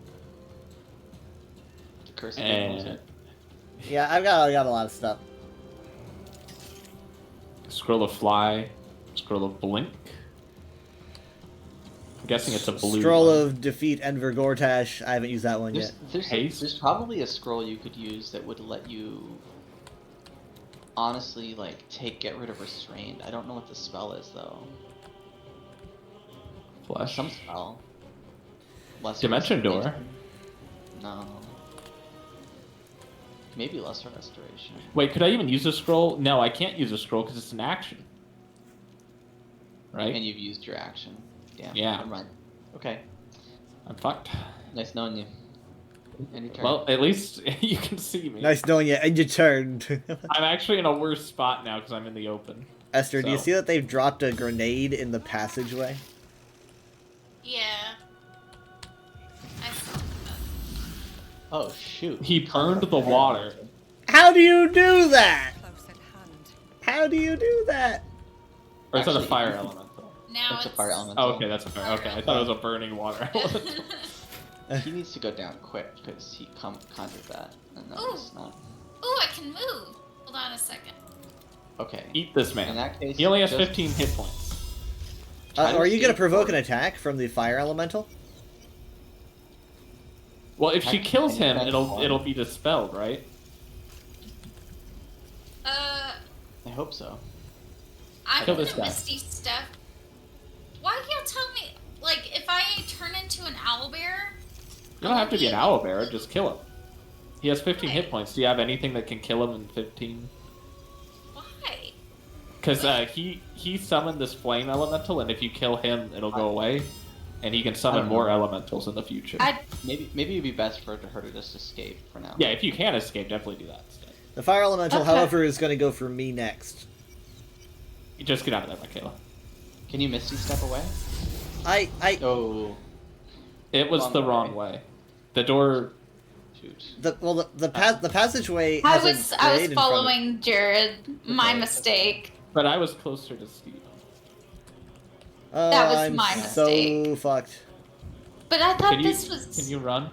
The curse of And Yeah, I got a lot of stuff. Scroll of Fly, Scroll of Blink. I'm guessing it's a blue Scroll one. of Defeat Enver Gortash. I haven't used that one yet. Haste? There's probably a scroll you could use that would let you honestly like get rid of restrained. I don't know what the spell is though. Flesh. Some spell. Lesser Dimension Door. Restoration? No. Maybe lesser restoration. Wait, could I even use a scroll? No, I can't use a scroll because it's an action. Right? And you've used your action. Damn. Yeah. Never mind. Okay. I'm fucked. Nice knowing you. End your turn. Well, at least you can see me. Nice knowing you, and you turned. I'm actually in a worse spot now because I'm in the open. Esther, do you So- see that they've dropped a grenade in the passageway? Yeah. I saw that. Oh shoot. He burned the water. How do you do that? How do you do that? Or is that a Actually, fire you- elemental? Now That's a it's fire element. Oh, okay, that's a fire. Okay, I thought it was a burning water elemental. He needs to go down quick because he conjured that, and that Ooh. was not. Ooh, I can move. Hold on a second. Okay. Eat this In man. that case, He only has just 15 hit points. try to Are you gonna escape provoke or- an attack from the fire elemental? Well, if she I- kills him, I- it'll be dispelled, right? I hope so. I'm Kill gonna this guy. misty step. Why can't you tell me, like, if I turn into an owlbear? You don't have to be an owlbear, just kill him. He has 15 hit points. Do you have anything that can kill him in 15? Why? Because he summoned this flame elemental, and if you kill him, it'll go away. And he can summon don't more know. elementals in the future. Maybe it'd be best for her to just escape for now. Yeah, if you can escape, definitely do that instead. The fire elemental, Okay. however, is going to go for me next. You just get out of there, Michaela. Can you misty step away? I Oh, It was Wrong the way. wrong way. The door. shoot. the passageway I has a was grenade in front of it. following Jared. My Okay. mistake. But I was closer to Steve. Oh, That was I'm my so mistake. fucked. But I thought Can you, this was. Can you run?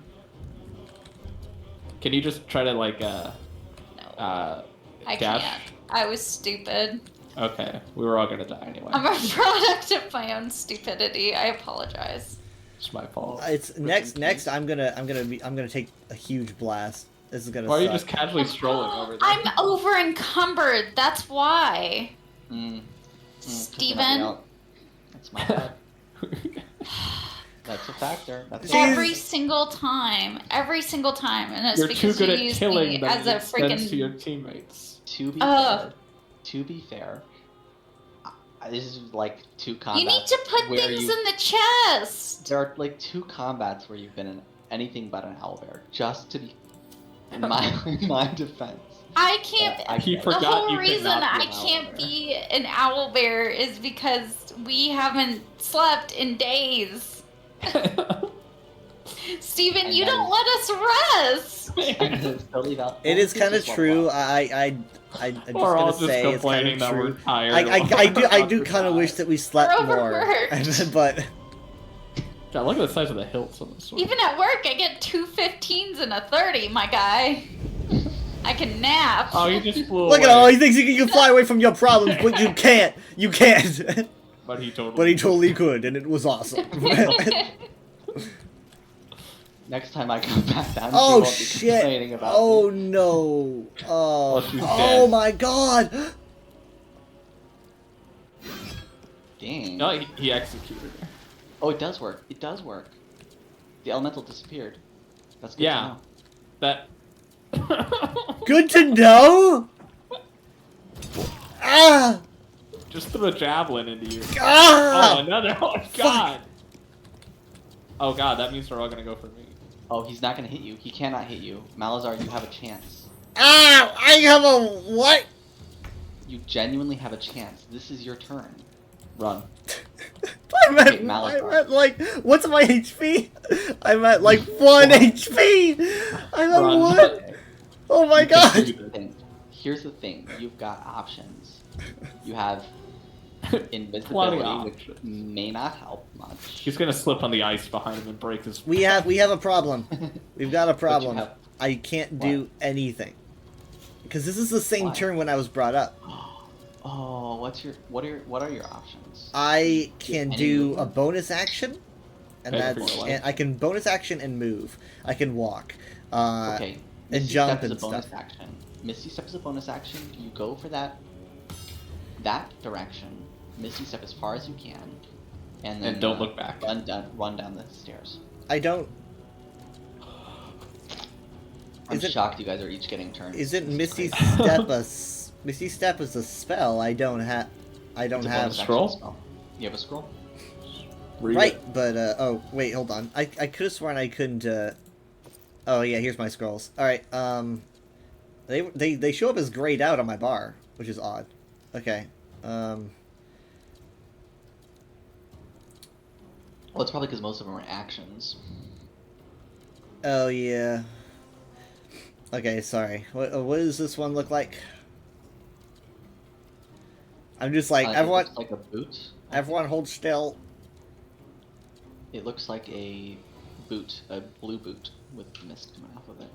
Can you just try to like No, I dash? can't. I was stupid. Okay, we were all gonna die anyway. I'm a product of my own stupidity. I apologize. It's my fault. It's next. I'm gonna take a huge blast. This is gonna. Why are you suck. just casually strolling over there? I'm over encumbered. That's why. Took Steven. nothing out. That's my bad. That's a factor. That's a Every single time, and it's You're too because good you at used killing me them as a and sends to your freaking. teammates. To be Ugh. fair, this is like 2 combats. You need to put where things you- in the chest. There are like 2 combats where you've been in anything but an owlbear, just to be in my defense. I can't. He The forgot whole you could reason not be I an can't owlbear. be an owlbear is because we haven't slept in days. Steven, And you that don't is- let us rest. And it's totally valid. It is kind of Just one true. block. I'm just We're all gonna just say it's kind complaining of that we're true. tired. I do kind of wish that we slept We're more, overworked. but God, look at the size of the hilts on this sword. Even at work, I get 2 15s and a 30, my guy. I can nap. Oh, you just flew look away. at all he thinks you can fly away from your problems, but you can't. You can't. But he totally. But he totally could, and it was awesome. Next time I come back down, Oh you won't be shit! complaining about Oh me. no! Oh, she's oh dead. my god! Dang. No, he executed her. Oh, it does work. It does work. The elemental disappeared. That's good Yeah. to know. That. Good to know. Ah! Just threw a javelin into you. Ah! Oh, another. Oh God. Oh God, that means they're all gonna go for me. Oh, he's not gonna hit you. He cannot hit you. Malazar, you have a chance. Ah! I have a what? You genuinely have a chance. This is your turn. Run. I'm at, Okay, Malazar. I'm at like, what's my HP? I'm at like 1 HP. I'm at Run. what? Oh my god! And here's the thing. You've got options. You have Plenty invisibility, of which may not help much. He's gonna slip on the ice behind him and break his. We have a problem. We've got a problem. have- I can't do anything because this is the same Why? turn when I was brought up. Oh, what are your options? I can Any do a movement? bonus action, and Pay for that's your life. and I can bonus action and move. I can walk. Okay. and Misty jump Step is and a bonus stuff. action. Misty Step is a bonus action. You go for that direction. Misty Step as far as you can, and then don't look back. Run down the stairs. I don't. I'm Is it- shocked you guys are each getting turns. Isn't This is Misty crazy. Step Misty Step is a spell. I don't have. I don't It's a have. bonus action Scroll? spell. You have a scroll? Read Right, it. but oh wait, hold on. I could have sworn I couldn't. Oh yeah, here's my scrolls. All right. They show up as grayed out on my bar, which is odd. Okay. Well, it's probably because most of them are actions. Oh yeah. Okay, sorry. What does this one look like? I'm just like It everyone. looks like a boot. Everyone hold still. It looks like a boot, a blue boot with mist coming off of it.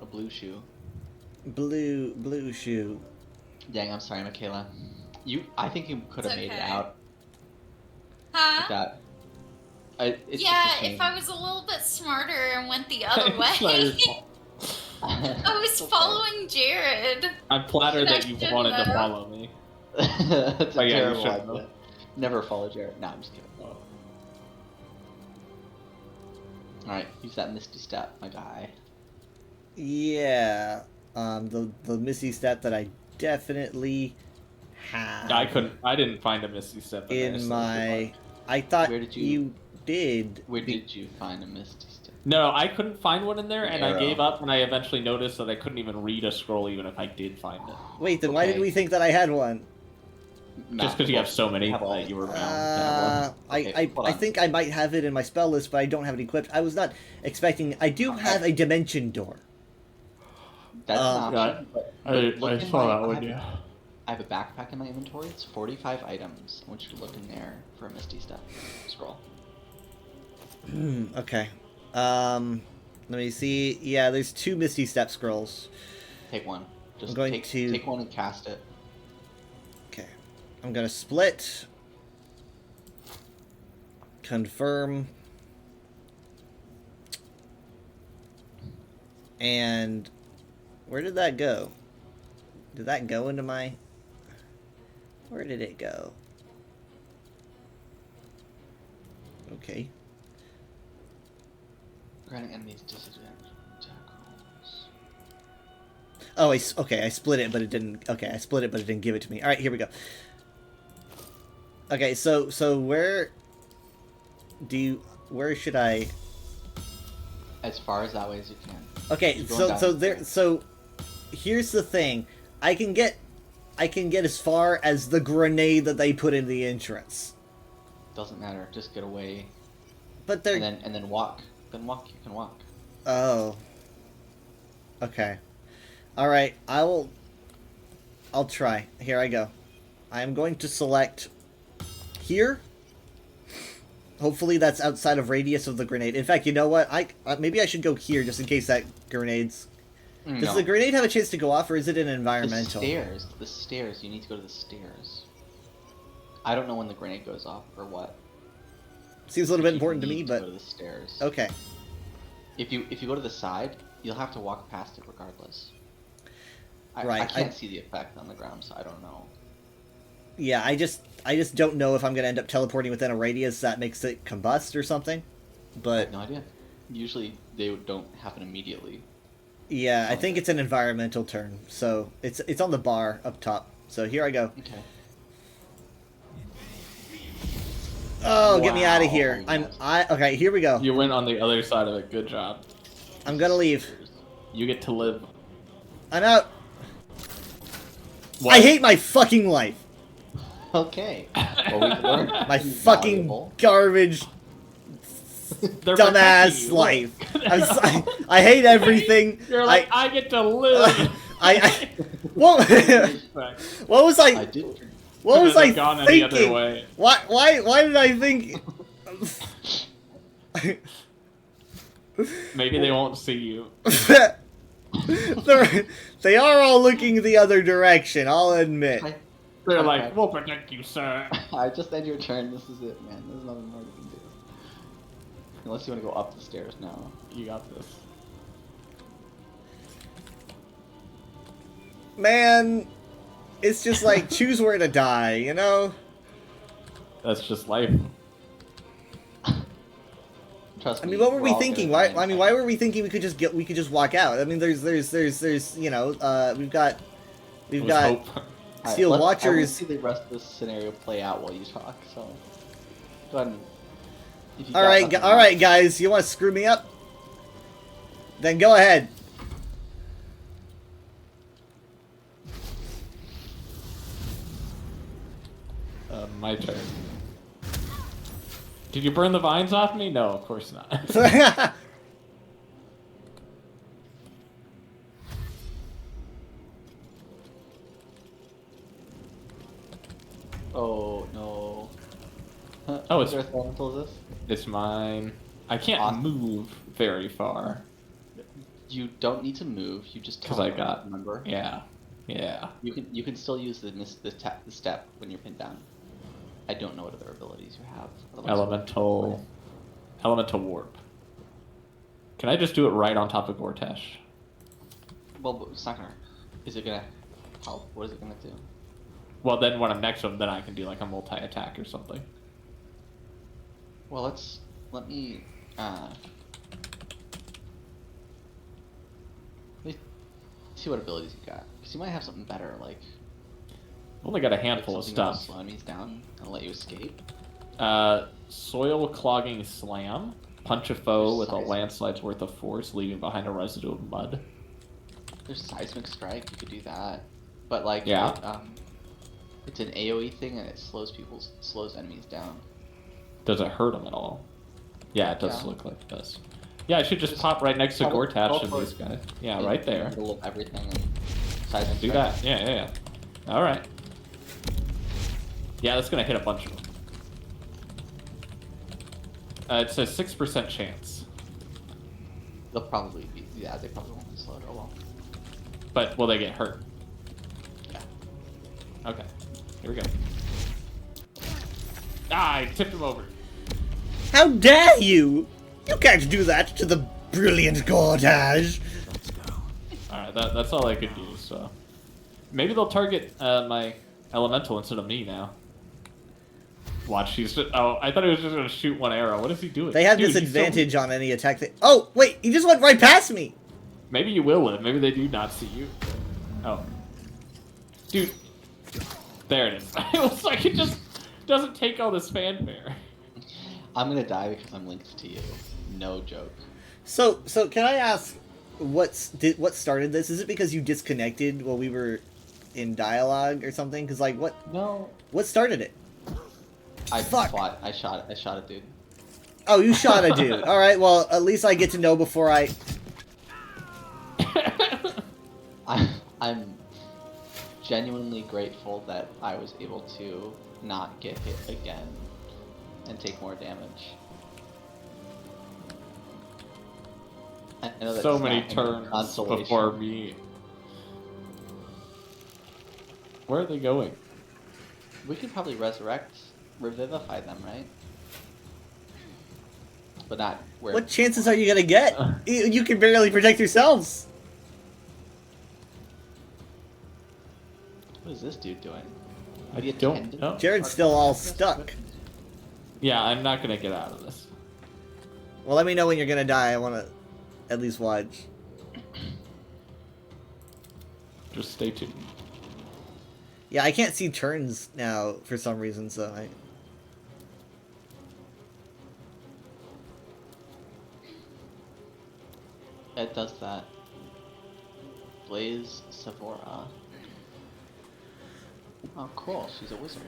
A blue shoe. Blue shoe. Dang, I'm sorry, Michaela. I think you could have It's made it okay. out Huh? with that. It's Yeah, just a shame. if I was a little bit smarter and went the other It's not your way. fault. I was following Jared. I'm flattered I that you shouldn't wanted to have. follow me. That's Oh, a yeah, you terrible should idea. know. Never follow Jared. No, I'm just kidding. Alright, use that Misty Step, my guy. Yeah. The Misty Step that I definitely have. I didn't find a Misty Step there, in so- my. I thought Where did you- you did. Where did you find a Misty Step? No, I couldn't find one in there, and I Arrow. gave up when I eventually noticed that I couldn't even read a scroll even if I did find it. Wait, then why did Okay. we think that I had one? Just because you have so many have all that you were around. Okay, I hold on. think I might have it in my spell list, but I don't have it equipped. I was not expecting. I do have a dimension door. That's an Uh, option. but look in my- I I have a backpack in my inventory. It's 45 items. I want you to look in there for a Misty Step scroll. Okay. Let me see. Yeah, there's 2 Misty Step scrolls. Take one. Just I'm going take, to- take one and cast it. Okay. I'm gonna split. Confirm. And where did that go? Did that go into my... Where did it go? Okay. Granting enemies disadvantage attack rolls. Oh, okay, I split it, but it didn't... Okay, I split it, but it didn't give it to me. Alright, here we go. Okay, so where... Do you... Where should I... As far as that way as you can. Okay, Keep going down. so here's the thing. I can get as far as the grenade that they put in the entrance. Doesn't matter. Just get away. But they're And then walk. Then walk. You can walk. Oh. Okay. All right, I'll try. Here I go. I am going to select here. Hopefully that's outside of radius of the grenade. In fact, you know what? Maybe I should go here just in case that grenade's... Does No. the grenade have a chance to go off, or is it an The environmental? stairs. The stairs. You need to go to the stairs. I don't know when the grenade goes off or what. Seems a little bit You important to need me, but... go to the stairs. Okay. If you go to the side, you'll have to walk past it regardless. I Right, can't see the effect on the ground, so I don't know. Yeah, I just don't know if I'm going to end up teleporting within a radius that makes it combust or something. I But... have no idea. Usually they don't happen immediately. Yeah, I think it's an environmental turn, so it's on the bar up top. So here I go. Okay. Oh, get me out of Wow. here! Okay. Here we go. You went on the other side of it. Good job. I'm gonna leave. You get to live. I'm out. What? I hate my fucking life. Okay. Well, we learned My something fucking valuable. garbage, They're dumbass protecting you. life. I hate everything. You're like, I get to live. What? What was I I? did. What was Couldn't I have gone any other thinking? way. Why did I think? Maybe they won't see you. They are all looking the other direction, I'll admit. They're Okay. like, we'll protect you, sir. I just end your turn. This is it, man. There's nothing more you can do. Unless you want to go up the stairs now. You got this. Man, it's just like, choose where to die, you know? That's just life. Trust I me. mean, what were we're we all thinking? gonna Why? die I mean, why were we thinking we could just walk out? I mean, there's, you know, we've got It was hope. Alright, Steel I want Watchers. to see the rest of this scenario play out while you talk. So, go ahead. And, if you All got right, nothing all right, else- guys, you want to screw me up? Then go ahead. My turn. Did you burn the vines off me? No, of course not. Oh no. Oh, it's- Earth Elemental is this? It's mine. I can't Awesome. move very far. You don't need to move. You just 'Cause I teleport, got- remember. Yeah. Yeah. You can still use the step when you're pinned down. I don't know what other abilities you have. Otherwise- Elemental warp. Can I just do it right on top of Gortash? Well, but it's not gonna. Is it gonna help? What is it gonna do? Well, then when I'm next to him, then I can do like a multi-attack or something. Well, let me see what abilities you got. Because you might have something better, like I've only got a handful of something that'll stuff. slow enemies down and let you escape. Soil clogging slam. Punch a foe with a Seismic. landslide's worth of force, leaving behind a residue of mud. There's seismic strike. You could do that, but like Yeah. it's an AOE thing and it slows enemies down. Does it hurt him at all? Yeah, it does Yeah. look like it does. Yeah, I should just pop right next to Gortash and these guys. Yeah, In right the there. middle of everything and seismic Do strike. that. Yeah. All right. Yeah, that's gonna hit a bunch of them. It's a 6% chance. They'll probably be. Yeah, they probably won't be slowed. Oh well. But will they get hurt? Yeah. Okay. Here we go. Ah, I tipped him over. How dare you! You can't do that to the brilliant Gortage! Alright, that's all I could do, so... Maybe they'll target my elemental instead of me now. Watch, he's just... Oh, I thought he was just gonna shoot one arrow. What is he doing? They have Dude, he's so- disadvantage on any attack that... Oh, wait, he just went right past me! Maybe you will live. Maybe they do not see you. Oh. Dude. There it is. It looks like it just doesn't take all this fanfare. I'm gonna die because I'm linked to you. No joke. So can I ask what started this? Is it because you disconnected while we were in dialogue or something? Because like what started it? Fuck. I shot a dude. Oh, you shot a dude. All right. Well, at least I get to know before I. I'm genuinely grateful that I was able to not get hit again and take more damage. I know that's So many not turns consolation. before me. Where are they going? We could probably revivify them, right? But not where. What chances are you gonna get? You can barely protect yourselves. What is this dude doing? I Maybe don't attendant? know. Jared's still all stuck. Yeah, I'm not gonna get out of this. Well, let me know when you're gonna die. I want to at least watch. Just stay tuned. Yeah, I can't see turns now for some reason, so I... It does that. Blaze Savora. Oh, cool. She's a wizard.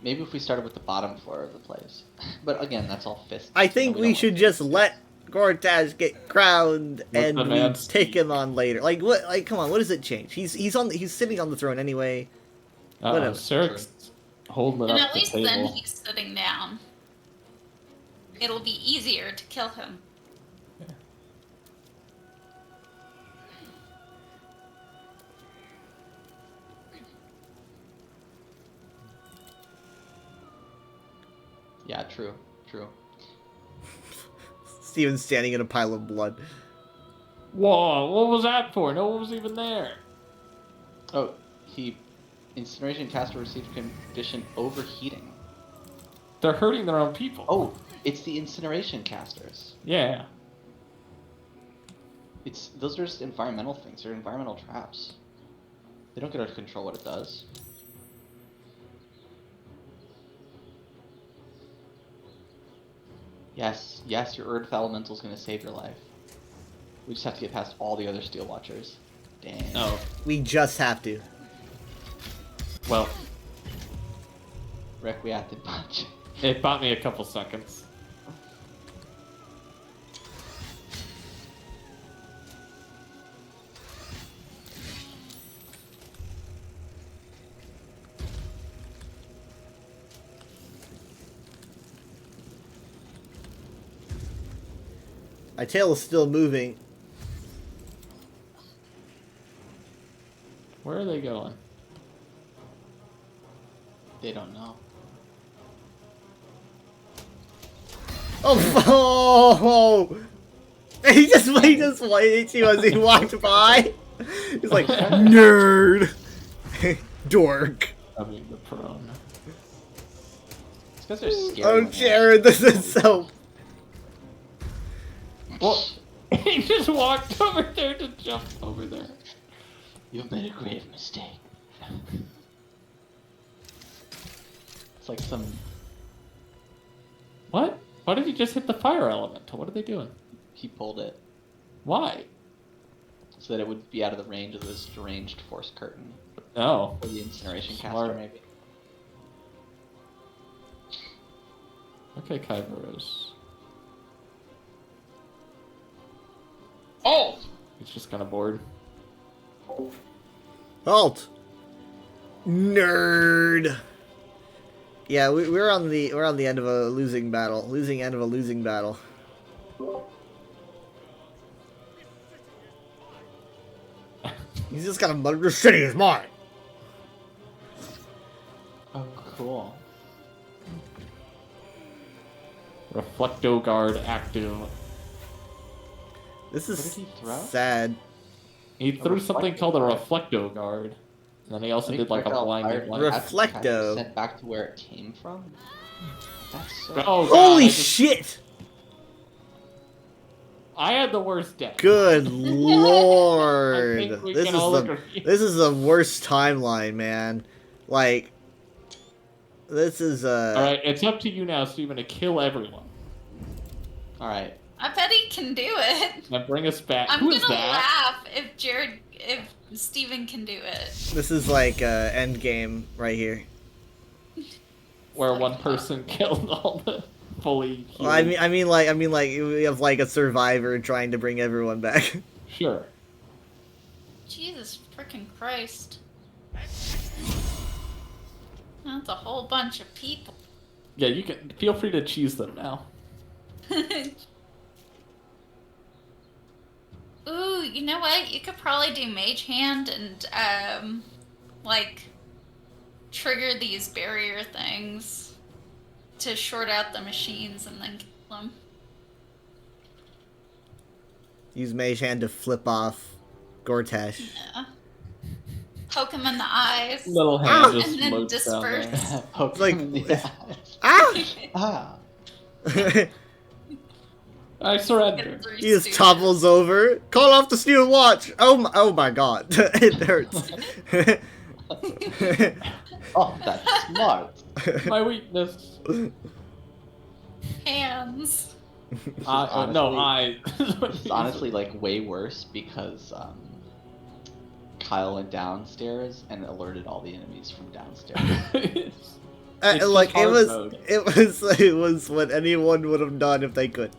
Maybe if we started with the bottom floor of the place. But again, that's all fists. I think we should just let Gortash get crowned and the we man take him on later. Like what? Like come on, what does it change? He's sitting on the throne anyway. Whatever. Siric's holding it And up at the least table. then he's sitting down. It'll be easier to kill him. Yeah, true. True. Steven's standing in a pile of blood. Whoa, what was that for? No one was even there. Oh, Incineration caster received condition overheating. They're hurting their own people. Oh, it's the incineration casters. Yeah. Those are just environmental things. They're environmental traps. They don't get to control what it does. Yes, your Earth Elemental is going to save your life. We just have to get past all the other Steel Watchers. Damn. Oh, We just have to. well, Requiescat punch. it bought me a couple seconds. My tail is still moving. Where are they going? They don't know. Oh! He just waited you as he walked by. He's like, nerd, dork. I mean, the prone. These guys are scary. Oh, when they're- Jared, this is so. What? He just walked over there to jump over there. You've made a grave mistake. It's like some. What? Why did he just hit the fire elemental? What are they doing? He pulled it Why? so that it would be out of the range of this deranged force curtain. Oh. Or the incineration Smart. caster, maybe. Okay, Kyberos. Oh! He's just kind of bored. Halt! Nerd. Yeah, we're on the end of a losing battle. Losing end of a losing battle. He's just gotta mutter, "The city is mine." Oh, cool. Reflecto Guard active. This What is did he throw? sad. He threw something called a Reflecto Guard. And then he also did like a blinding light. Reflecto. Sent back to where it came from. That's so. Oh, God, Holy I just- shit! I had the worst deck. Good I lord! think we This can is all the agree. this is the worst timeline, man. Like, this is Alright, it's up to you now, Steven, to kill everyone. Alright. I bet he can do it. And bring us back. I'm Who gonna is that? laugh if Steven can do it. this is like end game right here. Where one person killed all the fully healed. Well, I mean like we have like a survivor trying to bring everyone back. Sure. Jesus freaking Christ. That's a whole bunch of people. Yeah, you can feel free to choose them now. Ooh, you know what? You could probably do Mage Hand and, like, trigger these barrier things to short out the machines and then kill them. Use Mage Hand to flip off Gortash. Yeah. Poke him in the eyes. Little hand just and then floats down there. disperse. Poke Like- him in the eye. Ah! Ah. I surrender. He just topples over. Call off the steel watch. Oh my god, it hurts. Oh, that's smart. My weakness. Hands. No, I. It's honestly like way worse because Kyle went downstairs and alerted all the enemies from downstairs. It's Like just hard it mode. was what anyone would have done if they could.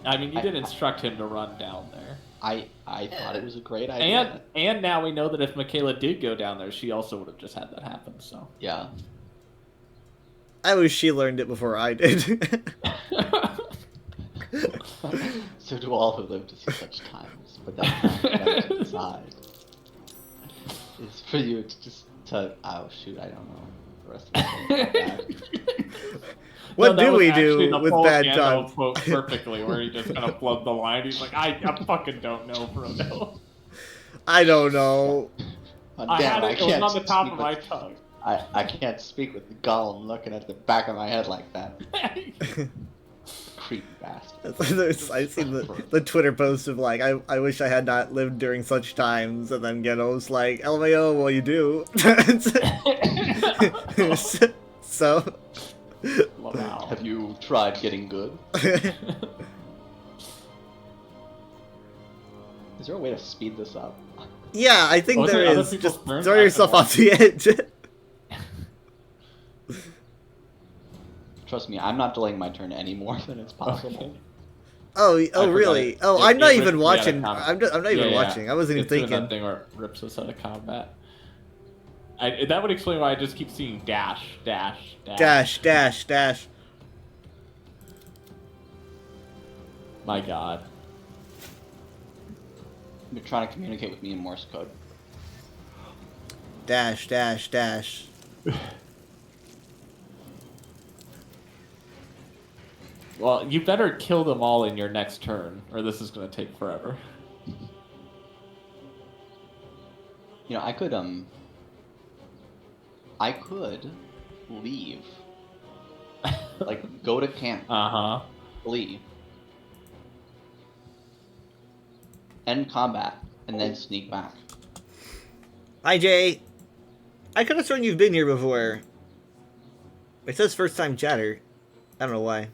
I mean, you did instruct him to run down there. I thought it was a great idea. And now we know that if Michaela did go down there, she also would have just had that happen. So. Yeah. I wish she learned it before I did. So do all who live to see such times, but that's not what decide. It's for you to just oh shoot, I don't know. The rest of it. What that do was we actually do the with full bad Gandalf times? quote perfectly, where he just kind of flubbed the line. He's like, I fucking don't know, Frodo. I don't know. I had it, it was on the top of speak my with- tongue. I can't speak with Gollum looking at the back of my head like that. Creepy bastard. I've seen the Twitter post of like, I wish I had not lived during such times, and then Gandalf's like, LMAO, well you do. So. Wow. Have you tried getting good? Is there a way to speed this up? Yeah, I think Oh, is there there other is. people's Just turns? throw I yourself forgot. off the edge. Trust me, I'm not delaying my turn any more than it's possible. Oh, forgot really? it. Oh, It- I'm not it even ripped me out of watching. combat. I'm not even watching. I wasn't even It's doing thinking. that thing where it rips us out of combat. That would explain why I just keep seeing dash, dash, dash. Dash, dash, dash. My god. You're trying to communicate with me in Morse code. Dash, dash, dash. Well, you better kill them all in your next turn, or this is going to take forever. You know, I could leave. Like, go to camp, Uh-huh. leave, end combat, and then sneak back. Hi, Jay. I could have sworn you've been here before. It says first time chatter. I don't know why.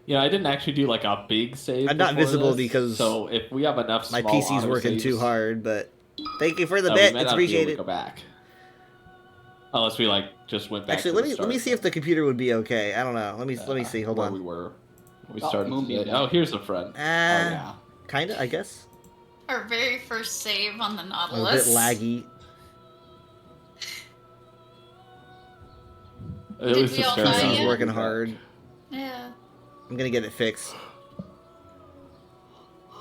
Yeah, I didn't actually do like a big save. I'm not before visible this, because so if we have enough, My small PC's auto working saves, too hard, but thank you for the we bit. might It's not be able to appreciated. Go back. Unless we like just went back. Actually, to let the me start. see if the computer would be okay. I don't know. Let me see. Hold where on. we were. We Oh, started. Moonbeam. Oh, here's a friend. Oh yeah. Kinda, I guess. Our very first save on the A Nautilus. bit laggy. At Did least we the all stereo die PC's yet? working hard. Yeah. I'm gonna get it fixed.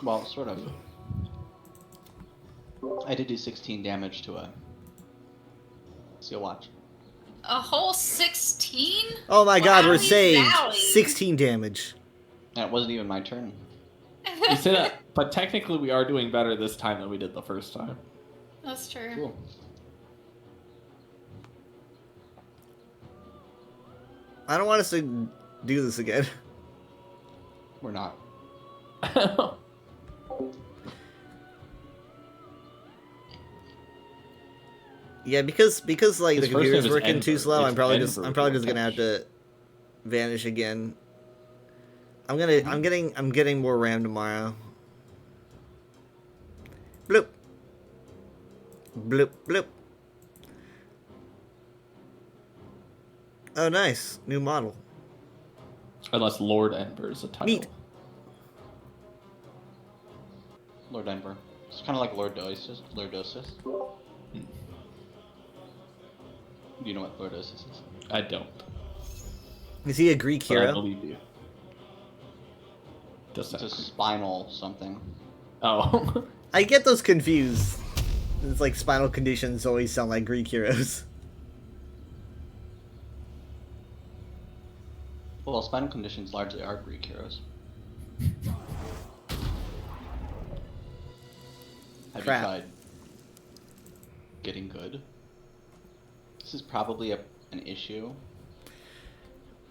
Well, sort of. I did do 16 damage to a seal watch. A whole 16? Oh my god, we're Wowie saved! zowie. 16 damage. And it wasn't even my turn. You say that, but technically we are doing better this time than we did the first time. That's true. Cool. I don't want us to do this again. We're not. Yeah, because like His the first name computer's is working too Enver. slow, I'm It's probably just Enver. gonna have to vanish again. I'm getting more RAM tomorrow. Bloop. Bloop bloop. Oh nice. New model. Unless Lord Enver is a title. Neat. Lord Denver. It's kind of like Lordosis. Lordosis. Do you know what Lordosis is? I don't. Is he a Greek But I hero? believe you. Just It's a that. spinal something. Oh. I get those confused. It's like spinal conditions always sound like Greek heroes. Well, spinal conditions largely are Greek heroes. Have Crap. you tried getting good? This is probably an issue.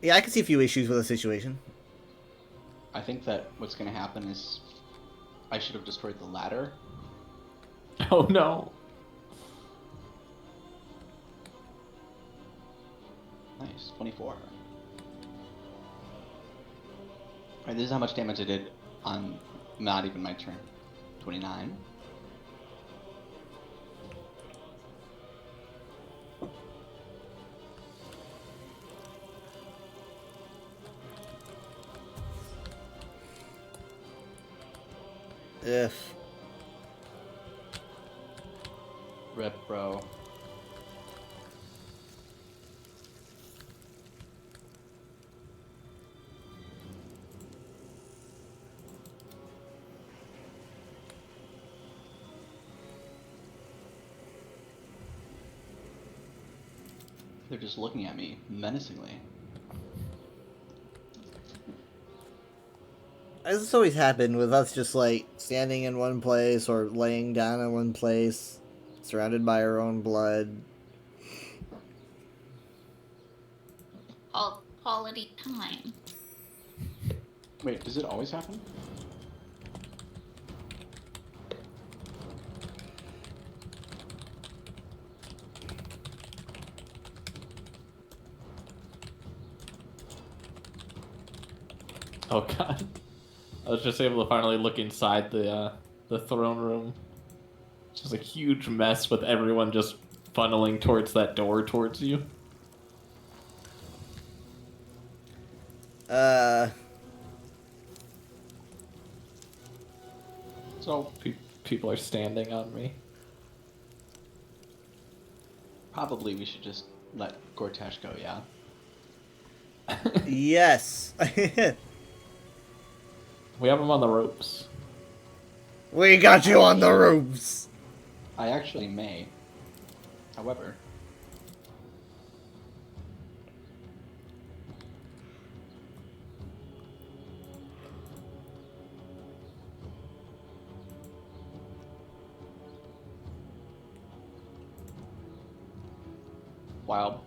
Yeah, I can see a few issues with the situation. I think that what's going to happen is I should have destroyed the ladder. Oh no. Nice, 24. Alright, this is how much damage I did on not even my turn. 29. If. Rip, bro. They're just looking at me menacingly. As it's always happened with us just like standing in one place or laying down in one place, surrounded by our own blood. All quality time. Wait, does it always happen? Oh god. I was just able to finally look inside the throne room. It's just a huge mess with everyone just funneling towards that door towards you. So, People are standing on me. probably we should just let Gortash go, yeah? Yes. We have him on the ropes. We got you on the ropes. I actually may. However, wow,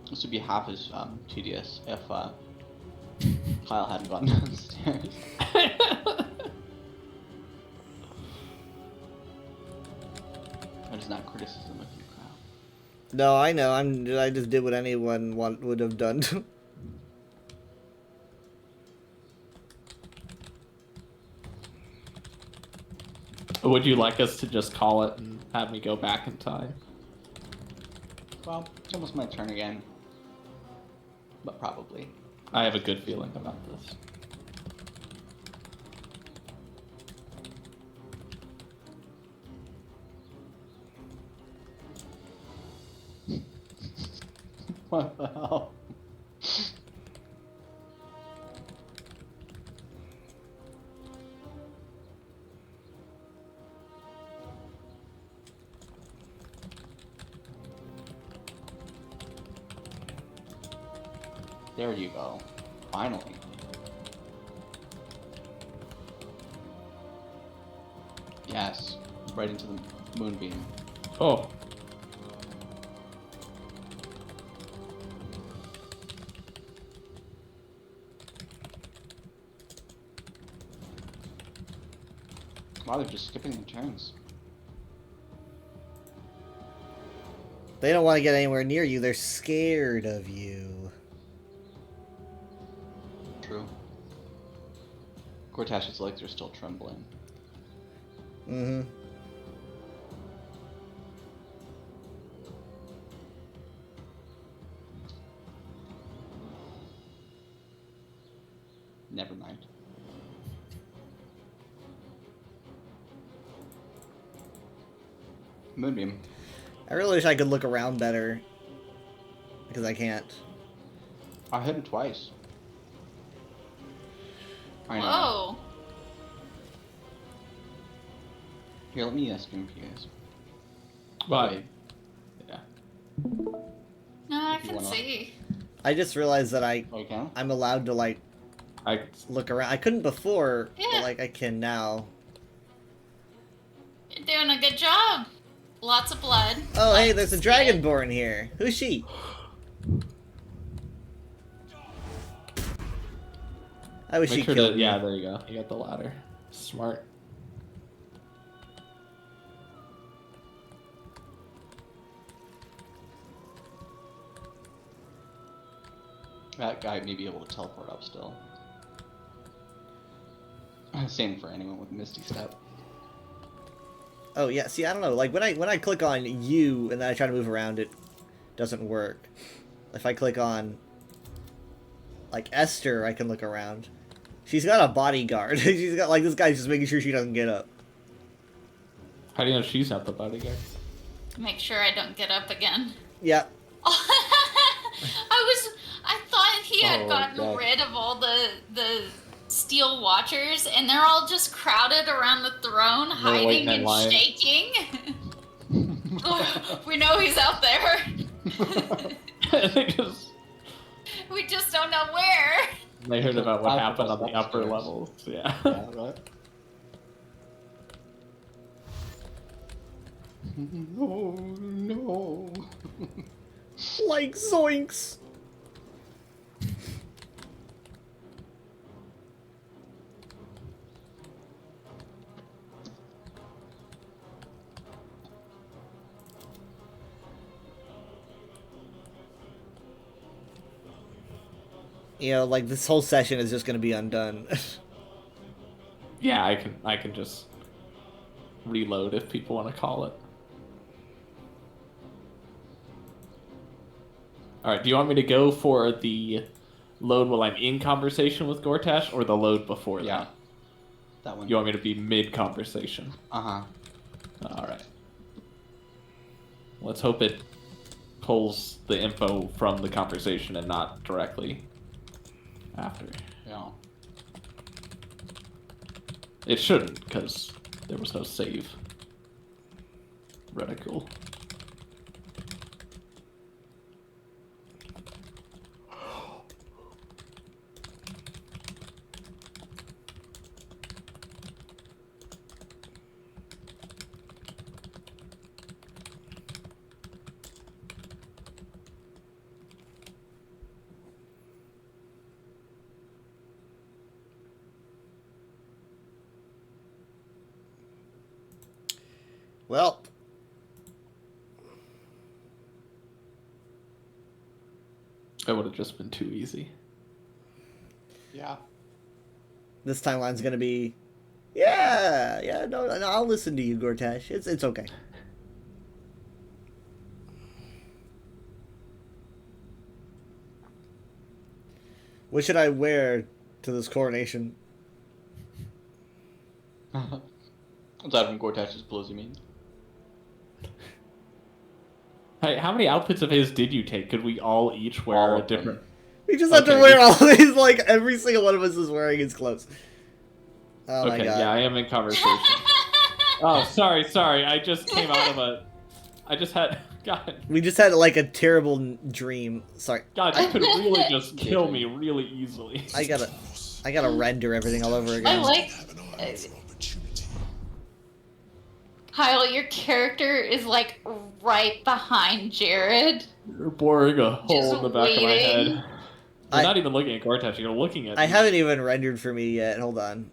this would be half as tedious if Kyle hadn't gone downstairs. That is not criticism of you, Kyle. No, I know. I just did what anyone would have done. Would you like us to just call it and have me go back in time? Well, it's almost my turn again. But probably. I have a good feeling about this. What the hell? There you go. Finally. Yes. Right into the moonbeam. Oh. Wow, they're just skipping the turns. They don't want to get anywhere near you. They're scared of you. True. Gortash's legs are still trembling. Mm-hmm. Never mind. Moonbeam. I really wish I could look around better. Because I can't. I hit him twice. I know. Whoa. Here, let me scream for you guys. But Wait. yeah. No, I If you can wanna- see. I just realized that Oh, you can? I'm allowed to, like, I look around. I couldn't before, Yeah. but, like, I can now. You're doing a good job. Lots of blood. Oh, hey, Like, there's a skin. dragonborn here. Who's she? I wish she make sure killed to, me. yeah, there you go. You got the ladder. Smart. That guy may be able to teleport up still. Same for anyone with Misty Step. Oh yeah, see, I don't know. Like when I click on you and then I try to move around, it doesn't work. If I click on like Esther, I can look around. She's got a bodyguard. She's got like this guy's just making sure she doesn't get up. How do you know she's not the bodyguard? Make sure I don't get up again. Yeah. I thought he had Oh, gotten God. rid of all the steel watchers, and they're all just crowded around the throne, hiding waiting in and line. shaking. We know he's out there. They just- We just don't know where. they heard about what Five happened on the levels upper upstairs. levels. Yeah. Yeah, right? No, no. Like zoinks. You know, like this whole session is just gonna be undone. Yeah, I can just reload if people want to call it. All right, do you want me to go for the load while I'm in conversation with Gortash, or the load before Yeah. that? That one. You want me to be mid-conversation? Uh-huh. All right. Let's hope it pulls the info from the conversation and not directly after. Yeah. It shouldn't, because there was no save. Reticle. Well, That would have just been too easy. Yeah. this timeline's gonna be, yeah, no, I'll listen to you, Gortash. It's okay. What should I wear to this coronation? Aside from Gortash's blows, you mean? Hey, how many outfits of his did you take? Could we all each wear All a of them. different? We just have to Okay, wear all these, like, every single one of us is wearing his clothes. Oh my Okay, god. yeah, I am in conversation. Oh, sorry. I just came out of a. I just had. God, We just had, like, a terrible dream. Sorry. God, you could really just kill me really easily. I gotta render everything all over I again. like. Kyle, your character is like right behind Jared. You're boring a hole Just in the back of my waiting. head. You're not even looking at Gortash, you're looking at I me. haven't even rendered for me yet. Hold on.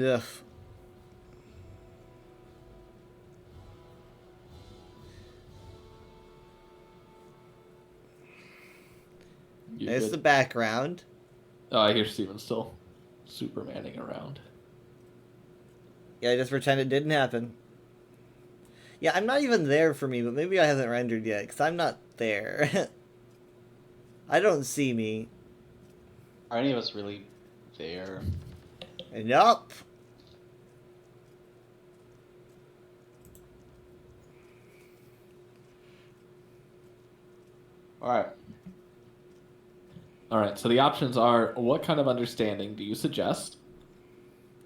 Ugh. You There's good? the background. Oh, I hear Steven still Supermaning around. Yeah, just pretend it didn't happen. Yeah, I'm not even there for me, but maybe I haven't rendered yet, because I'm not there. I don't see me. Are any of us really there? Nope. Alright. Alright, so the options are, what kind of understanding do you suggest?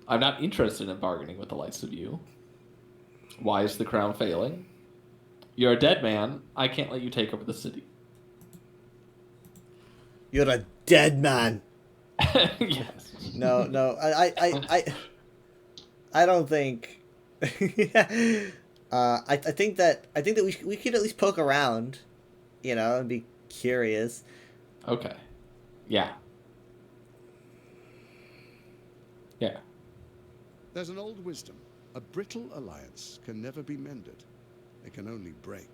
I'm not interested in bargaining with the likes of you. Why is the crown failing? You're a dead man. I can't let you take over the city. You're a dead man. Yes. No, I don't think. I think that we could at least poke around, you know, and be curious. Okay. Yeah. Yeah. There's an old wisdom. A brittle alliance can never be mended. It can only break.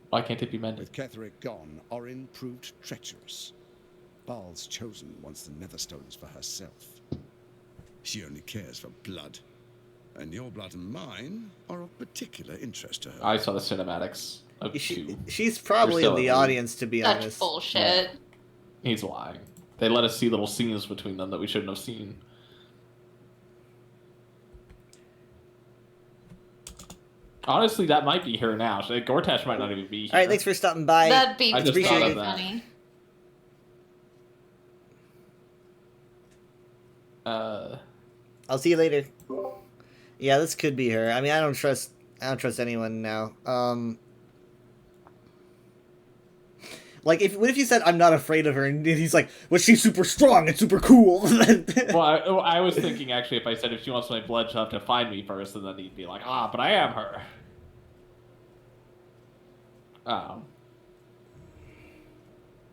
Why can't it be mended? With Ketheric gone, Orin proved treacherous. Baal's chosen wants the Netherstones for herself. She only cares for blood. And your blood and mine are of particular interest to her. I saw the cinematics of She's probably in still the at least. audience, to be Such honest. bullshit. He's lying. They let us see little scenes between them that we shouldn't have seen. Honestly, that might be her now. So Gortash might not even be here. All right, thanks for stopping by. That'd be I just very thought of that. funny. I'll see you later. Yeah, this could be her. I mean, I don't trust anyone now. Like, what if you said I'm not afraid of her, and he's like, well, she's super strong and super cool. Well, I was thinking actually if I said if she wants my blood, she'll have to find me first, and then he'd be like, but I am her.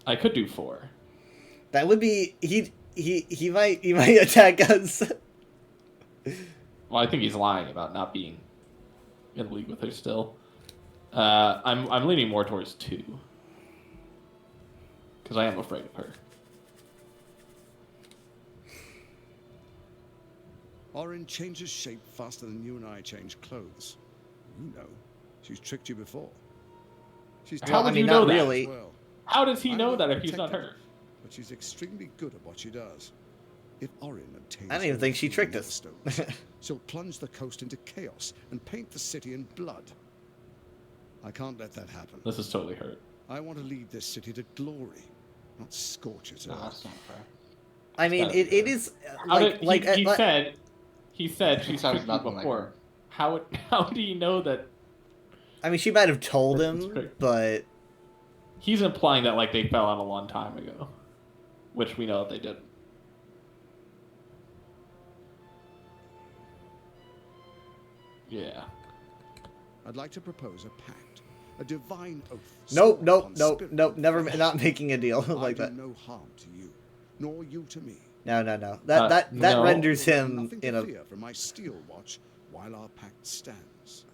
I could do 4. That would be he might attack us. Well, I think he's lying about not being in league with her still. I'm leaning more towards 2. Because I am afraid of her. Orin changes shape faster than you and I change clothes. You know, she's tricked you before. She's How would I mean, you know not that? really. well. How does he I know will that if he's not protect her? But she's extremely good at what she does. If Orin obtains I don't even think she all tricked the us. Netherstones, she'll plunge the coast into chaos and paint the city in blood. I can't let that happen. This is totally her. I want to lead this city to glory, not scorch its No, earth. that's not fair. I mean, it is How like did, he like said she's Sounds tricked you nothing like before. her. How do you know that? I mean, she might have told That's him, correct. but He's implying that like they fell out a long time ago, which we know that they didn't. Yeah. I'd like to propose a pact, a divine oath. nope, sworn upon nope, spirit nope, and never, flesh. not making a deal I like do that. no harm to you, nor you to me. No. That no. renders You'll have him nothing in to a. fear from my steel watch while our pact stands.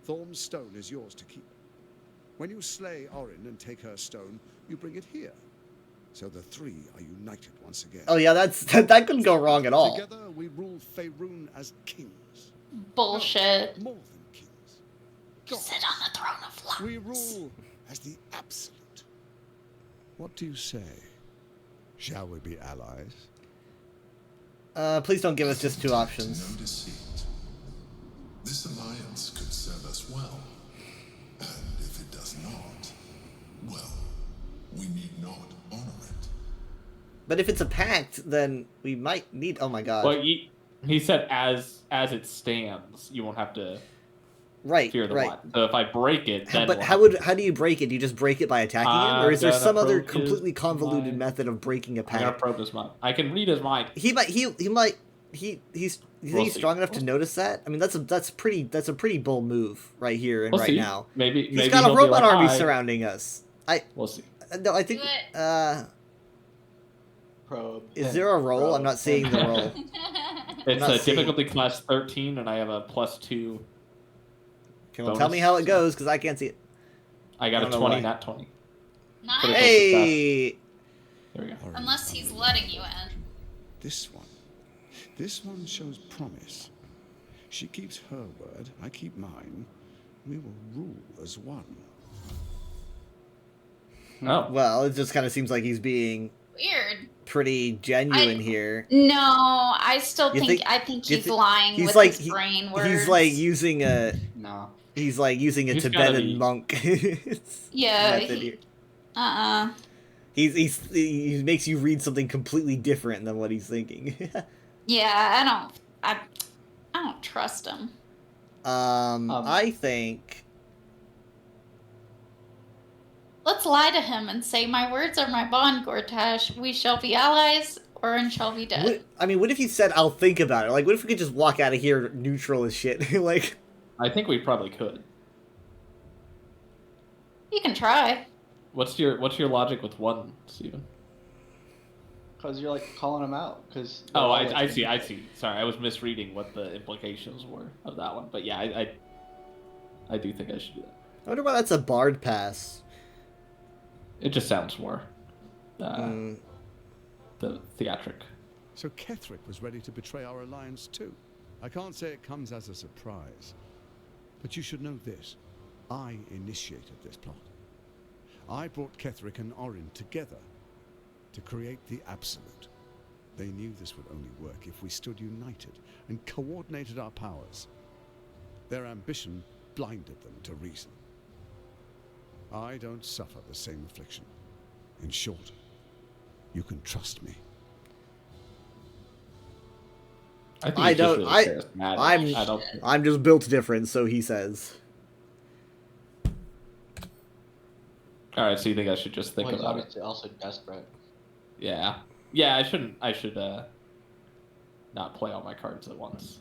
Thorm's stone is yours to keep. When you slay Orin and take her stone, you bring it here. So the three are united once again. Oh yeah, that couldn't go wrong at all. Together we rule Faerun as kings. Bullshit. No, more than kings. You sit on the throne of love. We rule as the absolute. What do you say? Shall we be allies? Please don't give us just two No options. deceit. This alliance could serve us well. And if it does not, well, we need not honor it. But if it's a pact, then we might need. Oh my god. Well, he said as it stands, you won't have to Right. fear the Right. blight. So if I break it, then But we'll how do you break it? Do you just break it by attacking him, or is there gonna some other probe his completely convoluted mind. method of breaking a I'm gonna pact? probe his mind. I can read his mind. He might. You think he's see. strong enough to notice that? I mean, that's a pretty bold move right here and We'll right see. now. Maybe He's got a he'll be robot like, army "Hi." surrounding us. We'll see. No, I think. Do it. Probe. Is there a roll? I'm not seeing the roll. It's not a seeing- difficulty class 13, and I have a +2. Okay, well, tell me how it bonus. goes, because I can't see it. I got I a don't know 20, why. not 20. Nice. Pretty Hey. There we go. Orin Unless he's Valley. letting you in. This one shows promise. She keeps her word, I keep mine. We will rule as one. Oh, Well, it just kind of seems like he's being Weird. pretty genuine here. No, I still You think, think- I think you he's thi- lying he's with like- his he- brain words. He's like using a. No. He's like using a He's gotta Tibetan be- monk. Yeah. method here. Uh-uh. He makes you read something completely different than what he's thinking. Yeah, I don't trust him. I think. Let's lie to him and say, my words are my bond, Gortash. We shall be allies, or shall be dead. What if he said, "I'll think about it"? Like, what if we could just walk out of here neutral as shit? Like, I think we probably could. You can try. What's your logic with one, Steven? Because you're like calling him out. Because Oh, I see. Sorry, I was misreading what the implications were of that one. But yeah, I do think I should do that. I wonder why that's a bard pass. It just sounds more Mm, the theatric. So Ketherick was ready to betray our alliance too. I can't say it comes as a surprise. But you should know this. I initiated this plot. I brought Ketherick and Orin together to create the Absolute. They knew this would only work if we stood united and coordinated our powers. Their ambition blinded them to reason. I don't suffer the same affliction. In short, you can trust me. I think I he's just don't- really charismatic. I don't. I'm just built different, so he says. All right, so you think I should just think Well, he's about it? obviously also desperate. Yeah. Yeah, I shouldn't. I should not play all my cards at once.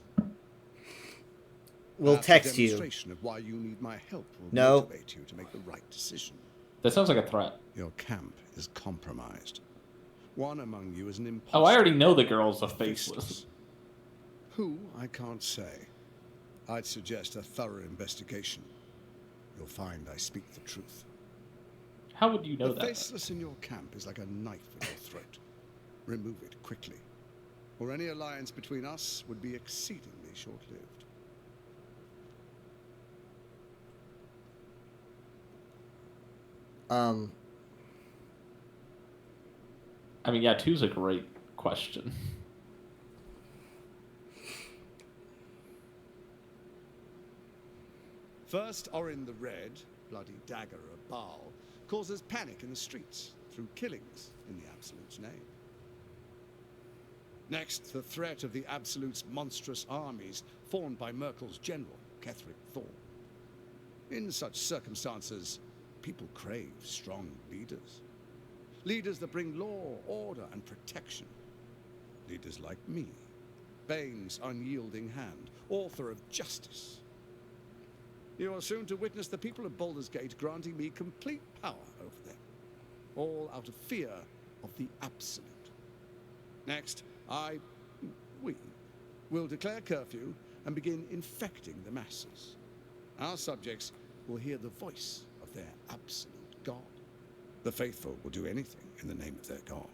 We'll Perhaps a text you. demonstration of why you need my help will No. motivate you to make the right decision. That sounds like a threat. Your camp is compromised. One among you is an imposter. Oh, I already know the girl's a faceless. Who, I can't say. I'd suggest a thorough investigation. You'll find I speak the truth. How would you know The that? faceless in your camp is like a knife in your throat. Remove it quickly, or any alliance between us would be exceedingly short-lived. I mean, yeah, two's a great question. First, Orin the Red, bloody dagger of Baal, causes panic in the streets through killings in the Absolute's name. Next, the threat of the Absolute's monstrous armies formed by Merkel's general, Ketherick Thorn. In such circumstances, people crave strong leaders. Leaders that bring law, order, and protection. Leaders like me, Bane's unyielding hand, author of Justice. You are soon to witness the people of Baldur's Gate granting me complete power over them, all out of fear of the Absolute. Next, we will declare curfew and begin infecting the masses. Our subjects will hear the voice of their absolute God. The faithful will do anything in the name of their God.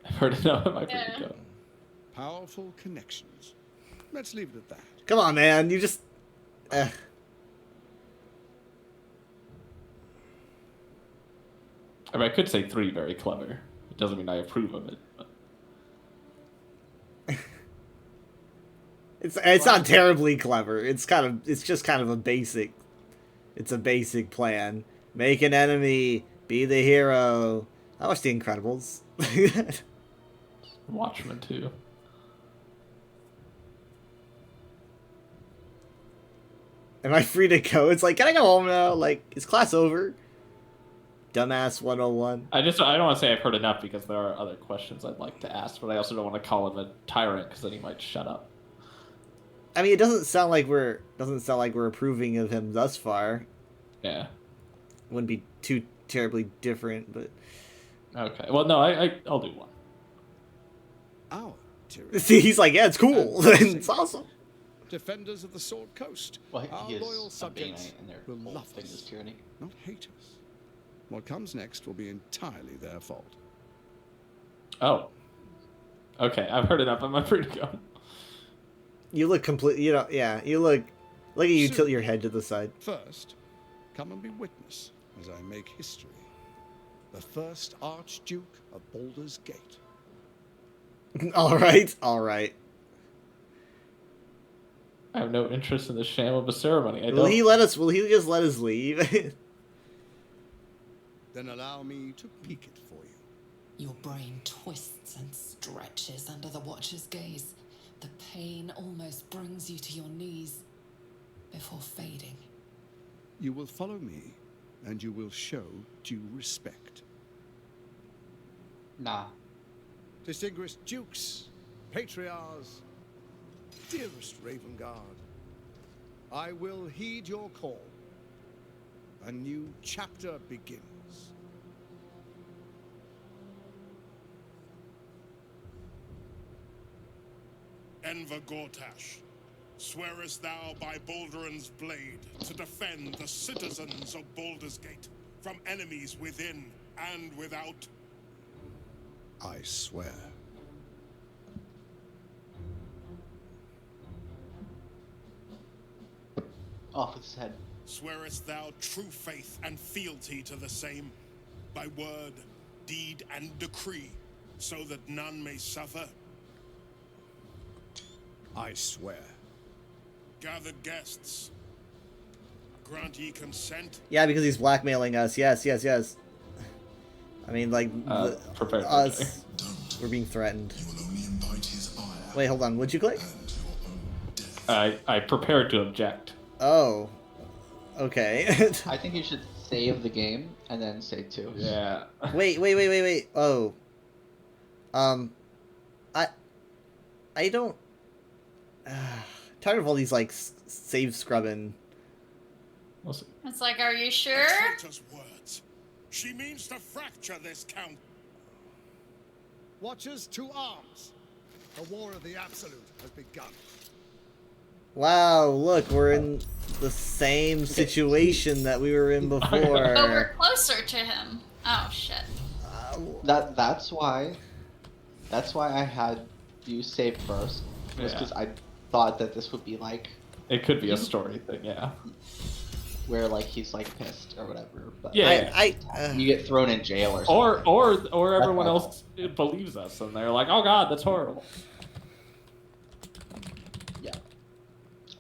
I've heard enough of my pretty go. Powerful connections. Let's leave it at that. Come on, man. You just. I mean, I could say 3 very clever. It doesn't mean I approve of it. But... It's not terribly clever. It's just kind of a basic. It's a basic plan. Make an enemy. Be the hero. I watched The Incredibles. Watchmen too. Am I free to go? It's like, can I go home now? Like, is class over? Dumbass 101. I don't want to say I've heard enough because there are other questions I'd like to ask, but I also don't want to call him a tyrant because then he might shut up. I mean, it doesn't sound like we're approving of him thus far. Yeah. Wouldn't be too terribly different, but okay. Well, no, I'll do one. Our tyranny. See, he's like, yeah, it's cool. It's awesome. Defenders of the Sword Coast. Well, Our he is loyal a subjects Bane and their will whole love thing us, is tyranny. not hate us. What comes next will be entirely their fault. Oh. Okay, I've heard enough. I'm free to go. You look complete. You know, yeah. You look at you Soon. tilt your head to the side. First, come and be witness as I make history. The first Archduke of Baldur's Gate. All right, all right. I have no interest in the sham of a ceremony. Will he let us? Will he just let us leave? Then allow me to peek it for you. Your brain twists and stretches under the Watcher's gaze. The pain almost brings you to your knees before fading. You will follow me, and you will show due respect. Nah. Distinguished dukes, patriarchs, dearest Ravengard, I will heed your call. A new chapter begins. Enver Gortash, swearest thou by Balduran's blade to defend the citizens of Baldur's Gate from enemies within and without? I swear. Off with his head. Swearest thou true faith and fealty to the same, by word, deed, and decree, so that none may suffer? I swear. Gathered guests, grant ye consent? Yeah, because he's blackmailing us. Yes, yes, yes. I mean, like, prepare for us. We're being threatened. You will only invite his ire. Wait, hold on. What'd you click? And your own death. I prepared to object. Oh. Okay. I think you should save the game and then say 2. Yeah. Wait. Oh. I don't. Tired of all these like save scrubbing. We'll see. It's like, are you sure? A traitor's words. She means to fracture this count. Watchers to arms. The war of the absolute has begun. Wow, look, we're in the same situation that we were in before. But we're closer to him. Oh shit. That's why I had you save first. Was because I thought that this would be like It could be a story thing, yeah. where like he's like pissed or whatever. But Yeah. you get thrown in jail or something. Or everyone my else believes us and they're like, oh god, that's horrible. Yeah.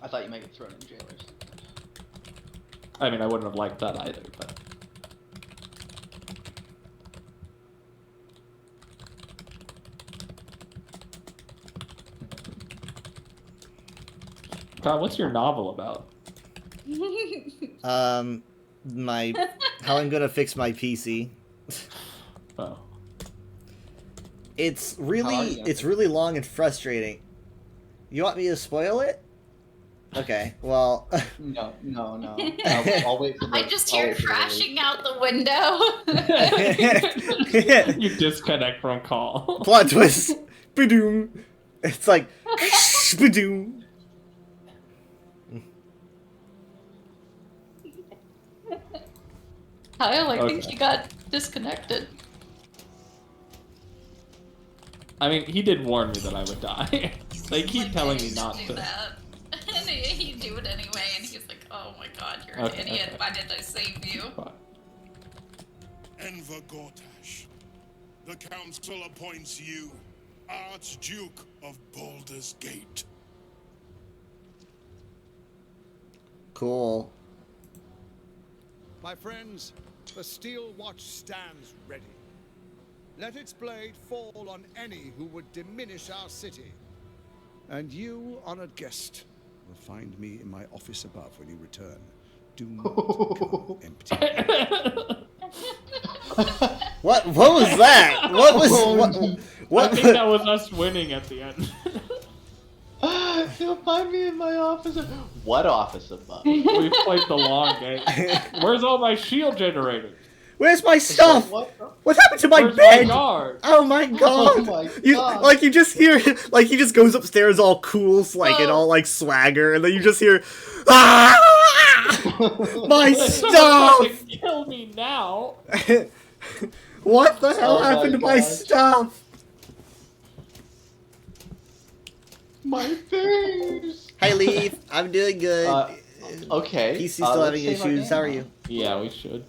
I thought you might get thrown in jail or something. I mean, I wouldn't have liked that either, but. God, what's your novel about? How I'm gonna fix my PC. Oh. It's How are you really gonna long and frustrating. You want me to spoil it? Okay, well. No. I'll wait for the, I just I'll hear wait for the crashing out the window. You disconnect from call. Plot twist. Badoom. It's like badoom. Kyle, I think Okay. you got disconnected. I mean, he did warn me that I would die. They keep Like, telling I me used not do to. that. And he'd do it anyway, and he's like, oh my god, you're an Okay, idiot. okay. Why did I save you? Fine. Enver Gortash, the council appoints you Archduke of Baldur's Gate. Cool. My friends, the Steel Watch stands ready. Let its blade fall on any who would diminish our city. And you, honored guest, will find me in my office above when you return. Do not come empty. What was that? What was what? I think that was us winning at the end. You'll find me in my office. What office above? We played the long game. Where's all my shield generators? Where's my stuff? What? What happened to my Where's bed? my guard? Oh my god! my You God. like you just hear like he just goes upstairs all cool, like and all like swagger, and then you just hear, ah! My Someone stuff! trying to kill me now. What the hell Oh my happened to my gosh. stuff? My face. Hi, Leaf. I'm doing good. Okay. PC's still having let's save our issues. How are game. you? Yeah, we should.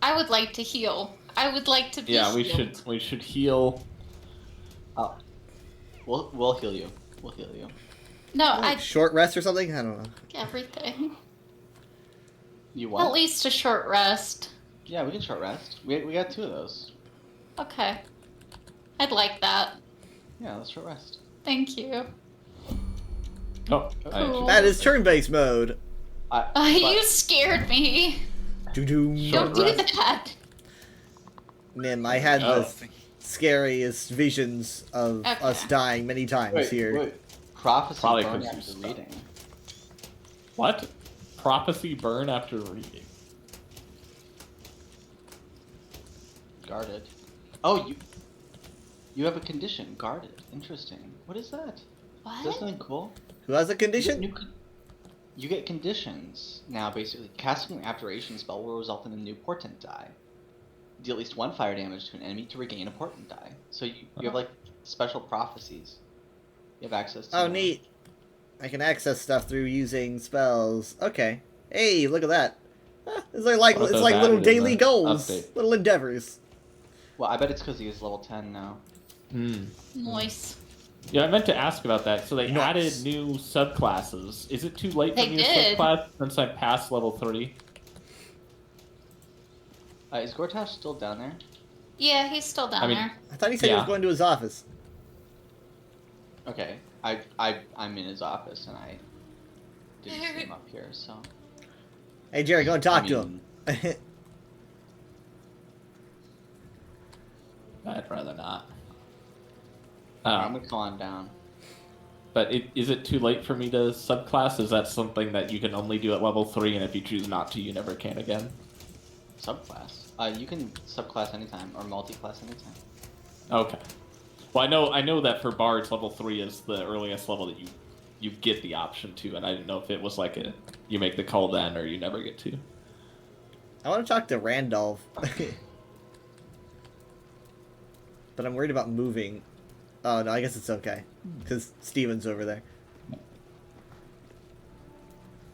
I would like to heal. I would like to be Yeah, we healed. should. We should heal. Oh. We'll heal you. We'll heal you. No, Like, short rest or something? I don't know. everything. You At want? least a short rest. Yeah, we can short rest. We got 2 of those. Okay. I'd like that. Yeah, let's short rest. Thank you. Oh, Cool. That is turn-based mode. You scared me. Doo-doo. Don't do that. Nim, I had the scariest visions of us dying many times here. Wait. Prophecy Probably burn because after you reading. What? Prophecy burn after reading. Guarded. Oh, you have a condition. Guarded. Interesting. What is that? What? Is that something cool? Who has a condition? You get conditions. Now, basically, casting an Abjuration spell will result in a new portent die. Deal at least 1 fire damage to an enemy to regain a portent die. So you have, like, special prophecies. You have access to Oh, them. neat. I can access stuff through using spells. Okay. Hey, look at that. It's like What it's does like that little in daily the goals, update? little endeavors. Well, I bet it's because he is level 10 now. Nice. Yeah, I meant to ask about that. So they Nice. added new subclasses. Is it too late for They new did. subclass since I'm past level 3? Is Gortash still down there? Yeah, he's still down I mean- there. I thought he said he was Yeah. going to his office. Okay. I'm in his office and I didn't see him up here, so. Hey, Jerry, go and talk I to him. I'd rather not. I'm gonna call on down. But is it too late for me to subclass? Is that something that you can only do at level 3, and if you choose not to, you never can again? Subclass. You can subclass anytime or multi-class anytime. Okay. Well, I know that for bards, level 3 is the earliest level that you get the option to, and I didn't know if it was like you make the call then or you never get to. I want to talk to Randolph. But I'm worried about moving. Oh, no, I guess it's okay. Because Steven's over there.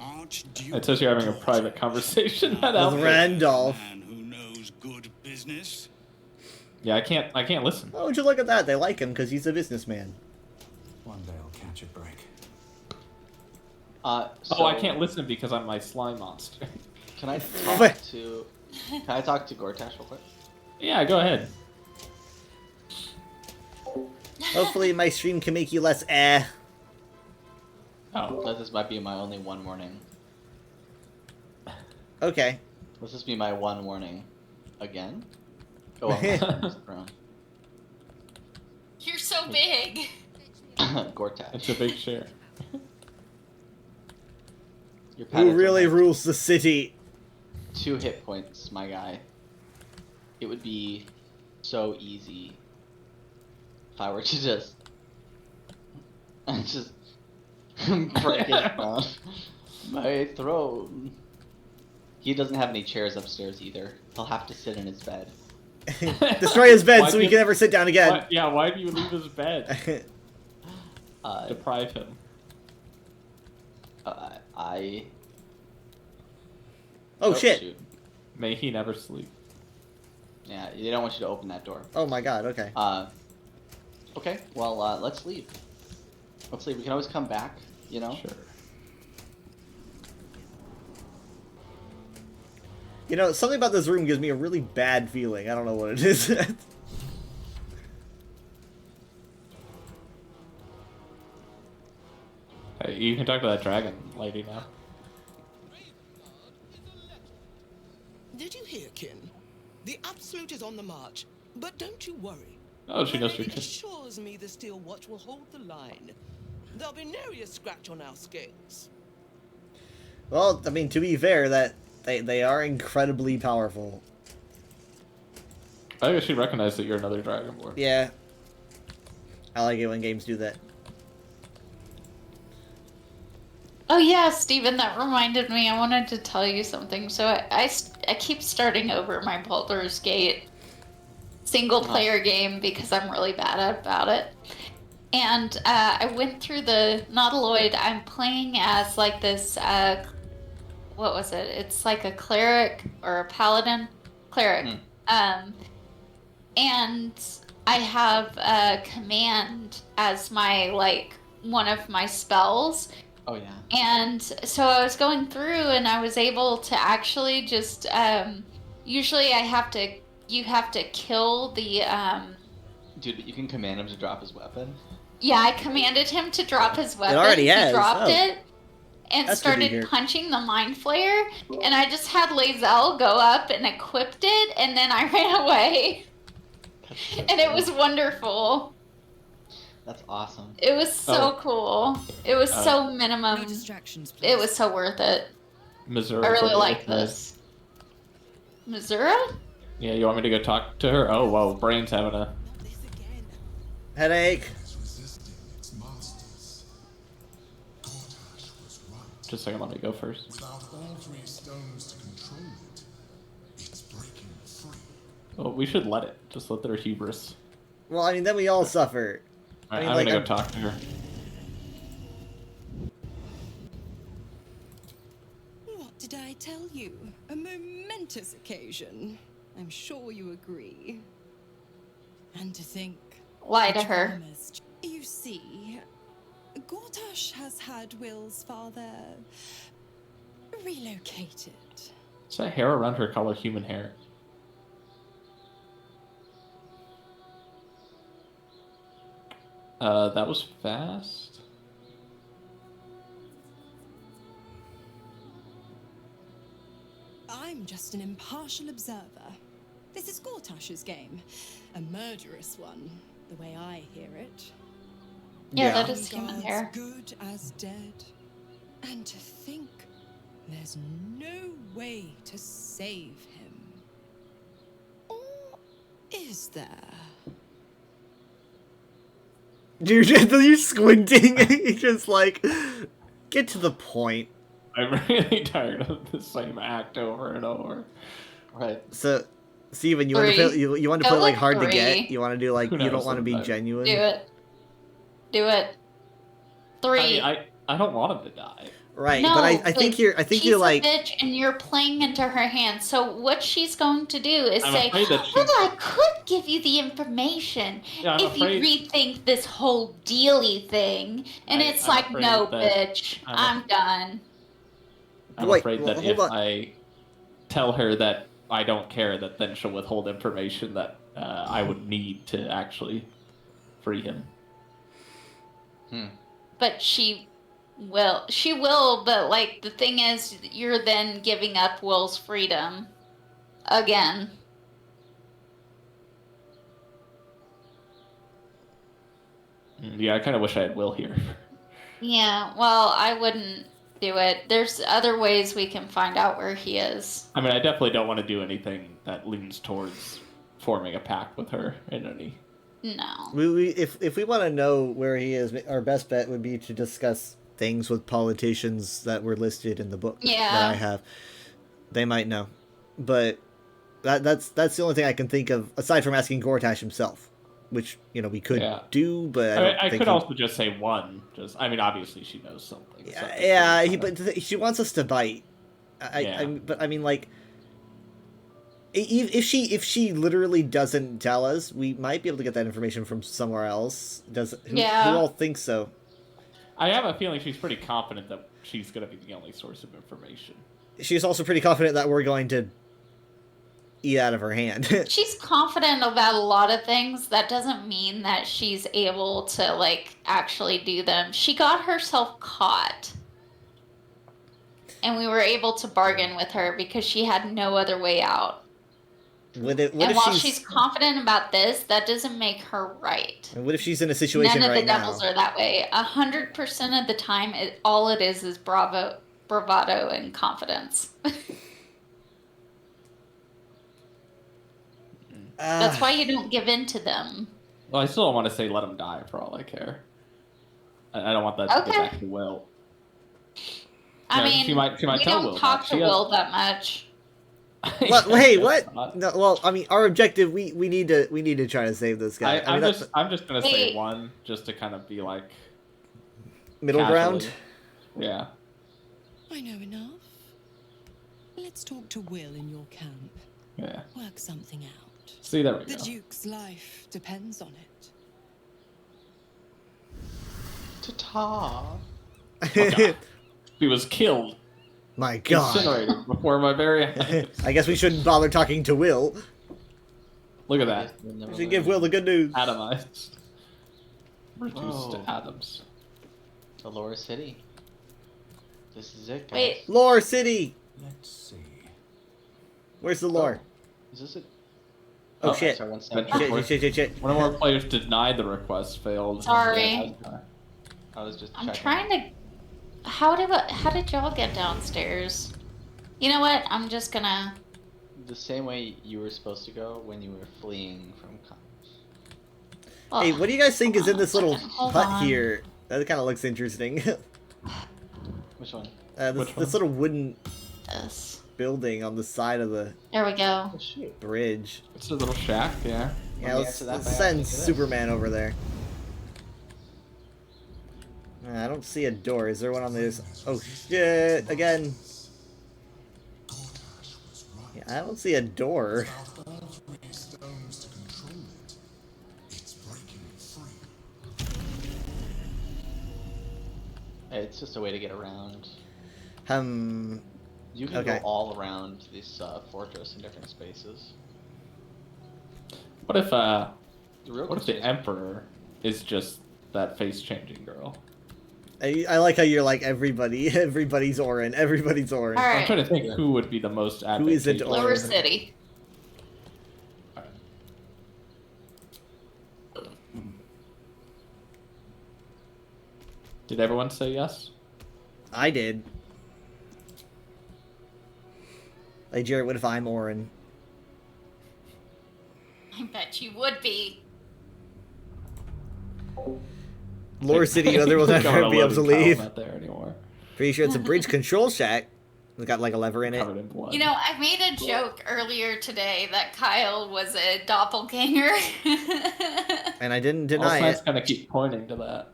Archduke It says you're having a private conversation. That With outfit. Randolph. man who knows good business. Yeah, I can't listen. Oh, would you look at that? They like him because he's a businessman. One day I'll catch a break. Oh, I can't listen because I'm my slime monster. Can I talk to? Can I talk to Gortash real quick? Yeah, go ahead. Hopefully my stream can make you less eh. Oh. This might be my only one warning. Okay. Let's just be my one warning. Again? Oh, well, throne. You're so big. Gortash. It's a big share. Your Who pattern really has rules the city? 2 hit points, my guy. It would be so easy if I were to just break it from my throne. He doesn't have any chairs upstairs either. He'll have to sit in his bed. Destroy his bed Why so he did- can never sit down again. Why do you leave his bed? Deprive him. Oh shit. Shoot. May he never sleep. Yeah, they don't want you to open that door. Oh my god, okay. Okay, well, let's leave. Let's leave. We can always come back, you know? Sure. You know, something about this room gives me a really bad feeling. I don't know what it is. Hey, you can talk to that dragon lady now. Did you hear, Kin? The Absolute is on the march, but don't you worry. Oh, she knows My your lady kid. assures me the Steel Watch will hold the line. There'll be nary a scratch on our scales. Well, I mean, to be fair, that they are incredibly powerful. I guess she recognized that you're another Dragonborn. Yeah. I like it when games do that. Oh yeah, Steven, that reminded me. I wanted to tell you something. So I keep starting over my Baldur's Gate single player game because I'm really bad about it. And I went through the Nautiloid. I'm playing as like this, what was it? It's like a cleric or a paladin? Cleric. And I have a command as my, like, one of my spells. Oh, yeah. And so I was going through and I was able to actually just, usually you have to kill the, Dude, you can command him to drop his weapon. yeah, I commanded him to drop his weapon. already has. He dropped Oh. it and That's good to started hear. punching the Mind Flayer. And I just had Lae'zel go up and equipped it, and then I ran away. And it was wonderful. That's awesome. It was so cool. It was so minimum. No distractions, please. It was so worth it. Missouri. I really like this. Missouri? Yeah, you want me to go talk to her? Oh, whoa, Brain's having a... Headache. Just a second, let me go first. Without all three stones to control it, it's breaking free. Oh, we should let it. Just let their hubris. Well, I mean, then we all suffer. Alright, I I'm mean, gonna like, go talk to her. What did I tell you? A momentous occasion. I'm sure you agree. And to think... Lie to I her. promised. You see, Gortash has had Will's father relocated. Is that hair around her color human hair? That was fast. I'm just an impartial observer. This is Gortash's game. A murderous one, the way I hear it. Yeah, that is human Guards hair. good as dead. And to think there's no way to save him. Or is there? Dude, you're squinting. You're just like, get to the point. I'm really tired of the same act over and over. Right. So, Steven, you want to Three. you want to Go put like with hard to three. get? You want to do like Who you don't knows want to be sometimes. genuine? Do it. Do it. 3. I mean, I don't want him to die. Right, No, but I think you're she's you're like a bitch, and you're playing into her hands. So what she's going to do is I'm say, afraid that she- "Well, I could give you the information Yeah, I'm if afraid- you rethink this whole dealy thing." And I'm it's like, afraid "No, that- bitch, I'm I'm done." I'm Wait, afraid well, that hold if on. I tell her that I don't care, that then she'll withhold information that I would need to actually free him. But she will. But like the thing is, you're then giving up Will's freedom again. Yeah, I kind of wish I had Will here. Yeah. Well, I wouldn't do it. There's other ways we can find out where he is. I mean, I definitely don't want to do anything that leans towards forming a pact with her in any. No. if we want to know where he is, our best bet would be to discuss things with politicians that were listed in the book that Yeah. I have. They might know, but that's the only thing I can think of aside from asking Gortash himself, which we could Yeah. do, but I think could he- also just say one. I mean, obviously she knows something. Yeah, but she wants us to bite. Yeah. But I mean, like, if she literally doesn't tell us, we might be able to get that information from somewhere else. Who all thinks so? I have a feeling she's pretty confident that she's going to be the only source of information. She's also pretty confident that we're going to eat out of her hand. She's confident about a lot of things. That doesn't mean that she's able to, like, actually do them. She got herself caught. And we were able to bargain with her because she had no other way out. What and if while she's confident about this, that doesn't make her right. And what if she's in a situation None of right the now? devils are that way. 100% of the time, all it is bravado and confidence. That's why you don't give in to them. Well, I still don't want to say let him die for all I care. I don't want that to go back to Will. I mean, she might we tell don't Will talk that. to Will that much. Hey, what? No, well, I mean, our objective, we need to try to save this guy. I'm just gonna say one, just to kind of be like middle casually. ground. Yeah. I know enough. Let's talk to Will in your camp. Yeah. Work something out. See, there we The go. Duke's life depends on it. Ta-ta. He was killed. My God. Incinerated before my very eyes. I guess we shouldn't bother talking to Will. Look at that. We should give Will the good news. Atomized. Reduced Whoa. to atoms. The Lower City. This is it, guys. Wait. Lore City. Let's see. Where's the lore? Is this it? Oh, shit. Sorry, one Adventure second. Force. Shit. One of our players denied the request, failed. Sorry. I was just I'm checking. trying to. How did y'all get downstairs? You know what? I'm just gonna. The same way you were supposed to go when you were fleeing from Well, Hey, what do you guys think is in this little Hold hut on. here? That kind of looks interesting. Which one? This little wooden This. building on the side of the There we go. Oh, shoot. bridge. It's a little shack, yeah. Yeah, me let's answer that by send asking you this. Superman over there. I don't see a door. Is there one on this? Oh shit! Again. Yeah, I don't see a door. It's just a way to get around. You can Okay. go all around this fortress in different spaces. What if The real what if question the is- Emperor is just that face-changing girl? I like how you're like everybody's Orin. Everybody's Orin. All I'm right. trying to think who would be the most Who is it? advantageous. Lower City. Did everyone say yes? I did. Hey Jared, what if I'm Orin? I bet you would be. Lore City, other will Going never to be able to loading Kyle's leave. Not there anymore. Pretty sure it's a bridge control shack. It's got like a lever in it. Covered in blood. You know, I made a joke earlier today that Kyle was a doppelganger. And I didn't All deny signs it. kind of keep pointing to that.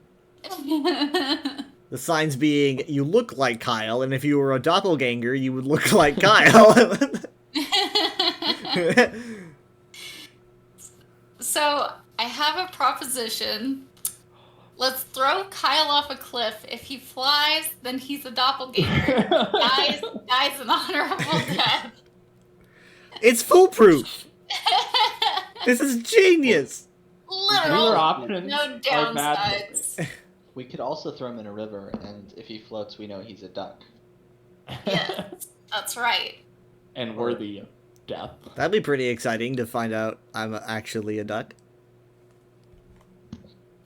The signs being, you look like Kyle, and if you were a doppelganger, you would look like Kyle. So, I have a proposition. Let's throw Kyle off a cliff. If he flies, then he's a doppelganger. dies an honorable death. It's foolproof. This is genius. Literal. Other options No are bad. downsides. We could also throw him in a river, and if he floats, we know he's a duck. Yes, that's right. And worthy of death. That'd be pretty exciting to find out I'm actually a duck.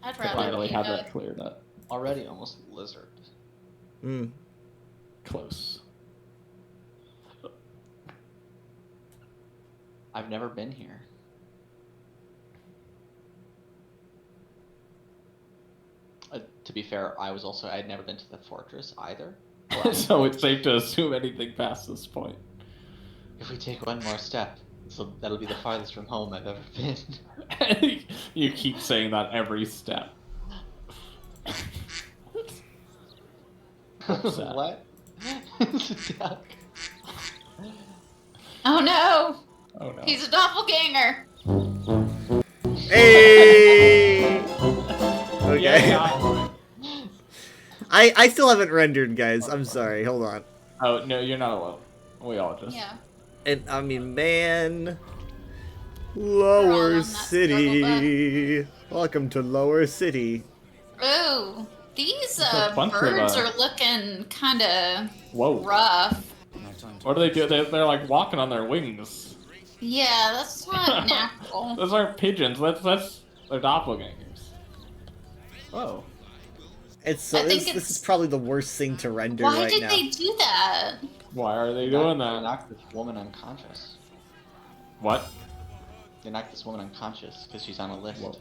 I'd To rather finally be have a that cleared up. Already almost lizard. Mm. Close. I've never been here. To be fair, I'd never been to the fortress either. So it's safe to assume anything past this point. If we take one more step, so that'll be the farthest from home I've ever been. You keep saying that every step. What's that? What? It's a duck. Oh no! Oh no. He's a doppelganger. Hey! Okay. Yeah. I still haven't rendered, guys. I'm sorry. Hold on. Oh no, you're not alone. We all just. Yeah. And I mean, man. all on Lower that City. Welcome to Lower City. Ooh, these a bunch of, birds are looking kind of Whoa. rough. What do they do? They're like walking on their wings. Yeah, that's not natural. Those aren't pigeons. That's they're doppelgangers. Oh. It's I think this it's- is probably the worst thing to render Why right did now. they do that? Why are they They doing knocked- that? They knocked this woman unconscious. What? They knocked this woman unconscious because she's on a list. Whoa.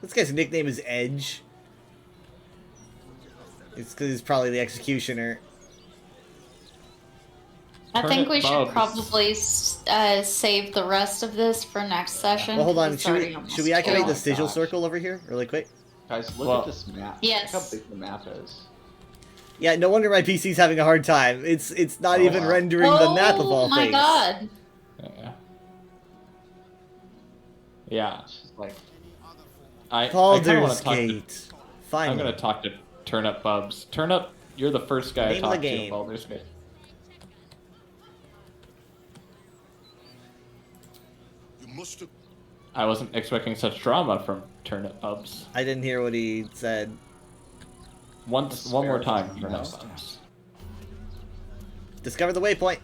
This guy's nickname is Edge. It's because he's probably the executioner. I Turn think it we should bugs. probably save the rest of this for next session. Well, hold on. 'cause it's Should already we almost should we activate two. the sigil gosh. circle over here really quick? Guys, look Well- at this map. Yes. Look how big the map is. Yeah, no wonder my PC's having a hard time. It's not Oh, even wow. rendering the map of Oh all my things. god. Yeah. Yeah. It's just like, I kinda wanna Baldur's talk to, Gate. I'm Finally. gonna talk to Turnip Bubs. Turnip, you're the first guy I Name of the talked to in game. Baldur's Gate. You must have I wasn't expecting such drama from Turnip Bubs. I didn't hear what he said. One more time, You Turnip know? Bubs. Discover the waypoint.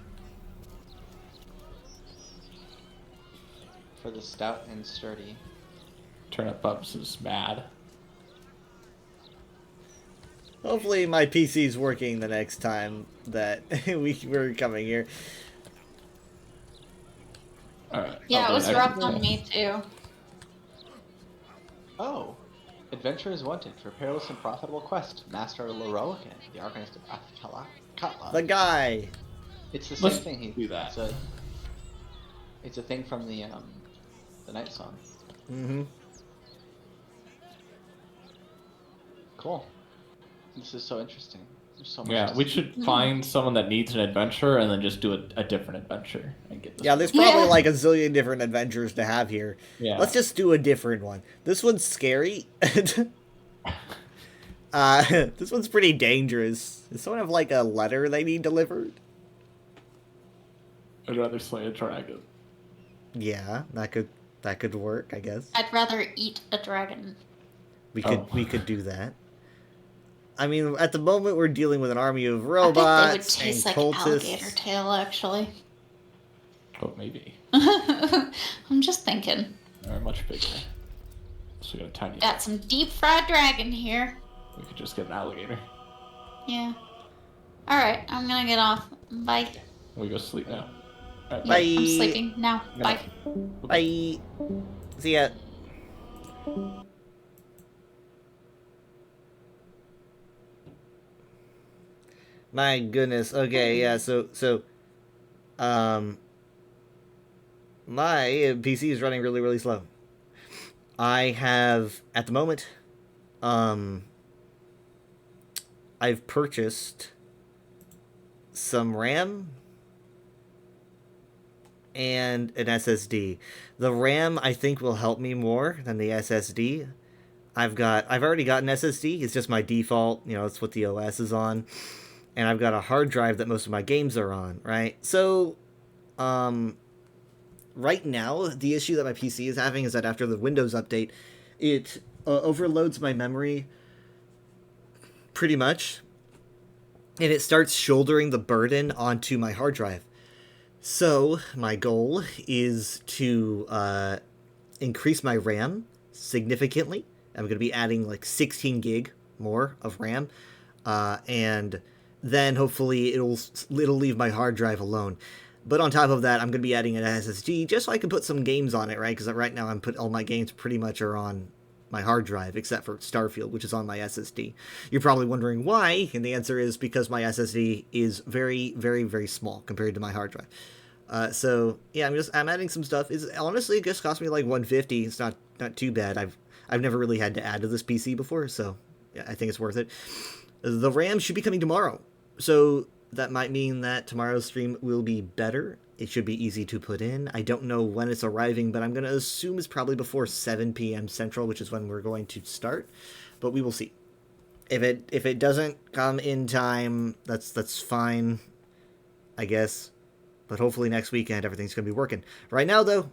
for the stout and sturdy. Turnip Bubs is mad. Hopefully my PC's working the next time that we're coming here. Alright. Yeah, it was I'll rough do on me too. Oh, adventurers wanted for perilous and profitable quest. Master Loroican, the Arcanist of Athkatla. The guy. It's the same Let's thing. do that. It's a thing from the Night Song. Mm-hmm. Cool. This is so interesting. There's so much. Yeah, to we see. should find someone that needs an adventure and then just do a different adventure and get this. Yeah, there's probably Yeah. like a zillion different adventures to have here. Yeah. Let's just do a different one. This one's scary. This one's pretty dangerous. Does someone have like a letter they need delivered? I'd rather slay a dragon. Yeah, that could work, I guess. I'd rather eat a dragon. We could do that. I mean, at the moment we're dealing with an army of I bet they would robots taste and like cultists. alligator tail, actually. Oh, maybe. I'm just thinking. They're much bigger. So we got a tiny. Got some deep fried dragon here. We could just get an alligator. Yeah. Alright, I'm gonna get off. Bye. We go sleep now. Alright, Yeah, I'm sleeping now. Bye. Bye. See ya. My goodness. Okay, yeah, so my PC is running really, really slow. I have at the moment I've purchased some RAM and an SSD. The RAM I think will help me more than the SSD. I've already got an SSD. It's just my default, it's what the OS is on. And I've got a hard drive that most of my games are on, right? So right now the issue that my PC is having is that after the Windows update, it overloads my memory pretty much. And it starts shouldering the burden onto my hard drive. So, my goal is to increase my RAM significantly. I'm going to be adding like 16 gig more of RAM. And then hopefully it'll leave my hard drive alone. But on top of that, I'm going to be adding an SSD just so I can put some games on it, right? Because right now all my games pretty much are on my hard drive, except for Starfield, which is on my SSD. You're probably wondering why, and the answer is because my SSD is very, very, very small compared to my hard drive. So yeah, I'm adding some stuff. Honestly, it just cost me like 150. It's not too bad. I've never really had to add to this PC before, so yeah, I think it's worth it. The RAM should be coming tomorrow, so that might mean that tomorrow's stream will be better. It should be easy to put in. I don't know when it's arriving, but I'm going to assume it's probably before 7 p.m. Central, which is when we're going to start. But we will see. If it doesn't come in time, that's fine, I guess. But hopefully next weekend everything's going to be working. Right now, though,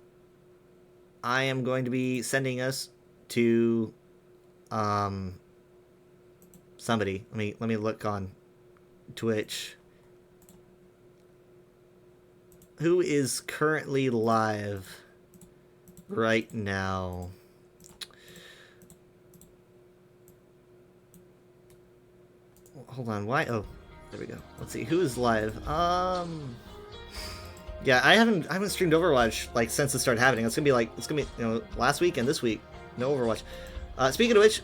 I am going to be sending us to somebody. Let me look on Twitch. Who is currently live right now? Hold on, why? Oh, there we go. Let's see, who is live? Yeah, I haven't streamed Overwatch like since it started happening. It's gonna be last week and this week. No Overwatch. Speaking of which,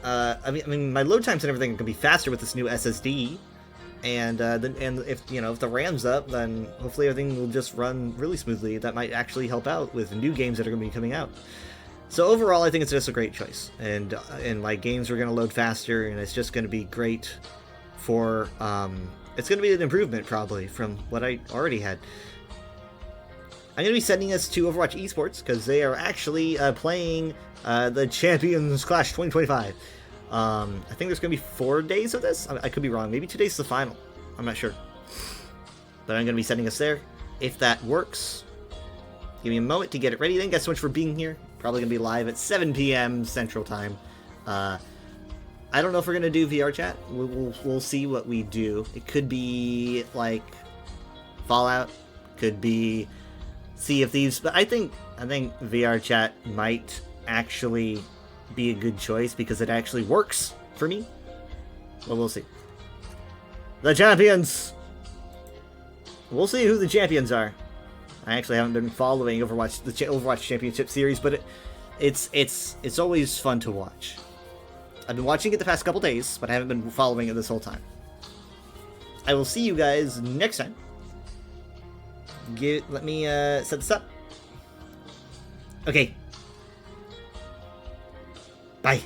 I mean my load times and everything can be faster with this new SSD. And if the RAM's up, then hopefully everything will just run really smoothly. That might actually help out with new games that are going to be coming out. So overall, I think it's just a great choice, and like games are going to load faster, and it's just going to be great for. It's going to be an improvement probably from what I already had. I'm going to be sending us to Overwatch Esports because they are actually playing the Champions Clash 2025. I think there's going to be 4 days of this. I could be wrong. Maybe today's the final. I'm not sure. But I'm going to be sending us there. If that works, give me a moment to get it ready. Thank you guys so much for being here. Probably going to be live at 7 p.m. Central Time. I don't know if we're going to do VR chat. We'll see what we do. It could be like Fallout. Could be Sea of Thieves. But I think VR chat might actually be a good choice because it actually works for me. Well, we'll see. The champions! We'll see who the champions are. I actually haven't been following Overwatch, the Overwatch Championship series, but it's always fun to watch. I've been watching it the past couple days, but I haven't been following it this whole time. I will see you guys next time. Let me set this up. Okay. Bye.